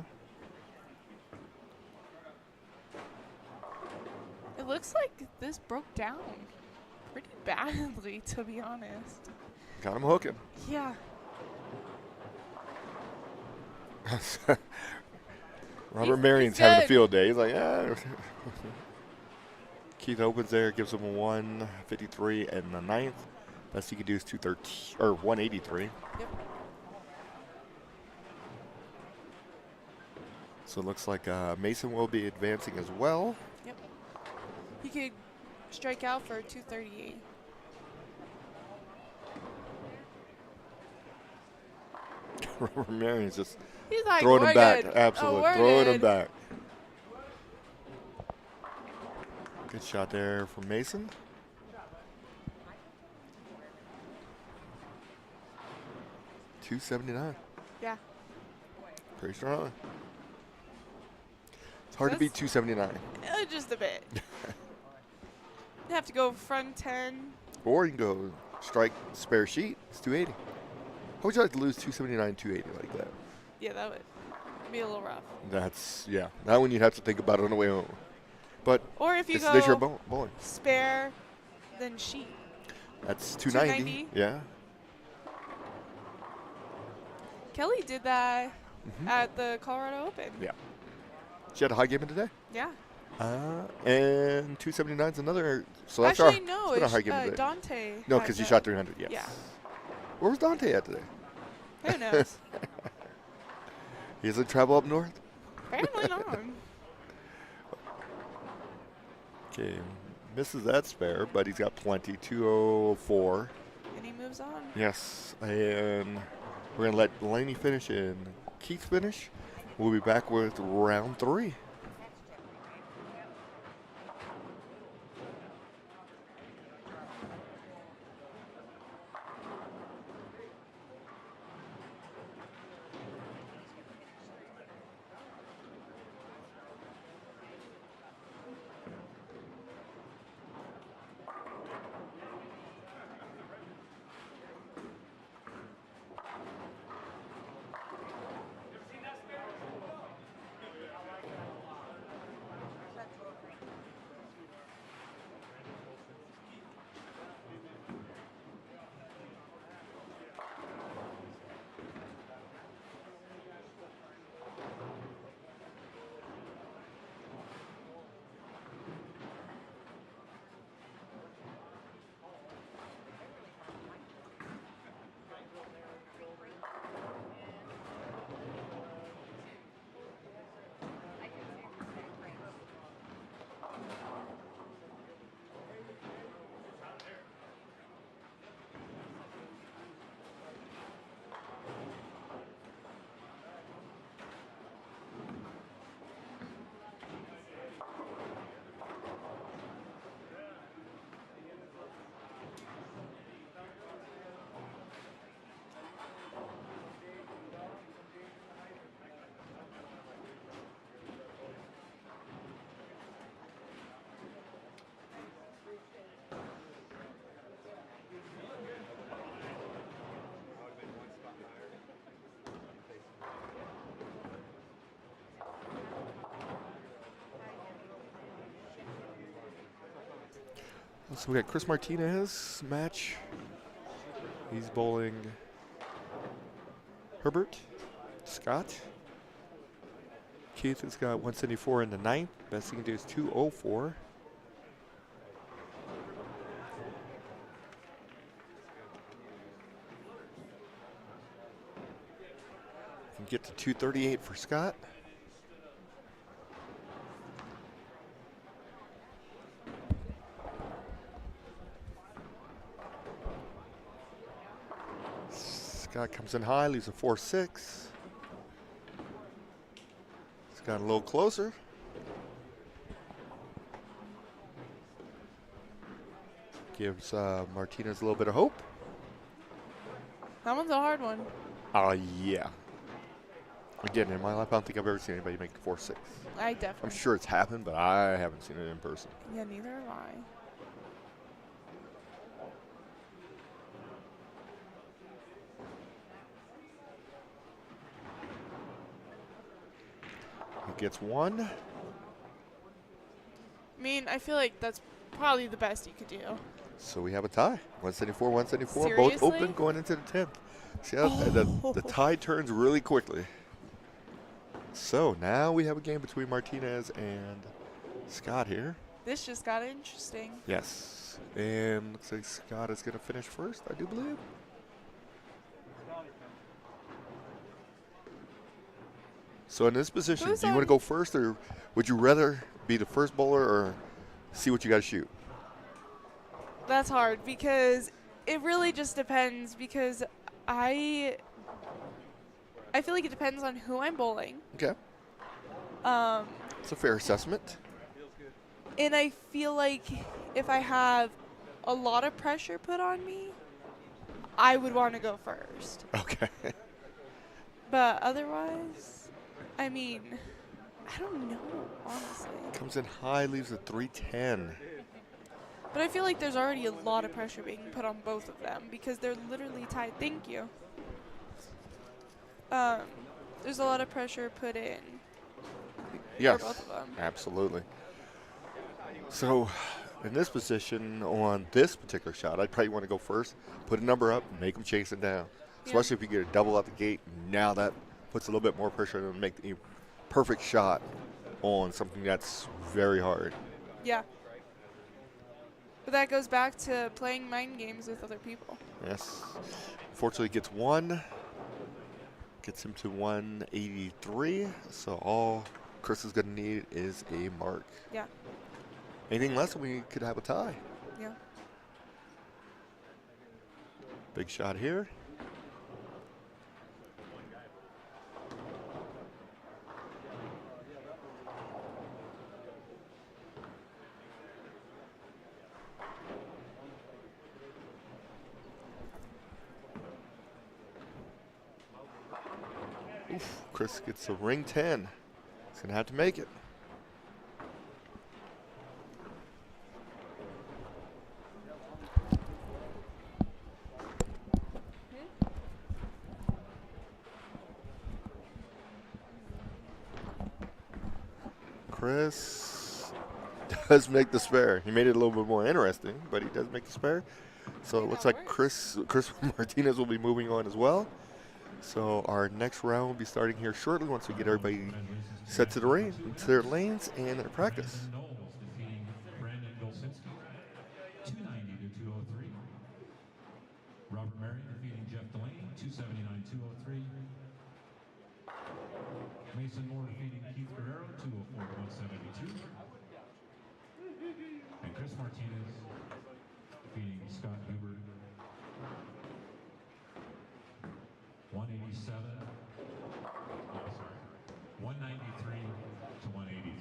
It looks like this broke down pretty badly, to be honest. Got him hooking. Yeah. Robert Marion's having a field day. He's like, yeah. Keith opens there, gives him a 153 and the ninth. Best he can do is 213 or 183. Yep. So it looks like Mason will be advancing as well. Yep. He could strike out for 238. Robert Marion's just He's like, throwing him back. Good. Absolutely. Oh, throwing good. him back. Good shot there from Mason. $279. Yeah. Pretty strong. It's hard to beat 279. Just a bit. You have to go front 10. Or you can go strike spare sheet. It's 280. How would you like to lose 279, 280 like that? Yeah, that would be a little rough. That's, yeah. That one you'd have to think about it on the way home. But or if you it's go your bowling. Spare, then sheet. That's 290. Yeah. Kelly did that at the Colorado Open. Yeah. She had a high game in today. Yeah. And 279 is another. So that's actually no, it's a high game today. Dante. No, because he shot 300. Yes. Yeah. Where was Dante at today? Who knows? He doesn't travel up north. Apparently not. Okay, misses that spare, but he's got plenty. 204. And he moves on. Yes, and we're gonna let Blaney finish and Keith finish. We'll be back with round 3. So we got Chris Martinez match. He's bowling Herbert Scott. Keith has got 174 in the ninth. Best he can do is 204. Can get to 238 for Scott. Scott comes in high, leaves a 4-6. He's got a little closer. Gives Martinez a little bit of hope. That one's a hard one. Yeah. Again, in my life, I don't think I've ever seen anybody make a 4-6. I definitely. I'm sure it's happened, but I haven't seen it in person. Yeah, neither have I. He gets one. I mean, I feel like that's probably the best you could do. So we have a tie. 174, 174. Seriously? Both open going into the 10th. See how the tie turns really quickly. So now we have a game between Martinez and Scott here. This just got interesting. Yes. And looks like Scott is going to finish first, I do believe. So in this position, do you want to go first, or would you rather be the first bowler or see what you got to shoot? That's hard because it really just depends, because I feel like it depends on who I'm bowling. Okay. It's a fair assessment. And I feel like if I have a lot of pressure put on me, I would want to go first. Okay. But otherwise, I mean, I don't know, honestly. Comes in high, leaves a 310. But I feel like there's already a lot of pressure being put on both of them because they're literally tied. Thank you. There's a lot of pressure put in Yes, for both of them. Absolutely. So in this position on this particular shot, I'd probably want to go first, put a number up, make them chase it down. Especially if you get a double out the gate. Now that puts a little bit more pressure to make the perfect shot on something that's very hard. Yeah. But that goes back to playing mind games with other people. Yes. Unfortunately, gets one. Gets him to 183. So all Chris is going to need is a mark. Yeah. Anything less, we could have a tie. Yeah. Big shot here. Oof, Chris gets a ring 10. He's going to have to make it. Chris does make the spare. He made it a little bit more interesting, but he does make the spare. So it looks like Chris Martinez will be moving on as well. So our next round will be starting here shortly once we get everybody set to their lanes and their practice. Robert Marion defeating Jeff Delaney, 279-203. Mason Moore defeating Keith Guerrero, 204-172. And Chris Martinez defeating Scott Huber, 193 to 183.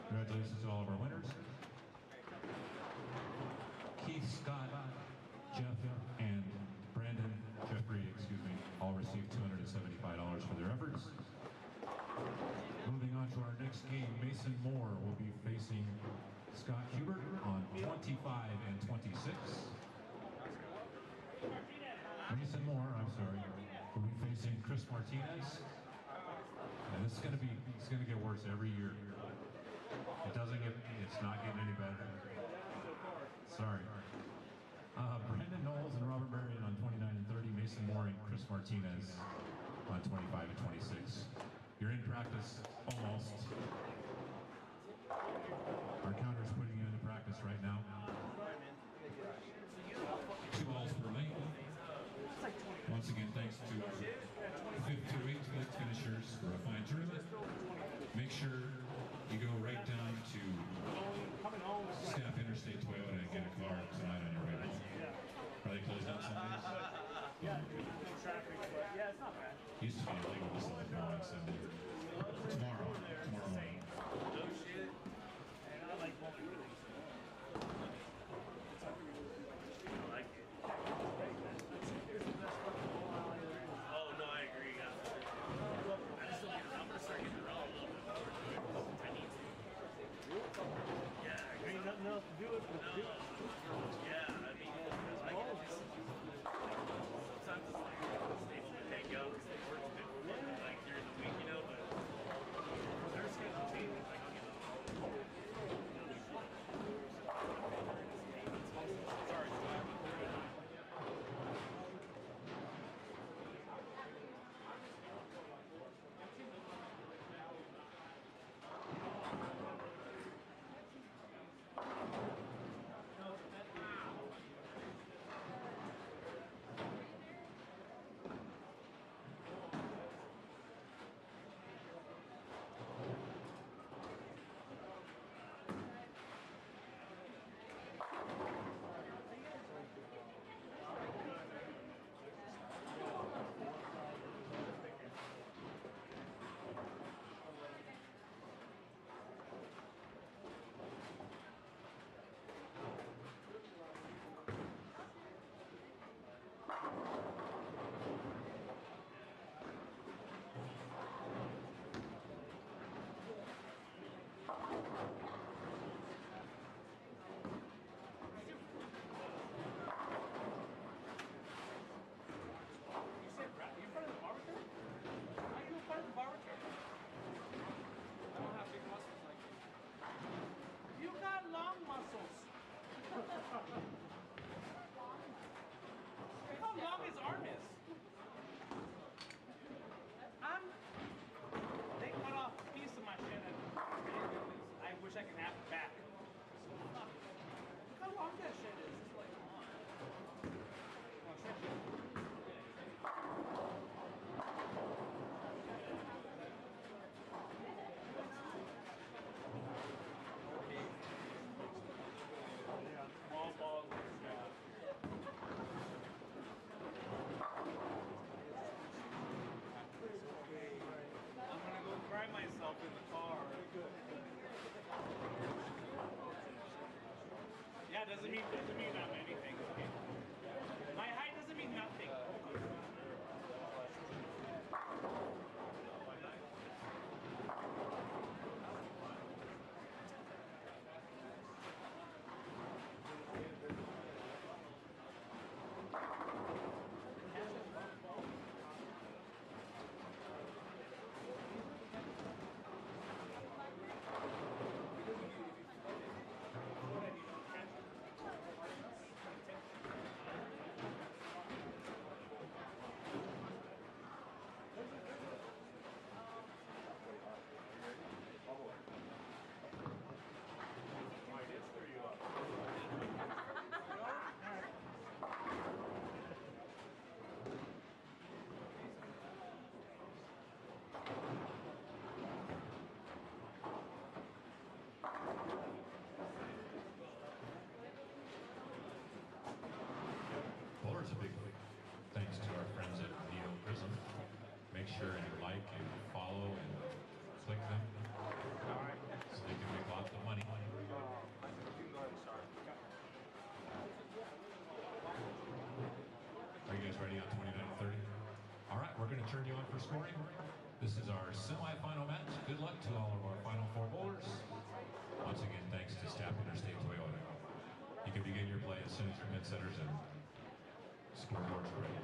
Congratulations to all of our winners. Keith, Scott, Jeff, and Brandon, all received $275 for their efforts. Moving on to our next game, Mason Moore will be facing Scott Hubert on 25 and 26. Mason Moore, will be facing Chris Martinez. And it's gonna get worse every year. It's not getting any better. Sorry. Brandon Knowles and Robert Marion on 29 and 30, Mason Moore and Chris Martinez on 25 and 26. You're in practice almost. Our counter's putting you into practice right now. 2 balls per lane. Once again, thanks to our 5th to 8th place finishers for a fine tournament. Make sure you go right down to Stapp Interstate Toyota and get a car tonight on your way home. Are they closed on Sundays? Yeah, no traffic, but yeah, it's not bad. Used to be illegal to sell a car on Sunday. Tomorrow morning. No shit. And I like multi-release. I like it. Oh, no, I agree. Yeah. I just don't get it. I'm going to start getting it all a little bit more. I need to. Yeah, I agree. Ain't nothing else to do it but do it. Yeah, I mean, I get it. Sometimes it's like stable to take out because they work a bit like during the week, you know, but their schedule changes. Like, I'll get it. Sorry, you got long muscles. Look how long his arm is. They cut off a piece of my shit and I wish I could have it back. Look how long that shit is. It's like, come on. Come on, stretch it. Small ball. I'm gonna go cry myself in the car. Yeah, doesn't mean not anything. Okay. My height doesn't mean nothing. Bowler's a big thanks to our friends at Neo Prism. Make sure you like and follow and click them so they can make lots of money. Are you guys ready on 29-30? All right, we're going to turn you on for scoring. This is our semifinal match. Good luck to all of our Final Four bowlers. Once again, thanks to Stapp Interstate Toyota. You can begin your play as soon as your mid setters and scoreboards are ready.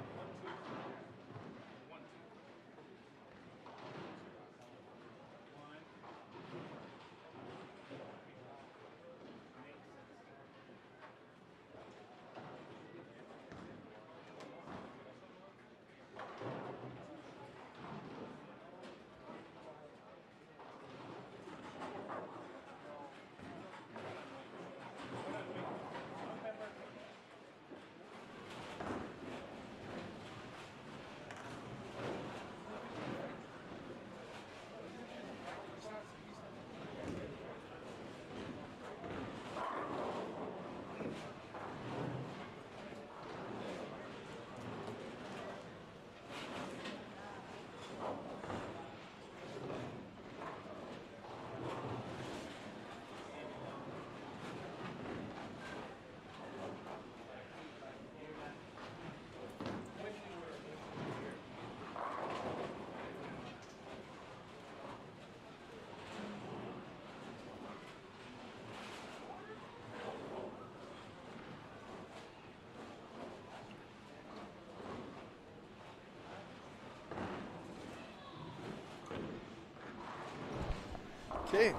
Okay.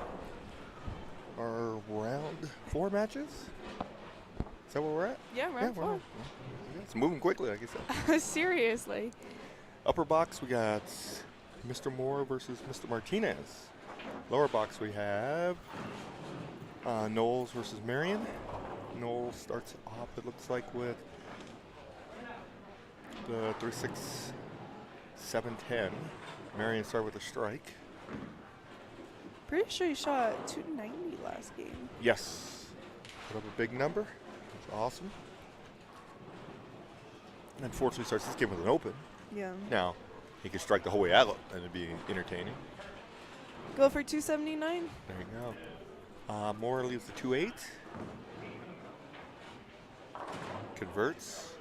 Our round 4 matches. Is that where we're at? Yeah, round 4. It's moving quickly, like I said. Seriously. Upper box, we got Mr. Moore versus Mr. Martinez. Lower box, we have Knowles versus Marion. Knowles starts off, it looks like, with the 3-6, 7-10. Marion started with a strike. Pretty sure he shot 290 last game. Yes. Put up a big number. That's awesome. Unfortunately, starts this game with an open. Yeah. Now, he can strike the whole way out and it'd be entertaining. Go for 279. There you go. Moore leaves the 2-8. Converts.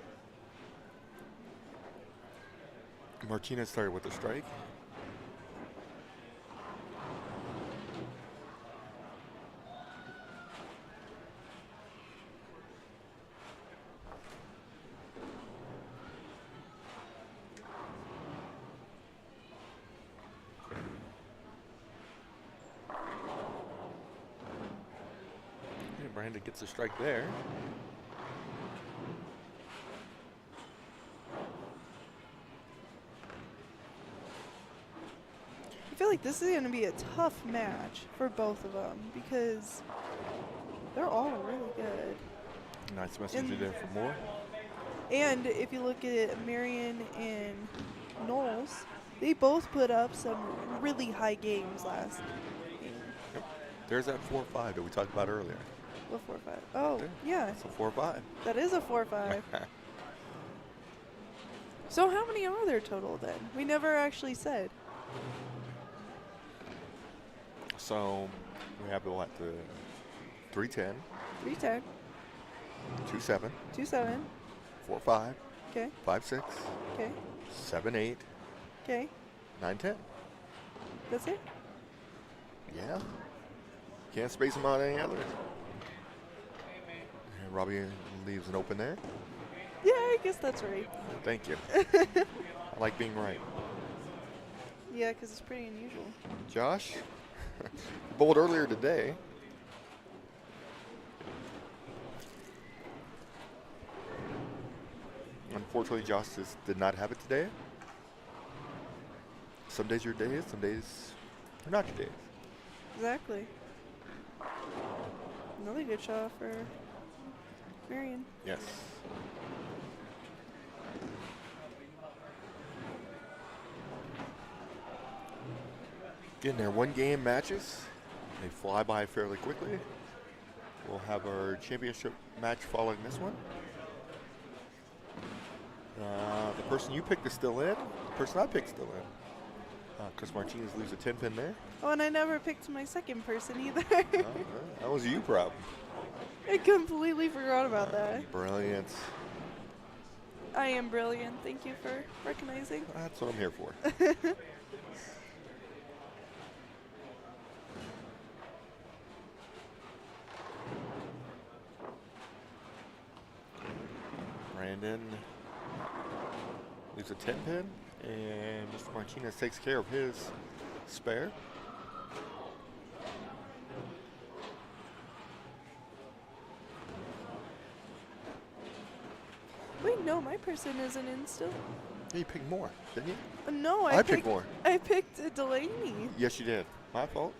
Martinez started with a strike. Brandon gets a strike there. I feel like this is going to be a tough match for both of them because they're all really good. Nice message there for Moore. And if you look at Marion and Knowles, they both put up some really high games last game. Yep. There's that 4-5 that we talked about earlier. What 4-5? Oh, there. yeah. It's a 4-5. That is a 4-5. So how many are there total then? We never actually said. So we have what, the 3-10, 3-10, 2-7, 2-7, 4-5, okay, 5-6, okay, 7-8, okay. 9-10. That's it? Yeah. Can't space them out any other. And Robbie leaves an open there. Yeah, I guess that's right. Thank you. I like being right. Yeah, because it's pretty unusual. Josh, bowled earlier today. Unfortunately, Josh just did not have it today. Some days your days, some days are not your days. Exactly. Another good shot for Marion. Yes. Getting their one-game matches. They fly by fairly quickly. We'll have our championship match following this one. The person you picked is still in. The person I picked is still in. Chris Martinez leaves a 10-pin there. Oh, and I never picked my second person either. That was you problem. I completely forgot about that. Brilliant. I am brilliant. Thank you for recognizing. That's what I'm here for. Brandon leaves a 10-pin, and Mr. Martinez takes care of his spare. Wait, no, my person isn't in still. Yeah, you picked more, didn't you? No, I picked more. I picked Delaney. Yes, you did. My fault.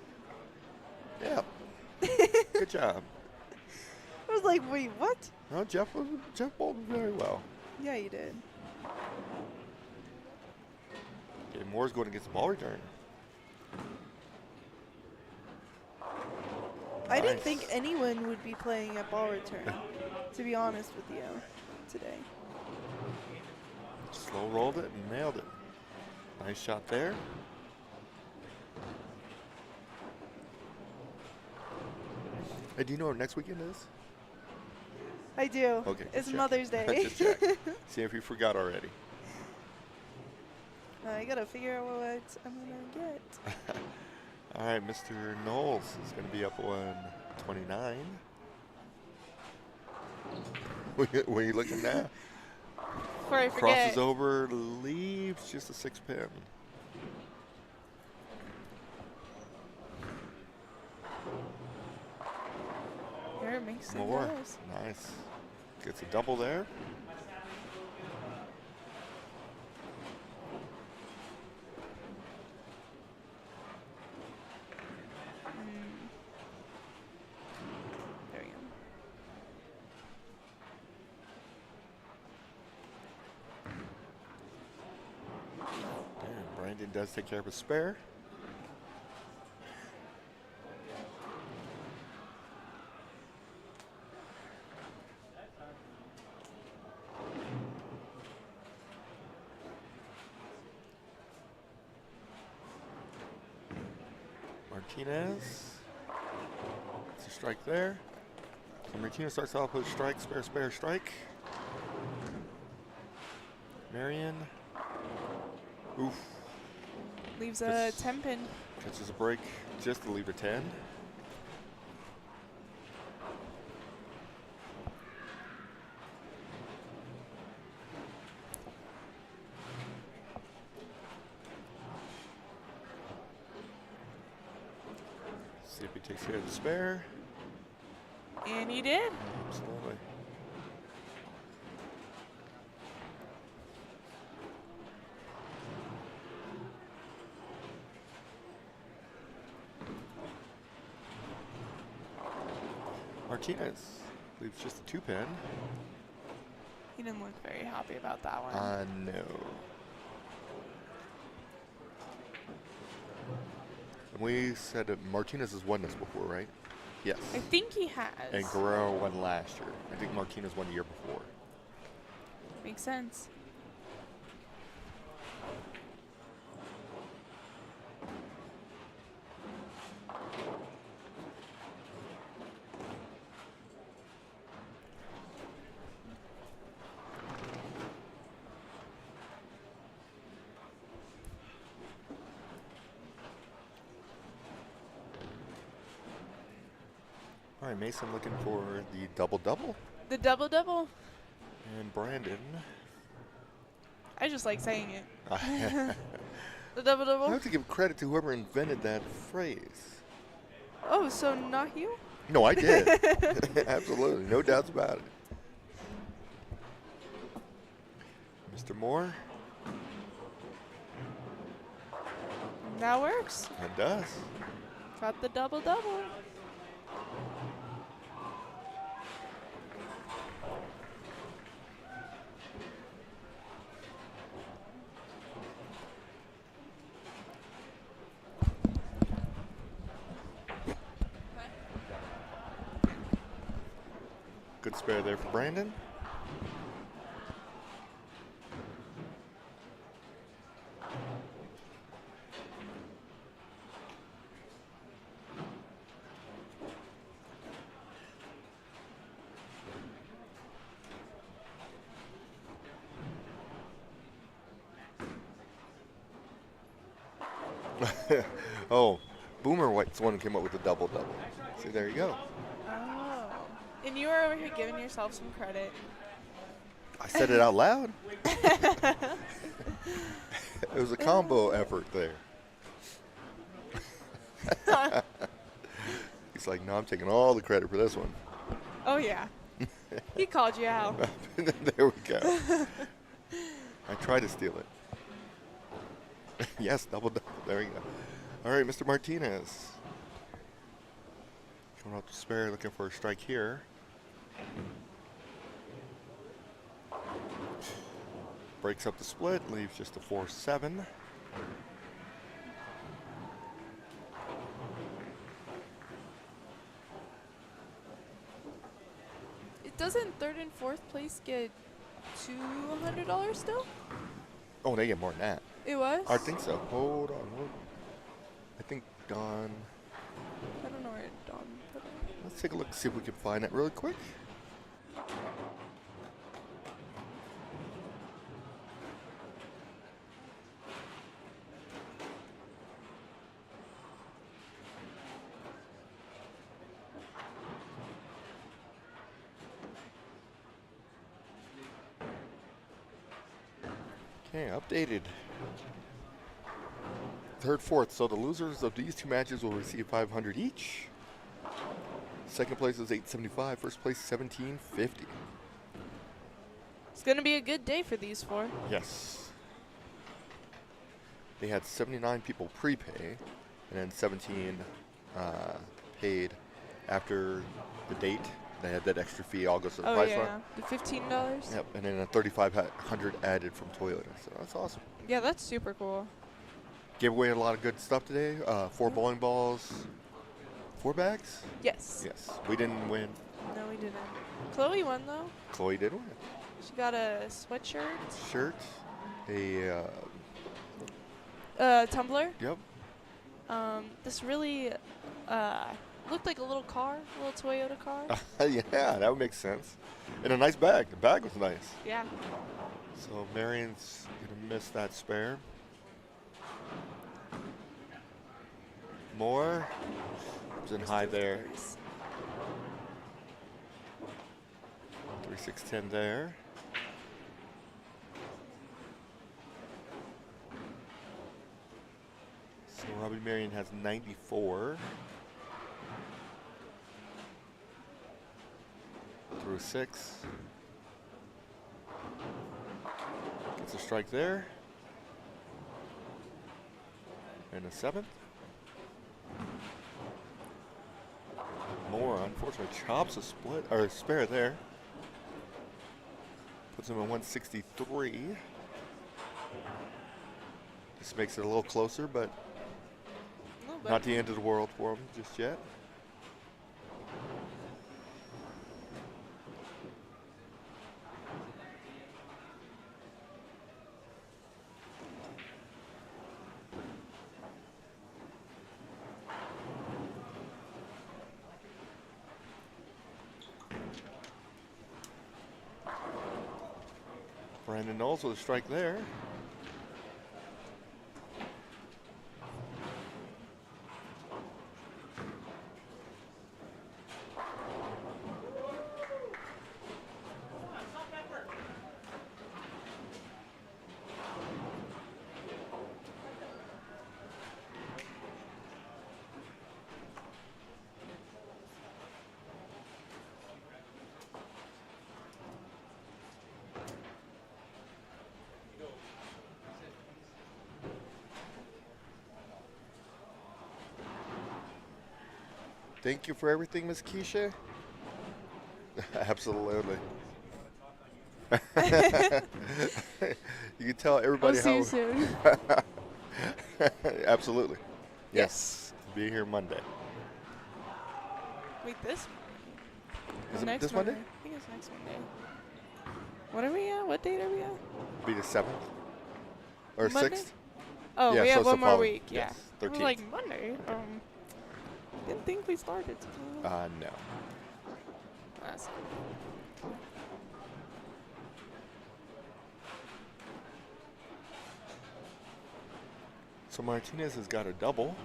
Yeah. Good job. I was like, wait, what? No, Jeff bowled very well. Yeah, you did. Okay, Moore's going to get the ball return. I didn't think anyone would be playing at ball return, to be honest with you, today. Slow rolled it and nailed it. Nice shot there. Hey, do you know what next weekend is? I do. Okay. It's check. Mother's Day. Just check. See if you forgot already. I gotta figure out what I'm gonna get. All right, Mr. Knowles is going to be up 129. What are you looking at? Before I forget. Crosses over, leaves just a 6-pin. Moore makes some Moore. noise. Nice. Gets a double there. There we go. And Brandon does take care of his spare. Martinez. It's a strike there. So Martinez starts off with strike, spare, spare, strike. Marion. Oof. Leaves a 10 pin. Catches a break just to leave a 10. See if he takes care of the spare. And he did. Absolutely. Martinez leaves just a 2-pin. He didn't look very happy about that one. No. And we said that Martinez has won this before, right? Yes. I think he has. And Guerrero won last year. I think Martinez won the year before. Makes sense. All right, Mason looking for the double-double. The double-double. And Brandon. I just like saying it. I The double-double. have to give credit to whoever invented that phrase. Oh, so not you? No, I did. Absolutely, no doubts about it. Mr. Moore. That works. It does. Got the double-double. Good spare there for Brandon. Oh, Boomer White's the one who came up with the double-double. See, there you go. Oh. And you were over here giving yourself some credit. I said it out loud. It was a combo effort there. He's like, no, I'm taking all the credit for this one. Oh, yeah. He called you out. There we go. I tried to steal it. Yes, double-double. There we go. All right, Mr. Martinez. Coming off the spare, looking for a strike here. Breaks up the split, leaves just a 4-7. Doesn't third and fourth place get $200 still? Oh, they get more than that. It was? I think so. Hold on. I think Don. I don't know where Don put it. Let's take a look, see if we can find it really quick. Okay, updated. Third, fourth. So the losers of these two matches will receive $500 each. Second place is 875. First place 1750. It's going to be a good day for these four. Yes. They had 79 people prepay, and then 17 paid after the date. They had that extra fee all goes to the Oh, prize yeah. fund. The $15? Yep, and then a 3,500 added from Toyota. So that's awesome. Yeah, that's super cool. Gave away a lot of good stuff today. 4 bowling balls, 4 bags. Yes. Yes, we didn't win. No, we didn't. Chloe won, though. Chloe did win. She got a sweatshirt. Shirt, a Tumbler. yep. This really looked like a little car, a little Toyota car. Yeah, that would make sense. And a nice bag. The bag was nice. Yeah. So Marion's gonna miss that spare. More. Was in high there. 3610 there. So Robbie Marion has 94. Through 6. Gets a strike there. And a 7th. More, unfortunately, chops a split or a spare there. Puts him at 163. This makes it a little closer, but not the end of the world for him just yet. Brandon Knowles with a strike there. Thank you for everything, Miss Keisha. Absolutely. You can tell everybody I'll see you soon. Absolutely. Yes. Be here Monday. Wait, this? Is it next this Monday? I think it's next Monday. What are we at? What date are we at? Be the 7th or Monday? 6th. Oh, Yeah, we so have it's the one more following- week. Yeah. yes, I was 13th. like Monday. Didn't think we started. No. That's So Martinez has got a double.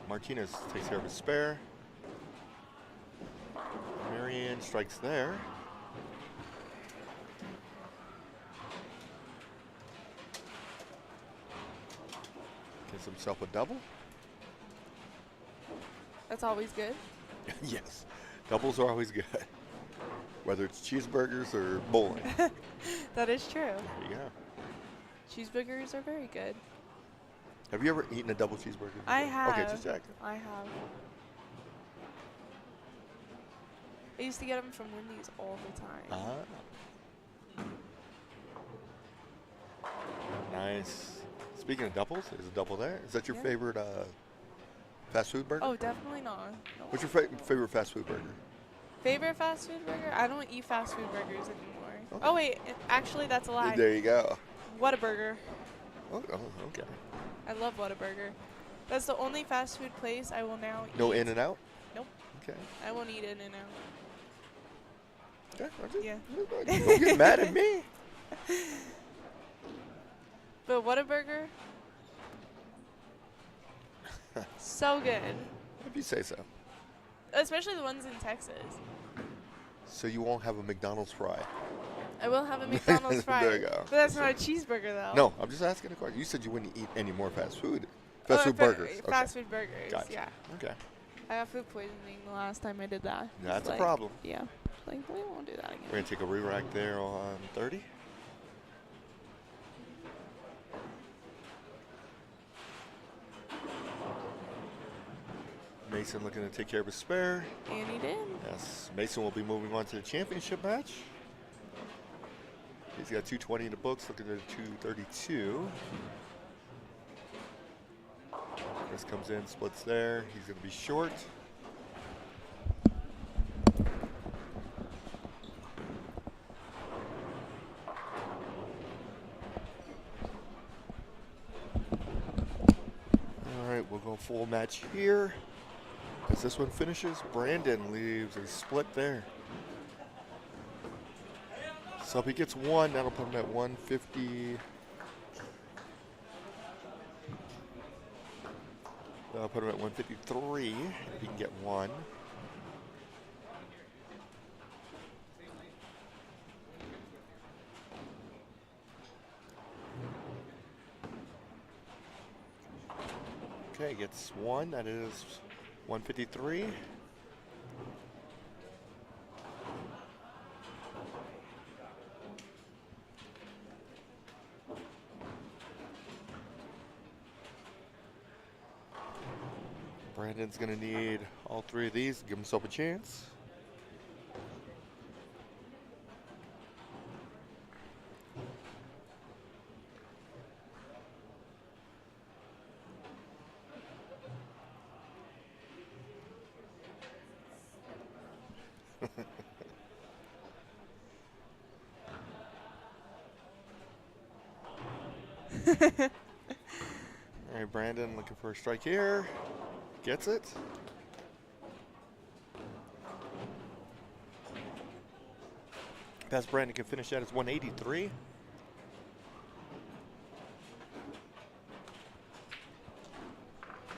Martinez takes care of his spare. Marianne strikes there. Gets himself a double. That's always good. Yes, doubles are always good. Whether it's cheeseburgers or bowling. That is true. There you go. Cheeseburgers are very good. Have you ever eaten a double cheeseburger? I have. Okay, just check. I have. I used to get them from Wendy's all the time. Nice. Speaking of doubles, there's a double there. Is that your Yeah. favorite fast food burger? Oh, definitely not. No. What's your favorite fast food burger? Favorite fast food burger? I don't eat fast food burgers anymore. Okay. Oh wait, actually that's a lie. There you go. Whataburger. Oh, okay. I love Whataburger. That's the only fast food place I will now eat. No In-N-Out? Nope. Okay. I won't eat In-N-Out. Okay. Yeah. Don't get mad at me. But Whataburger, so good. If you say so. Especially the ones in Texas. So you won't have a McDonald's fry? I will have a McDonald's fry. There you go. But that's not a cheeseburger though. No, I'm just asking a question. You said you wouldn't eat any more fast food. Fast food burgers. Fast food burgers, Gotcha. yeah. Okay. I got food poisoning the last time I did that. That's It's a problem. Yeah. Like, we won't do that again. We're going to take a re-rack there on 30. Mason looking to take care of his spare. And he did. Yes, Mason will be moving on to the championship match. He's got 220 in the books, looking at 232. Chris comes in, splits there. He's going to be short. All right, we'll go full match here. As this one finishes, Brandon leaves a split there. So if he gets one, that'll put him at 150. That'll put him at 153 if he can get one. Okay, gets one. That is 153. Brandon's going to need all three of these to give himself a chance. All right, Brandon looking for a strike here. Gets it. Best Brandon can finish that is 183.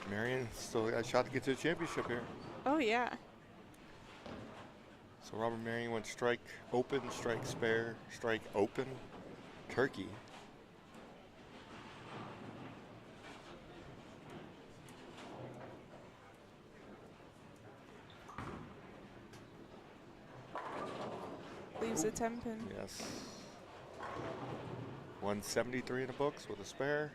Marion still got a shot to get to the championship here. Oh, yeah. So Robert Marion went strike open, strike spare, strike open, turkey. Leaves a 10 pin. Yes. 173 in the books with a spare.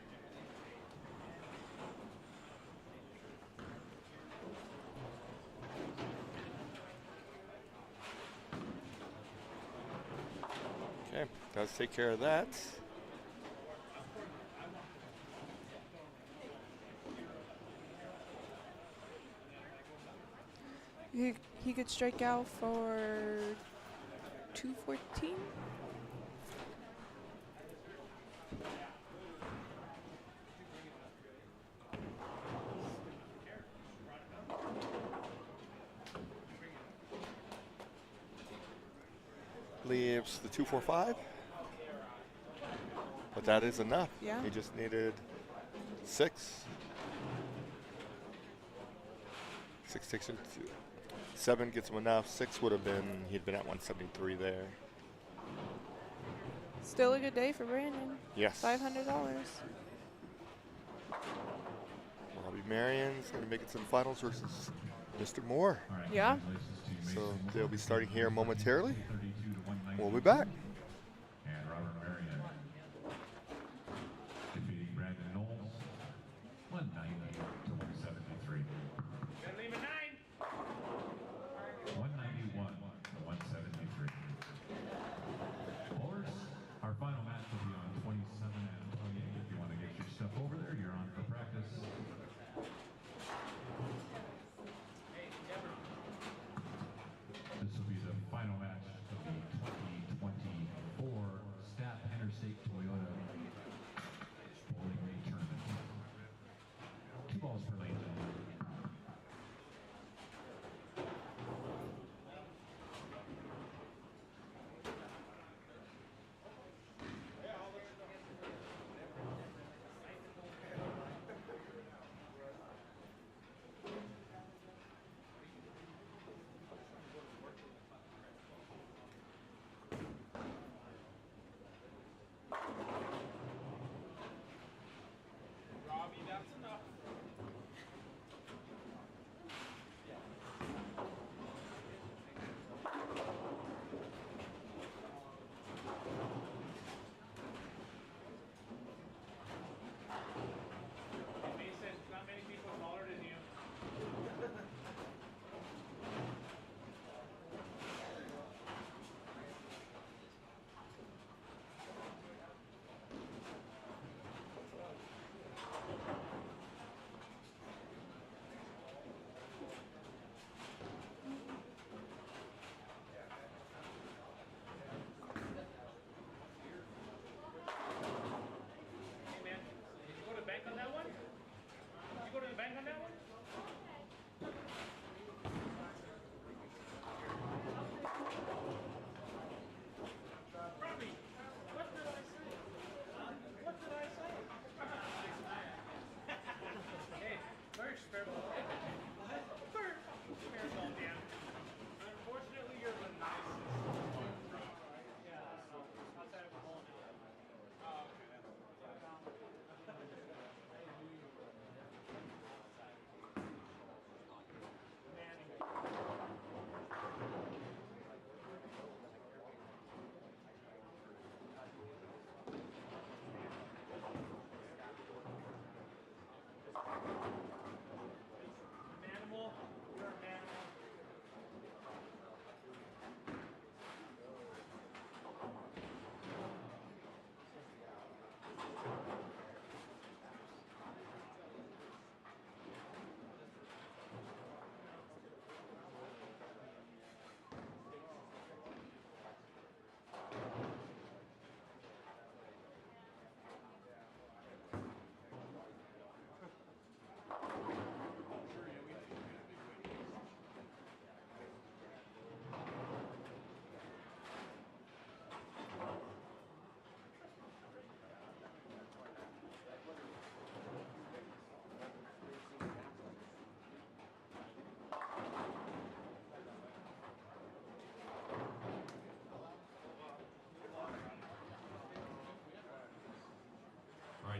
Okay, does take care of that. He could strike out for 214. Leaves the 245. But that is enough. Yeah. He just needed 6. 6 takes it to 7 gets him enough. 6 would have been, he'd been at 173 there. Still a good day for Brandon. Yes. $500. Robbie Marion's going to make it to the finals versus Mr. Moore. Yeah. So they'll be starting here momentarily. We'll be back. And Robert Marion defeating Brandon Knowles 190 to 173. 191 to 173. Bowlers, our final match will be on 27 and 28. If you want to get your stuff over there, you're on for practice. This will be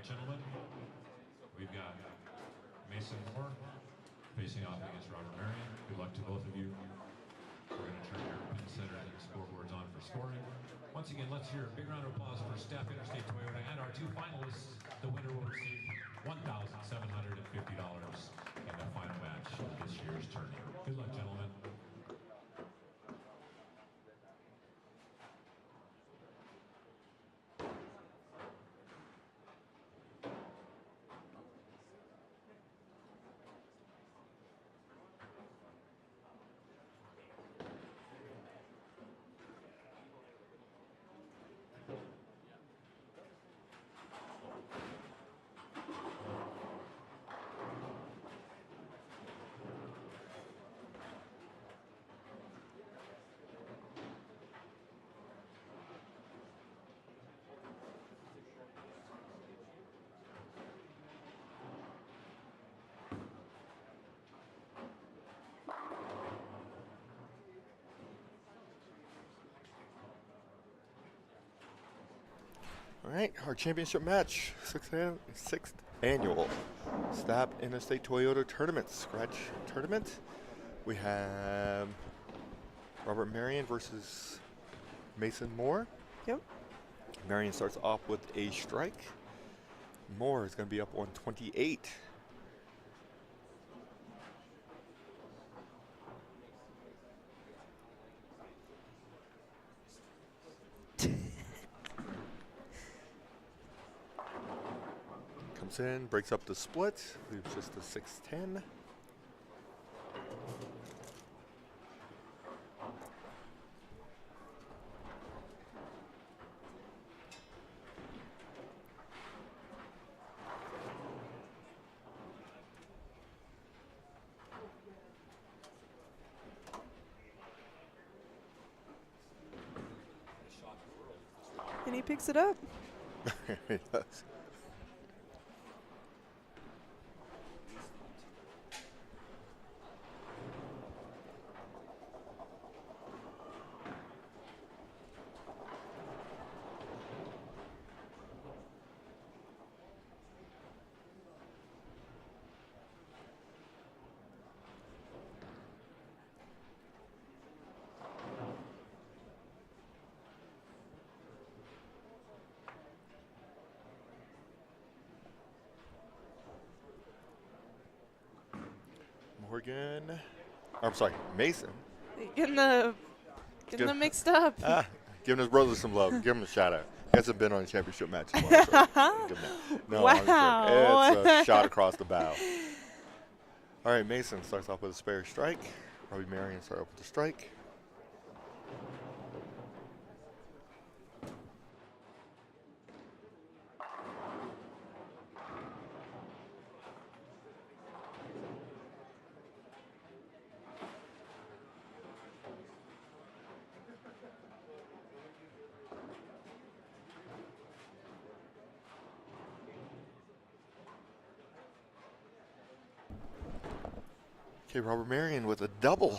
right, gentlemen. We've got Mason Moore facing off against Robert Marion. Good luck to both of you. We're going to turn your pin setters and scoreboards on for scoring. Once again, let's hear a big round of applause for Stapp Interstate Toyota and our 2 finalists. The winner will receive $1,750 in the final match of this year's tourney. Good luck, gentlemen. All right, our championship match, sixth annual Stapp Interstate Toyota Tournament, scratch tournament. We have Robert Marion versus Mason Moore. Yep. Marion starts off with a strike. Moore is going to be up on 28. Comes in, breaks up the split, leaves just a 6-10. And he picks it up. He does. Morgan, I'm sorry, Mason. Getting them mixed up. Giving his brother some love. Give him a shout out. He hasn't been on a championship match. So give him that. No, wow. I'm joking. It's a shot across the bow. All right, Mason starts off with a spare strike. Robbie Marion starts off with a strike. Okay, Robert Marion with a double.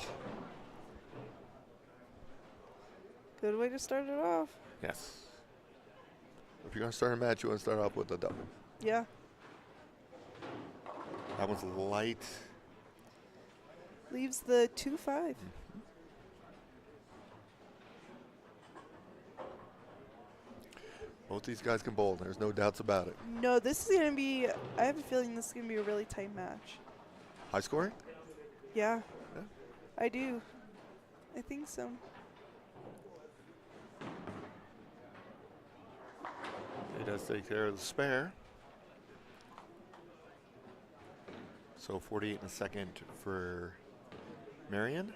Good way to start it off. Yes. If you're going to start a match, you want to start off with a double. Yeah. That one's light. Leaves the 2-5. Both these guys can bowl. There's no doubts about it. No, this is going to be, I have a feeling this is going to be a really tight match. High scoring? Yeah. Yeah. I do. I think so. He does take care of the spare. So 48 in a second for Marion.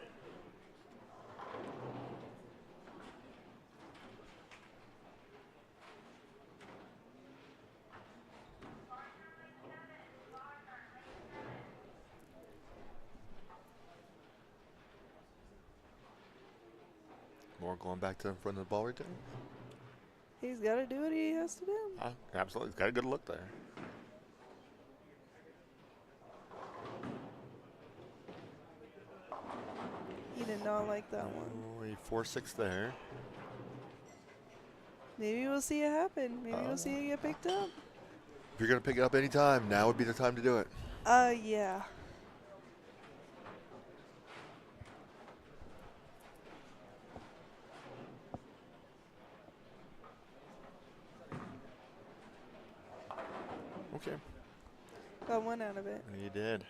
Moore going back to in front of the ball return. He's got to do what he has to do. Absolutely. He's got a good look there. He did not like that one. Oh, 4-6 there. Maybe we'll see it happen. Maybe we'll see it get picked up. If you're going to pick it up anytime, now would be the time to do it. Yeah. Okay. Got one out of it. You did.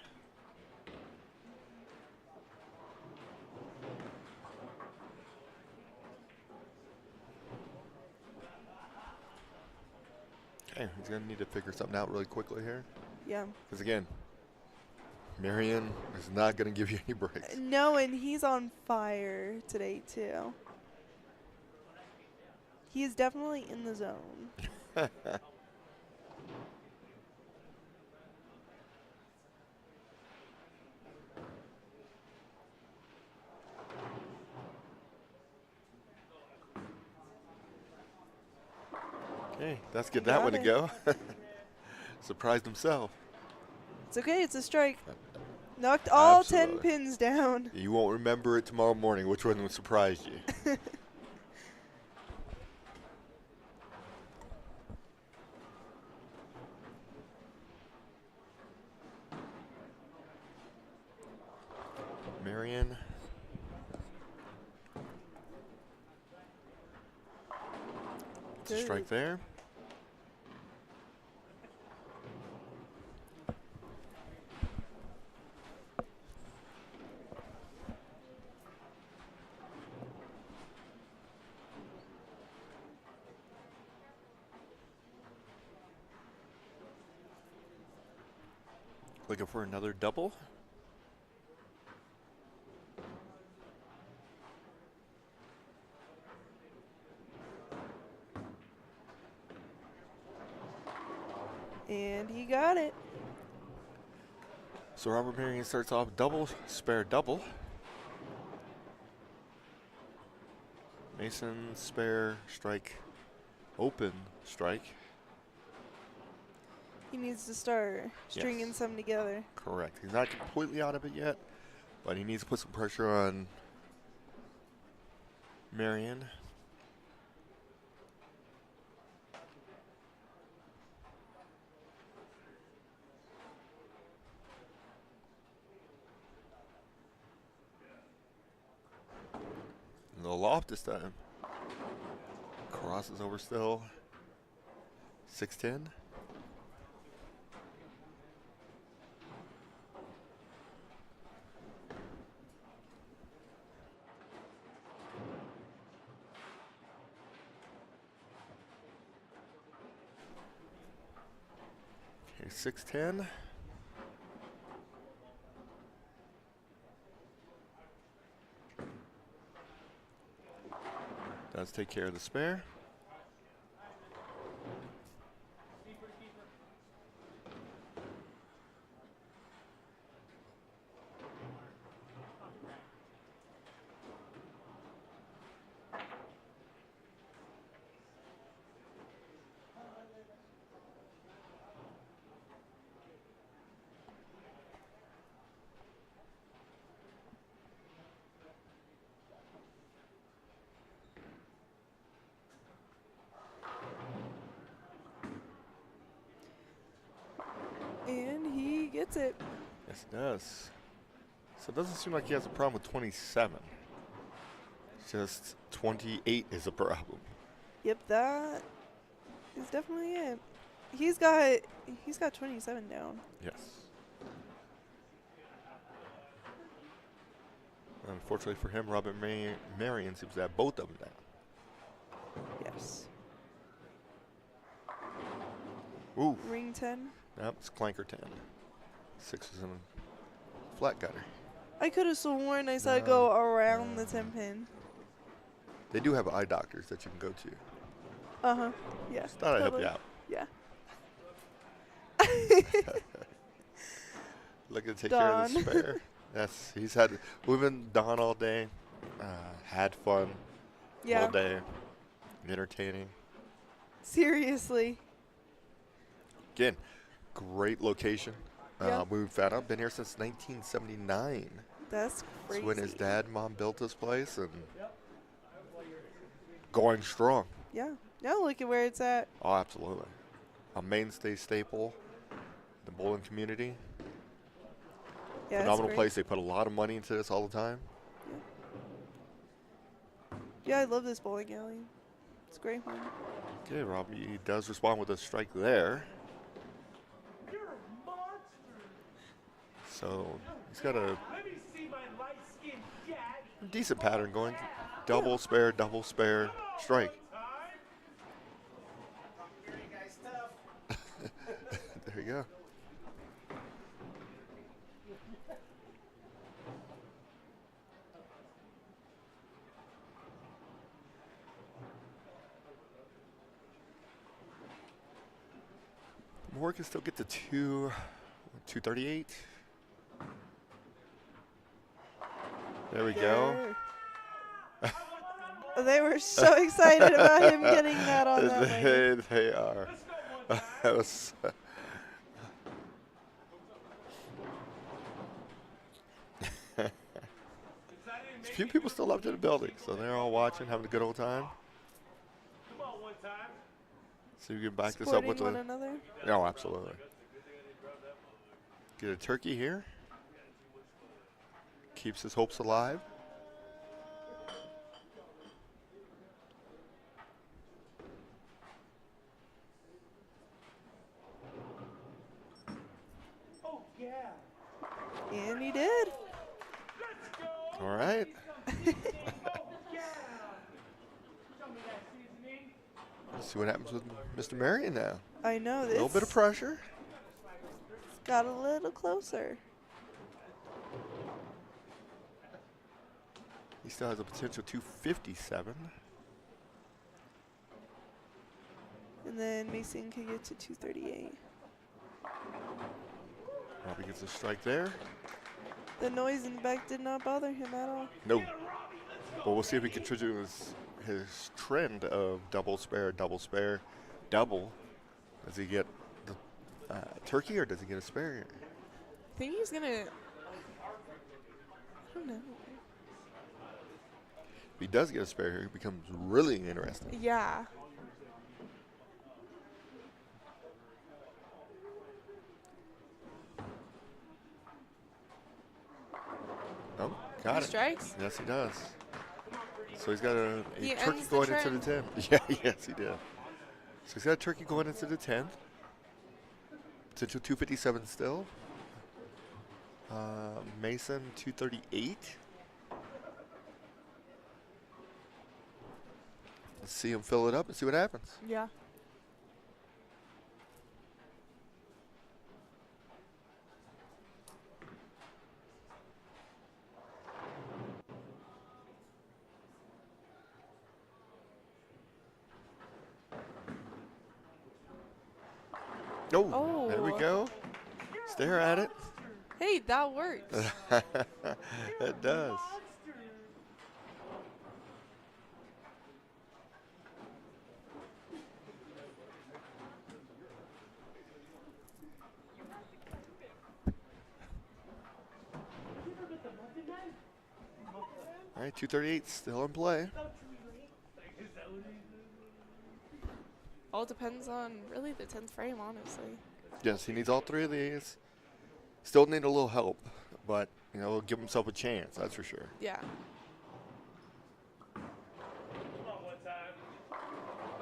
Okay, he's going to need to figure something out really quickly here. Yeah. Because again, Marion is not going to give you any breaks. No, and he's on fire today, too. He is definitely in the zone. Okay, let's get that one to go. Surprised himself. It's okay, it's a strike. Knocked all Absolutely. 10 pins down. You won't remember it tomorrow morning. Which one would surprise you? Marion. It's a strike there. Looking for another double. And he got it. So Robert Marion starts off double, spare double. Mason, spare, strike, open, strike. He needs to start stringing some together. Correct. He's not completely out of it yet, but he needs to put some pressure on Marion. No loft this time. Crosses over still. 6-10. Okay, 6-10. Does take care of the spare. And he gets it. Yes, it does. So it doesn't seem like he has a problem with 27. It's just 28 is a problem. Yep, that is definitely it. He's got 27 down. Yes. Unfortunately for him, Robert Marion seems to have both of them down. Yes. Ooh. Ring 10. Yep, it's clanker 10. 6 is in flat gutter. I could have sworn I saw it go around the 10 pin. They do have eye doctors that you can go to. Uh-huh. Yeah. Just thought I'd help you out. Yeah. Looking to take care of the spare. Yes, we've been Don all day. Had fun all day. Entertaining. Seriously. Again, great location. We found out, been here since 1979. That's crazy. That's when his dad and mom built this place and going strong. Yeah. Now look at where it's at. Oh, absolutely. a mainstay staple in the bowling community. Yeah, it's Phenomenal great. place. They put a lot of money into this all the time. Yeah, I love this bowling alley. It's a great one. Okay, Robbie does respond with a strike there. So he's got a decent pattern going. Double, spare, strike. There you go. Moore can still get to 238. There we go. They were so excited about him getting that on that lane. They are. That was. A few people still up to the building, so they're all watching, having a good old time. So you can back this up with one another. No, absolutely. Get a turkey here. Keeps his hopes alive. Oh, yeah. And he did. All right. Let's see what happens with Mr. Marion now. I know A this. little bit of pressure. Got a little closer. He still has a potential 257. And then Mason could get to 238. Robbie gets a strike there. The noise in the back did not bother him at all. No. But we'll see if he can continue his trend of double, spare, double. Does he get the turkey or does he get a spare? I think he's gonna. I don't know. If he does get a spare here, it becomes really interesting. Yeah. Oh, got it. Strikes? Yes, he does. So he's got a He turkey ends the going into the trend. 10. Yeah, yes, he did. So he's got a turkey going into the 10th. Potential 257 still. Mason 238. Let's see him fill it up and see what happens. Yeah. Oh, there we go. Stare at it. Hey, that works. It does. All right, 238 still in play. All depends on really the 10th frame, honestly. Yes, he needs all three of these. Still need a little help, but you know, he'll give himself a chance. That's for sure. Yeah.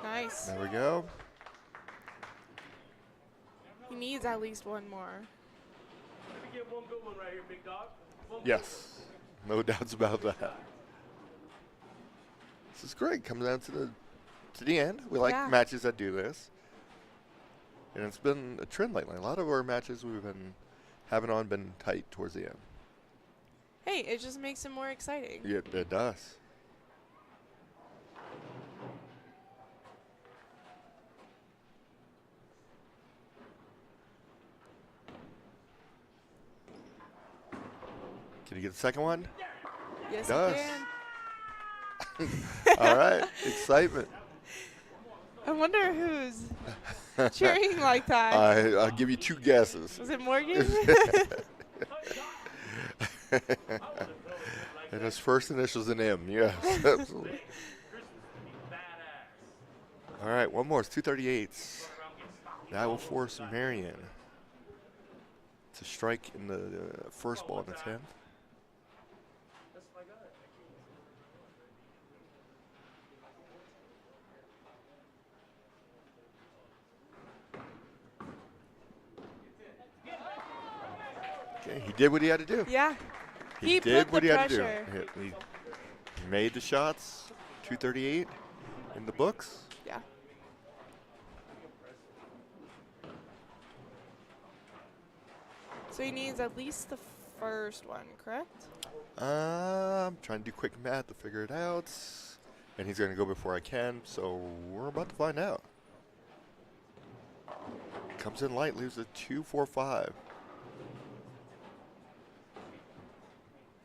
Nice. There we go. He needs at least one more. Let me get one good one right here, big dog. Yes, no doubts about that. This is great. Comes down to the end. We like Yeah. matches that do this, and it's been a trend lately. A lot of our matches we've been having on been tight towards the end. Hey, it just makes it more exciting. Yeah, it does. Can you get the second one? Yes, Does. he can. All right, excitement. I wonder who's cheering like that. I'll give you two guesses. Was it Morgan? And his first initial's an M. Yes, absolutely. All right, one more. It's 238s. That will force Marion to strike in the first ball in the 10th. Okay, he did what he had to do. Yeah. He He did put what the he had to pressure. do. He made the shots, 238 in the books. Yeah. So he needs at least the first one, correct? I'm trying to do quick math to figure it out. And he's going to go before I can, so we're about to find out. Comes in light, leaves a 2-4-5.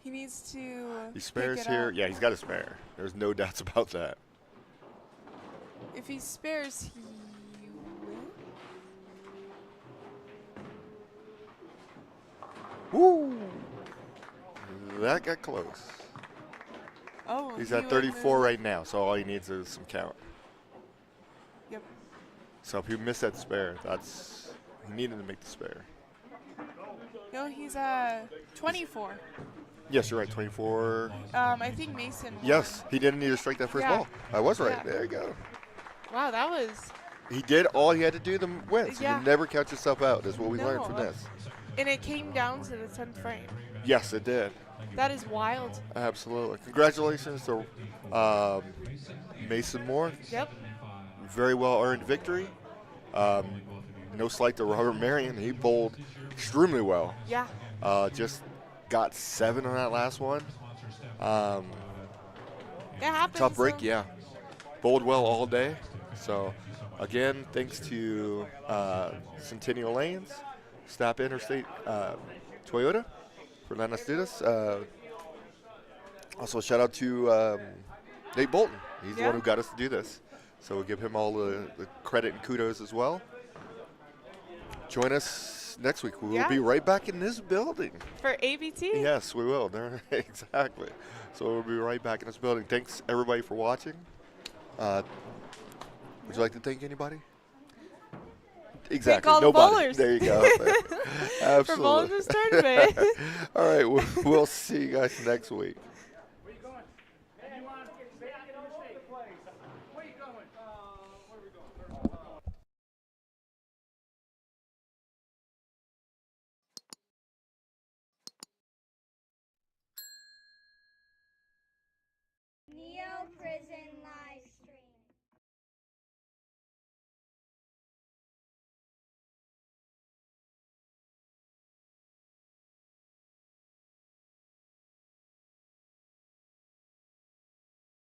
He needs to. He spares pick it here. up. Yeah, he's got a spare. There's no doubts about that. If he spares, he wins. Woo! That got close. Oh, He's he at would 34 move. right now, so all he needs is some count. Yep. So if he missed that spare, he needed to make the spare. No, he's at 24. Yes, you're right, 24. I think Mason. won. Yes, he didn't need to strike that first Yeah. ball. I was right. Yeah. There you go. Wow, that was. He did all he had to do to win. So Yeah. you never count yourself out. That's what we learned No. from this. And it came down to the 10th frame. Yes, it did. That is wild. Absolutely. Congratulations to Mason Moore. Yep. Very well earned victory. No slight to Robert Marion. He bowled extremely well. Yeah. Just got 7 on that last one. It happens. Tough break, so- yeah. Bowled well all day. So, again, thanks to Centennial Lanes, Stapp Interstate Toyota for letting us do this. Also, shout out to Nate Bolton. He's the one who got us to do this. So we'll give him all the credit and kudos as well. Join us next week. We will be right back in this building. For ABT? Yes, we will. Exactly. So we'll be right back in this building. Thanks, everybody, for watching. Would you like to thank anybody? Exactly. Thank all the Nobody. bowlers. There you go. Absolutely. For bowling this tournament. All right. We'll see you guys next week.